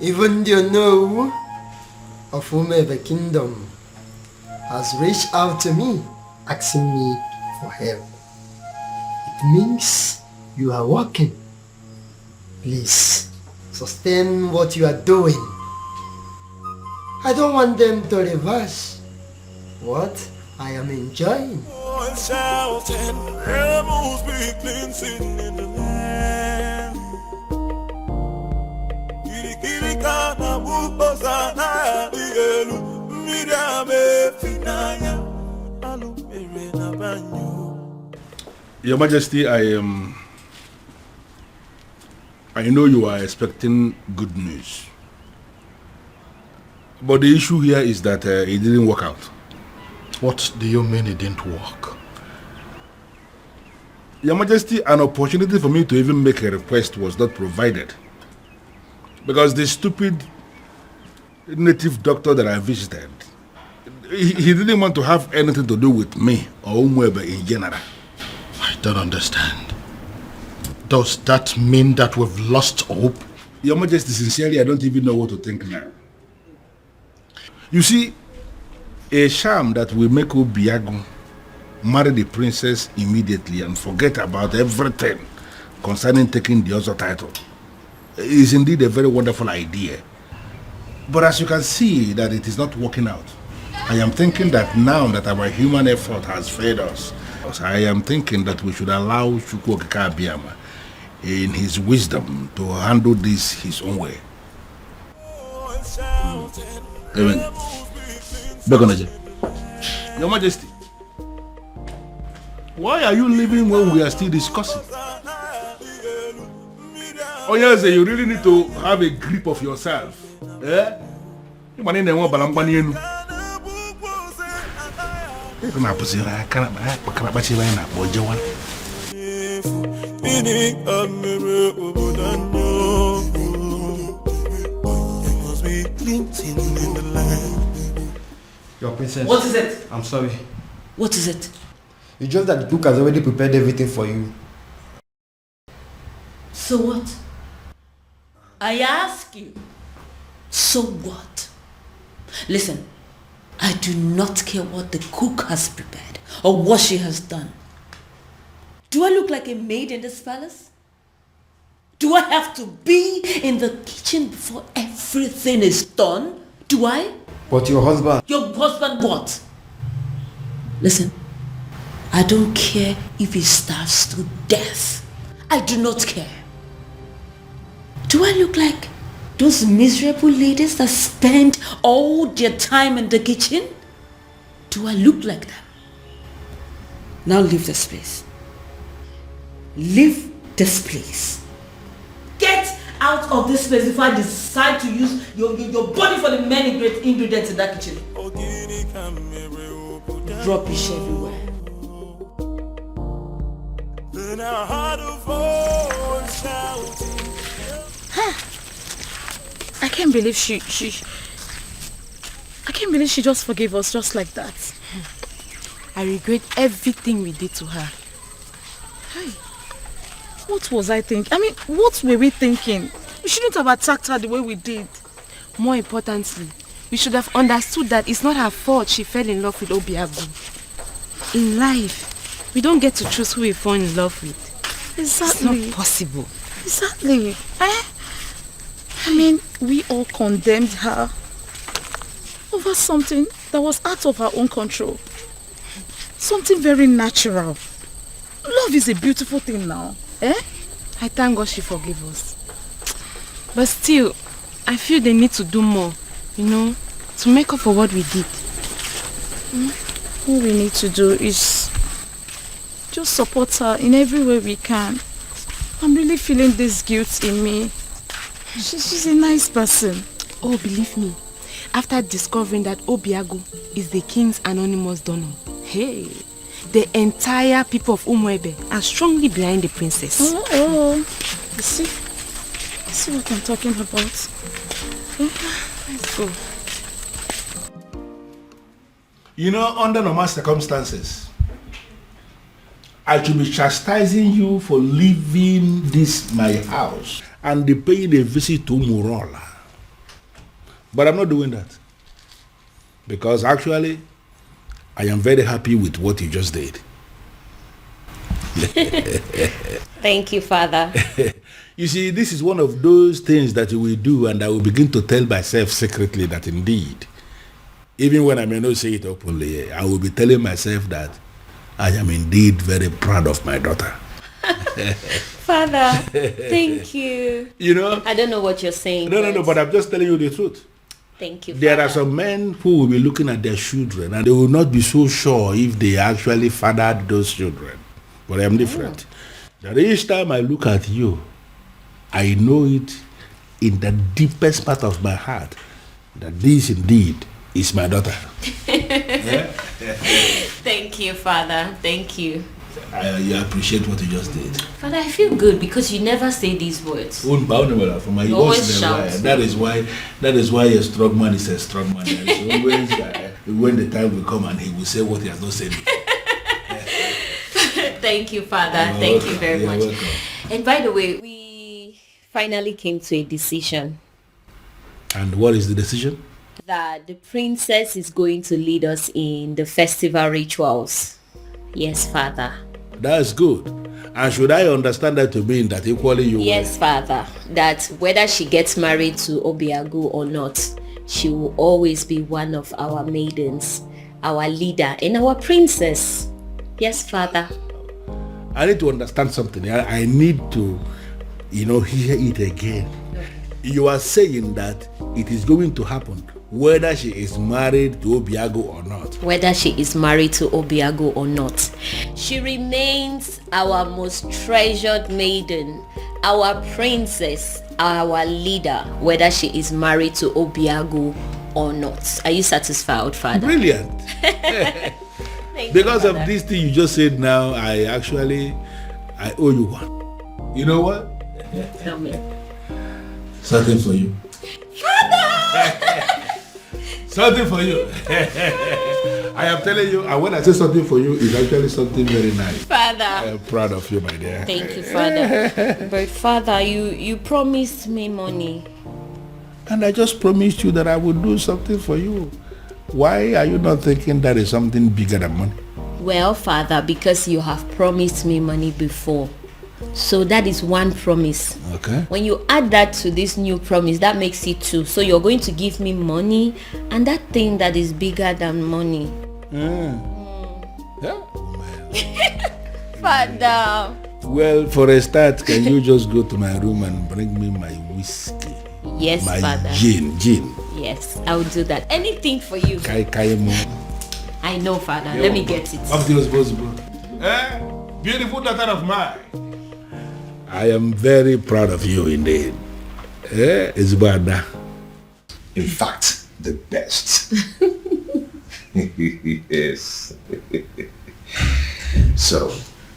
Even the know of whom the kingdom has reached out to me, asking me for help. It means you are working. Please, sustain what you are doing. I don't want them to reverse what I am enjoying. Your Majesty, I know you are expecting good news. But the issue here is that it didn't work out. What do you mean it didn't work? Your Majesty, an opportunity for me to even make a request was not provided. Because the stupid native doctor that I visited, he didn't want to have anything to do with me or Umwebe in general. I don't understand. Does that mean that we've lost hope? Your Majesty, sincerely, I don't even know what to think now. You see, a sham that will make Obiago marry the princess immediately and forget about everything concerning taking the other title is indeed a very wonderful idea. But as you can see that it is not working out, I am thinking that now that our human effort has failed us, I am thinking that we should allow Chukwuokika Abiyama in his wisdom to handle this his own way. Amen. Your Majesty, why are you leaving when we are still discussing? Oh yes, you really need to have a grip of yourself. Eh? Your princess. What is it? I'm sorry. What is it? It's just that the book has already prepared everything for you. So what? I ask you. So what? Listen, I do not care what the cook has prepared or what she has done. Do I look like a maid in this palace? Do I have to be in the kitchen before everything is done? Do I? But your husband... Your husband what? Listen, I don't care if he starves to death. I do not care. Do I look like those miserable ladies that spend all their time in the kitchen? Do I look like them? Now leave this place. Leave this place. Get out of this place before I decide to use your body for the many great ingredients in that kitchen. Rubbish everywhere. I can't believe she just forgave us just like that. I regret everything we did to her. Hey, what was I thinking? I mean, what were we thinking? We shouldn't have attacked her the way we did. More importantly, we should have understood that it's not her fault she fell in love with Obiago. In life, we don't get to choose who we fall in love with. Exactly. It's not possible. Exactly. I mean, we all condemned her over something that was out of her own control. Something very natural. Love is a beautiful thing now. Eh? I thank God she forgave us. But still, I feel they need to do more, to make up for what we did. All we need to do is just support her in every way we can. I'm really feeling this guilt in me. She's a nice person. Oh, believe me, after discovering that Obiago is the king's anonymous donor, hey, the entire people of Umwebe are strongly behind the princess. Oh. You see what I'm talking about? Let's go. Under normal circumstances, I should be chastising you for leaving this my house and paying a visit to Umorala. But I'm not doing that. Because actually, I am very happy with what you just did. Thank you, Father. You see, this is one of those things that you will do, and I will begin to tell myself secretly that indeed, even when I may not say it openly, I will be telling myself that I am indeed very proud of my daughter. Father, thank you. I don't know what you're saying. No, but I'm just telling you the truth. Thank you, There Father. are some men who will be looking at their children and they will not be so sure if they actually fathered those children. But I'm different. That each time I look at you, I know it in the deepest part of my heart that this indeed is my daughter. Thank you, Father. Thank you. You appreciate what you just did. Father, I feel good because you never say these words. You always shout. That is why a strong man is a strong man. Always, when the time will come and he will say what he has not said. Thank you, Father. Thank you very much. Welcome. And by the way, we finally came to a decision. And what is the decision? That the princess is going to lead us in the festival rituals. Yes, Father. That's good. And should I understand that to mean that equally you Yes, Father. That whether she gets married to Obiagu or not, she will always be one of our maidens, our leader, and our princess. Yes, Father. I need to understand something. I need to, hear it again. Okay. You are saying that it is going to happen whether she is married to Obiagu or not. Whether she is married to Obiagu or not. She remains our most treasured maiden, our princess, our leader, whether she is married to Obiagu or not. Are you satisfied, Father? Brilliant. Because of this thing you just said now, I owe you one. You know what? Tell me. Something for you. Father! Something for you. I am telling you, and when I say something for you, it's actually something very nice. Father. I am proud of you, my dear. Thank you, Father. But Father, you promised me money. And I just promised you that I would do something for you. Why are you not thinking that is something bigger than money? Well, Father, because you have promised me money before. So that is one promise. Okay. When you add that to this new promise, that makes it two. So you're going to give me money and that thing that is bigger than money. Yeah. Father. Well, for a start, can you just go to my room and bring me my whiskey? Yes, my Father. Gin. Yes, I will do that. Anything for you. I know, Father. Let me get it. Up to your responsible. Beautiful daughter of mine. I am very proud of you indeed. It's bad. In fact, the best. Yes. So,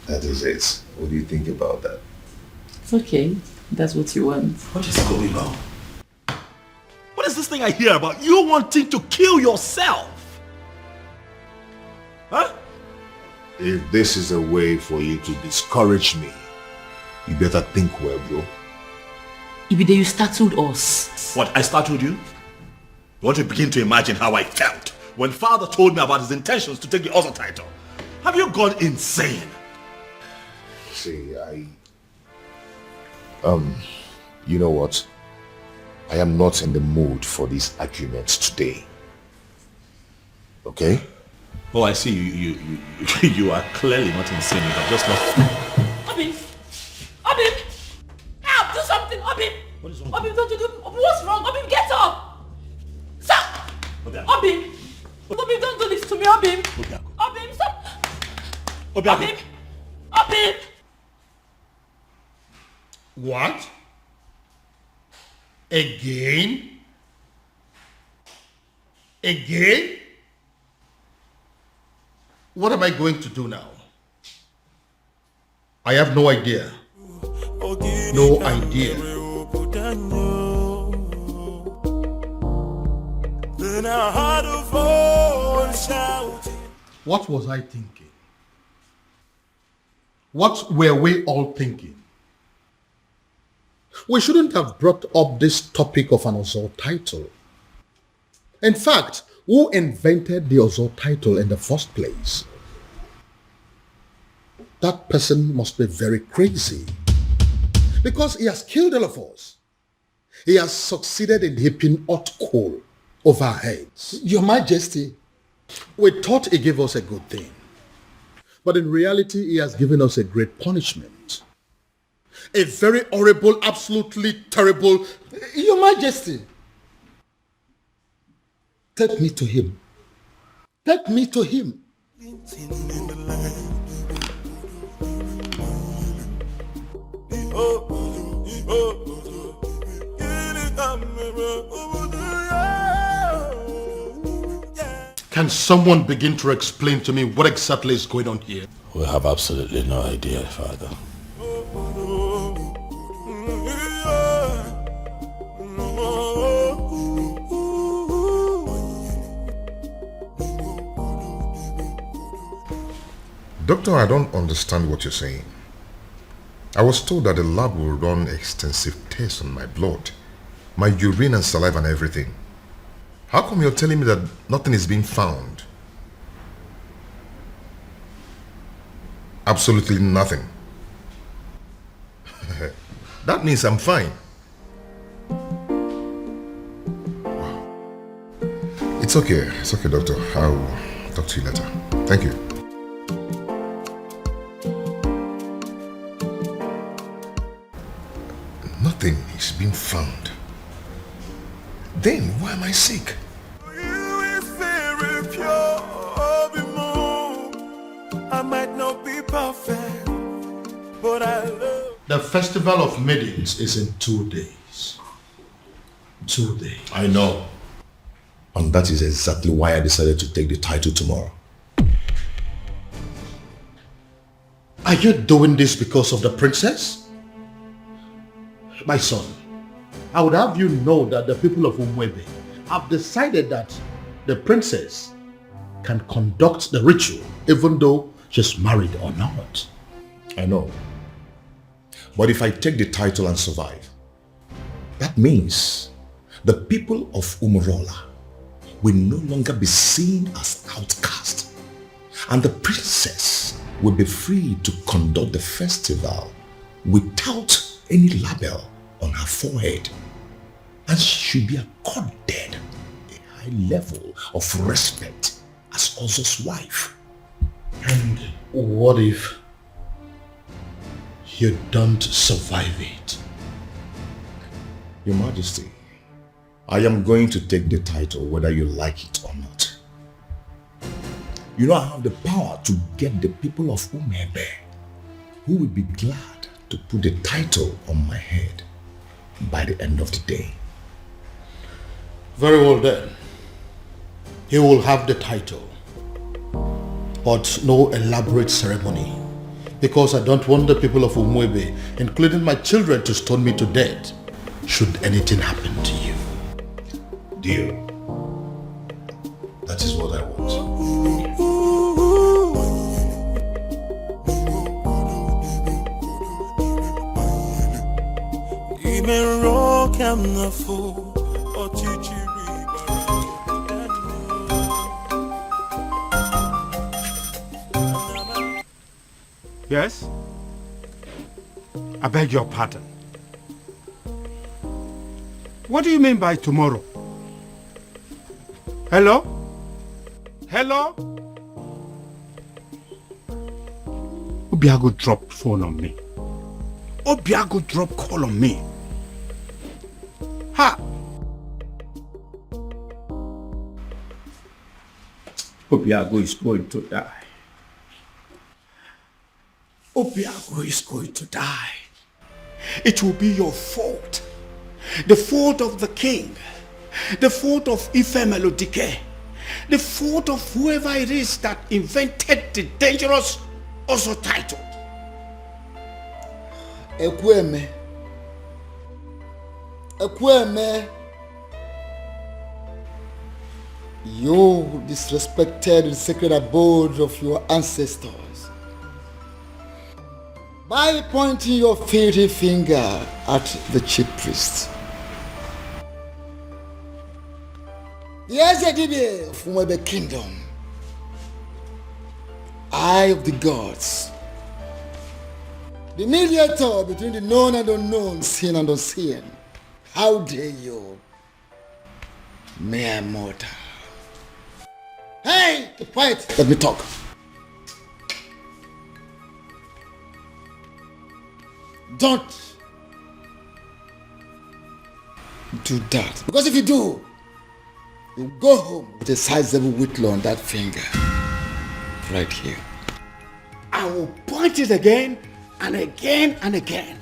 that is it. What do you think about that? It's okay. That's what you want. What is going on? What is this thing I hear about? You wanting to kill yourself? Huh? If this is a way for you to discourage me, you better think well, bro. Ibide, you startled us. What, I startled you? You want to begin to imagine how I felt when father told me about his intentions to take the other title. Have you gone insane? See, you know what? I am not in the mood for these arguments today. Okay? Oh, I see. You are clearly not insane. You are just not. Obim! Help! Do something! Obim! What is wrong? Obim, don't you do... What's wrong? Obim, get up! Stop! Obim! Obim, don't do this to me, Obim! Obim, stop! Obim! What? Again? What am I going to do now? I have no idea. No idea. What was I thinking? What were we all thinking? We shouldn't have brought up this topic of an Ozor title. In fact, who invented the Ozor title in the first place? That person must be very crazy. Because he has killed all of us. He has succeeded in heaping hot coal over our heads. Your Majesty, we thought he gave us a good thing. But in reality, he has given us a great punishment. A very horrible, absolutely terrible... Your Majesty, take me to him. Take me to him. Can someone begin to explain to me what exactly is going on here? We have absolutely no idea, Father. Doctor, I don't understand what you're saying. I was told that the lab will run extensive tests on my blood, my urine and saliva and everything. How come you're telling me that nothing is being found? Absolutely nothing. That means I'm fine. Wow. It's okay, doctor. I'll talk to you later. Thank you. Nothing is being found. Then why am I sick? I might not be perfect, but I love. The festival of Maidens is in 2 days. 2 days. I know. And that is exactly why I decided to take the title tomorrow. Are you doing this because of the princess? My son, I would have you know that the people of Umwebe have decided that the princess can conduct the ritual even though she's married or not. I know. But if I take the title and survive, that means the people of Umorala will no longer be seen as outcasts, and the princess will be free to conduct the festival without any label on her forehead, and she should be accorded a high level of respect as Ozo's wife. And what if you don't survive it? Your Majesty, I am going to take the title whether you like it or not. You know I have the power to get the people of Umebe who will be glad to put the title on my head by the end of the day. Very well then. He will have the title, but no elaborate ceremony, because I don't want the people of Umwebe, including my children, to stone me to death should anything happen to you. Dear, that is what I want. Yes? I beg your pardon. What do you mean by tomorrow? Hello? Hello? Obiago dropped phone on me. Obiago dropped call on me. Ha! Obiago is going to die. Obiago is going to die. It will be your fault. The fault of the king. The fault of Ife Melodike. The fault of whoever it is that invented the dangerous Ozo title. Ekweme. Ekweme. You disrespected the sacred abode of your ancestors by pointing your filthy finger at the chief priest. The Ezedibe of Umwebe Kingdom, eye of the gods, the mediator between the known and unknown, seen and unseen. How dare you, mere mortal? Hey, keep quiet. Let me talk. Don't do that, because if you do, you go home with a sizable whitlow on that finger, right here. I will point it again and again and again.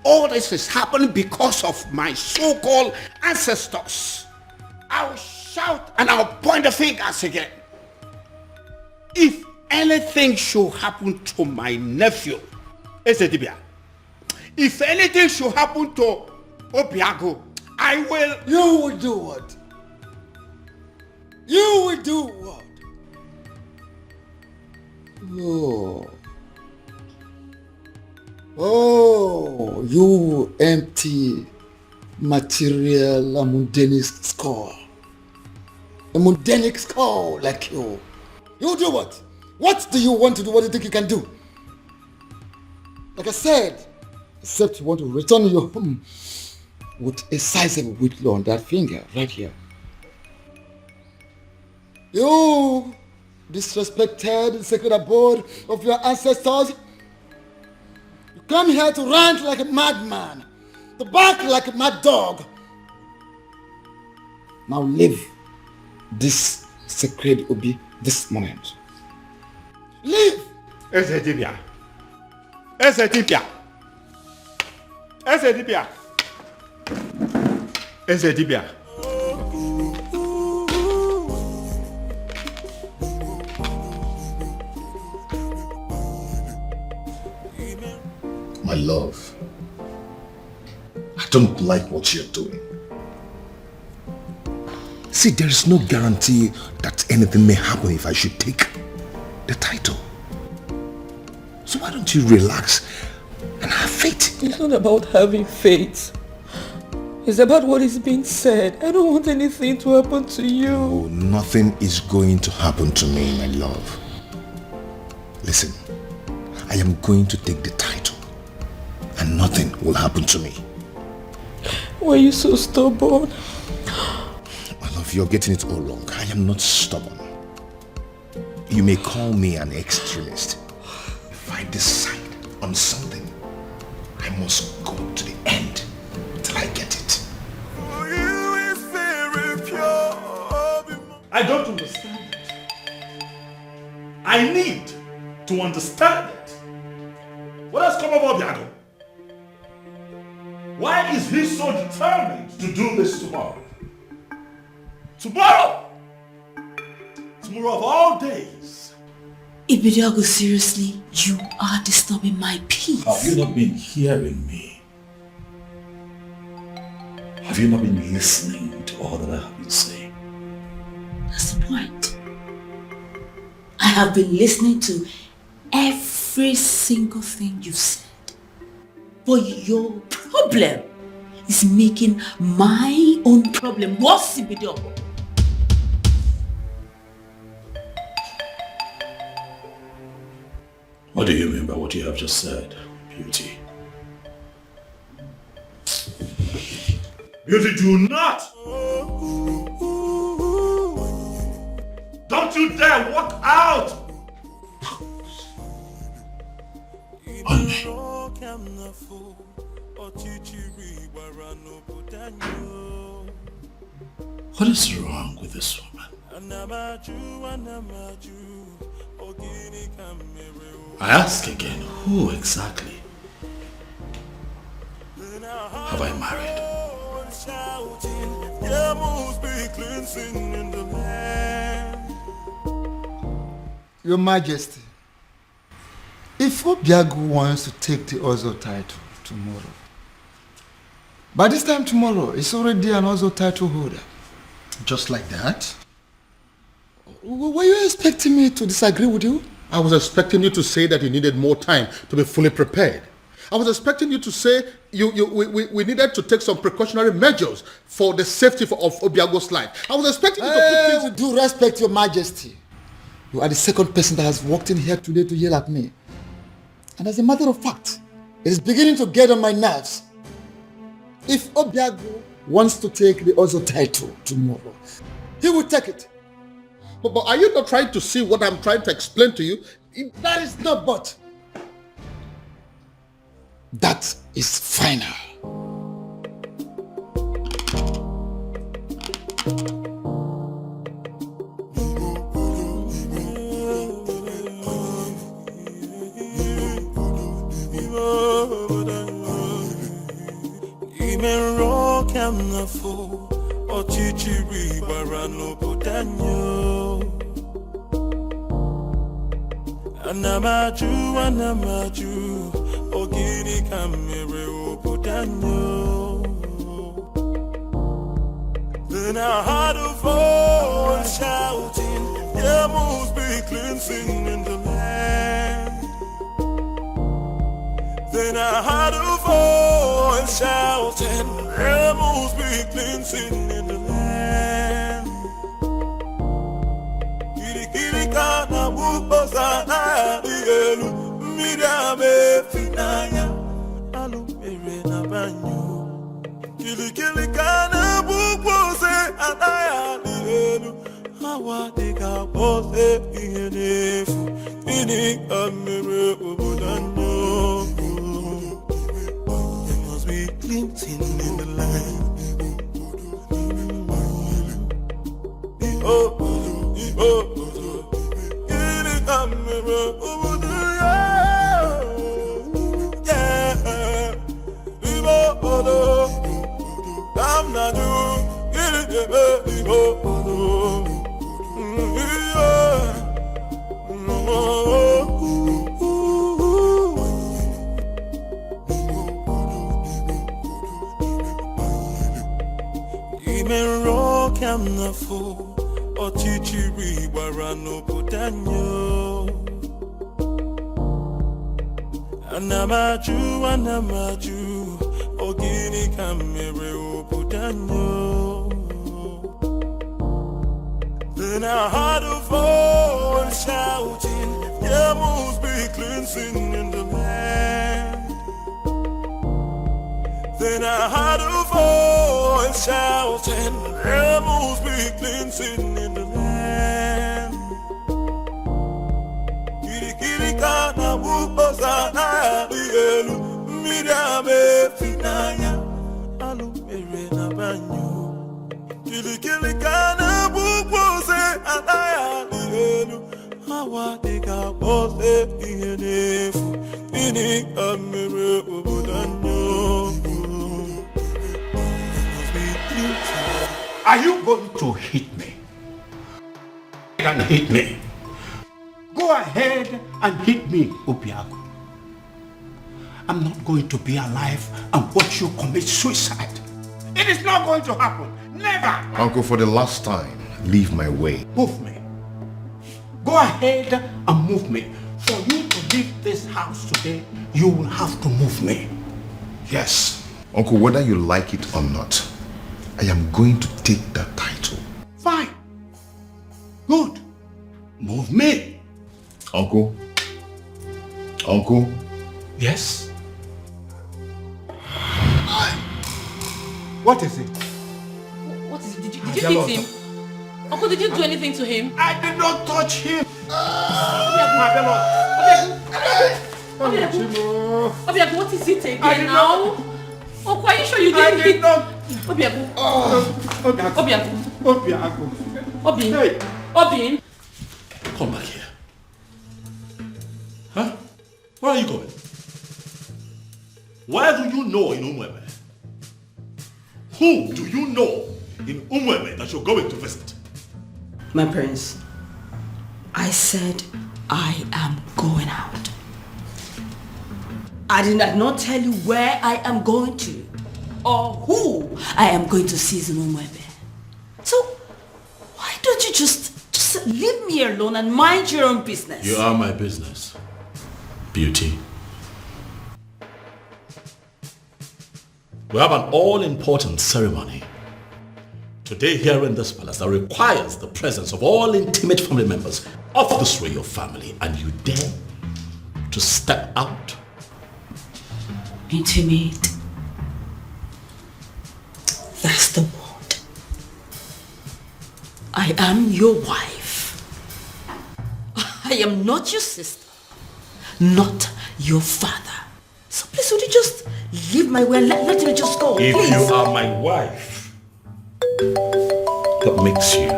All this is happening because of my so-called ancestors. I will shout and I'll point the fingers again. if anything should happen to my nephew, Esedibia, if anything should happen to Obiago, I will... You will do what? You will do what? Oh, you empty material, a mundane skull. A mundane skull like you. You do what? What do you want to do? What do you think you can do? Like I said, except you want to return your home with a sizable whitlow on that finger right here. You disrespected the sacred abode of your ancestors. You come here to rant like a madman, to bark like a mad dog. Now leave this sacred Obi this moment. Leave! Esedibia. Esedibia. Esedibia. Esedibia. My love, I don't like what you're doing. See, there is no guarantee that anything may happen if I should take the title. So why don't you relax and have faith? It's not about having faith. It's about what is being said. I don't want anything to happen to you. Oh, nothing is going to happen to me, my love. Listen, I am going to take the title and nothing will happen to me. Why are you so stubborn? My love, you're getting it all wrong. I am not stubborn. You may call me an extremist. If I decide on something, I must go to the end till I get it. I don't understand it. I need to understand it. What has come over Biago? Why is he so determined to do this tomorrow? Tomorrow! Tomorrow of all days. Ibiago, seriously, you are disturbing my peace. Have you not been hearing me? Have you not been listening to all that I have been saying? That's the point. I have been listening to every single thing you said. But your problem is making my own problem worse, Ibiago. What do you mean by what you have just said, Beauty? Beauty, do not! Don't you dare walk out! What is wrong with this woman? I ask again, who exactly have I married? Your Majesty, if Obiago wants to take the Ozo title tomorrow, by this time tomorrow, it's already an Ozo title holder. Just like that? Were you expecting me to disagree with you? I was expecting you to say that you needed more time to be fully prepared. I was expecting you to say we needed to take some precautionary measures for the safety of Obiago's life. I was expecting you to put things... With due respect, Your Majesty, you are the second person that has walked in here today to yell at me. And as a matter of fact, it is beginning to get on my nerves. If Obiago wants to take the Ozo title tomorrow, he will take it. But are you not trying to see what I'm trying to explain to you? That is not but. That is final. Anamaju, ogini kamere oputanyo. Then I heard a voice shouting, there must be cleansing in the land. Then I heard a voice shouting, there must be cleansing in the land. Kana buposa na dielu midame finaya alu mere na banyo kili kana bupose anaya dielu hawa deka pose inefu ini amere obodanyo. There must be cleansing in the land. Ochichiri warano putanyo. Anamaju, ogini kamere oputanyo. Then I heard a voice shouting, there must be cleansing in the land. Then I heard a voice shouting, there must be cleansing in the land. Kiri kana buposa na dielu midame finaya alu mere na banyo. Kiri kana bupose anaya dielu hawa deka pose inefu ini amere obodanyo. Are you going to hit me? And hit me. Go ahead and hit me, Obiago. I'm not going to be alive and watch you commit suicide. It is not going to happen. Never. Uncle, for the last time, leave my way. Move me. Go ahead and move me. For you to leave this house today, you will have to move me. Yes. Uncle, whether you like it or not, I am going to take that title. Fine. Good. Move me. Uncle? Uncle? Yes? What is it? What is it? Did you hit him? Uncle, did you do anything to him? I did not touch him. Obiago, what is it again now? Uncle, are you sure you didn't hit? Obiago. Obiago. Obin. Come back here. Huh? Where are you going? Where do you know in Umweme? Who do you know in Umweme that you're going to visit? My prince, I said I am going out. I did not tell you where I am going to or who I am going to see in Umweme. So why don't you just leave me alone and mind your own business? You are my business, Beauty. We have an all-important ceremony today here in this palace that requires the presence of all intimate family members of this royal family, and you dare to step out? Intimate. That's the word. I am your wife. I am not your sister, not your father. So please, would you just leave my way and let me just go, If please? you are my wife, that makes you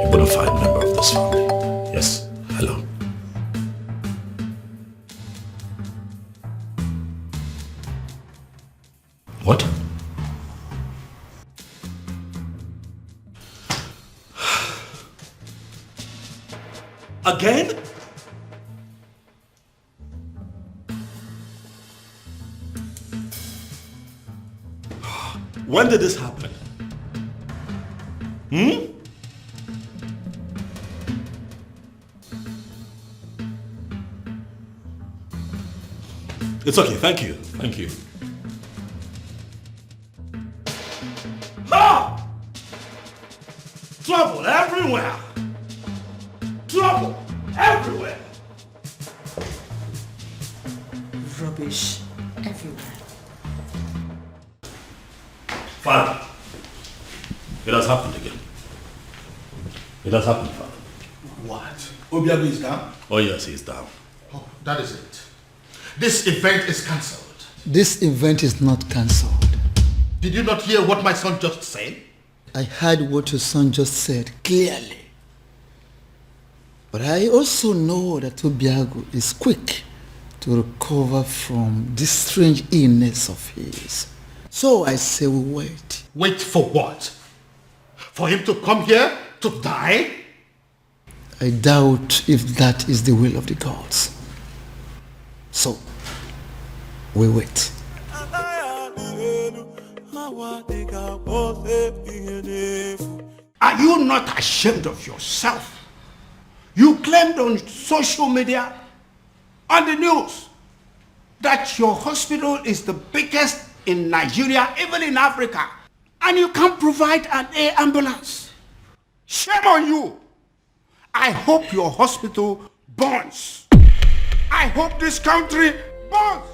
a bona fide member of this family. Yes, hello. What? Again? When did this happen? It's okay, thank you. Thank you. Ah! Trouble everywhere! Trouble everywhere! Rubbish everywhere. Father, it has happened again. It has happened, Father. What? Obiago is down? Oh yes, he's down. Oh, that is it. This event is cancelled. This event is not cancelled. Did you not hear what my son just said? I heard what your son just said clearly. But I also know that Obiago is quick to recover from this strange illness of his. So I say we wait. Wait for what? For him to come here to die? I doubt if that is the will of the gods. So, we wait. Are you not ashamed of yourself? You claimed on social media, on the news, that your hospital is the biggest in Nigeria, even in Africa, and you can't provide an air ambulance. Shame on you. I hope your hospital burns. I hope this country burns.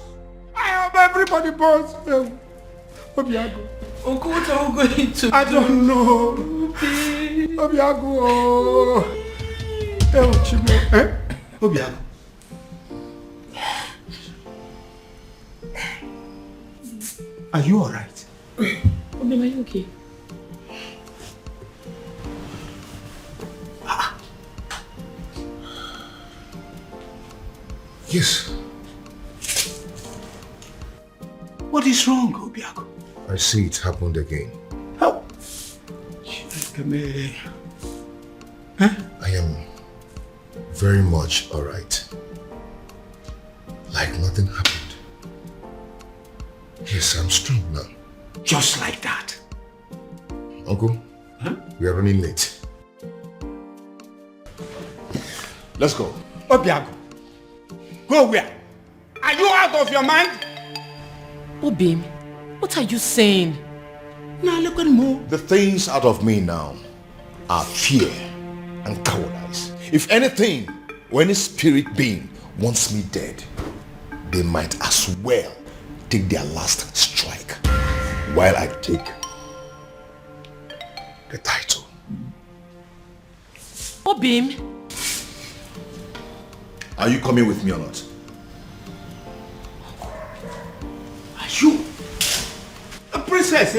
I hope everybody burns. Obiago. Uncle, what are we going to do? I don't know. Obiago. Obiago. Are you alright? Obi, are you okay? Yes. What is wrong, Obiago? I see it happened again. How? I am very much alright. Like nothing happened. Yes, I'm strong now. Just like that. Uncle, we are running late. Let's go. Obiago. Go where? Are you out of your mind? Obim, what are you saying? Now look at me. The things out of me now are fear and cowardice. If anything, or any spirit being wants me dead, they might as well take their last strike while I take the title. Obim. Are you coming with me or not? Are you a princess?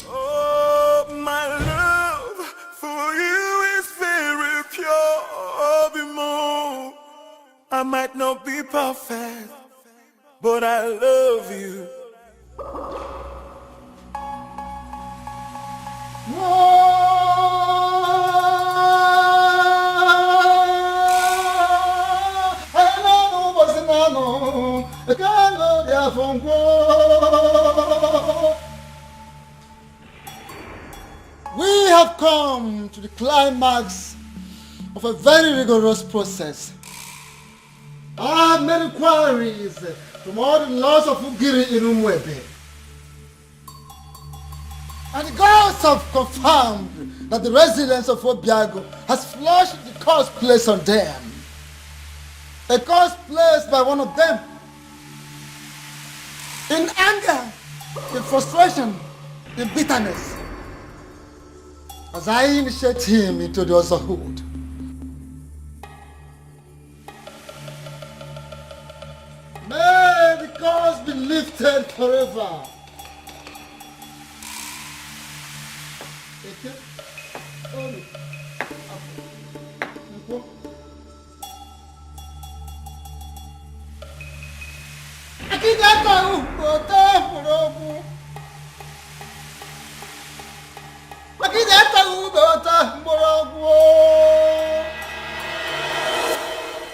Oh, my love for you is very pure. Bimo. I might not be perfect, but I love you. We have come to the climax of a very rigorous process. I have made inquiries from all the laws of Ugiri in Umwebe. And the gods have confirmed that the residents of Obiago has flushed the curse placed on them. A curse placed by one of them. In anger, in frustration, in bitterness. As I initiate him into the otherhood. May the curse be lifted forever.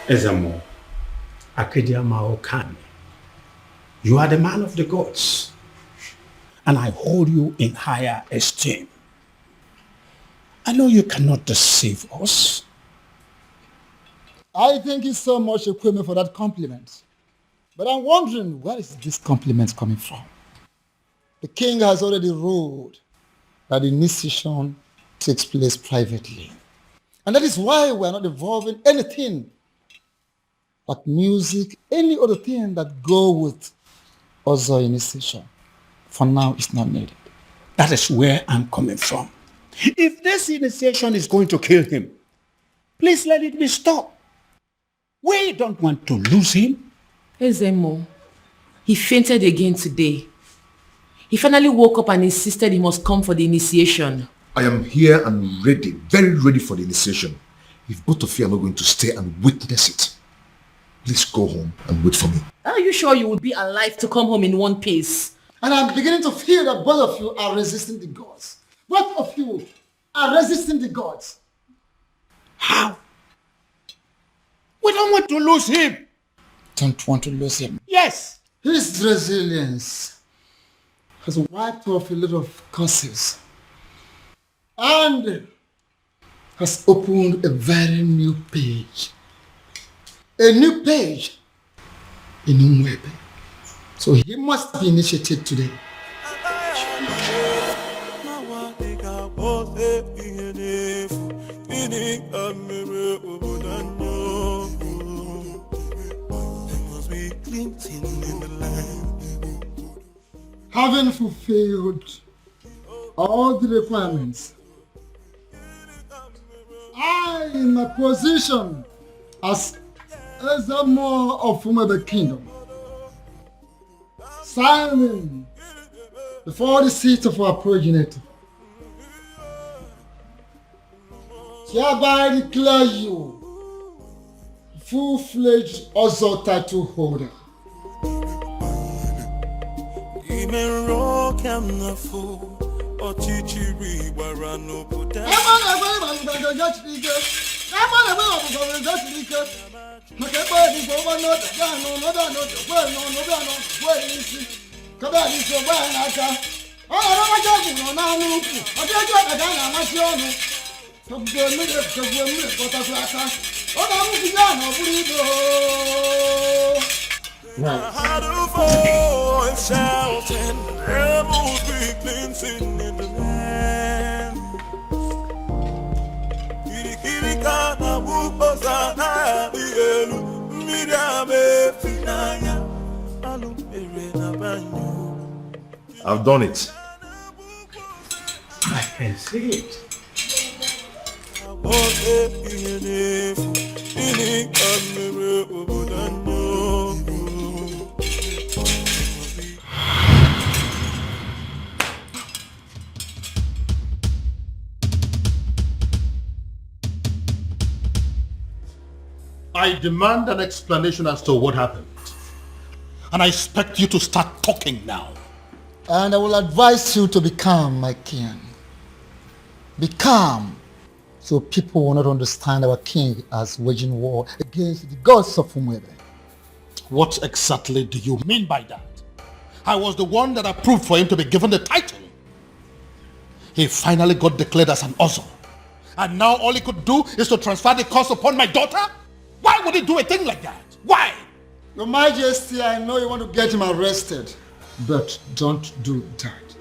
Ezamo, Akediama Okami, you are the man of the gods, and I hold you in higher esteem. I know you cannot deceive us. I thank you so much, Ekweme, for that compliment. But I'm wondering, where is this compliment coming from? The king has already ruled that the initiation takes place privately. And that is why we are not involving anything but music, any other thing that go with other initiation. For now, it's not needed. That is where I'm coming from. If this initiation is going to kill him, please let it be stopped. We don't want to lose him. Ezemo, he fainted again today. He finally woke up and insisted he must come for the initiation. I am here and ready, very ready for the initiation. If both of you are not going to stay and witness it, please go home and wait for me. Are you sure you would be alive to come home in one piece? And I'm beginning to feel that both of you are resisting the gods. Both of you are resisting the gods. How? We don't want to lose him. Don't want to lose him. Yes. His resilience has wiped off a lot of curses and has opened a very new page. A new page in Umwebe. So he must be initiated today. Having fulfilled all the requirements, I, in my position as Ezamo of Umwebe Kingdom, signing before the seat of our progenitor, hereby declare you full-fledged Ozo title holder. Had a voice shouting, rebels be cleansing in the land. I've done it. I can see it. I demand an explanation as to what happened. And I expect you to start talking now. And I will advise you to be calm, my king. Be calm, so people will not understand our king as waging war against the gods of Umwebe. What exactly do you mean by that? I was the one that approved for him to be given the title. He finally got declared as an Ozo. And now all he could do is to transfer the curse upon my daughter? Why would he do a thing like that? Why? Your Majesty, I know you want to get him arrested, but don't do that.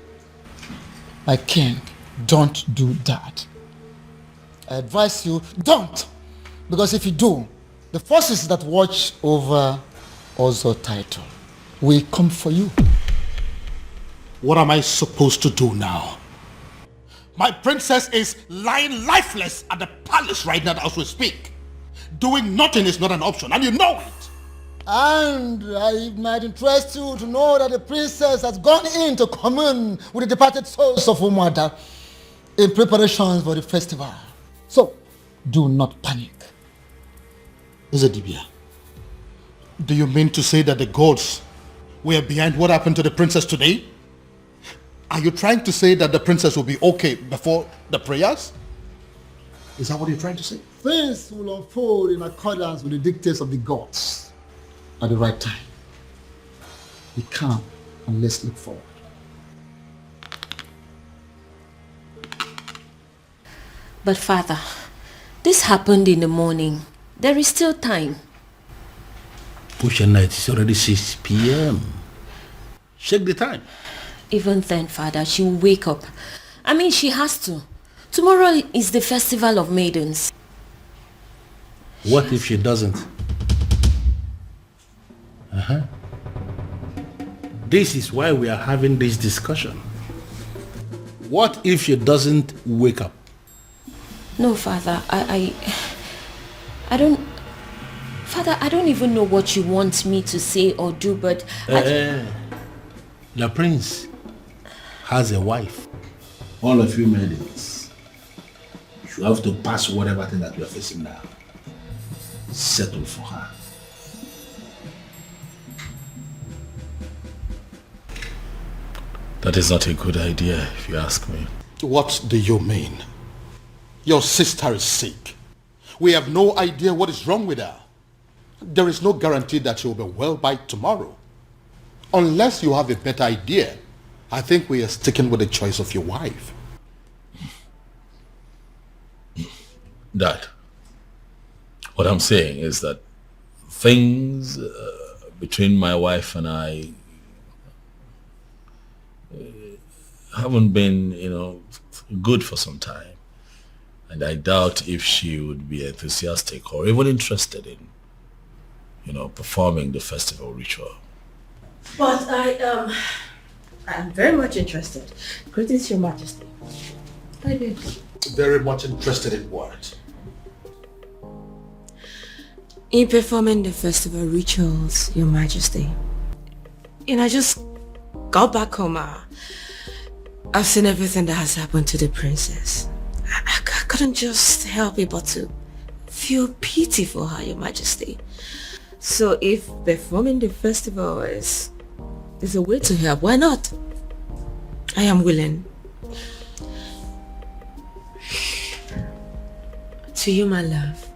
My king, don't do that. I advise you, don't. Because if you do, the forces that watch over Ozo title will come for you. What am I supposed to do now? My princess is lying lifeless at the palace right now as we speak. Doing nothing is not an option, and you know it. And it might interest you to know that the princess has gone in to commune with the departed souls of Umwada in preparations for the festival. So, do not panic. Ezedibia, do you mean to say that the gods were behind what happened to the princess today? Are you trying to say that the princess will be okay before the prayers? Is that what you're trying to say? things will unfold in accordance with the dictates of the gods at the right time. Be calm and let's look forward. But Father, this happened in the morning. There is still time. Push night, it's already 6 p.m. Check the time. Even then, Father, she will wake up. I mean, she has to. Tomorrow is the festival of Maidens. What if she doesn't? This is why we are having this discussion. What if she doesn't wake up? No, Father, I don't... Father, I don't even know what you want me to say or do, but... The prince has a wife. All of you maidens, you have to pass whatever thing that you are facing now. Settle for her. That is not a good idea, if you ask me. What do you mean? Your sister is sick. We have no idea what is wrong with her. There is no guarantee that she will be well by tomorrow. Unless you have a better idea, I think we are sticking with the choice of your wife. Dad, what I'm saying is that things between my wife and I haven't been, good for some time. And I doubt if she would be enthusiastic or even interested in, performing the festival ritual. But I'm very much interested. Greetings, Your Majesty. I did. Very much interested in what? In performing the festival rituals, Your Majesty. I just got back home. I've seen everything that has happened to the princess. I couldn't just help it but to feel pity for her, Your Majesty. So if performing the festival is a way to help, why not? I am willing. To you, my love.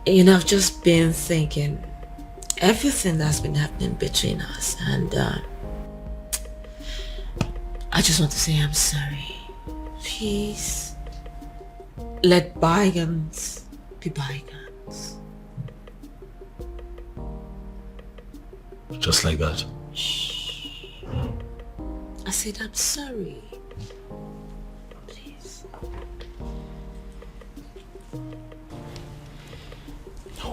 I've just been thinking everything that's been happening between us, and I just want to say I'm sorry. Please, let bygones be bygones. Just like that. I said I'm sorry. Please.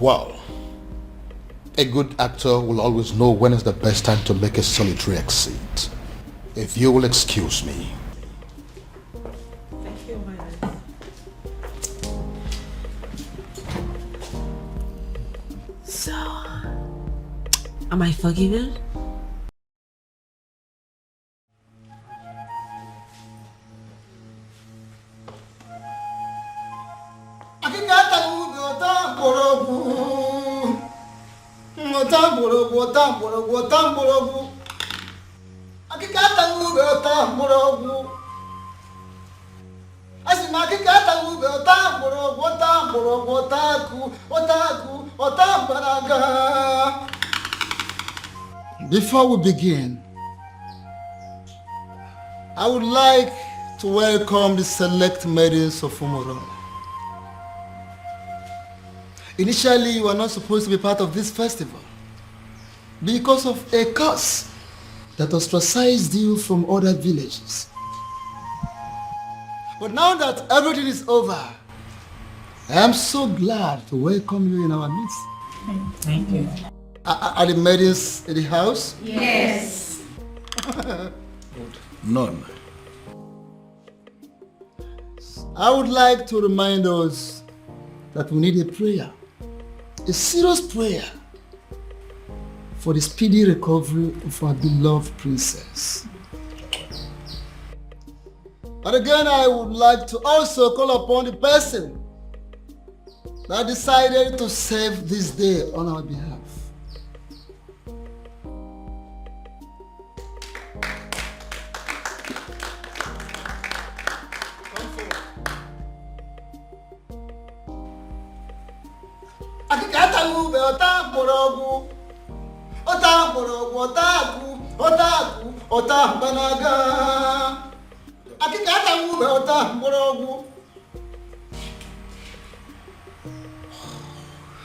Well, a good actor will always know when is the best time to make a solitary exit. If you will excuse me. Thank you, my love. So, am I forgiven? Before we begin, I would like to welcome the select maidens of Umorala. Initially, you were not supposed to be part of this festival because of a curse that ostracized you from other villages. But now that everything is over, I am so glad to welcome you in our midst. Thank you. Are the maidens in the house? Yes. None. I would like to remind us that we need a prayer, a serious prayer for the speedy recovery of our beloved princess. And again, I would like to also call upon the person that decided to save this day on our behalf.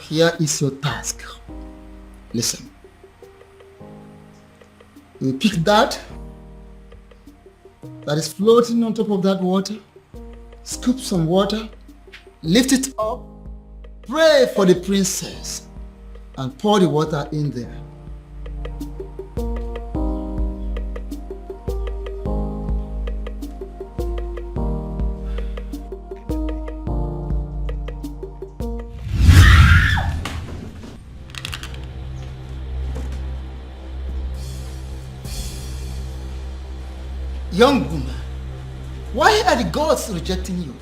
Here is your task. Listen. You pick that is floating on top of that water, scoop some water, lift it up, pray for the princess, and pour the water in there. Young woman, why are the gods rejecting you?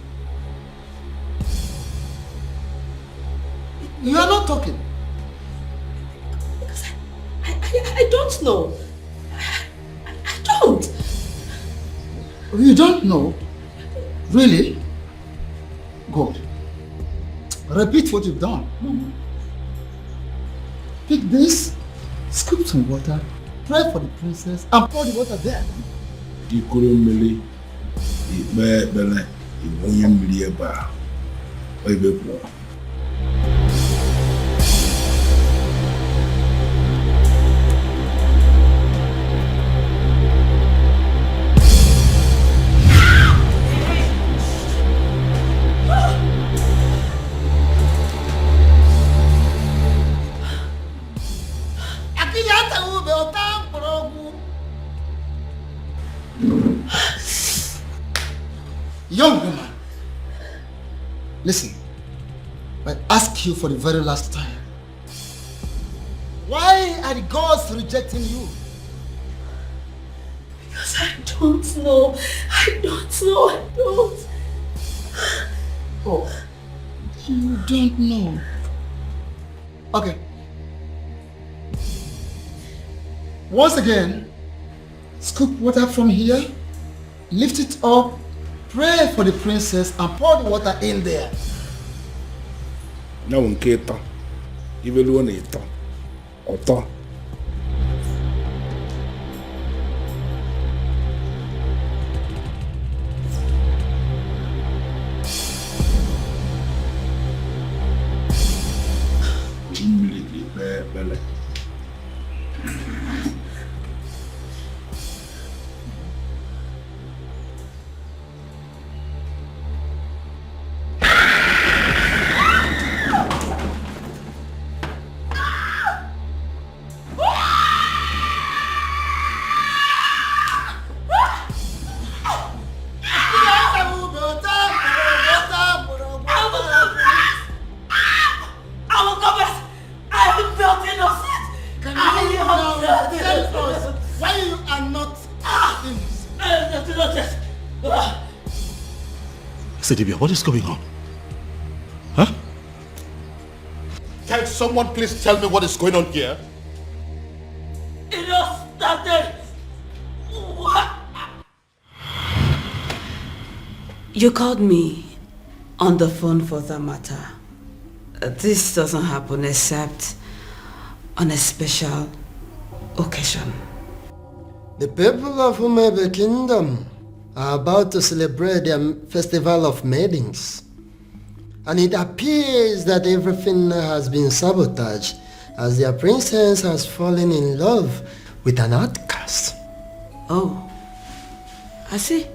You are not talking. Because I don't know. I don't. You don't know? Really? Good. Repeat what you've done. Pick this, scoop some water, pray for the princess, and pour the water there. Ikurumili, Ibele, Ibonyamilieba, Oibepo. Young woman, listen, I ask you for the very last time. Why are the gods rejecting you? Because I don't know. I don't. Oh, you don't know. Okay. Once again, scoop water from here, lift it up, pray for the princess, and pour the water in there. Now, Nketa, even one eater, Oto. What is going on? Huh? Can someone please tell me what is going on here? It all started. What? You called me on the phone for that matter. This doesn't happen except on a special occasion. The people of Umebe Kingdom are about to celebrate their festival of Maidens. And it appears that everything has been sabotaged as their princess has fallen in love with an outcast. Oh, I see.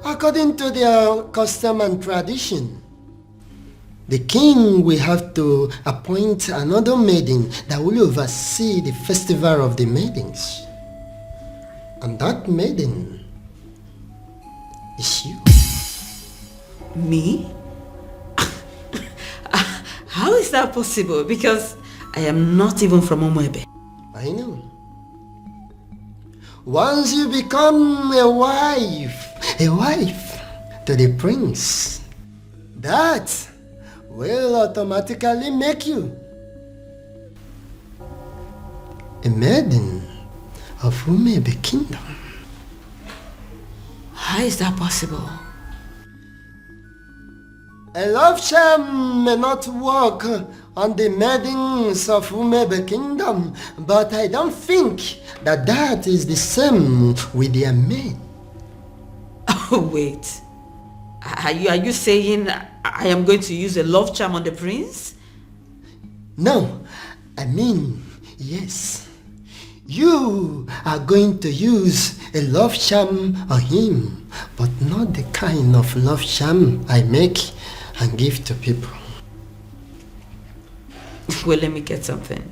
According to their custom and tradition, the king will have to appoint another maiden that will oversee the festival of the maidens. And that maiden is you. Me? How is that possible? Because I am not even from Umwebe. I know. Once you become a wife to the prince, that will automatically make you a maiden of Umebe Kingdom. How is that possible? A love charm may not work on the maidens of Umebe kingdom, but I don't think that is the same with their men. Oh, wait. Are you saying I am going to use a love charm on the prince? No, I mean, yes. You are going to use a love charm on him, but not the kind of love charm I make and give to people. Well, let me get something.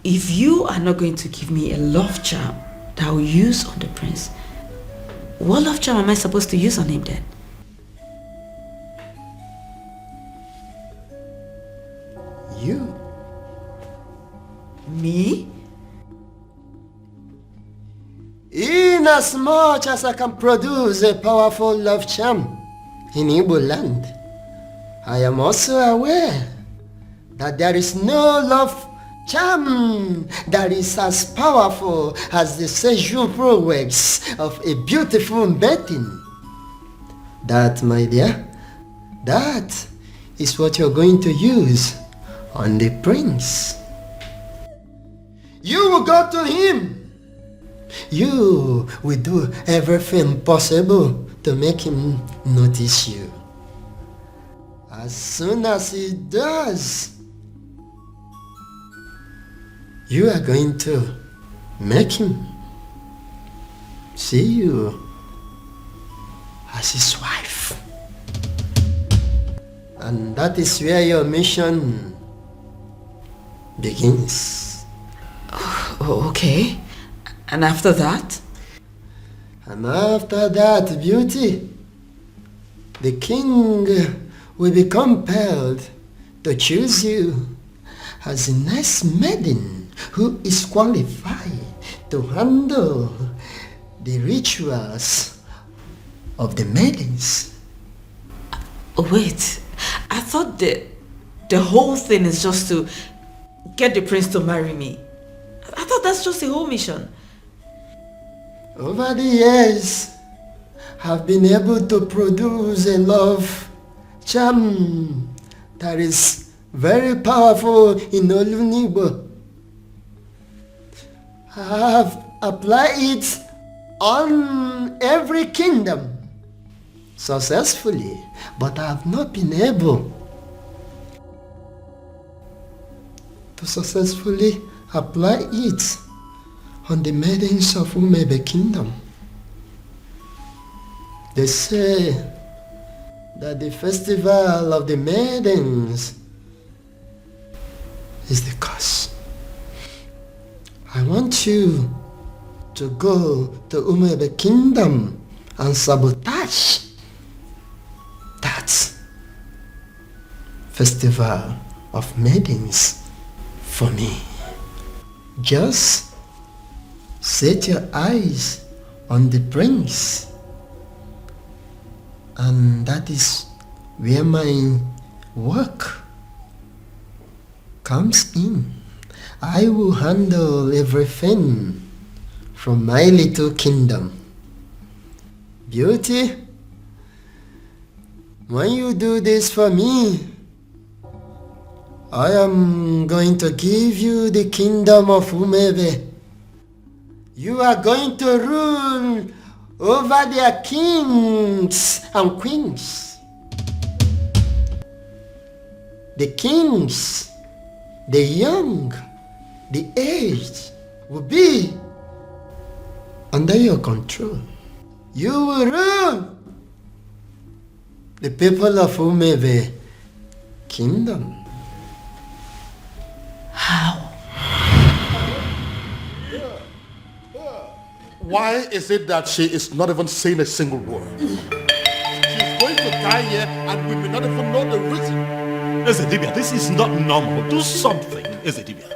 If you are not going to give me a love charm that I will use on the prince, what love charm am I supposed to use on him then? You? Me? Inasmuch as I can produce a powerful love charm in Igbo land, I am also aware that there is no love charm that is as powerful as the sexual prowess of a beautiful maiden. That, my dear, that is what you're going to use on the prince. You will go to him. You will do everything possible to make him notice you. As soon as he does, you are going to make him see you as his wife. And that is where your mission begins. Oh, okay. And after that? And after that, beauty, the king will be compelled to choose you as a nice maiden who is qualified to handle the rituals of the maidens. Wait, I thought the whole thing is just to get the prince to marry me. I thought that's just the whole mission. Over the years, I've been able to produce a love charm that is very powerful in Olunibo. I have applied it on every kingdom successfully, but I have not been able to successfully apply it on the maidens of Umebe kingdom. They say that the festival of the maidens is the cause. I want you to go to Umebe kingdom and sabotage that festival of maidens for me. Just set your eyes on the prince, and that is where my work comes in. I will handle everything from my little kingdom. Beauty, when you do this for me, I am going to give you the kingdom of Umebe. You are going to rule over their kings and queens. The kings, the young, the aged will be under your control. You will rule the people of Umebe kingdom. How? Why is it that she is not even saying a single word? She's going to die here and we may not even know the reason. Ezedibia, this is not normal. Do something, Ezedibia.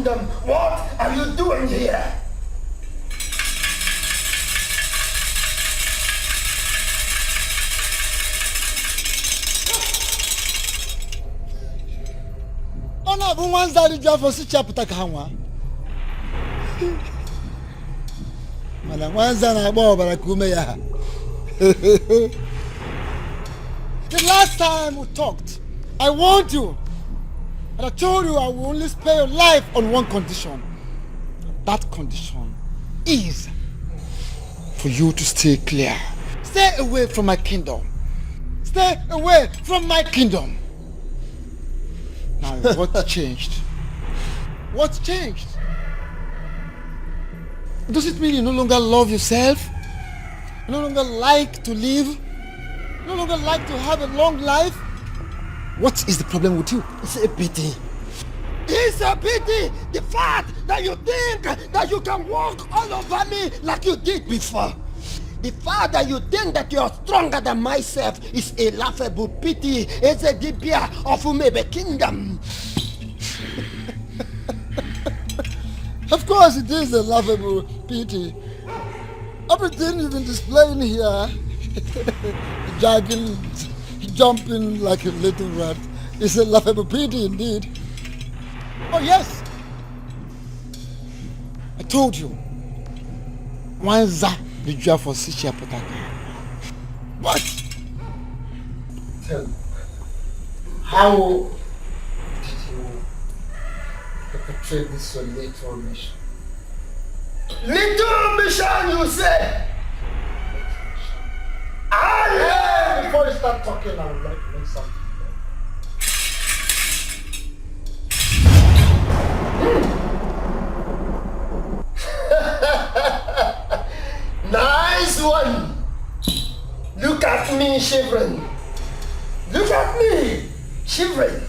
kingdom, what are you doing here? Ona bu manzari jafosi chapta kawa. Mala manzana abo barakume ya. The last time we talked, I warned you. And I told you I will only spare your life on one condition. That condition is for you to stay clear. Stay away from my kingdom. Stay away from my kingdom. Now, what changed? What changed? Does it mean you no longer love yourself? You no longer like to live? You no longer like to have a long life? What is the problem with you? It's a pity. It's a pity! The fact that you think that you can walk all over me like you did before. The fact that you think that you're stronger than myself is a laughable pity. It's a dibia of Umebe kingdom. Of course it is a laughable pity. Everything you've been displaying here, jogging, jumping like a little rat, is a laughable pity indeed. Oh yes! I told you. Wanza the job for Sicha Potaka. What? Tell me. How did you perpetrate this your little mission? Little mission, you say? Before you start talking, I would like to make something. Nice one! Look at me shivering. Look at me shivering.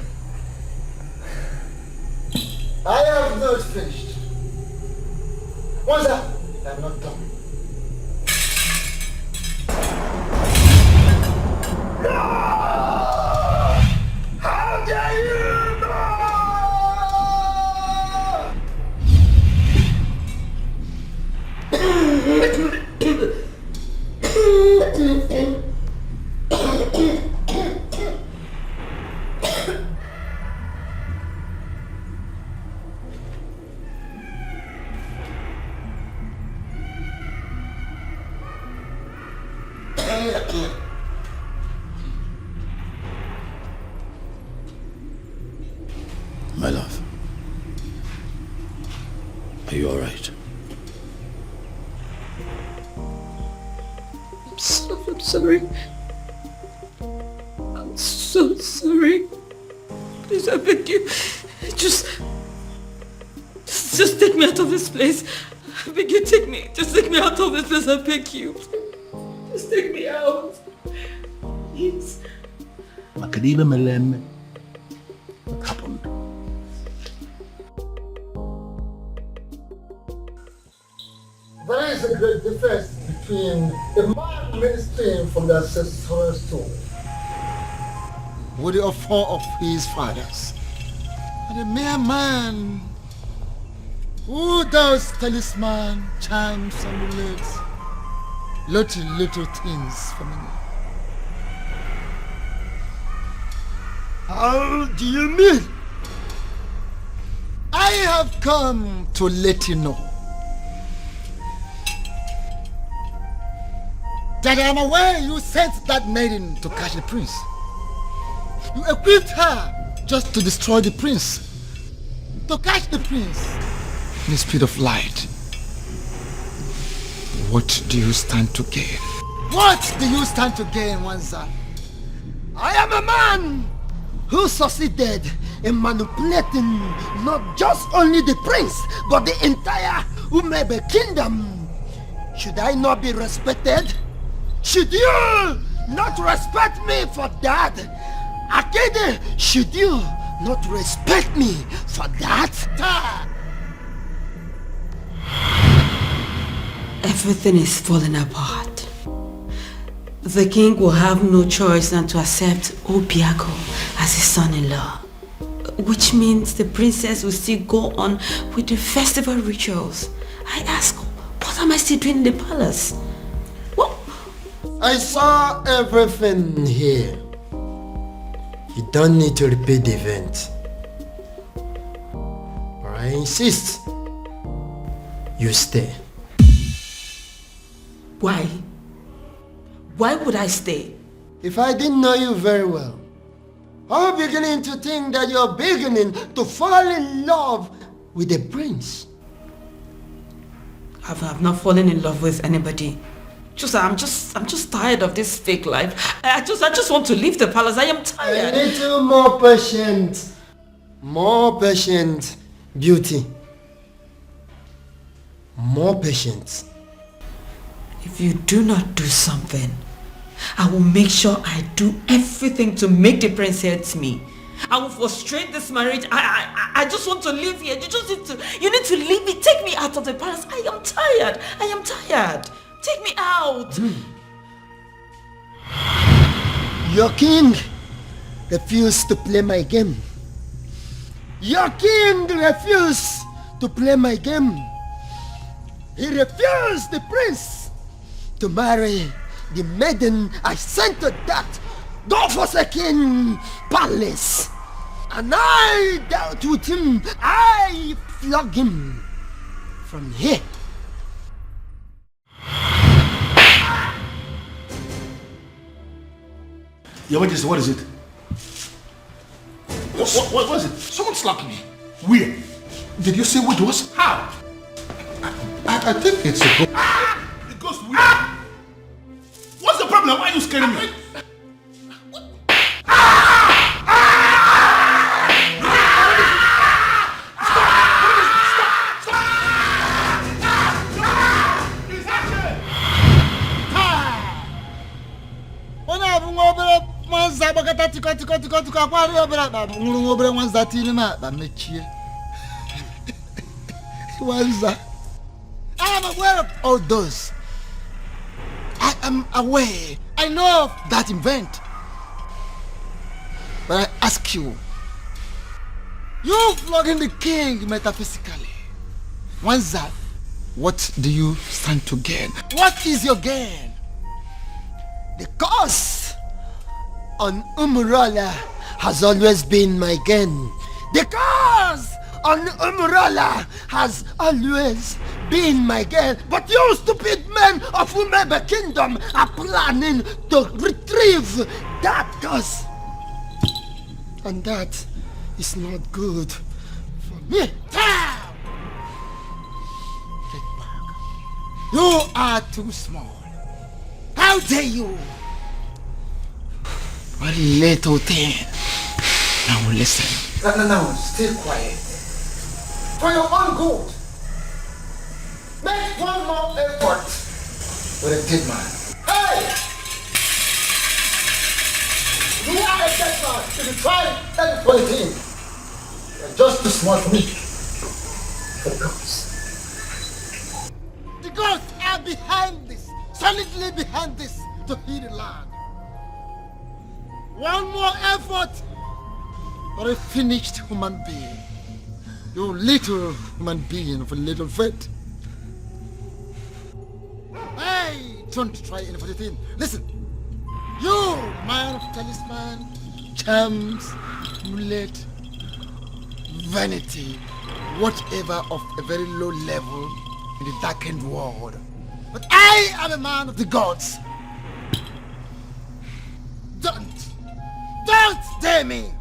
I have not finished. What's that? I'm not done. No! How dare you! My love, are you all right? I'm sorry. I'm so sorry. Please, I beg you. Just take me out of this place. I beg you, take me. Just take me out of this place, I beg you. Just take me out. Please. Makadila Melem, what happened? There is a great difference between a man ministering from the ancestral stone with the offer of his fathers and a mere man who does talisman, charms, amulets, little things for me. How do you mean? I have come to let you know that I am aware you sent that maiden to catch the prince. You equipped her just to destroy the prince, to catch the prince in the speed of light. What do you stand to gain? What do you stand to gain, Wanza? I am a man who succeeded in manipulating not just only the prince, but the entire Umebe kingdom. Should I not be respected? Should you not respect me for that? Akede, should you not respect me for that? Everything is falling apart. The king will have no choice than to accept Obiago as his son-in-law. which means the princess will still go on with the festival rituals. I ask, what am I still doing in the palace? What? I saw everything here. You don't need to repeat the event. But I insist you stay. Why? Why would I stay? If I didn't know you very well, I'm beginning to think that you're beginning to fall in love with the prince. I've not fallen in love with anybody. I'm just tired of this fake life. I just want to leave the palace. I am tired. A little more patient. More patient, beauty. More patient. If you do not do something, I will make sure I do everything to make the prince hate me. I will frustrate this marriage. I just want to live here. You need to leave me. Take me out of the palace. I am tired. I am tired. Take me out. Your king refused to play my game. Your king refused to play my game. He refused the prince to marry the maiden I sent to that God-forsaken palace. And I dealt with him. I flogged him from here. Your Majesty, what is it? What was it? Someone slapped me. Where? Did you say what it was? How? I think it's a ghost. The ghost where? What's the problem? Why are you scaring me? I am aware of all those. I am aware. I know of that event. But I ask you, you flogging the king metaphysically. Once that, what do you stand to gain? What is your gain? The cost on Umorala has always been my gain. The cause on Umorala has always been my gain. But you stupid men of Umebe Kingdom are planning to retrieve that cause. And that is not good for me. You are too small. How dare you? What little thing. Now listen. No, stay quiet. For your own good. Make one more effort with a dead man. Hey! You are a dead man. If you try anything, you're just too small for me. The gods are behind this, solidly behind this, to heal the land. One more effort for a finished human being. You little human being of a little faith. Hey, don't try anything. Listen, you man of talisman, charms, amulet, vanity, whatever of a very low level in the darkened world. But I am a man of the gods. Don't dare me.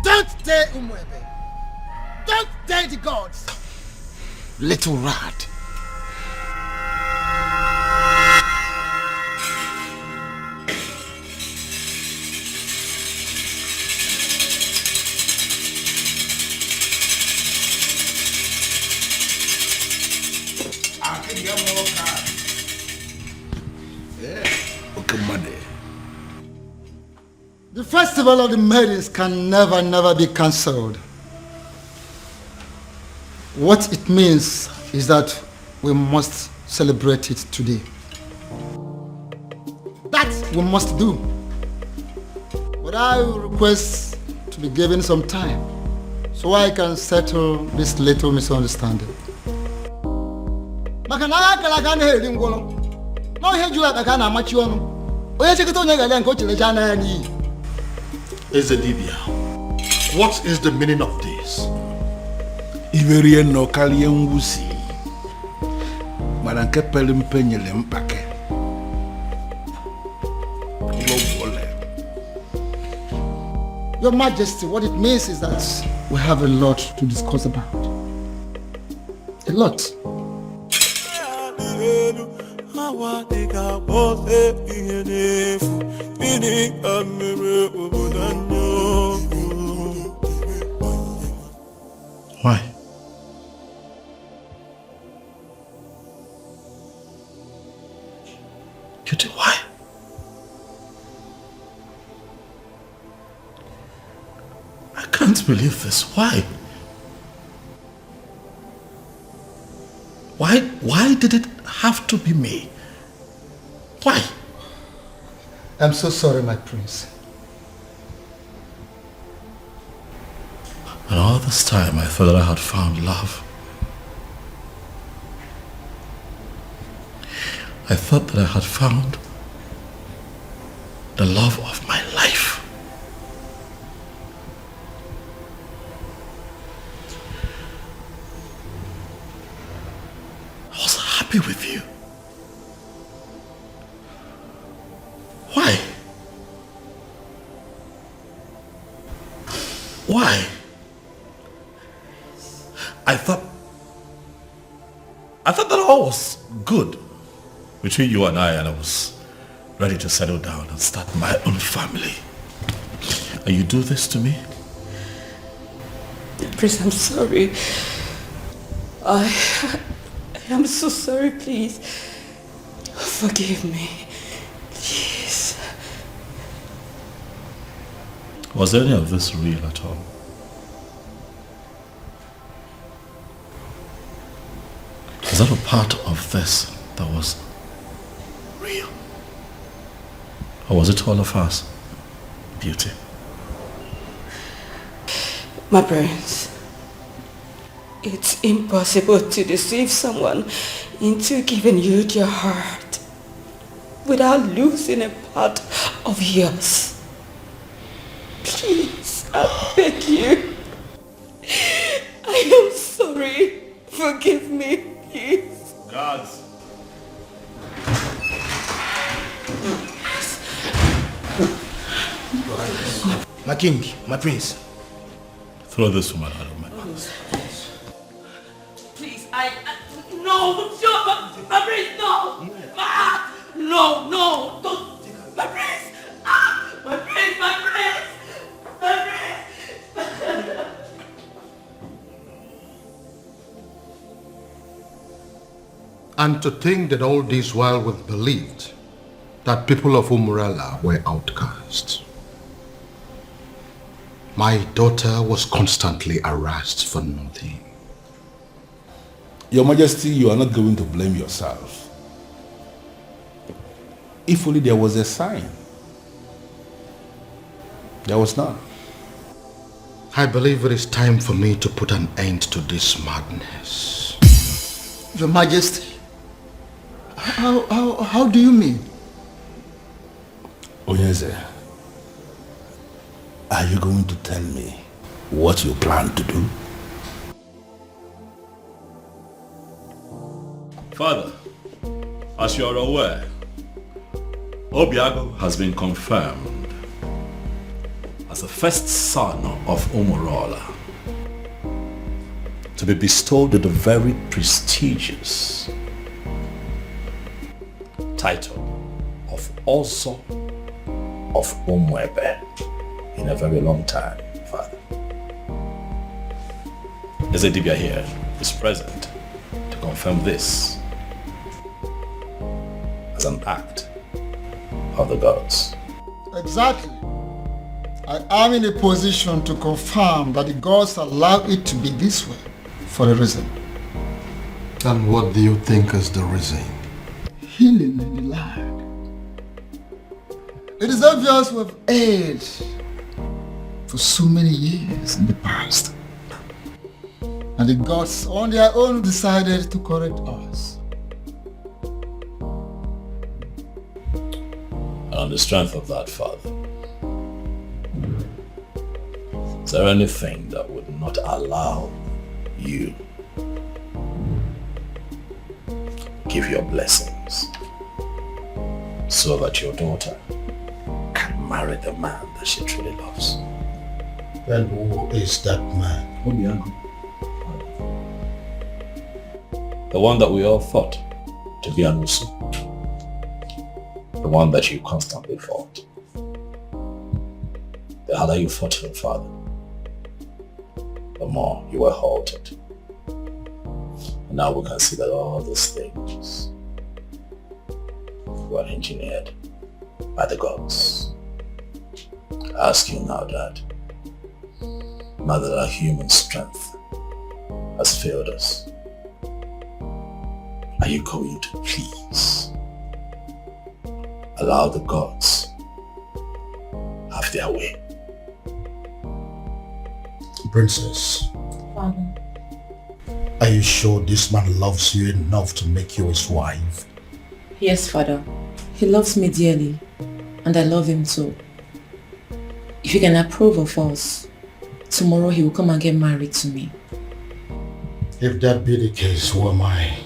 Don't dare Umwebe. Don't dare the gods. Little rat. The festival of the Maidens can never be cancelled. What it means is that we must celebrate it today. That we must do. But I will request to be given some time so I can settle this little misunderstanding. Ezedibia, what is the meaning of this? Iverie no kalien wusi. Maranke pelimpenyele mpake. Your Majesty, what it means is that we have a lot to discuss about. A lot. Why? Cutie, why? I can't believe this. Why? Why did it have to be me? Why? I'm so sorry, my prince. And all this time I thought that I had found love. I thought that I had found the love of my life. I was happy with you. Why? Why? I thought that all was good between you and I was ready to settle down and start my own family. And you do this to me? Prince, I'm sorry. I am so sorry, please. Forgive me. Please. Was any of this real at all? Is that a part of this that was real? Or was it all of us? Beauty. My prince, it's impossible to deceive someone into giving you their heart without losing a part of yours. Please, I beg you. I am sorry. Forgive me, please. Guards. My king, my prince. Throw this woman out of my house. Please, no, my prince, no. No, don't. My prince, my prince, my prince. And to think that all this while we've believed that people of Umorala were outcasts. My daughter was constantly harassed for nothing. Your Majesty, you are not going to blame yourself. If only there was a sign. There was none. I believe it is time for me to put an end to this madness. Your Majesty, how do you mean? Onyeze, are you going to tell me what you plan to do? Father, as you are aware, Obiago has been confirmed as the first son of Umorala to be bestowed with the very prestigious title of Ozo of Umwebe in a very long time, Father. Ezedibia here is present to confirm this as an act of the gods. Exactly. I am in a position to confirm that the gods allow it to be this way for a reason. And what do you think is the reason? Healing in the land. It is obvious we have erred for so many years in the past. And the gods on their own decided to correct us. And on the strength of that, Father, is there anything that would not allow you give your blessings so that your daughter can marry the man that she truly loves? Then who is that man? The one that we all thought to be Anusu. The one that you constantly fought. The harder you fought him, Father, the more you were halted. And now we can see that all these things were engineered by the gods. I ask you now, Dad, now that our human strength has failed us, are you going to please allow the gods have their way? Princess, Father. Are you sure this man loves you enough to make you his wife? Yes, Father. He loves me dearly, and I love him too. If you can approve of us, tomorrow he will come and get married to me. If that be the case, who am I?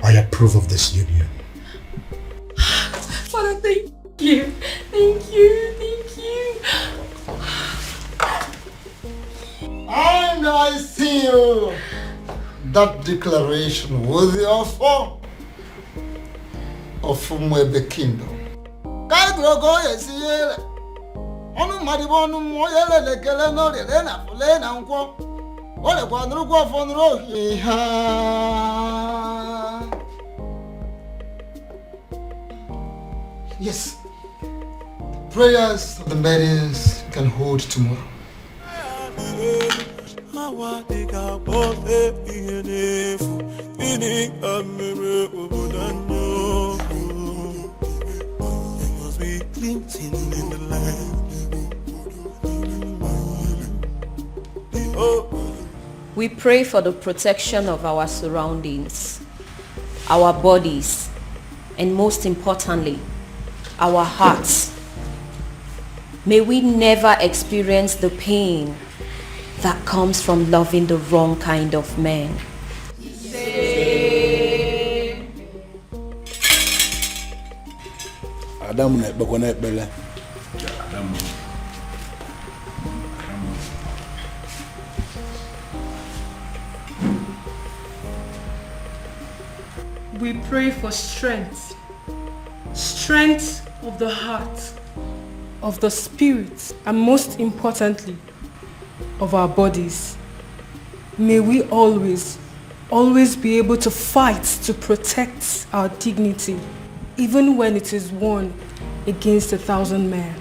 I approve of this union. Father, thank you. Thank you. Thank you. And I seal that declaration worthy of Umwebe Kingdom. Yes, prayers of the Maidens can hold tomorrow. We pray for the protection of our surroundings, our bodies, and most importantly, our hearts. May we never experience the pain that comes from loving the wrong kind of man. We pray for strength. Strength of the heart, of the spirit, and most importantly, of our bodies. May we always be able to fight to protect our dignity, even when it is won against 1,000 men.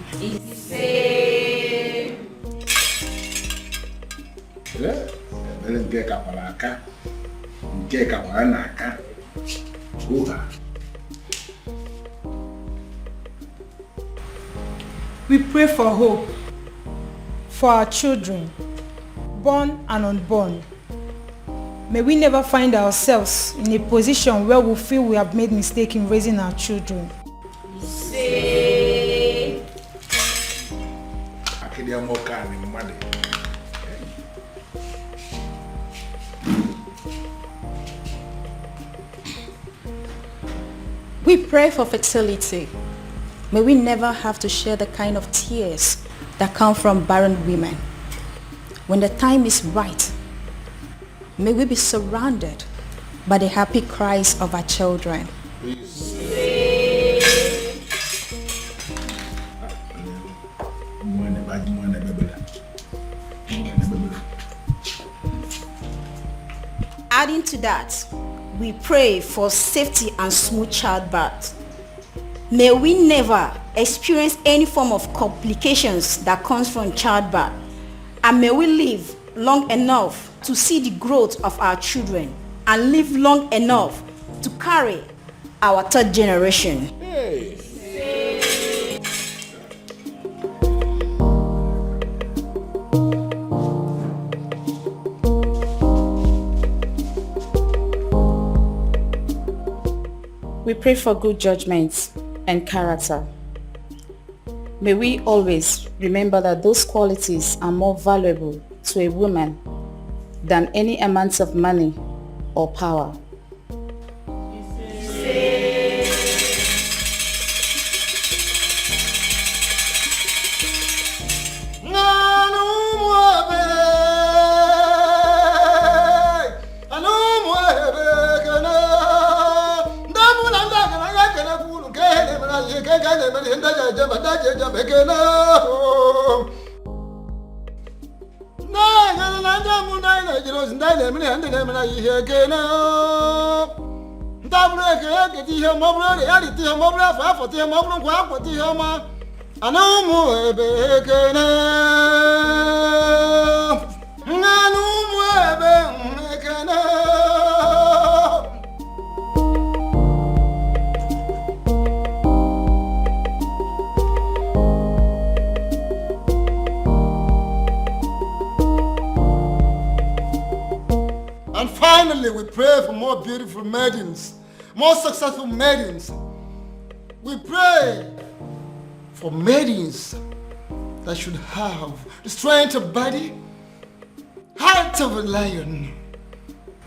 We pray for hope for our children, born and unborn. May we never find ourselves in a position where we feel we have made mistake in raising our children. We pray for fertility. May we never have to share the kind of tears that come from barren women. When the time is right, may we be surrounded by the happy cries of our children. Adding to that, we pray for safety and smooth childbirth. May we never experience any form of complications that comes from childbirth, and may we live long enough to see the growth of our children and live long enough to carry our third generation. We pray for good judgment and character. May we always remember that those qualities are more valuable to a woman than any amount of money or power. And finally, we pray for more beautiful maidens, more successful maidens. We pray for maidens that should have the strength of body, heart of a lion,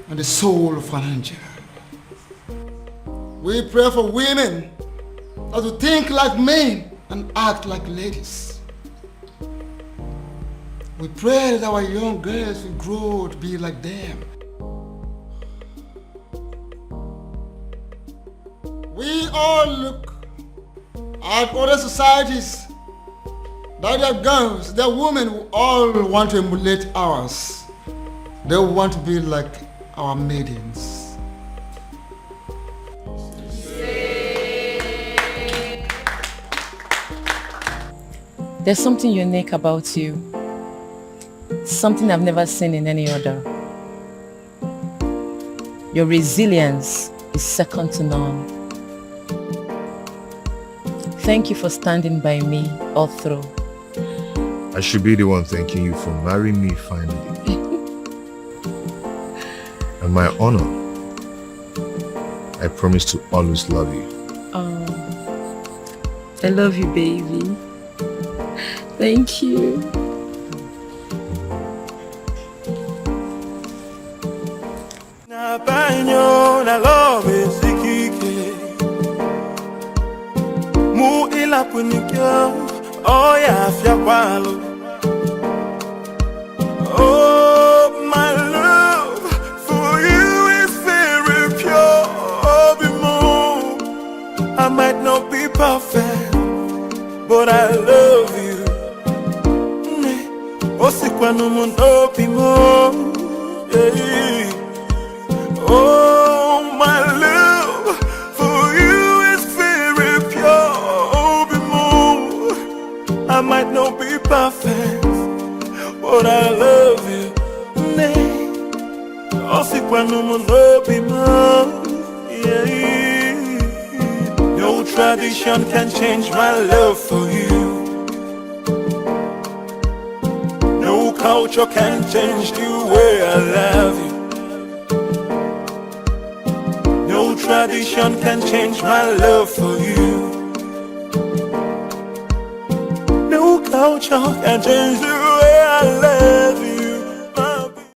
and the soul of an angel. We pray for women that will think like men and act like ladies. We pray that our young girls will grow to be like them. We all look at other societies that their girls, their women who all want to emulate ours. They want to be like our maidens. There's something unique about you. Something I've never seen in any other. Your resilience is second to none. Thank you for standing by me all through. I should be the one thanking you for marrying me finally. And my honor, I promise to always love you. Oh, I love you, baby. Thank you. Na banyo na love sikike mu ila punikyo oh ya afya kwalo. Oh my love for you is very pure. Oh bimo, I might not be perfect, but I love you. Osikwa no bimo, yeah. Oh, my love for you is very pure. Oh, bimo, I might not be perfect, but I love you. Osikwa no bimo, yeah. No tradition can change my love for you. No culture can change the way I love you. No tradition can change my love for you. No culture can change the way I love